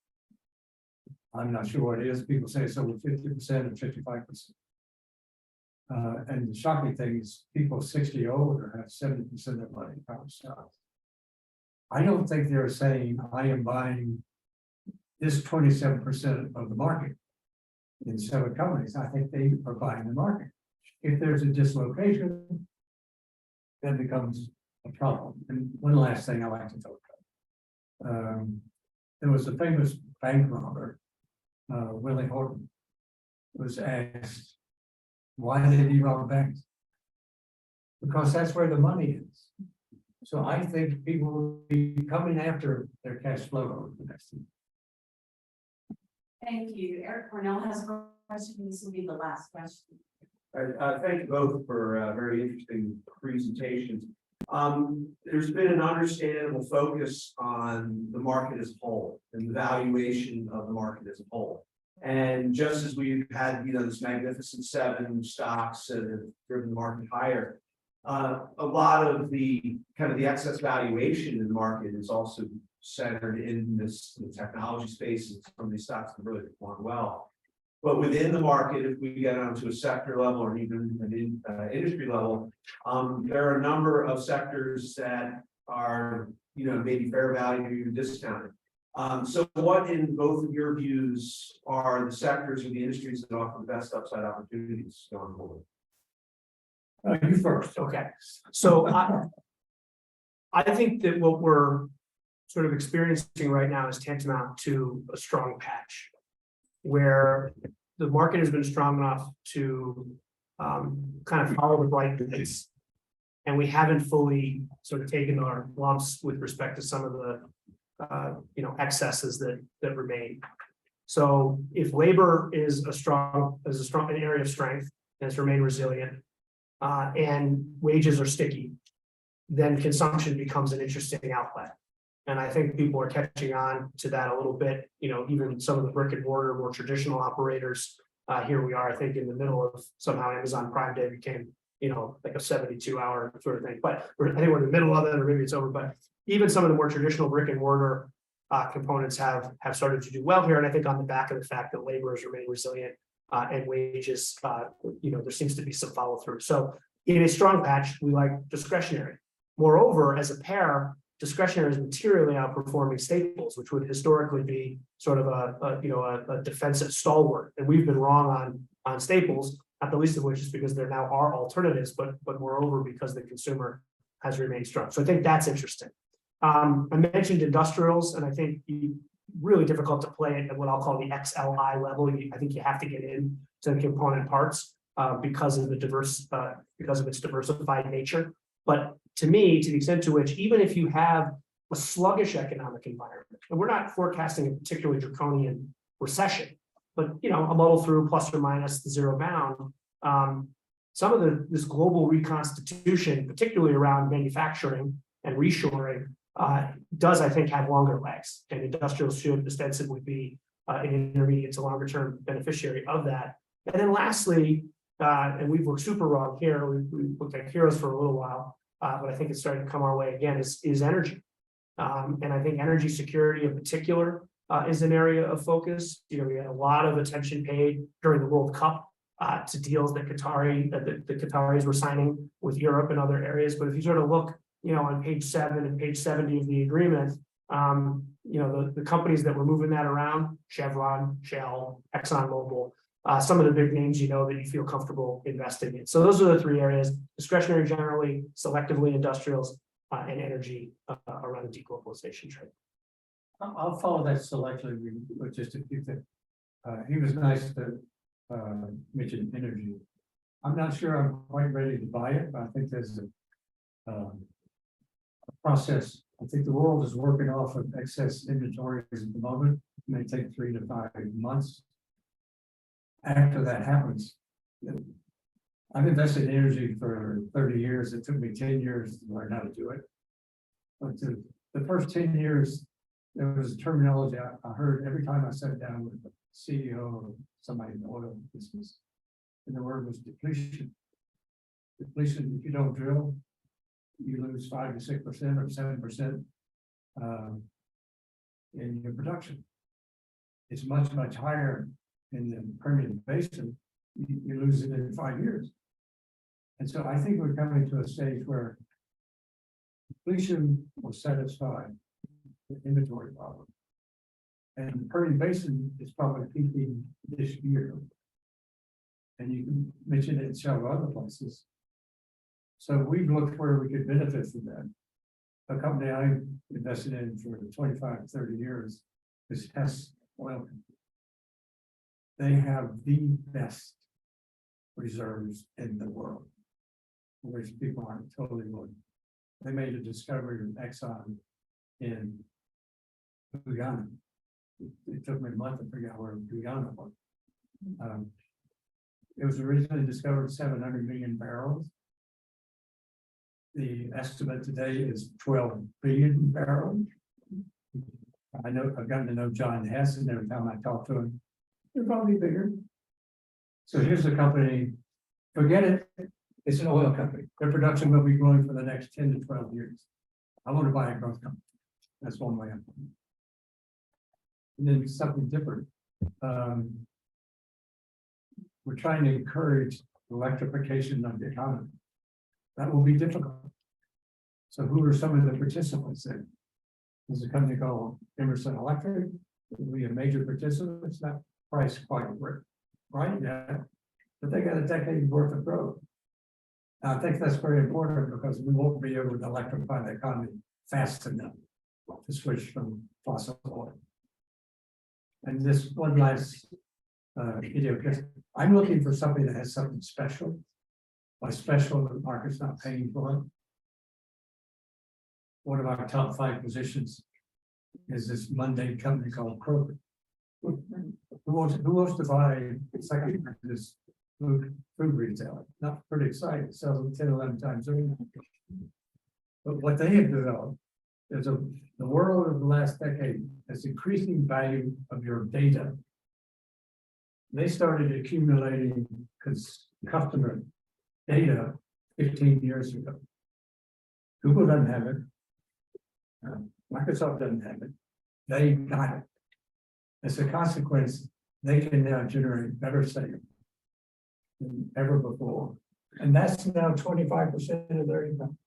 I'm not sure what it is. People say it's over 50% and 55%. And the shocking thing is people 60 or older have 70% of their money in common stocks. I don't think they're saying I am buying this 27% of the market in 7 companies. I think they are buying the market. If there's a dislocation, that becomes a problem. And one last thing I like to talk about. There was a famous bank robber, Willie Horton, was asked, why did he rob banks? Because that's where the money is. So I think people will be coming after their cash flow over the next year. Thank you. Eric Parnell has a question. This will be the last question. Thank you both for very interesting presentations. There's been an understandable focus on the market as a whole and the valuation of the market as a whole. And just as we've had, this magnificent 7 stocks that have driven the market higher, a lot of the kind of the excess valuation in the market is also centered in the technology space, and some of these stocks have really performed well. But within the market, if we get onto a sector level or even an industry level, there are a number of sectors that are, maybe fair value or even discounted. So what, in both of your views, are the sectors or the industries that offer the best upside opportunities going forward? You first, okay. So I think that what we're sort of experiencing right now is tantamount to a strong patch, where the market has been strong enough to kind of follow the right pace. And we haven't fully sort of taken our lumps with respect to some of the excesses that remain. So if labor is an area of strength and it's remained resilient, and wages are sticky, then consumption becomes an interesting outlet. And I think people are catching on to that a little bit, even some of the brick and mortar, more traditional operators. Here we are, I think, in the middle of somehow Amazon Prime Day became, like a 72-hour sort of thing. But I think we're in the middle of it, or maybe it's over. But even some of the more traditional brick and mortar components have started to do well here. And I think on the back of the fact that labor has remained resilient and wages, there seems to be some follow through. So in a strong patch, we like discretionary. Moreover, as a pair, discretionary is materially outperforming staples, which would historically be sort of a defensive stalwart. And we've been wrong on staples, not the least of which is because there now are alternatives, but moreover, because the consumer has remained strong. So I think that's interesting. I mentioned industrials, and I think really difficult to play it at what I'll call the XLI level. I think you have to get in to the component parts because of because of its diversified nature. But to me, to the extent to which, even if you have a sluggish economic environment, and we're not forecasting a particularly draconian recession, but a muddle through plus or minus the zero bound. Some of this global reconstitution, particularly around manufacturing and reshoring, does, I think, have longer legs, and industrials should ostensibly be an intermediate to longer term beneficiary of that. And then lastly, and we've worked super wrong here, we looked at heroes for a little while, but I think it's starting to come our way again, is energy. And I think energy security in particular is an area of focus. We had a lot of attention paid during the World Cup to deals that the Qataris were signing with Europe and other areas. But if you sort of look, on page 7 and page 70 of the agreement, the companies that were moving that around, Chevron, Shell, ExxonMobil, some of the big names that you feel comfortable investing in. So those are the 3 areas: discretionary generally, selectively industrials, and energy around the deglobalization trend. I'll follow that selectively with just a few things. He was nice to mention energy. I'm not sure I'm quite ready to buy it, but I think there's a process. I think the world is working off of excess inventories at the moment. It may take 3 to 5 months. After that happens, I've invested in energy for 30 years. It took me 10 years to learn how to do it. But the first 10 years, there was a terminology I heard every time I sat down with the CEO or somebody in the oil business, and the word was depletion. Depletion, if you don't drill, you lose 5 to 6% or 7% in your production. It's much, much higher in the Permian Basin. You lose it in 5 years. And so I think we're coming to a stage where depletion will satisfy the inventory problem. And the Permian Basin is probably peaking this year. And you can mention it in several other places. So we've looked where we could benefit from that. A company I invested in for 25, 30 years is Hess Oil. They have the best reserves in the world, which people aren't totally looking. They made a discovery with Exxon in Guyana. It took me a month to figure out where Guyana was. It was originally discovered 700 million barrels. The estimate today is 12 billion barrels. I know I've gotten to know John Hess, and every time I talk to him, they're probably bigger. So here's the company. Forget it. It's an oil company. Their production will be growing for the next 10 to 12 years. I want to buy a growth company. That's one way I'm going. And then something different. We're trying to encourage electrification of the economy. That will be difficult. So who are some of the participants there? There's a company called Emerson Electric. It will be a major participant. It's not priced quite right yet, but they got a decade worth of growth. I think that's very important because we won't be able to electrify the economy fast enough to switch from fossil oil. And this one last video, because I'm looking for something that has something special. By special, the market's not paying for it. One of our top 5 positions is this mundane company called Kroger. Who wants to buy this food retailer? Not pretty excited. Sells 10, 11 times a week. But what they have developed is the world of the last decade has increasing value of your data. They started accumulating customer data 15 years ago. Google doesn't have it. Microsoft doesn't have it. They got it. As a consequence, they can now generate better sales than ever before. And that's now 25% of their income,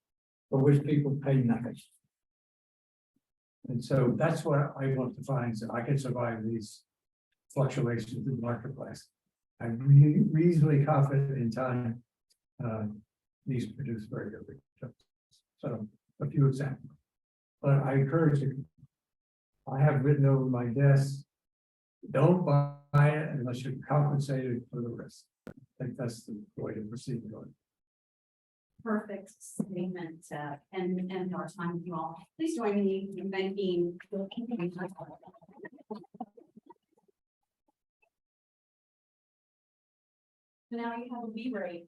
for which people pay nothing. And so that's what I want to find, so I can survive these fluctuations in the marketplace. I'm reasonably confident in time. These produce very good returns. So a few examples. But I encourage you, I have written over my desk, don't buy it unless you're compensated for the risk. I think that's the way to proceed going. Perfect statement, and our time with you all. Please join me in thanking. Now you have a B rate.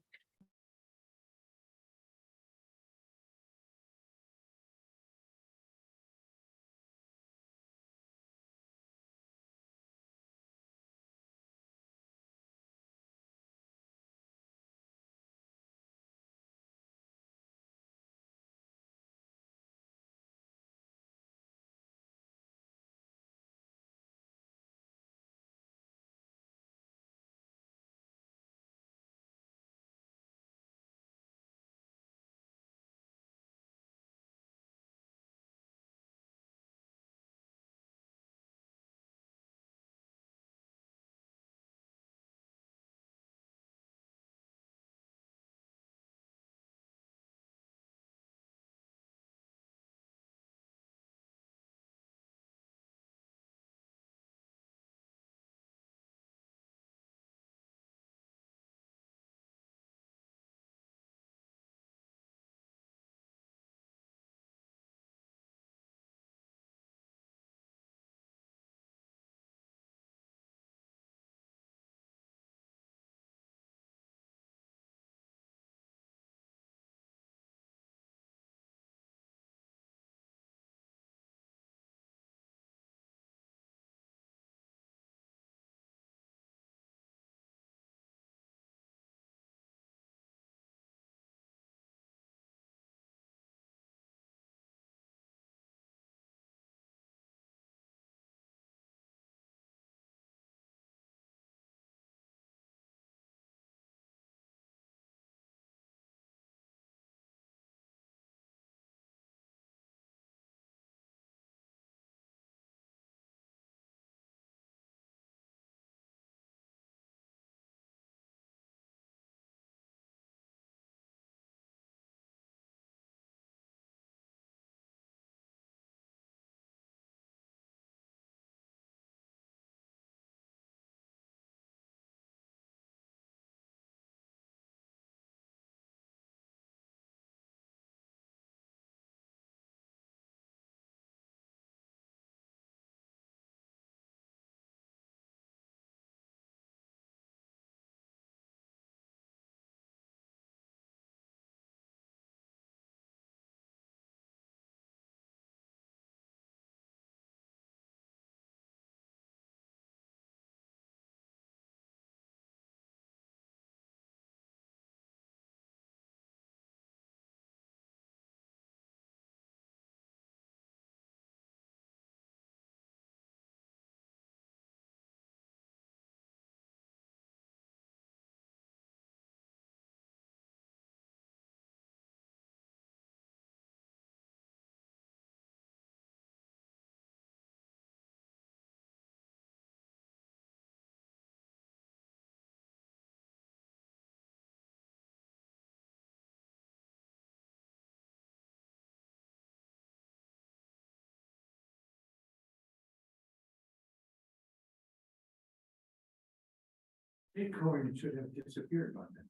Bitcoin should have disappeared by now.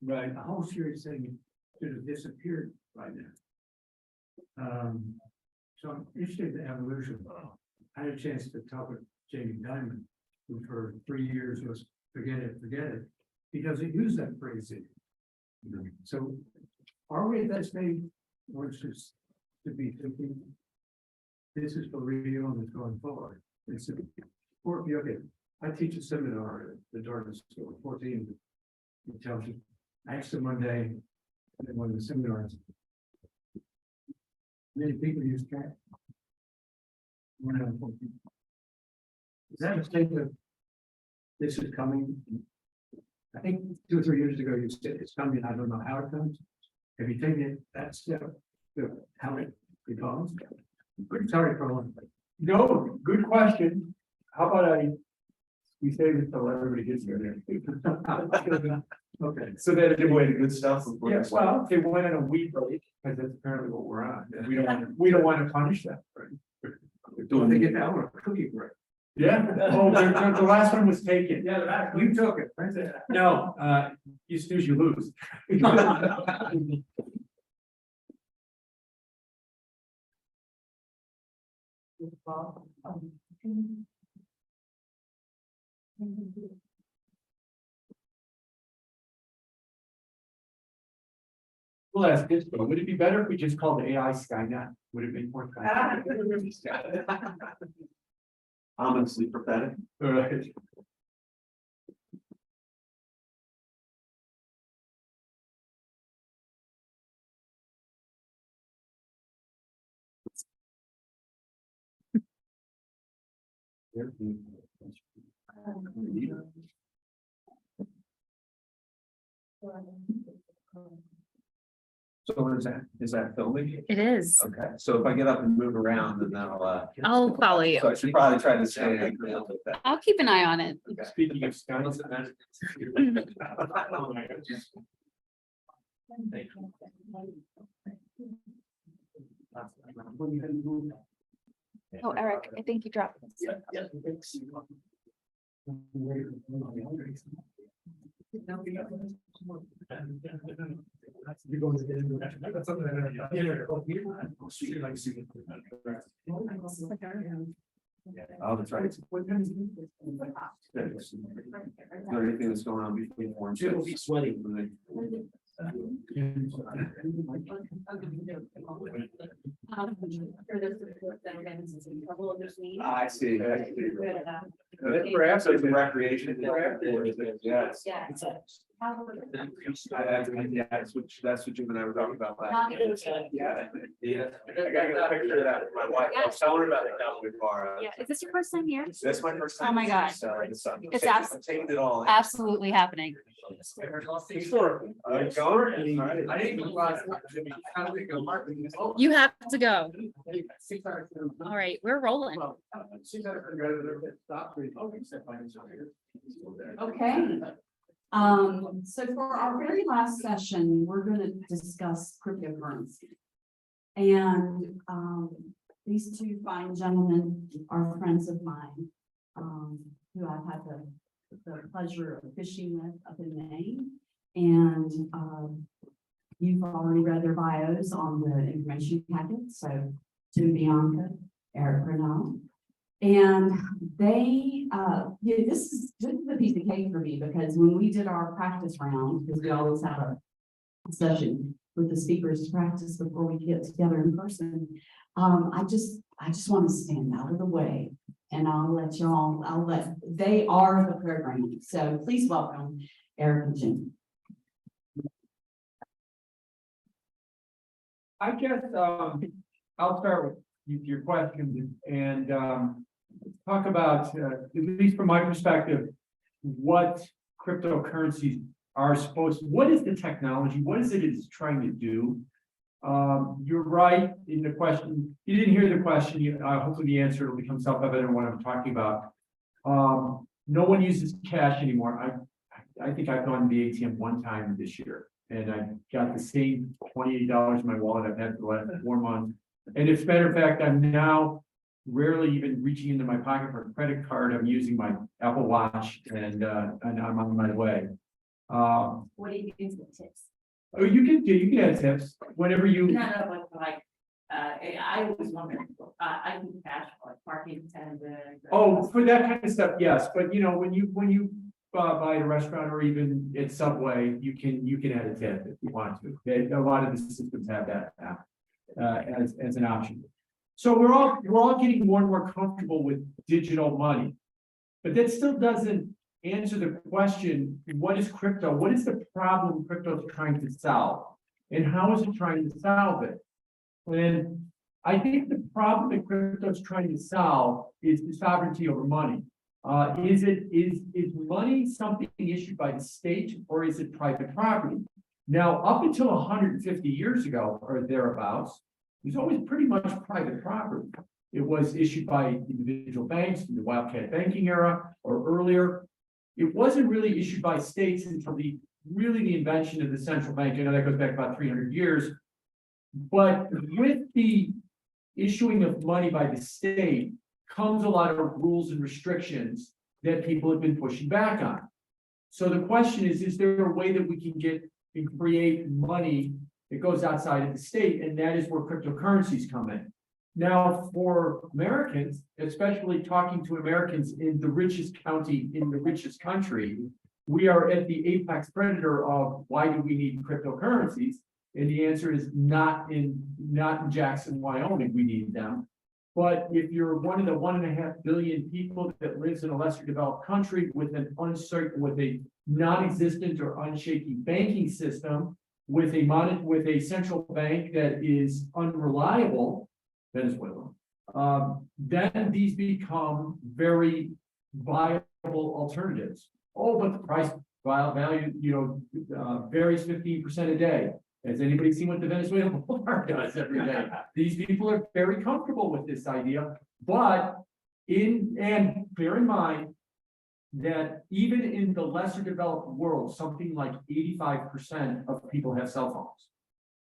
Right. The whole series thing should have disappeared by now. So I'm interested in the evolution. I had a chance to talk with Jamie Dimon, who for 3 years was forget it, He doesn't use that phrase anymore. So are we at that stage where it's just to be thinking this is for real and it's going forward? It's okay. I teach a seminar at the Dartmouth School, 14 intelligence. I asked them one day, in one of the seminars, many people use cat. One out of 14. Is that a statement? This is coming. I think 2 or 3 years ago, you said it's coming. I don't know how it comes. Have you taken it that step to how it becomes? Sorry for one. No, good question. How about we save it till everybody gets here. Okay. So they give away the good stuff. Yeah, well, they went on a weed break, because that's apparently what we're on. We don't want to punish that, right? Doing it now or cookie break? Yeah, oh, the last one was taken. Yeah, you took it. No, you snooze, you lose. Well, ask this, but would it be better if we just called the AI Skynet? Would it make more sense? Ominously prophetic. All right. So is that filming? It is. Okay, so if I get up and move around, then I'll follow you. so I should probably try to stay. a little bit. I'll keep an eye on it. Speaking of Skynet. Oh, Eric, I think you dropped this. Oh, that's right. Is there anything that's going on between four and six? It'll be sweaty. I see. Perhaps there's a recreation. Yes. That's what Jim and I were talking about last. Yeah. I gotta get a picture of that with my wife. I was telling her about it down with bar. Yeah, is this your first time here? That's my first time. Oh my God. So It's taking it all. in. Absolutely happening. Are you going? I didn't. You have to go. All right, we're rolling. Okay. So for our very last session, we're gonna discuss cryptocurrency. And, these two fine gentlemen are friends of mine, who I've had the pleasure of fishing with up in Maine. And, you've already read their bios on the information packet, so Jim Bianca, Eric Renaud. And they, this is a piece of cake for me, because when we did our practice round, because we always have a session with the speakers to practice before we get together in person. I just want to stand out of the way, and they are the program. So please welcome Eric and Jim. I guess, I'll start with your questions and, talk about, at least from my perspective, what cryptocurrencies are supposed to, what is the technology? What is it it's trying to do? You're right in the question. You didn't hear the question. Hopefully the answer will become self-evident what I'm talking about. No one uses cash anymore. I think I've gone to the ATM one time this year, and I got the same $28 in my wallet I've had for the last 4 months. And as a matter of fact, I'm now rarely even reaching into my pocket for a credit card. I'm using my Apple Watch, and I'm on my way. What do you use with tips? Oh, you can add tips whenever you. I always wonder, I can cash for like parking attendant. Oh, for that kind of stuff, yes, but you know, when you buy at a restaurant or even at Subway, you can add a tip if you want to. A lot of the systems have that as an option. So we're all getting more and more comfortable with digital money, but that still doesn't answer the question: what is crypto? What is the problem crypto is trying to solve, and how is it trying to solve it? And I think the problem that crypto is trying to solve is the sovereignty over money. Is money something issued by the state, or is it private property? Now, up until 150 years ago or thereabouts, it was always pretty much private property. It was issued by individual banks in the wildcat banking era or earlier. It wasn't really issued by states until the invention of the central bank. You know, that goes back about 300 years. But with the issuing of money by the state comes a lot of rules and restrictions that people have been pushing back on. So the question is there a way that we can get and create money that goes outside of the state? And that is where cryptocurrencies come in. Now, for Americans, especially talking to Americans in the richest county, in the richest country, we are at the apex predator of why do we need cryptocurrencies? And the answer is not in Jackson, Wyoming, we need them. But if you're one of the 1.5 billion people that lives in a lesser developed country with an uncertain, with a non-existent or unshaky banking system, with a central bank that is unreliable, Venezuela, then these become very viable alternatives. Oh, but the price value, varies 15% a day. Has anybody seen what the Venezuelan dollar does every day? These people are very comfortable with this idea, but bear in mind that even in the lesser developed world, something like 85% of people have cell phones.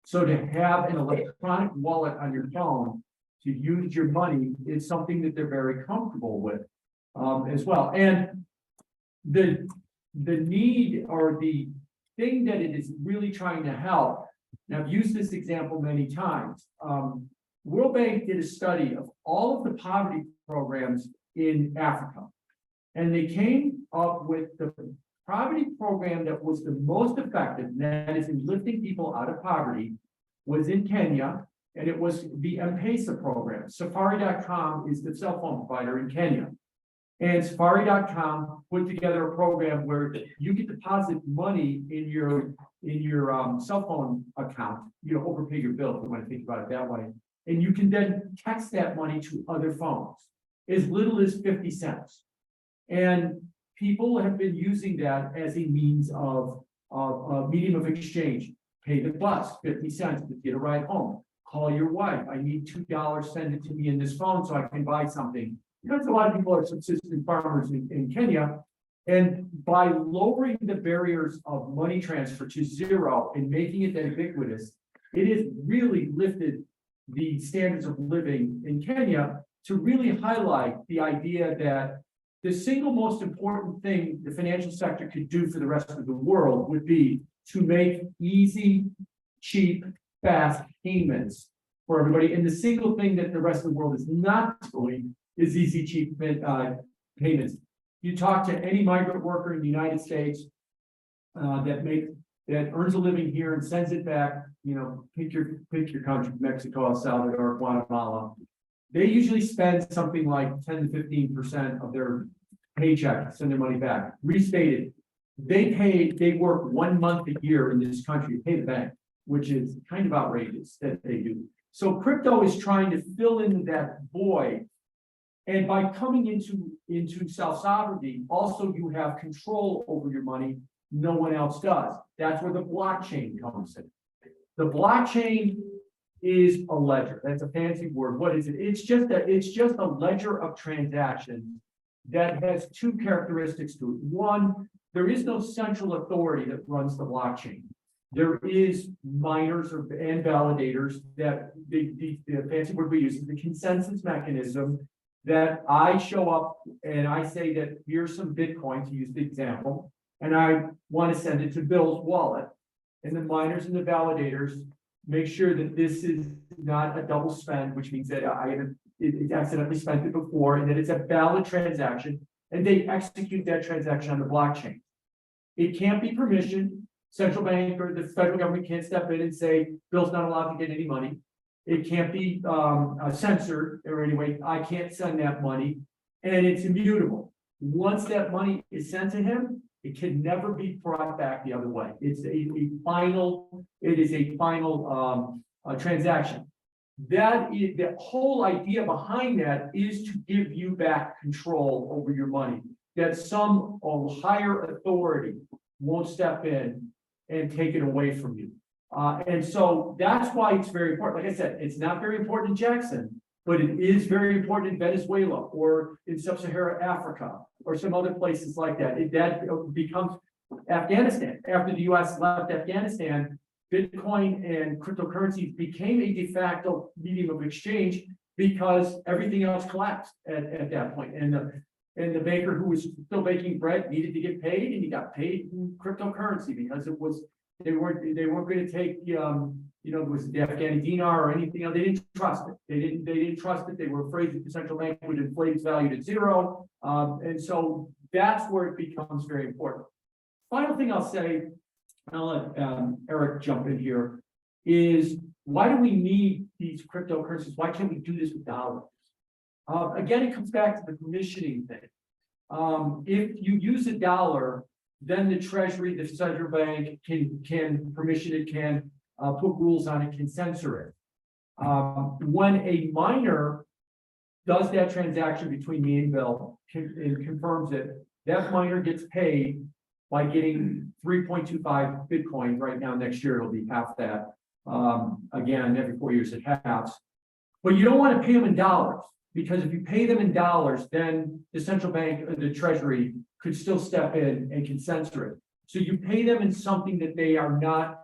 So to have an electronic wallet on your phone to use your money is something that they're very comfortable with as well. And the need or the thing that it is really trying to help, and I've used this example many times. World Bank did a study of all of the poverty programs in Africa. And they came up with the poverty program that was the most effective, and that is in lifting people out of poverty, was in Kenya, and it was the M-Pesa program. Safari.com is the cell phone provider in Kenya. And Safari.com put together a program where you could deposit money in your cell phone account, overpay your bill if you want to think about it that way. And you can then text that money to other phones, as little as 50 cents. And people have been using that as a means of a medium of exchange. Pay the bus, 50 cents to get a ride home. Call your wife. I need $2, send it to me in this phone so I can buy something. Because a lot of people are subsistence farmers in Kenya. And by lowering the barriers of money transfer to zero and making it ubiquitous, it has really lifted the standards of living in Kenya to really highlight the idea that the single most important thing the financial sector could do for the rest of the world would be to make easy, cheap, fast payments for everybody. And the single thing that the rest of the world is not doing is easy, cheap payments. You talk to any migrant worker in the United States that earns a living here and sends it back, pick your country, Mexico, El Salvador, Guatemala. They usually spend something like 10 to 15% of their paycheck to send their money back. Restated, they work 1 month a year in this country to pay the bank, which is kind of outrageous that they do. So crypto is trying to fill in that void. And by coming into self-sovereignty, also you have control over your money. No one else does. That's where the blockchain comes in. The blockchain is a ledger. That's a fancy word. What is it? It's just a ledger of transactions that has two characteristics to it. One, there is no central authority that runs the blockchain. There is miners and validators that the fancy word we use is the consensus mechanism that I show up and I say that here's some Bitcoin, to use the example, and I want to send it to Bill's wallet. And the miners and the validators make sure that this is not a double spend, which means that I have accidentally spent it before, and that it's a valid transaction, and they execute that transaction on the blockchain. It can't be permissioned. Central bank or the federal government can't step in and say, Bill's not allowed to get any money. It can't be censored, or anyway, I can't send that money, and it's immutable. Once that money is sent to him, it can never be brought back the other way. It's a final transaction. That is the whole idea behind that is to give you back control over your money, that some higher authority won't step in and take it away from you. And so that's why it's very important. Like I said, it's not very important in Jackson, but it is very important in Venezuela or in sub-Saharan Africa or some other places like that. That becomes Afghanistan. After the US left Afghanistan, Bitcoin and cryptocurrencies became a de facto medium of exchange because everything else collapsed at that point. And the baker who was still baking bread needed to get paid, and he got paid in cryptocurrency because it was, they weren't gonna take, it was the Afghani dinar or anything else. They didn't trust it. They didn't trust it. They were afraid that the central bank would inflate its value to zero. And so that's where it becomes very important. Final thing I'll say, and I'll let Eric jump in here, is why do we need these cryptocurrencies? Why can't we do this with dollars? Again, it comes back to the permissioning thing. If you use a dollar, then the treasury, the central bank can permission it, can put rules on it, can censor it. When a miner does that transaction between me and Bill, and confirms it, that miner gets paid by getting 3.25 Bitcoin. Right now, next year it'll be half that. Again, every 4 years it halves. But you don't want to pay them in dollars, because if you pay them in dollars, then the central bank or the treasury could still step in and can censor it. So you pay them in something that they are not,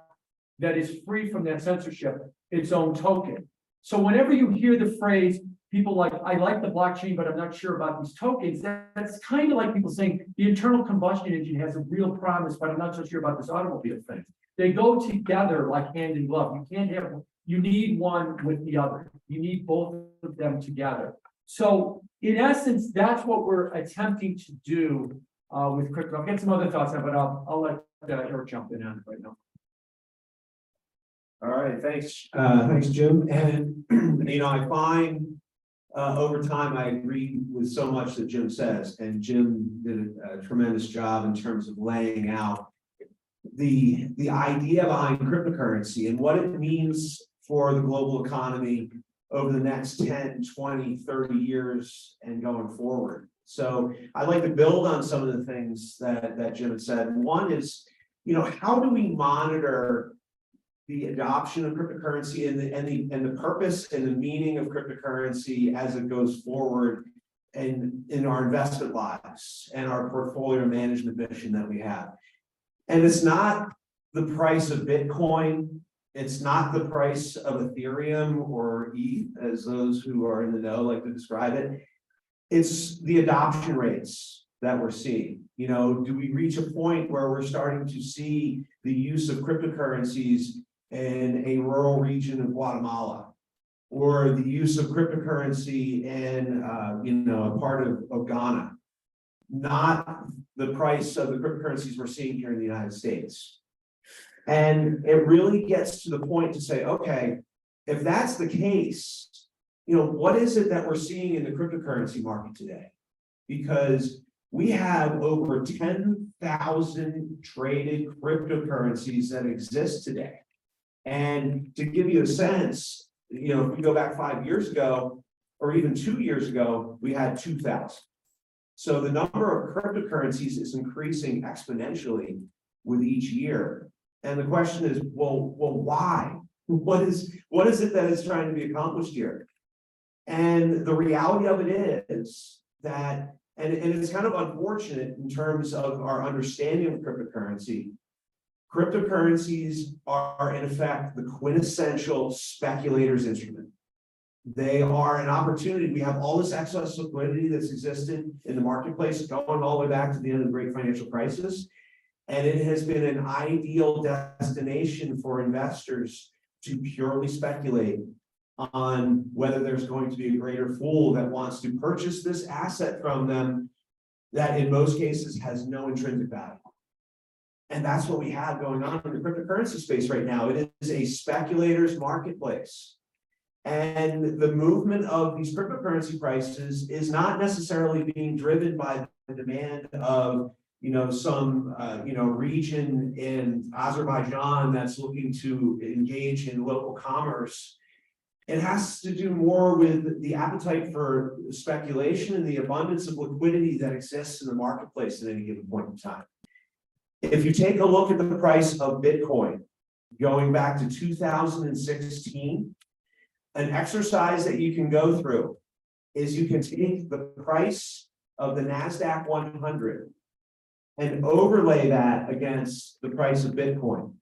that is free from that censorship, its own token. So whenever you hear the phrase, people like, I like the blockchain, but I'm not sure about these tokens, that's kind of like people saying the internal combustion engine has a real promise, but I'm not so sure about this automobile thing. They go together like hand in glove. You can't have, you need one with the other. You need both of them together. So in essence, that's what we're attempting to do with crypto. I'll get some other thoughts on, but I'll let Eric jump in on it right now. All right, thanks, thanks, Jim. And, I find over time, I agree with so much that Jim says, and Jim did a tremendous job in terms of laying out the idea behind cryptocurrency and what it means for the global economy over the next 10, 20, 30 years and going forward. So I'd like to build on some of the things that Jim had said. One is, how do we monitor the adoption of cryptocurrency and the purpose and the meaning of cryptocurrency as it goes forward and in our investment lives and our portfolio management mission that we have. And it's not the price of Bitcoin. It's not the price of Ethereum or ETH, as those who are in the know like to describe it. It's the adoption rates that we're seeing. Do we reach a point where we're starting to see the use of cryptocurrencies in a rural region of Guatemala, or the use of cryptocurrency in a part of Ghana? Not the price of the cryptocurrencies we're seeing here in the United States. And it really gets to the point to say, okay, if that's the case, what is it that we're seeing in the cryptocurrency market today? Because we have over 10,000 traded cryptocurrencies that exist today. And to give you a sense, if we go back 5 years ago, or even 2 years ago, we had 2,000. So the number of cryptocurrencies is increasing exponentially with each year. And the question is, well, why? What is it that is trying to be accomplished here? And the reality of it is that, and it's kind of unfortunate in terms of our understanding of cryptocurrency, cryptocurrencies are in effect the quintessential speculator's instrument. They are an opportunity. We have all this excess liquidity that's existed in the marketplace going all the way back to the end of the great financial crisis. And it has been an ideal destination for investors to purely speculate on whether there's going to be a greater fool that wants to purchase this asset from them that in most cases has no intrinsic value. And that's what we have going on in the cryptocurrency space right now. It is a speculator's marketplace. And the movement of these cryptocurrency prices is not necessarily being driven by the demand of some region in Azerbaijan that's looking to engage in local commerce. It has to do more with the appetite for speculation and the abundance of liquidity that exists in the marketplace at any given point in time. If you take a look at the price of Bitcoin going back to 2016, an exercise that you can go through is you can take the price of the NASDAQ 100 and overlay that against the price of Bitcoin.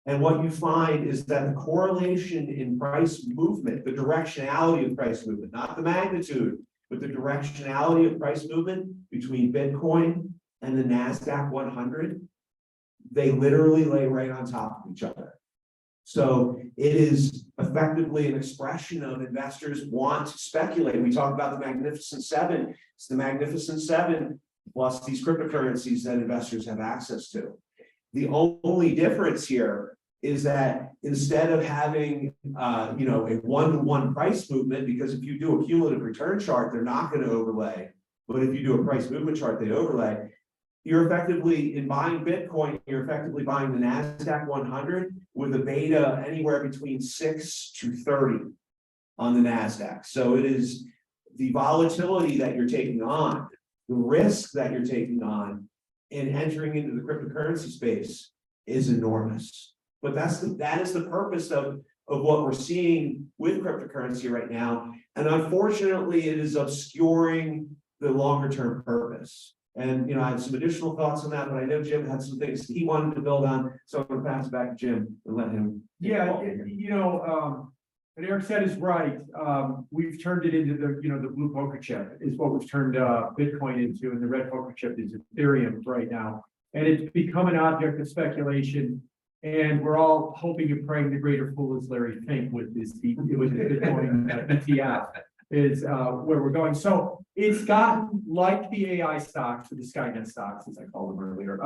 And what you find is that the correlation in price movement, the directionality of price movement, not the magnitude, but the directionality of price movement between Bitcoin and the NASDAQ 100, they literally lay right on top of each other. So it is effectively an expression of investors want to speculate. We talk about the Magnificent Seven. It's the Magnificent Seven plus these cryptocurrencies that investors have access to. The only difference here is that instead of having, a one-to-one price movement, because if you do a cumulative return chart, they're not going to overlay. But if you do a price movement chart, they overlay. You're effectively, in buying Bitcoin, you're effectively buying the NASDAQ 100 with a beta anywhere between 6 to 30 on the NASDAQ. So it is the volatility that you're taking on, the risk that you're taking on in entering into the cryptocurrency space is enormous. But that is the purpose of what we're seeing with cryptocurrency right now. And unfortunately, it is obscuring the longer term purpose. And I have some additional thoughts on that, but I know Jim had some things he wanted to build on. So I'm going to pass it back to Jim and let him. Yeah, what Eric said is right. We've turned it into the blue poker chip is what we've turned Bitcoin into, and the red poker chip is Ethereum right now. And it's become an object of speculation. And we're all hoping and praying the greater fool is Larry Fink with his Bitcoin ETF is where we're going. So it's gotten like the AI stocks, or the Skynet stocks, as I called them earlier.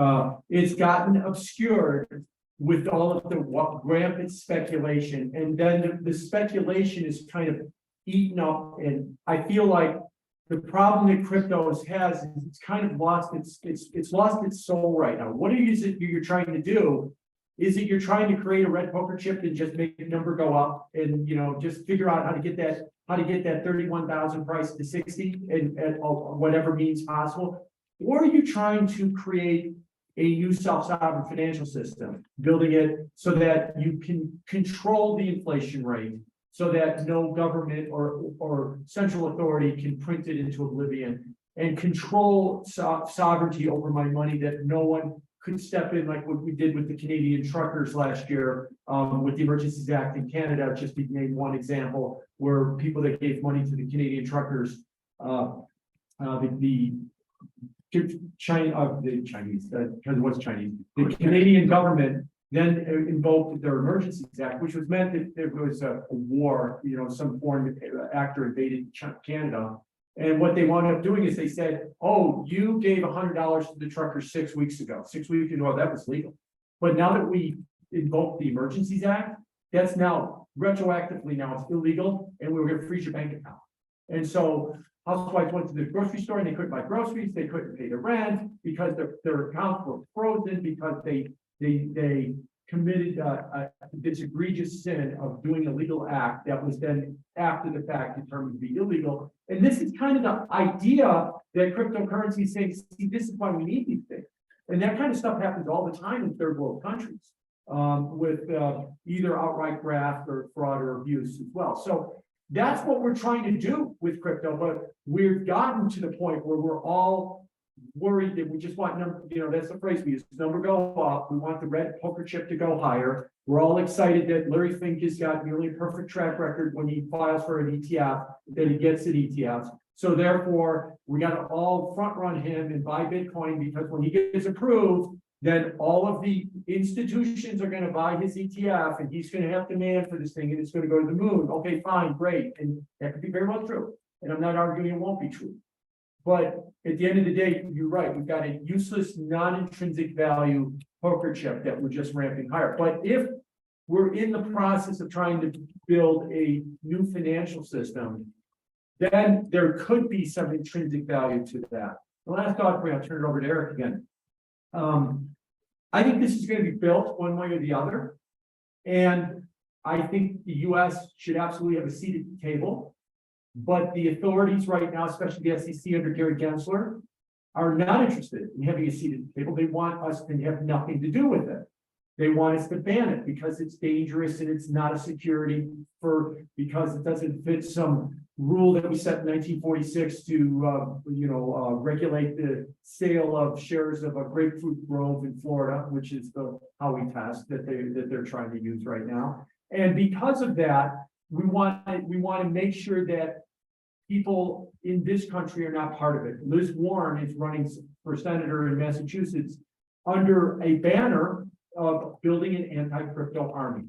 It's gotten obscured with all of the rampant speculation, and then the speculation is kind of eaten up. And I feel like the problem that cryptos has is it's kind of lost it's lost its soul right now. What is it you're trying to do? Is it you're trying to create a red poker chip and just make the number go up and just figure out how to get that 31,000 price to 60 and whatever means possible? Or are you trying to create a new self-sovereign financial system, building it so that you can control the inflation rate, so that no government or central authority can print it into oblivion, and control sovereignty over my money, that no one could step in like what we did with the Canadian truckers last year with the Emergencies Act in Canada, just to name one example, where people that gave money to the Canadian truckers, the Chinese, because it was Chinese, the Canadian government then invoked their Emergencies Act, which was meant that there was a war, some foreign actor invaded Canada. And what they wound up doing is they said, oh, you gave $100 to the truckers 6 weeks ago. 6 weeks ago, that was legal. But now that we invoked the Emergencies Act, that's now retroactively, now it's illegal, and we're going to freeze your bank account. And so housewives went to the grocery store and they couldn't buy groceries, they couldn't pay the rent because their accounts were frozen because they committed this egregious sin of doing a legal act that was then after the fact determined to be illegal. And this is kind of the idea that cryptocurrency is saying, see, this is why we need these things. And that kind of stuff happens all the time in third world countries with either outright graft or fraud or abuse as well. So that's what we're trying to do with crypto, but we've gotten to the point where we're all worried that we just want number, that's the phrase we use, number go up. We want the red poker chip to go higher. We're all excited that Larry Fink has got nearly a perfect track record when he files for an ETF, that he gets an ETF. So therefore, we got to all front run him and buy Bitcoin, because when he gets approved, then all of the institutions are going to buy his ETF and he's going to have demand for this thing and it's going to go to the moon. Okay, fine, great. And that could be very well true. And I'm not arguing it won't be true. But at the end of the day, you're right. We've got a useless, non-intrinsic value poker chip that we're just ramping higher. But if we're in the process of trying to build a new financial system, then there could be some intrinsic value to that. The last thought for you, I'll turn it over to Eric again. I think this is going to be built one way or the other. And I think the US should absolutely have a seat at the table. But the authorities right now, especially the SEC under Gary Gensler, are not interested in having a seat at the table. They want us to have nothing to do with it. They want us to ban it because it's dangerous and it's not a security because it doesn't fit some rule that we set in 1946 to, regulate the sale of shares of a grapefruit grove in Florida, which is the Howey test that they're trying to use right now. And because of that, we want to make sure that people in this country are not part of it. Liz Warren is running for senator in Massachusetts under a banner of building an anti-crypto army.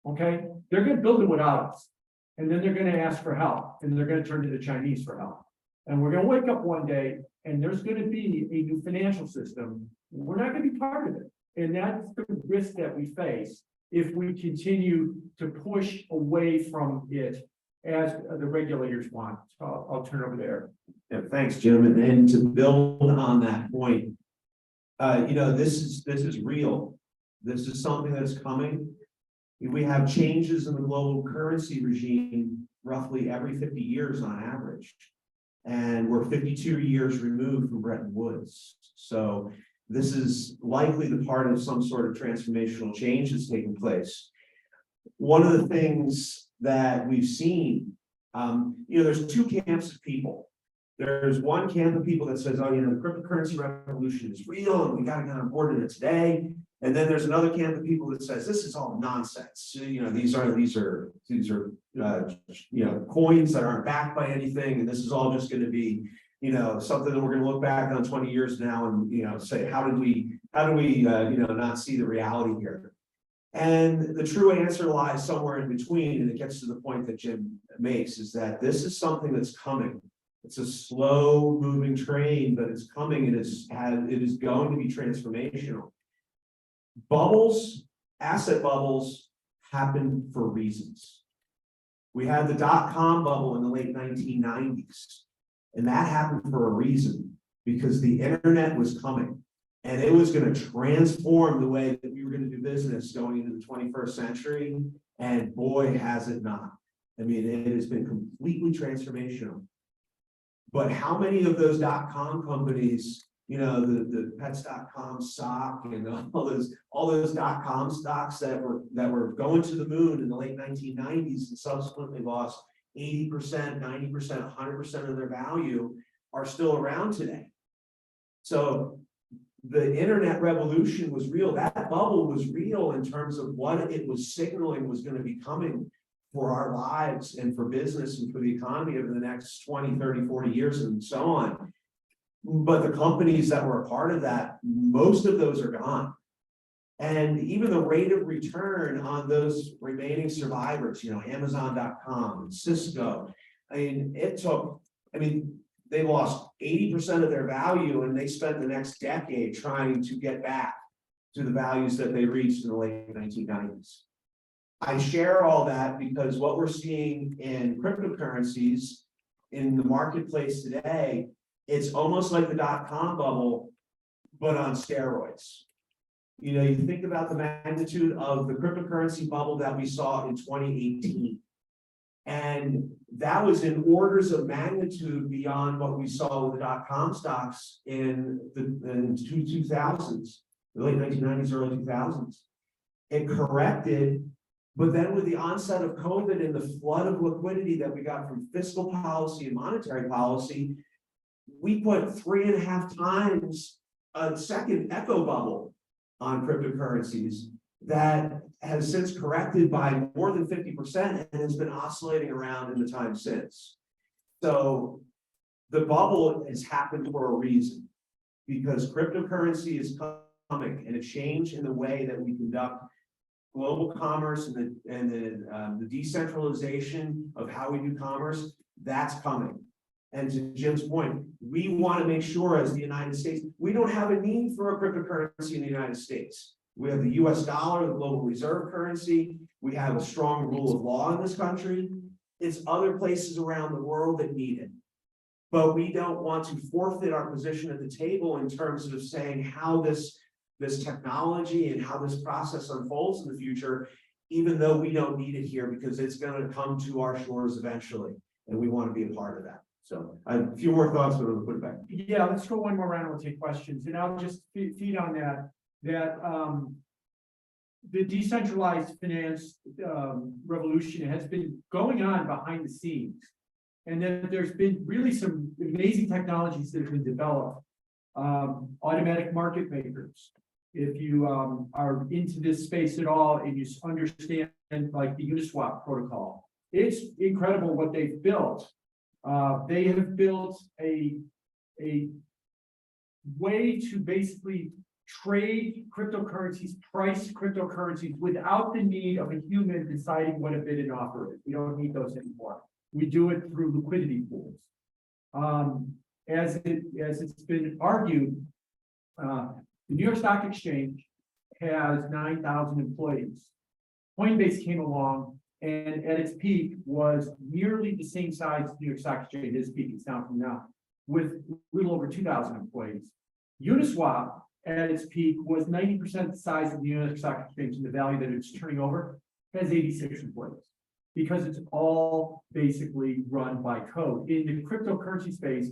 Okay, they're gonna build it without us. And then they're gonna ask for help, and they're gonna turn to the Chinese for help. And we're gonna wake up one day and there's gonna be a new financial system. We're not gonna be part of it. And that's the risk that we face if we continue to push away from it as the regulators want. I'll turn over there. Yeah, thanks, Jim. And to build on that point, this is real. This is something that's coming. We have changes in the global currency regime roughly every 50 years on average. And we're 52 years removed from Bretton Woods. So this is likely the part of some sort of transformational change that's taking place. One of the things that we've seen, there's two camps of people. There's one camp of people that says, the cryptocurrency revolution is real and we got to get on board with it today. And then there's another camp of people that says this is all nonsense. These are coins that aren't backed by anything, and this is all just going to be something that we're going to look back on 20 years now and say how do we not see the reality here. And the true answer lies somewhere in between, and it gets to the point that Jim makes, is that this is something that's coming. It's a slow moving train, but it's coming. It is going to be transformational. Bubbles, asset bubbles happen for reasons. We had the dot-com bubble in the late 1990s, and that happened for a reason, because the internet was coming and it was going to transform the way that we were going to do business going into the 21st century. And boy, has it not. I mean, it has been completely transformational. But how many of those dot-com companies, the pets.com stock and all those dot-com stocks that were going to the moon in the late 1990s and subsequently lost 80%, 90%, 100% of their value are still around today. So the internet revolution was real. That bubble was real in terms of what it was signaling was going to be coming for our lives and for business and for the economy over the next 20, 30, 40 years and so on. But the companies that were a part of that, most of those are gone. And even the rate of return on those remaining survivors, Amazon.com and Cisco, they lost 80% of their value, and they spent the next decade trying to get back to the values that they reached in the late 1990s. I share all that because what we're seeing in cryptocurrencies in the marketplace today, it's almost like the dot-com bubble, but on steroids. You think about the magnitude of the cryptocurrency bubble that we saw in 2018. And that was in orders of magnitude beyond what we saw with the dot-com stocks in the 2000s, the late 1990s, early 2000s. It corrected, but then with the onset of COVID and the flood of liquidity that we got from fiscal policy and monetary policy, we put 3.5 times a second echo bubble on cryptocurrencies that has since corrected by more than 50% and has been oscillating around in the time since. So the bubble has happened for a reason, because cryptocurrency is coming, and a change in the way that we conduct global commerce and the decentralization of how we do commerce, that's coming. And to Jim's point, we want to make sure as the United States, we don't have a need for a cryptocurrency in the United States. We have the US dollar, the global reserve currency. We have a strong rule of law in this country. It's other places around the world that need it. But we don't want to forfeit our position at the table in terms of saying how this technology and how this process unfolds in the future, even though we don't need it here, because it's going to come to our shores eventually, and we want to be a part of that. So I have a few more thoughts, but I'll put it back. Yeah, let's go one more round. We'll take questions, and I'll just feed on that. the decentralized finance revolution has been going on behind the scenes. And then there's been really some amazing technologies that have been developed. Automatic market makers. If you are into this space at all and you understand like the Uniswap protocol, it's incredible what they've built. They have built a way to basically trade cryptocurrencies, price cryptocurrencies without the need of a human deciding what a bid and offer is. We don't need those anymore. We do it through liquidity pools. As it's been argued, the New York Stock Exchange has 9,000 employees. Coinbase came along and at its peak was nearly the same size as New York Stock Exchange. Its peak is down from now, with a little over 2,000 employees. Uniswap at its peak was 90% the size of the New York Stock Exchange, and the value that it's turning over has 86 employees. Because it's all basically run by code. In the cryptocurrency space,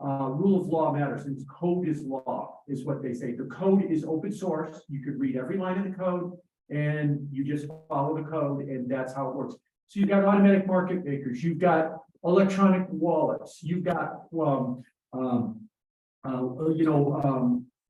rule of law matters, and code is law, is what they say. The code is open source. You could read every line of the code, and you just follow the code, and that's how it works. So you've got automatic market makers, you've got electronic wallets, you've got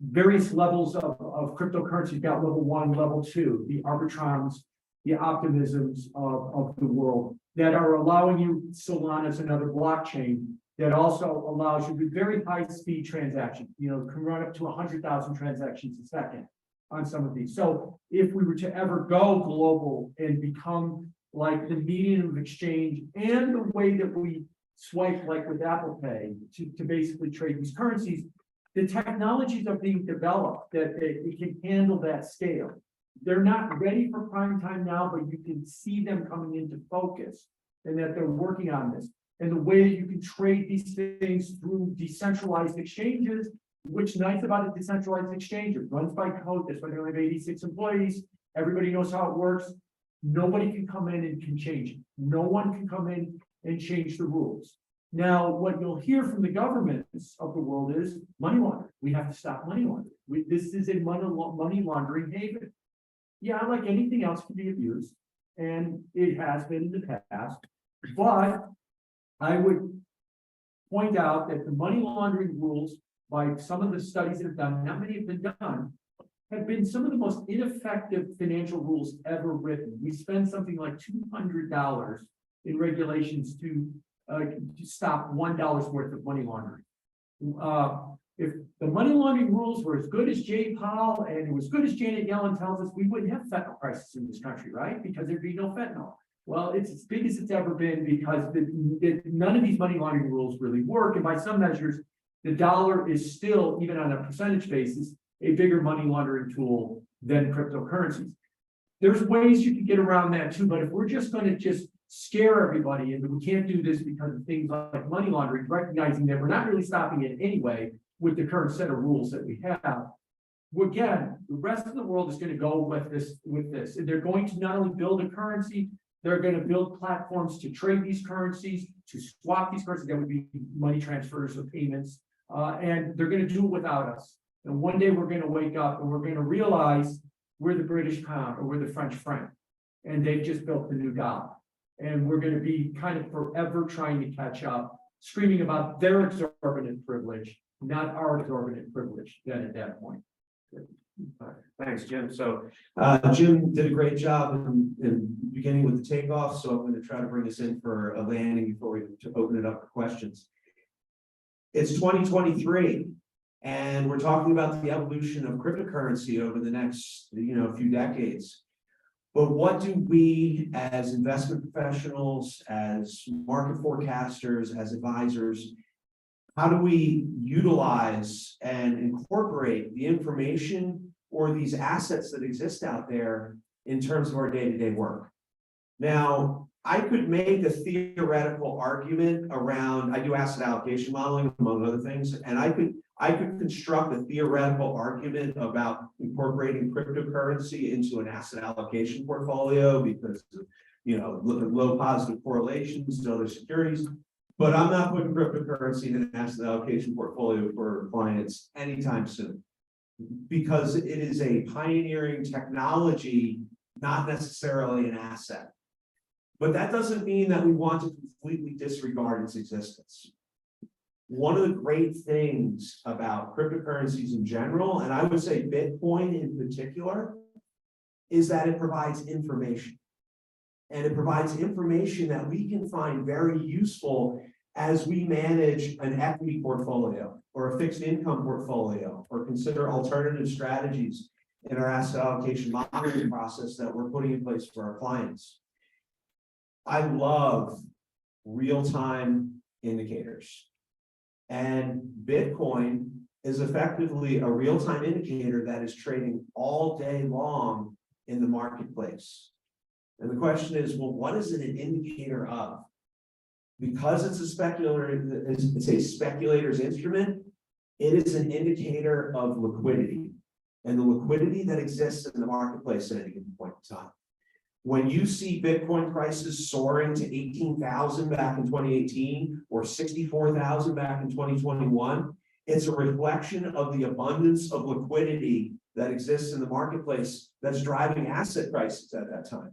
various levels of cryptocurrency. You've got level 1, level 2, the arbitrons, the optimisms of the world that are allowing you. Solana is another blockchain that also allows you to do very high speed transactions, can run up to 100,000 transactions a second on some of these. So if we were to ever go global and become like the medium of exchange and the way that we swipe like with Apple Pay to basically trade these currencies, the technologies are being developed that it can handle that scale. They're not ready for prime time now, but you can see them coming into focus and that they're working on this. And the way that you can trade these things through decentralized exchanges, which nice about a decentralized exchange, it runs by code. That's why they only have 86 employees. Everybody knows how it works. Nobody can come in and can change it. No one can come in and change the rules. Now, what you'll hear from the governments of the world is money laundering. We have to stop money laundering. This is a money laundering haven. Yeah, like anything else can be abused, and it has been in the past, but I would point out that the money laundering rules, by some of the studies that have done, not many have been done, have been some of the most ineffective financial rules ever written. We spend something like $200 in regulations to stop $1 worth of money laundering. If the money laundering rules were as good as Jay Powell and it was good as Janet Yellen tells us, we wouldn't have fentanyl crisis in this country, right? Because there'd be no fentanyl. Well, it's as big as it's ever been because none of these money laundering rules really work. And by some measures, the dollar is still, even on a percentage basis, a bigger money laundering tool than cryptocurrencies. There's ways you can get around that too, but if we're just going to just scare everybody and we can't do this because of things like money laundering, recognizing that we're not really stopping it anyway with the current set of rules that we have. Again, the rest of the world is going to go with this. And they're going to not only build a currency, they're going to build platforms to trade these currencies, to swap these currencies. That would be money transfers or payments. And they're going to do it without us. And one day we're going to wake up and we're going to realize we're the British pound or we're the French franc. And they've just built the new dollar. And we're going to be kind of forever trying to catch up, screaming about their exorbitant privilege, not our exorbitant privilege then at that point. Thanks, Jim. So Jim did a great job in beginning with the takeoff. So I'm going to try to bring us in for a landing before we open it up for questions. It's 2023, and we're talking about the evolution of cryptocurrency over the next, few decades. But what do we as investment professionals, as market forecasters, as advisors, how do we utilize and incorporate the information or these assets that exist out there in terms of our day-to-day work? Now, I could make a theoretical argument around, I do asset allocation modeling, among other things, and I could construct a theoretical argument about incorporating cryptocurrency into an asset allocation portfolio because of, low positive correlations to other securities. But I'm not putting cryptocurrency in an asset allocation portfolio for clients anytime soon. because it is a pioneering technology, not necessarily an asset. But that doesn't mean that we want to completely disregard its existence. One of the great things about cryptocurrencies in general, and I would say Bitcoin in particular, is that it provides information. And it provides information that we can find very useful as we manage an equity portfolio or a fixed income portfolio, or consider alternative strategies in our asset allocation monitoring process that we're putting in place for our clients. I love real-time indicators. And Bitcoin is effectively a real-time indicator that is trading all day long in the marketplace. And the question is, well, what is it an indicator of? Because it's a speculator's instrument, it is an indicator of liquidity and the liquidity that exists in the marketplace at any given point in time. When you see Bitcoin prices soaring to 18,000 back in 2018 or 64,000 back in 2021, it's a reflection of the abundance of liquidity that exists in the marketplace that's driving asset prices at that time.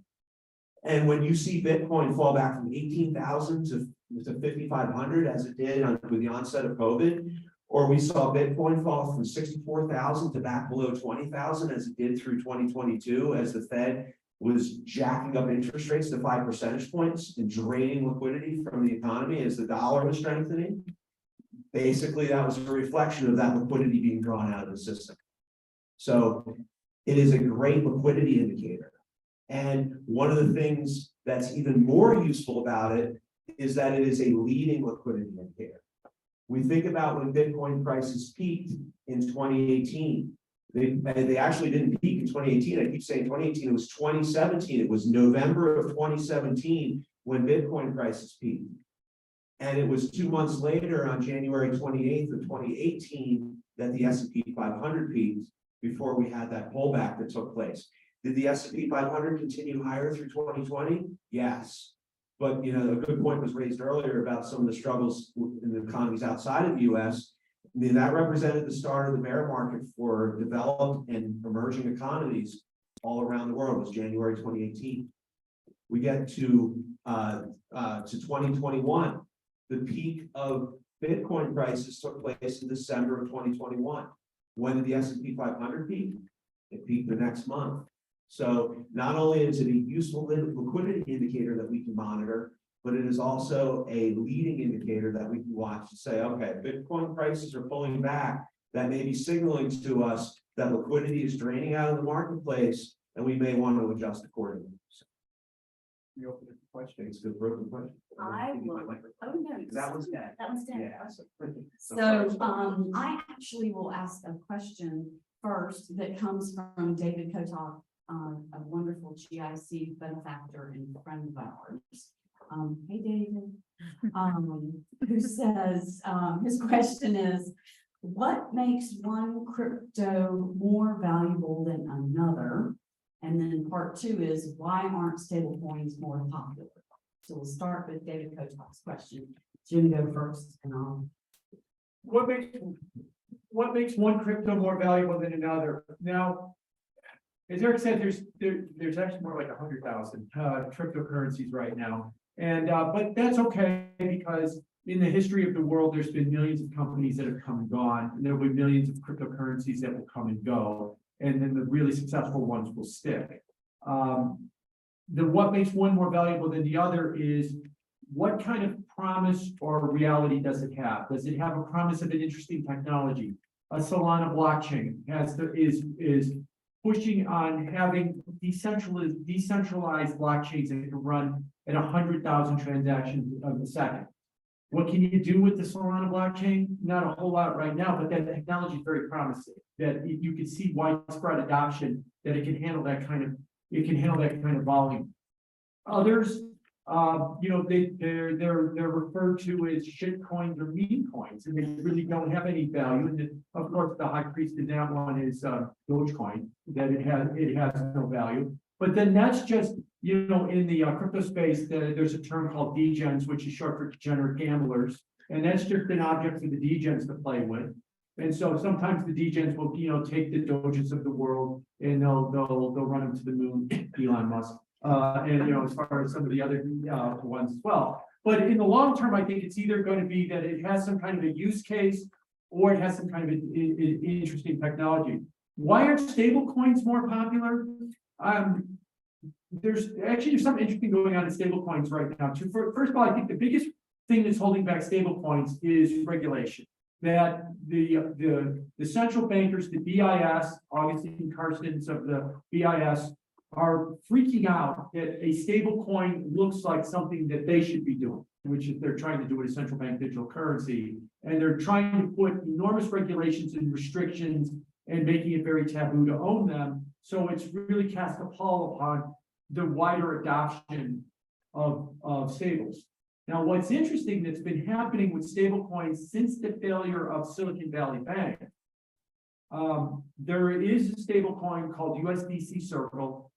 And when you see Bitcoin fall back from 18,000 to 5,500 as it did with the onset of COVID, or we saw Bitcoin fall from 64,000 to back below 20,000 as it did through 2022, as the Fed was jacking up interest rates to 5 percentage points and draining liquidity from the economy as the dollar was strengthening. Basically, that was a reflection of that liquidity being drawn out of the system. So it is a great liquidity indicator. And one of the things that's even more useful about it is that it is a leading liquidity indicator. We think about when Bitcoin prices peaked in 2018. They actually didn't peak in 2018. I keep saying 2018, it was 2017. It was November of 2017 when Bitcoin prices peaked. And it was 2 months later on January 28th of 2018 that the S&P 500 peaked before we had that pullback that took place. Did the S&P 500 continue higher through 2020? Yes. But, you know, a good point was raised earlier about some of the struggles in the economies outside of the US. I mean, that represented the start of the bear market for developed and emerging economies all around the world. It was January 2018. We get to 2021. The peak of Bitcoin prices took place in December of 2021. When did the S&P 500 peak? It peaked the next month. So not only is it a useful liquidity indicator that we can monitor, but it is also a leading indicator that we can watch to say, okay, Bitcoin prices are pulling back. That may be signaling to us that liquidity is draining out of the marketplace, and we may want to adjust accordingly. So, you open the question. It's a good broken question. I will. Oh, no. That was dead. That was dead. Yeah. So, I actually will ask a question first that comes from David Kotok, a wonderful GIC benefactor and friend of ours. Hey, David. Who says, his question is, what makes one crypto more valuable than another? And then part two is, why aren't stable coins more popular? So we'll start with David Kotok's question. Jim, go first, and I'll. What makes one crypto more valuable than another? Now, as Eric said, there's actually more like 100,000 cryptocurrencies right now. And but that's okay, because in the history of the world, there's been millions of companies that have come and gone, and there will be millions of cryptocurrencies that will come and go, and then the really successful ones will stick. What makes one more valuable than the other is what kind of promise or reality does it have? Does it have a promise of an interesting technology? A Solana blockchain is pushing on having decentralized blockchains that can run at 100,000 transactions a second. What can you do with the Solana blockchain? Not a whole lot right now, but that technology is very promising. That you can see widespread adoption, that it can handle that kind of volume. Others, they're referred to as shit coins or meme coins, and they really don't have any value. And then, of course, the high priest in that one is Dogecoin, that it has no value. But then that's just, in the crypto space, there's a term called degens, which is short for degenerate gamblers. And that's just an object for the degens to play with. And so sometimes the degens will, take the Doges of the world and they'll run them to the moon, Elon Musk. And, as far as some of the other, ones as well. But in the long term, I think it's either going to be that it has some kind of a use case or it has some kind of interesting technology. Why aren't stable coins more popular? There's something interesting going on in stable coins right now too. First of all, I think the biggest thing that's holding back stable coins is regulation. That the central bankers, the BIS, Augustine Carstens of the BIS, are freaking out that a stable coin looks like something that they should be doing, which is they're trying to do with a central bank digital currency. And they're trying to put enormous regulations and restrictions and making it very taboo to own them. So it's really cast a pall upon the wider adoption of stables. Now, what's interesting that's been happening with stable coins since the failure of Silicon Valley Bank, there is a stable coin called USDC Circle.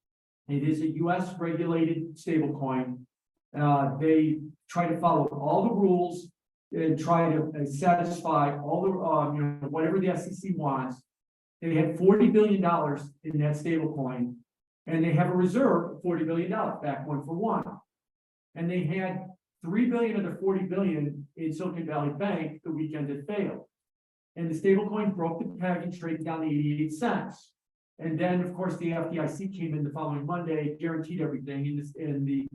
It is a US regulated stable coin. They try to follow all the rules and try to satisfy all the, whatever the SEC wants. They had $40 billion in that stable coin, and they have a reserve of $40 billion, back 1 for 1. And they had $3 billion of the $40 billion in Silicon Valley Bank the weekend it failed. And the stablecoin broke the peg and straight down to 88 cents. And then, of course, the FDIC came in the following Monday, guaranteed everything, and the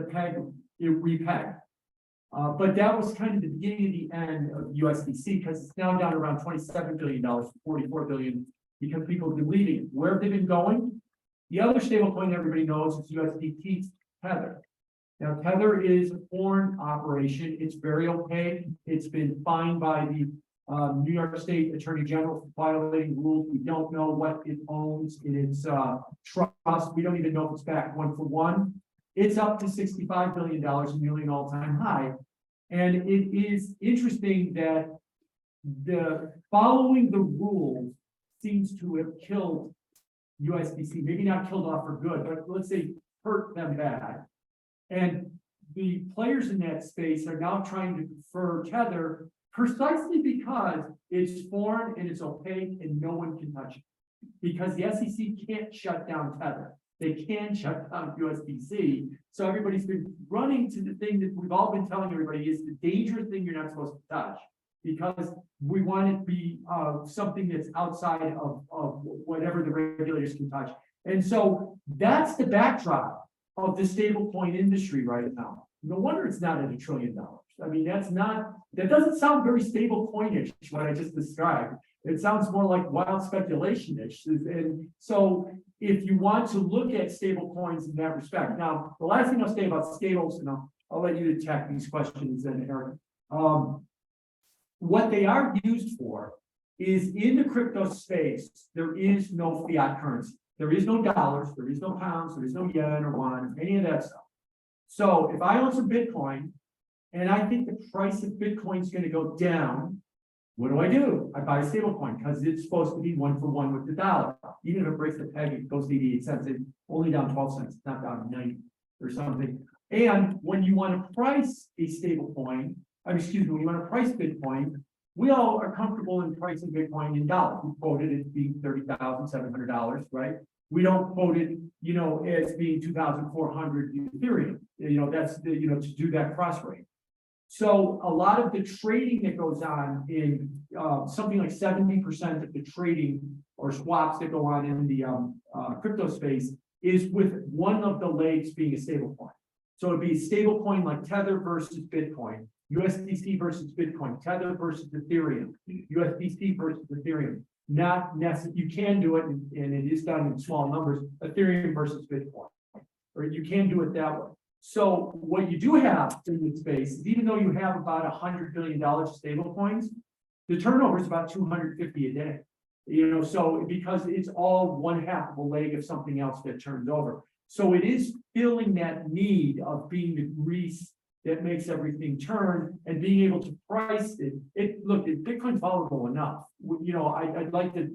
peg, it repegged. But that was kind of the beginning of the end of USDC, because it's now down around $27 billion, $44 billion, because people have been leaving it. Where have they been going? The other stablecoin everybody knows is USDT Tether. Now, Tether is a foreign operation. It's very opaque. It's been fined by the New York State Attorney General for violating rules. We don't know what it owns in its trust. We don't even know if it's back 1 for 1. It's up to $65 billion, nearly an all-time high. And it is interesting that following the rules seems to have killed USDC, maybe not killed off for good, but let's say hurt them bad. And the players in that space are now trying to prefer Tether precisely because it's foreign and it's opaque and no one can touch it. Because the SEC can't shut down Tether. They can shut down USDC. So everybody's been running to the thing that we've all been telling everybody is the dangerous thing you're not supposed to touch. Because we want it to be something that's outside of whatever the regulators can touch. And so that's the backdrop of the stablecoin industry right now. No wonder it's not at $1 trillion. I mean, that doesn't sound very stable coinish, what I just described. It sounds more like wild speculation-ish. And so if you want to look at stable coins in that respect. Now, the last thing I'll say about stables, and I'll let you attack these questions then, Eric. What they are used for is in the crypto space, there is no fiat currency. There is no dollars, there is no pounds, there is no yen or won, any of that stuff. So if I own some Bitcoin and I think the price of Bitcoin is going to go down, what do? I buy a stable coin because it's supposed to be 1 for 1 with the dollar. Even if it breaks the peg, it goes to 88 cents. It's only down 12 cents, it's not down 90 or something. And when you want to price a stable coin, when you want to price Bitcoin, we all are comfortable in pricing Bitcoin in dollars. We quote it as being $30,700, right? We don't quote it, as being 2,400 Ethereum. That's to do that cross rate. So a lot of the trading that goes on in something like 70% of the trading or swaps that go on in the crypto space is with one of the legs being a stable coin. So it'd be a stable coin like Tether versus Bitcoin, USDC versus Bitcoin, Tether versus Ethereum, USDC versus Ethereum. Not necessarily, you can do it, and it is done in small numbers, Ethereum versus Bitcoin, or you can do it that way. So what you do have in the space is even though you have about $100 billion of stable coins, the turnover is about 250 a day. So because it's all 1/2 of a leg of something else that turns over. So it is filling that need of being the grease that makes everything turn and being able to price it. Look, Bitcoin's volatile enough. I'd like to,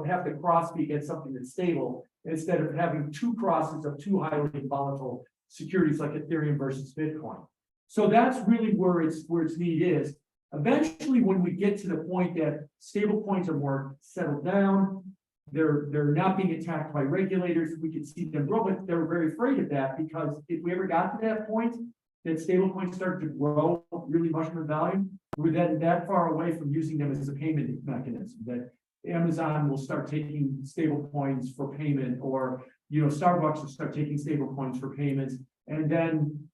have the cross be against something that's stable instead of having two crosses of two highly volatile securities like Ethereum versus Bitcoin. So that's really where its need is. Eventually, when we get to the point that stable coins are more settled down, they're not being attacked by regulators, we can see them grow, but they're very afraid of that, because if we ever got to that point, that stable coins start to grow really mushroom in value, we're then that far away from using them as a payment mechanism, that Amazon will start taking stable coins for payment, or, Starbucks will start taking stable coins for payments, and then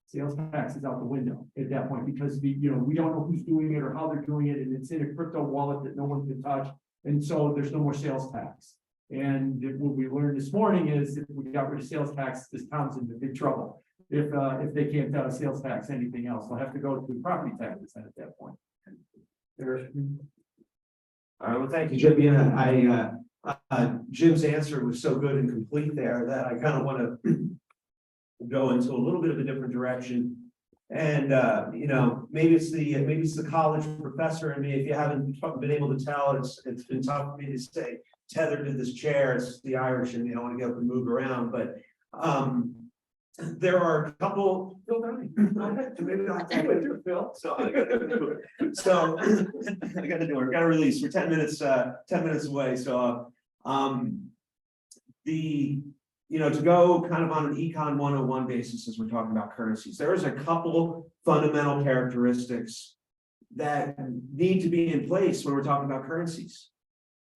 sales tax is out the window at that point, because we don't know who's doing it or how they're doing it, and it's in a crypto wallet that no one can touch, and so there's no more sales tax. And what we learned this morning is if we got rid of sales tax, this town's in big trouble. If they can't sales tax anything else, they'll have to go to property taxes at that point. All right, well, thank you, Jim. Jim's answer was so good and complete there that I kind of want to go into a little bit of a different direction. And maybe it's the college professor in me. If you haven't been able to tell, it's been tough for me to stay tethered to this chair. It's the Irish, and I want to get up and move around. But there are a couple. Maybe I'll take it through, Phil. So I got to do it. So I got to do it. Got to release. We're 10 minutes away. So to go kind of on an econ 101 basis, as we're talking about currencies, there's a couple fundamental characteristics that need to be in place when we're talking about currencies.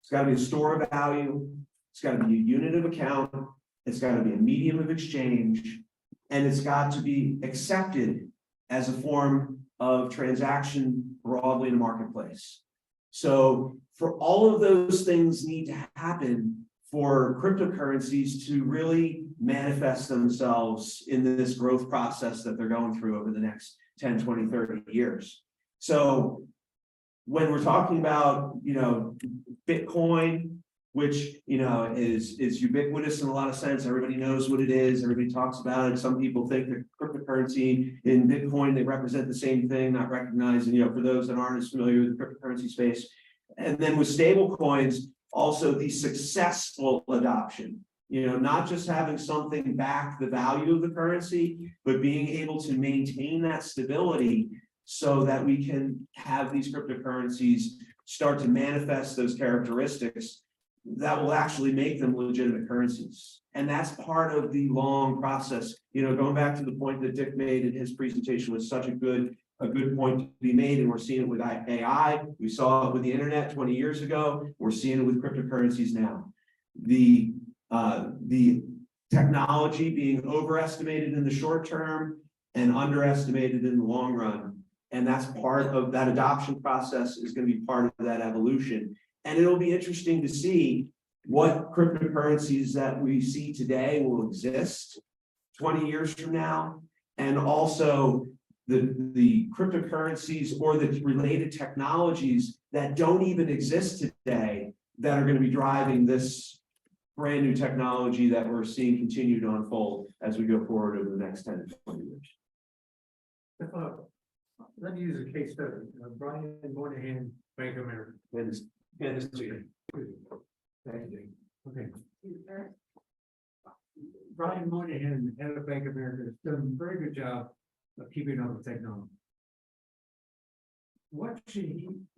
It's got to be a store of value. It's got to be a unit of account. It's got to be a medium of exchange, and it's got to be accepted as a form of transaction broadly in the marketplace. So for all of those things need to happen for cryptocurrencies to really manifest themselves in this growth process that they're going through over the next 10, 20, 30 years. So when we're talking about, Bitcoin, which, is ubiquitous in a lot of sense, everybody knows what it is, everybody talks about it. Some people think that cryptocurrency in Bitcoin, they represent the same thing, not recognizing, for those that aren't as familiar with the cryptocurrency space. And then with stable coins, also the successful adoption, not just having something back the value of the currency, but being able to maintain that stability so that we can have these cryptocurrencies start to manifest those characteristics that will actually make them legitimate currencies. And that's part of the long process. Going back to the point that Dick made in his presentation was such a good point to be made, and we're seeing it with AI. We saw it with the internet 20 years ago. We're seeing it with cryptocurrencies now. The technology being overestimated in the short term and underestimated in the long run. And that's part of that adoption process, is going to be part of that evolution. And it'll be interesting to see what cryptocurrencies that we see today will exist 20 years from now, and also the cryptocurrencies or the related technologies that don't even exist today that are going to be driving this brand new technology that we're seeing continue to unfold as we go forward over the next 10 to 20 years. Let me use a case study. Brian Moynihan, Bank of America. Thank you. Okay. Brian Moynihan, head of Bank of America, has done a very good job of keeping up with technology.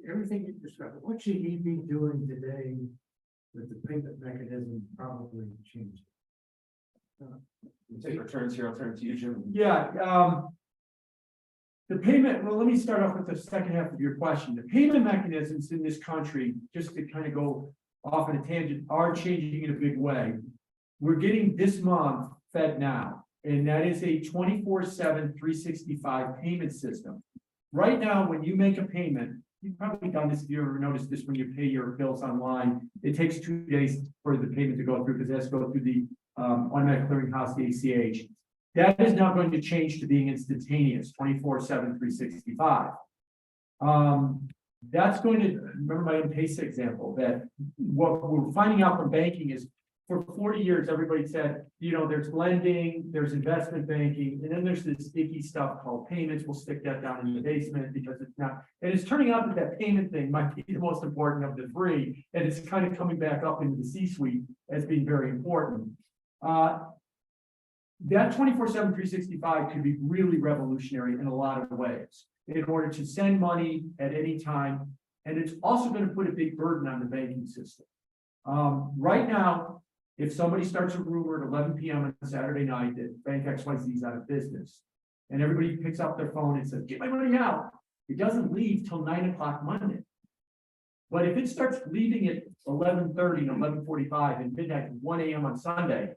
Everything you described, what should he be doing today that the payment mechanism probably changed? Take our turns here. I'll turn to you, Jim. Yeah, the payment, well, let me start off with the second half of your question. The payment mechanisms in this country, just to kind of go off on a tangent, are changing in a big way. We're getting this month Fed Now, and that is a 24/7, 365 payment system. Right now, when you make a payment, you've probably done this, if you ever noticed this, when you pay your bills online, it takes 2 days for the payment to go through, because it has to go through the automatic clearinghouse, the ACH. That is now going to change to being instantaneous, 24/7, 365. That's going to, remember my M-Pesa example, that what we're finding out from banking is for 40 years, everybody said, there's lending, there's investment banking, and then there's this sticky stuff called payments. We'll stick that down in the basement because it's not, and it's turning out that payment thing might be the most important of the three, and it's kind of coming back up into the C-suite as being very important. That 24/7, 365 could be really revolutionary in a lot of ways. in order to send money at any time. And it's also going to put a big burden on the banking system. Right now, if somebody starts a rumor at 11 p.m. on Saturday night that Bank XYZ is out of business, and everybody picks up their phone and says, "Get my money out," it doesn't leave till 9 o'clock Monday. But if it starts leaving at 11:30 and 11:45 and midnight, 1 a.m. on Sunday,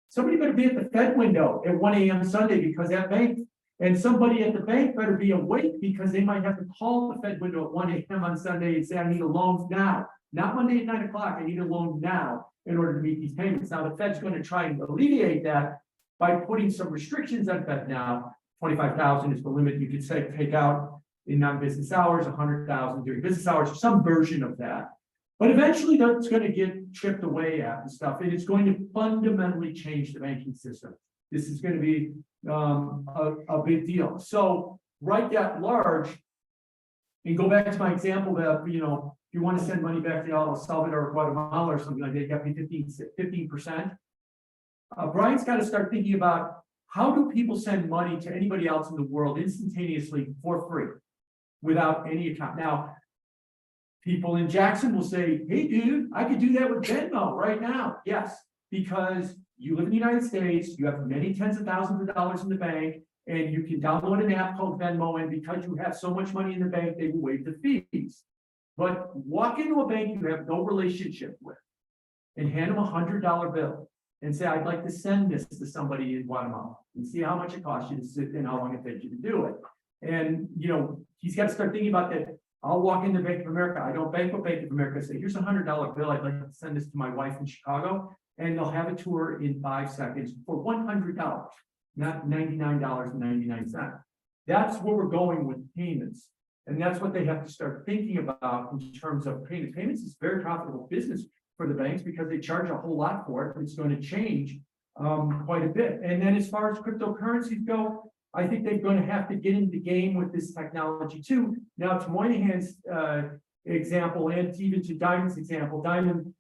somebody better be at the Fed window at 1 a.m. Sunday because that bank, and somebody at the bank better be awake because they might have to call the Fed window at 1 a.m. on Sunday and say, "I need a loan now, not Monday at 9 o'clock. I need a loan now in order to meet these payments." Now, the Fed's going to try and alleviate that by putting some restrictions on Fed now. 25,000 is the limit you could say take out in non-business hours, 100,000 during business hours, or some version of that. But eventually that's going to get chipped away at and stuff, and it's going to fundamentally change the banking system. This is going to be a big deal. So write that large and go back to my example that, if you want to send money back to El Salvador or Guatemala or something like that, you got to pay 15%. Brian's got to start thinking about how do people send money to anybody else in the world instantaneously for free without any account. Now, people in Jackson will say, "Hey, dude, I could do that with Venmo right now." Yes, because you live in the United States, you have many tens of thousands of dollars in the bank, and you can download an app called Venmo, and because you have so much money in the bank, they will waive the fees. But walk into a bank you have no relationship with and hand them $100 bill and say, "I'd like to send this to somebody in Guatemala," and see how much it costs you to sit and how long it takes you to do it. And, he's got to start thinking about that. I'll walk into Bank of America. I don't bank with Bank of America. Say, "Here's $100 bill. I'd like to send this to my wife in Chicago." And they'll have a tour in 5 seconds for $100, not $99.99. That's where we're going with payments. And that's what they have to start thinking about in terms of payments. Payments is very profitable business for the banks because they charge a whole lot for it. It's going to change quite a bit. And then as far as cryptocurrencies go, I think they're going to have to get into the game with this technology too. Now, to Moynihan's example, and even to Diamond's example, Diamond,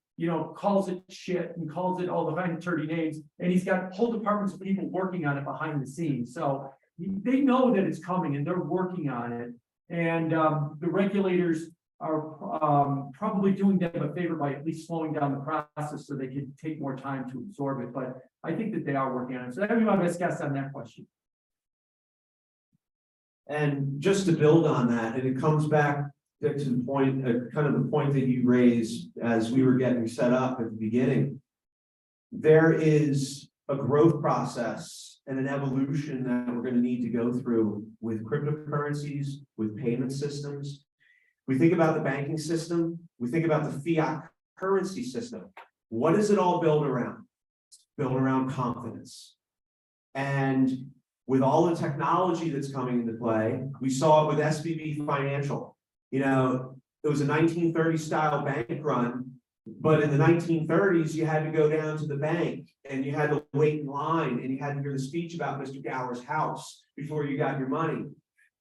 calls it shit and calls it all the kind of dirty names, and he's got whole departments of people working on it behind the scenes. So they know that it's coming and they're working on it. And the regulators are probably doing them a favor by at least slowing down the process so they can take more time to absorb it. But I think that they are working on it. So that would be my best guess on that question. And just to build on that, and it comes back to the point, kind of the point that you raised as we were getting set up at the beginning. There is a growth process and an evolution that we're going to need to go through with cryptocurrencies, with payment systems. We think about the banking system, we think about the fiat currency system. What is it all built around? It's built around confidence. And with all the technology that's coming into play, we saw it with SVB Financial. It was a 1930s style bank run, but in the 1930s, you had to go down to the bank and you had to wait in line and you had to hear the speech about Mr. Gower's house before you got your money.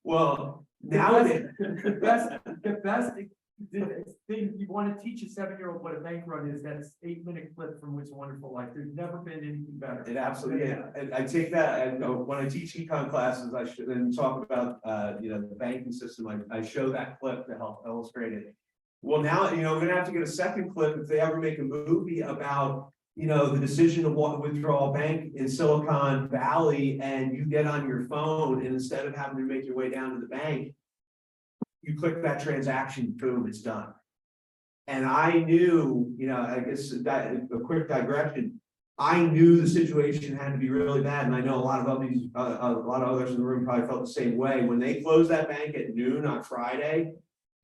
Well, nowadays, the best thing you want to teach a 7-year-old what a bank run is, that's 8-minute clip from It's a Wonderful Life. There's never been anything better. It absolutely is. And I take that, and when I teach econ classes, I should then talk about the banking system. I show that clip to help illustrate it. Well, now we're gonna have to get a second clip if they ever make a movie about the decision of what withdrawal bank in Silicon Valley, and you get on your phone and instead of having to make your way down to the bank, you click that transaction, boom, it's done. And I knew, I guess that a quick digression. I knew the situation had to be really bad, and I know a lot of others in the room probably felt the same way. When they closed that bank at noon on Friday,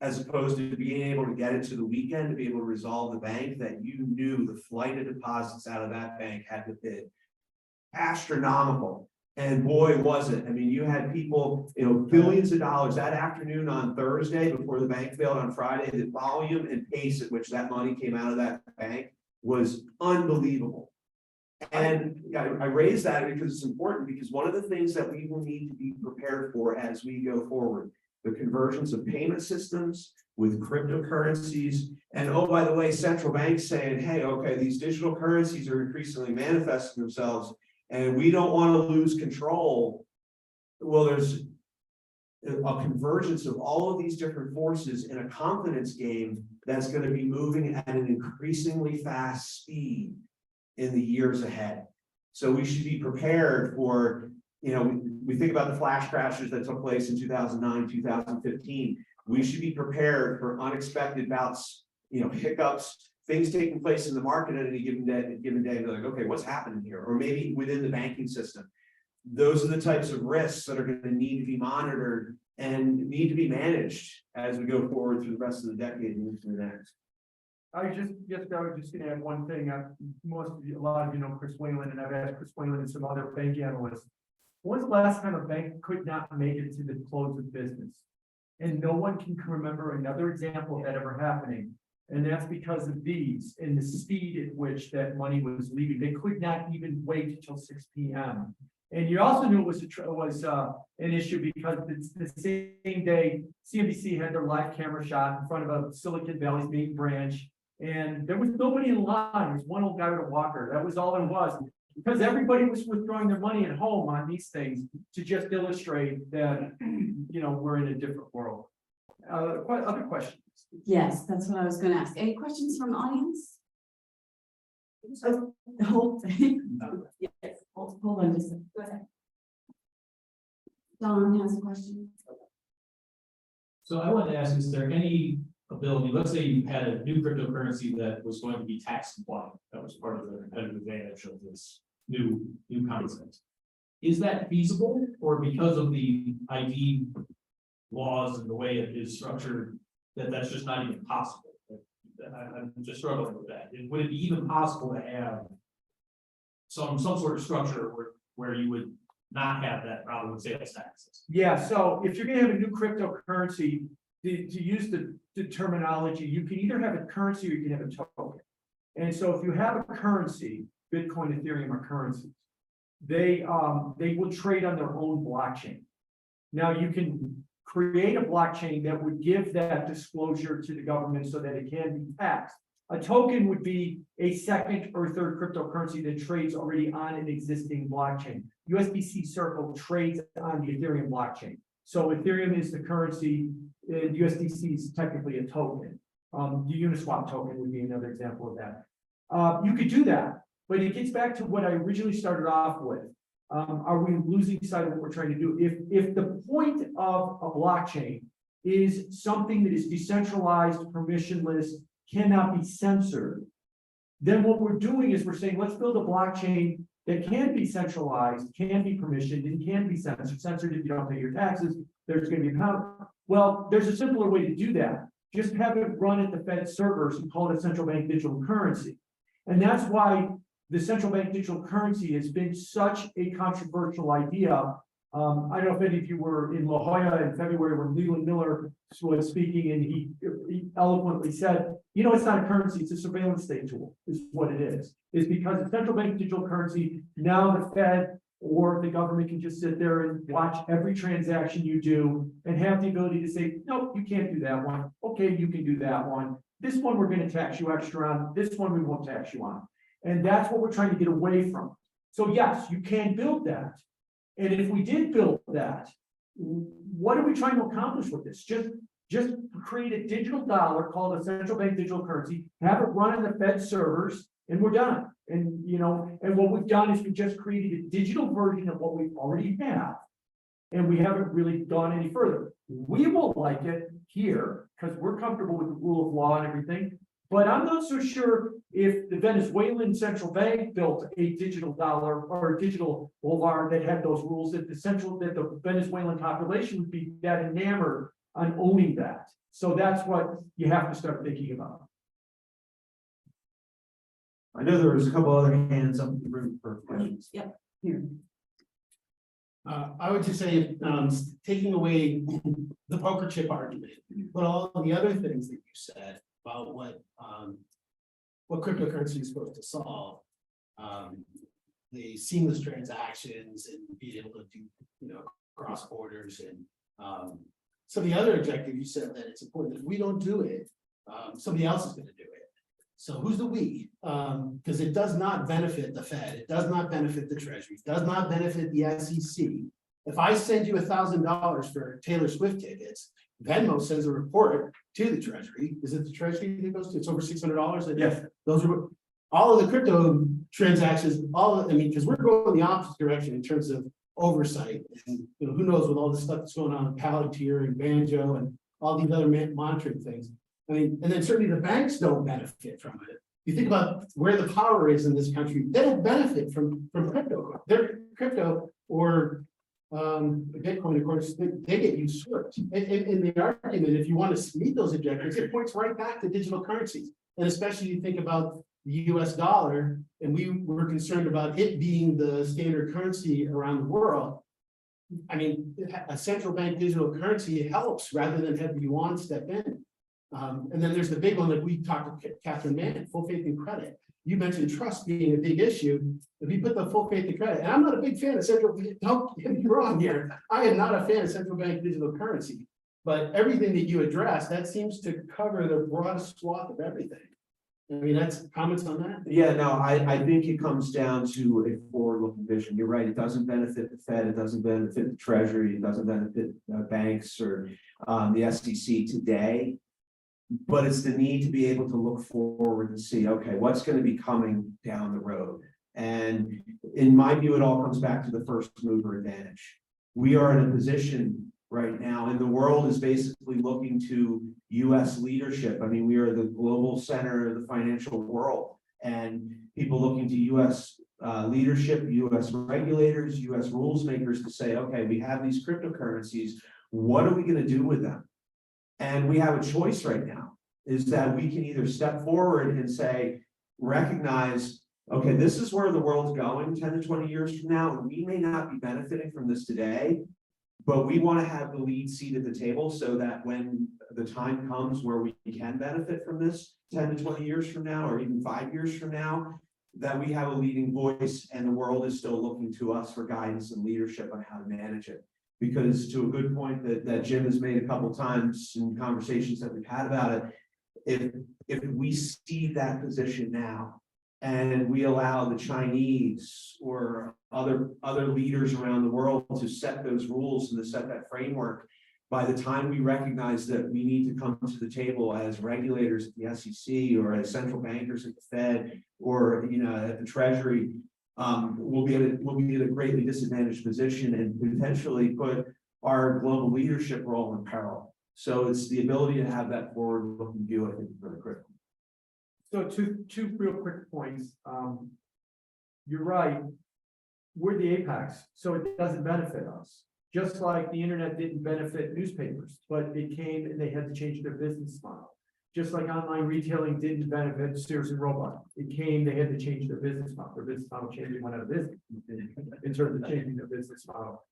as opposed to being able to get it to the weekend to be able to resolve the bank, that you knew the flight of deposits out of that bank had to be astronomical. And boy, was it. I mean, you had people, billions of dollars that afternoon on Thursday before the bank failed on Friday. The volume and pace at which that money came out of that bank was unbelievable. And I raise that because it's important, because one of the things that we will need to be prepared for as we go forward, the convergence of payment systems with cryptocurrencies. And oh, by the way, central banks saying, hey, okay, these digital currencies are increasingly manifesting themselves and we don't want to lose control. Well, there's a convergence of all of these different forces in a confidence game that's going to be moving at an increasingly fast speed in the years ahead. So we should be prepared for, we think about the flash crashes that took place in 2009, 2015. We should be prepared for unexpected bouts, hiccups, things taking place in the market at any given day. They're like, okay, what's happening here? Or maybe within the banking system. Those are the types of risks that are going to need to be monitored and need to be managed as we go forward through the rest of the decade and into the next. I was just gonna add one thing. A lot of you know Chris Whalen, and I've asked Chris Whalen and some other bank analysts. When's the last time a bank could not make it to the close of business? And no one can remember another example of that ever happening. And that's because of these and the speed at which that money was leaving. They could not even wait until 6 p.m. And you also knew it was an issue because it's the same day CNBC had their live camera shot in front of a Silicon Valley's main branch. And there was nobody in line. There was one old guy with a walker. That was all it was. Because everybody was withdrawing their money at home on these things to just illustrate that, we're in a different world. Other questions? Yes, that's what I was gonna ask. Any questions from the audience? Oh, the whole thing? Yes, hold on just a second. Go ahead. Don has a question. So I wanted to ask, is there any ability, let's say you had a new cryptocurrency that was going to be tax compliant, that was part of the competitive advantage of this new concept. Is that feasible, or because of the ID laws and the way it is structured, that's just not even possible? I'm just struggling with that. Would it be even possible to have some sort of structure where you would not have that problem with sales taxes? Yeah, so if you're gonna have a new cryptocurrency, to use the terminology, you can either have a currency or you can have a token. And so if you have a currency, Bitcoin, Ethereum are currencies, they will trade on their own blockchain. Now you can create a blockchain that would give that disclosure to the government so that it can be taxed. A token would be a second or third cryptocurrency that trades already on an existing blockchain. USDC Circle trades on the Ethereum blockchain. So Ethereum is the currency, and USDC is technically a token. The Uniswap token would be another example of that. You could do that, but it gets back to what I originally started off with. Are we losing sight of what we're trying to do? If the point of a blockchain is something that is decentralized, permissionless, cannot be censored, then what we're doing is we're saying, let's build a blockchain that can be centralized, can be permissioned, and can be censored. Censored if you don't pay your taxes, there's going to be a penalty. Well, there's a simpler way to do that. Just have it run at the Fed servers and call it central bank digital currency. And that's why the central bank digital currency has been such a controversial idea. I don't know if any of you were in La Jolla in February when Leland Miller was speaking, and he eloquently said, it's not a currency, it's a surveillance state tool, is what it is. It's because the central bank digital currency, now the Fed or the government can just sit there and watch every transaction you do and have the ability to say, nope, you can't do that one. Okay, you can do that one. This one we're going to tax you extra on. This one we won't tax you on. And that's what we're trying to get away from. So yes, you can build that. And if we did build that, what are we trying to accomplish with this? Just create a digital dollar called a central bank digital currency, have it run on the Fed servers, and we're done. And and what we've done is we just created a digital version of what we already have. And we haven't really gone any further. We will like it here because we're comfortable with the rule of law and everything. But I'm not so sure if the Venezuelan central bank built a digital dollar or a digital bolívar that had those rules, that the Venezuelan population would be that enamored on owning that. So that's what you have to start thinking about. I know there was a couple other hands up in the room for questions. Yep, here. I would just say, taking away the poker chip argument, but all the other things that you said about what cryptocurrency is supposed to solve, the seamless transactions and being able to do, cross borders, and so the other objective you said that it's important that if we don't do it, somebody else is going to do it. So who's the we? Because it does not benefit the Fed. It does not benefit the Treasury. It does not benefit the SEC. If I send you $1,000 for Taylor Swift tickets, Venmo sends a report to the treasury. Is it the treasury that goes to? It's over $600. Yes. Those are all of the crypto transactions, because we're going the opposite direction in terms of oversight. And who knows with all this stuff that's going on in Palantir and Banjo and all these other monitoring things. And then certainly the banks don't benefit from it. You think about where the power is in this country, they don't benefit from crypto. Their crypto or Bitcoin, of course, they get usurped. In the argument, if you want to meet those objectives, it points right back to digital currencies. And especially you think about the US dollar, and we were concerned about it being the standard currency around the world. I mean, a central bank digital currency helps rather than have yuan step in. And then there's the big one that we talked to Catherine Mann, full faith and credit. You mentioned trust being a big issue. If you put the full faith and credit, and I'm not a big fan of don't get me wrong here. I am not a fan of central bank digital currency, but everything that you address, that seems to cover the broadest swath of everything. I mean, that's comments on that? Yeah, no, I think it comes down to a forward-looking vision. You're right, it doesn't benefit the Fed, it doesn't benefit the Treasury, it doesn't benefit banks or the SEC today. But it's the need to be able to look forward and see, okay, what's going to be coming down the road. And in my view, it all comes back to the first mover advantage. We are in a position right now, and the world is basically looking to US leadership. I mean, we are the global center of the financial world, and people looking to US leadership, US regulators, US rules makers to say, okay, we have these cryptocurrencies, what are we going to do with them? And we have a choice right now, is that we can either step forward and say, recognize, okay, this is where the world's going 10 to 20 years from now, and we may not be benefiting from this today, but we want to have the lead seat at the table so that when the time comes where we can benefit from this 10 to 20 years from now, or even 5 years from now, that we have a leading voice and the world is still looking to us for guidance and leadership on how to manage it. Because to a good point that Jim has made a couple times in conversations that we've had about it, if we see that position now and we allow the Chinese or other leaders around the world to set those rules and to set that framework, by the time we recognize that we need to come to the table as regulators at the SEC or as central bankers at the Fed or at the Treasury, we'll be in a greatly disadvantaged position and potentially put our global leadership role in peril. So it's the ability to have that forward-looking view, I think, is really critical. So two real quick points. You're right. We're the apex, so it doesn't benefit us. Just like the internet didn't benefit newspapers, but it came and they had to change their business model. Just like online retailing didn't benefit Sears and Roebuck. It came, they had to change their business model. Their business model changed and went out of business in terms of changing their business model.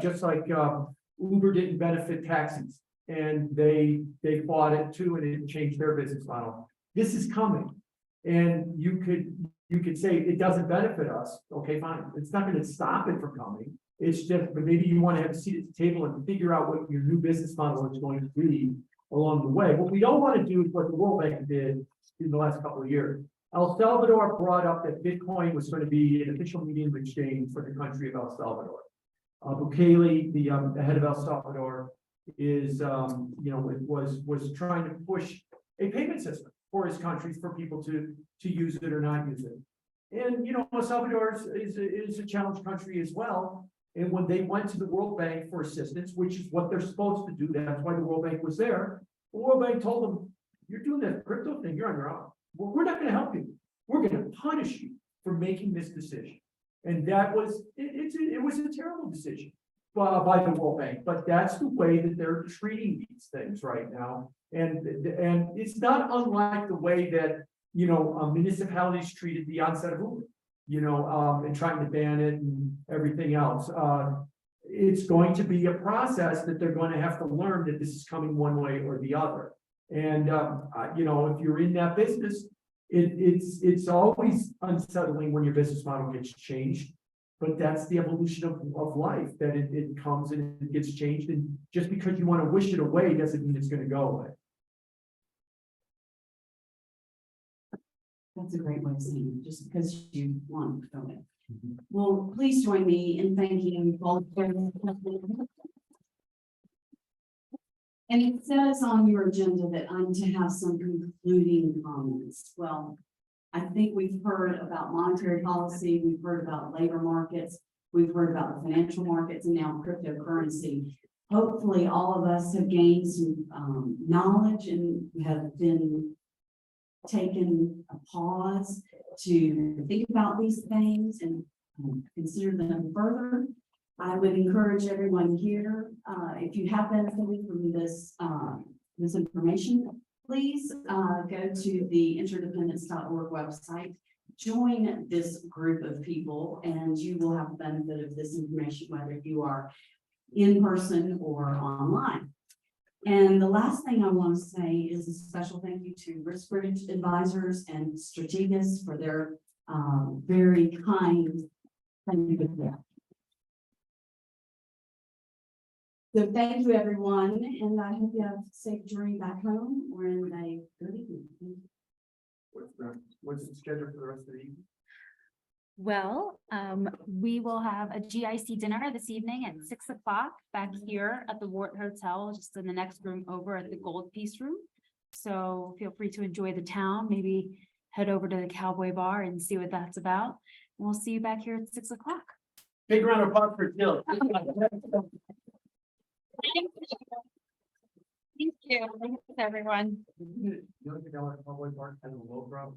Just like Uber didn't benefit taxis and they fought it too and it changed their business model. This is coming. And you could say it doesn't benefit us. Okay, fine. It's not going to stop it from coming. It's just, but maybe you want to have a seat at the table and figure out what your new business model is going to be along the way. What we don't want to do is what the World Bank did in the last couple of years. El Salvador brought up that Bitcoin was going to be an official medium of exchange for the country of El Salvador. Bukele, the head of El Salvador, was trying to push a payment system for his countries for people to use it or not use it. And El Salvador is a challenged country as well. And when they went to the World Bank for assistance, which is what they're supposed to do, that's why the World Bank was there. The World Bank told them, "You're doing that crypto thing, you're on your own. Well, we're not going to help you. We're going to punish you for making this decision." And that was it was a terrible decision by the World Bank, but that's the way that they're treating these things right now. And it's not unlike the way that municipalities treated the onset of Uber, and trying to ban it and everything else. It's going to be a process that they're going to have to learn that this is coming one way or the other. And if you're in that business, it's always unsettling when your business model gets changed. But that's the evolution of life, that it comes and it gets changed. And just because you want to wish it away doesn't mean it's going to go away. That's a great way of saying it, just because you want to go in. Well, please join me in thanking both. And it says on your agenda that I'm to have some concluding comments. Well, I think we've heard about monetary policy, we've heard about labor markets, we've heard about the financial markets, and now cryptocurrency. Hopefully, all of us have gained some knowledge and have been taken a pause to think about these things and consider them further. I would encourage everyone here, if you have benefited from this, this information, please go to the interdependence.org website, join this group of people, and you will have the benefit of this information, whether you are in person or online. And the last thing I want to say is a special thank you to Risk Bridge Advisors and Strategas for their very kind. Thank you for that. So thank you, everyone, and I hope you have a safe journey back home or in a good evening. What's the schedule for the rest of the evening? Well, we will have a GIC dinner this evening at 6 o'clock back here at the Wart Hotel, just in the next room over at the Gold Piece Room. So feel free to enjoy the town, maybe head over to the Cowboy Bar and see what that's about. And we'll see you back here at 6 o'clock. Big round of applause for Jill. Thank you. Thanks, everyone. You don't think I want a public park and a low brow?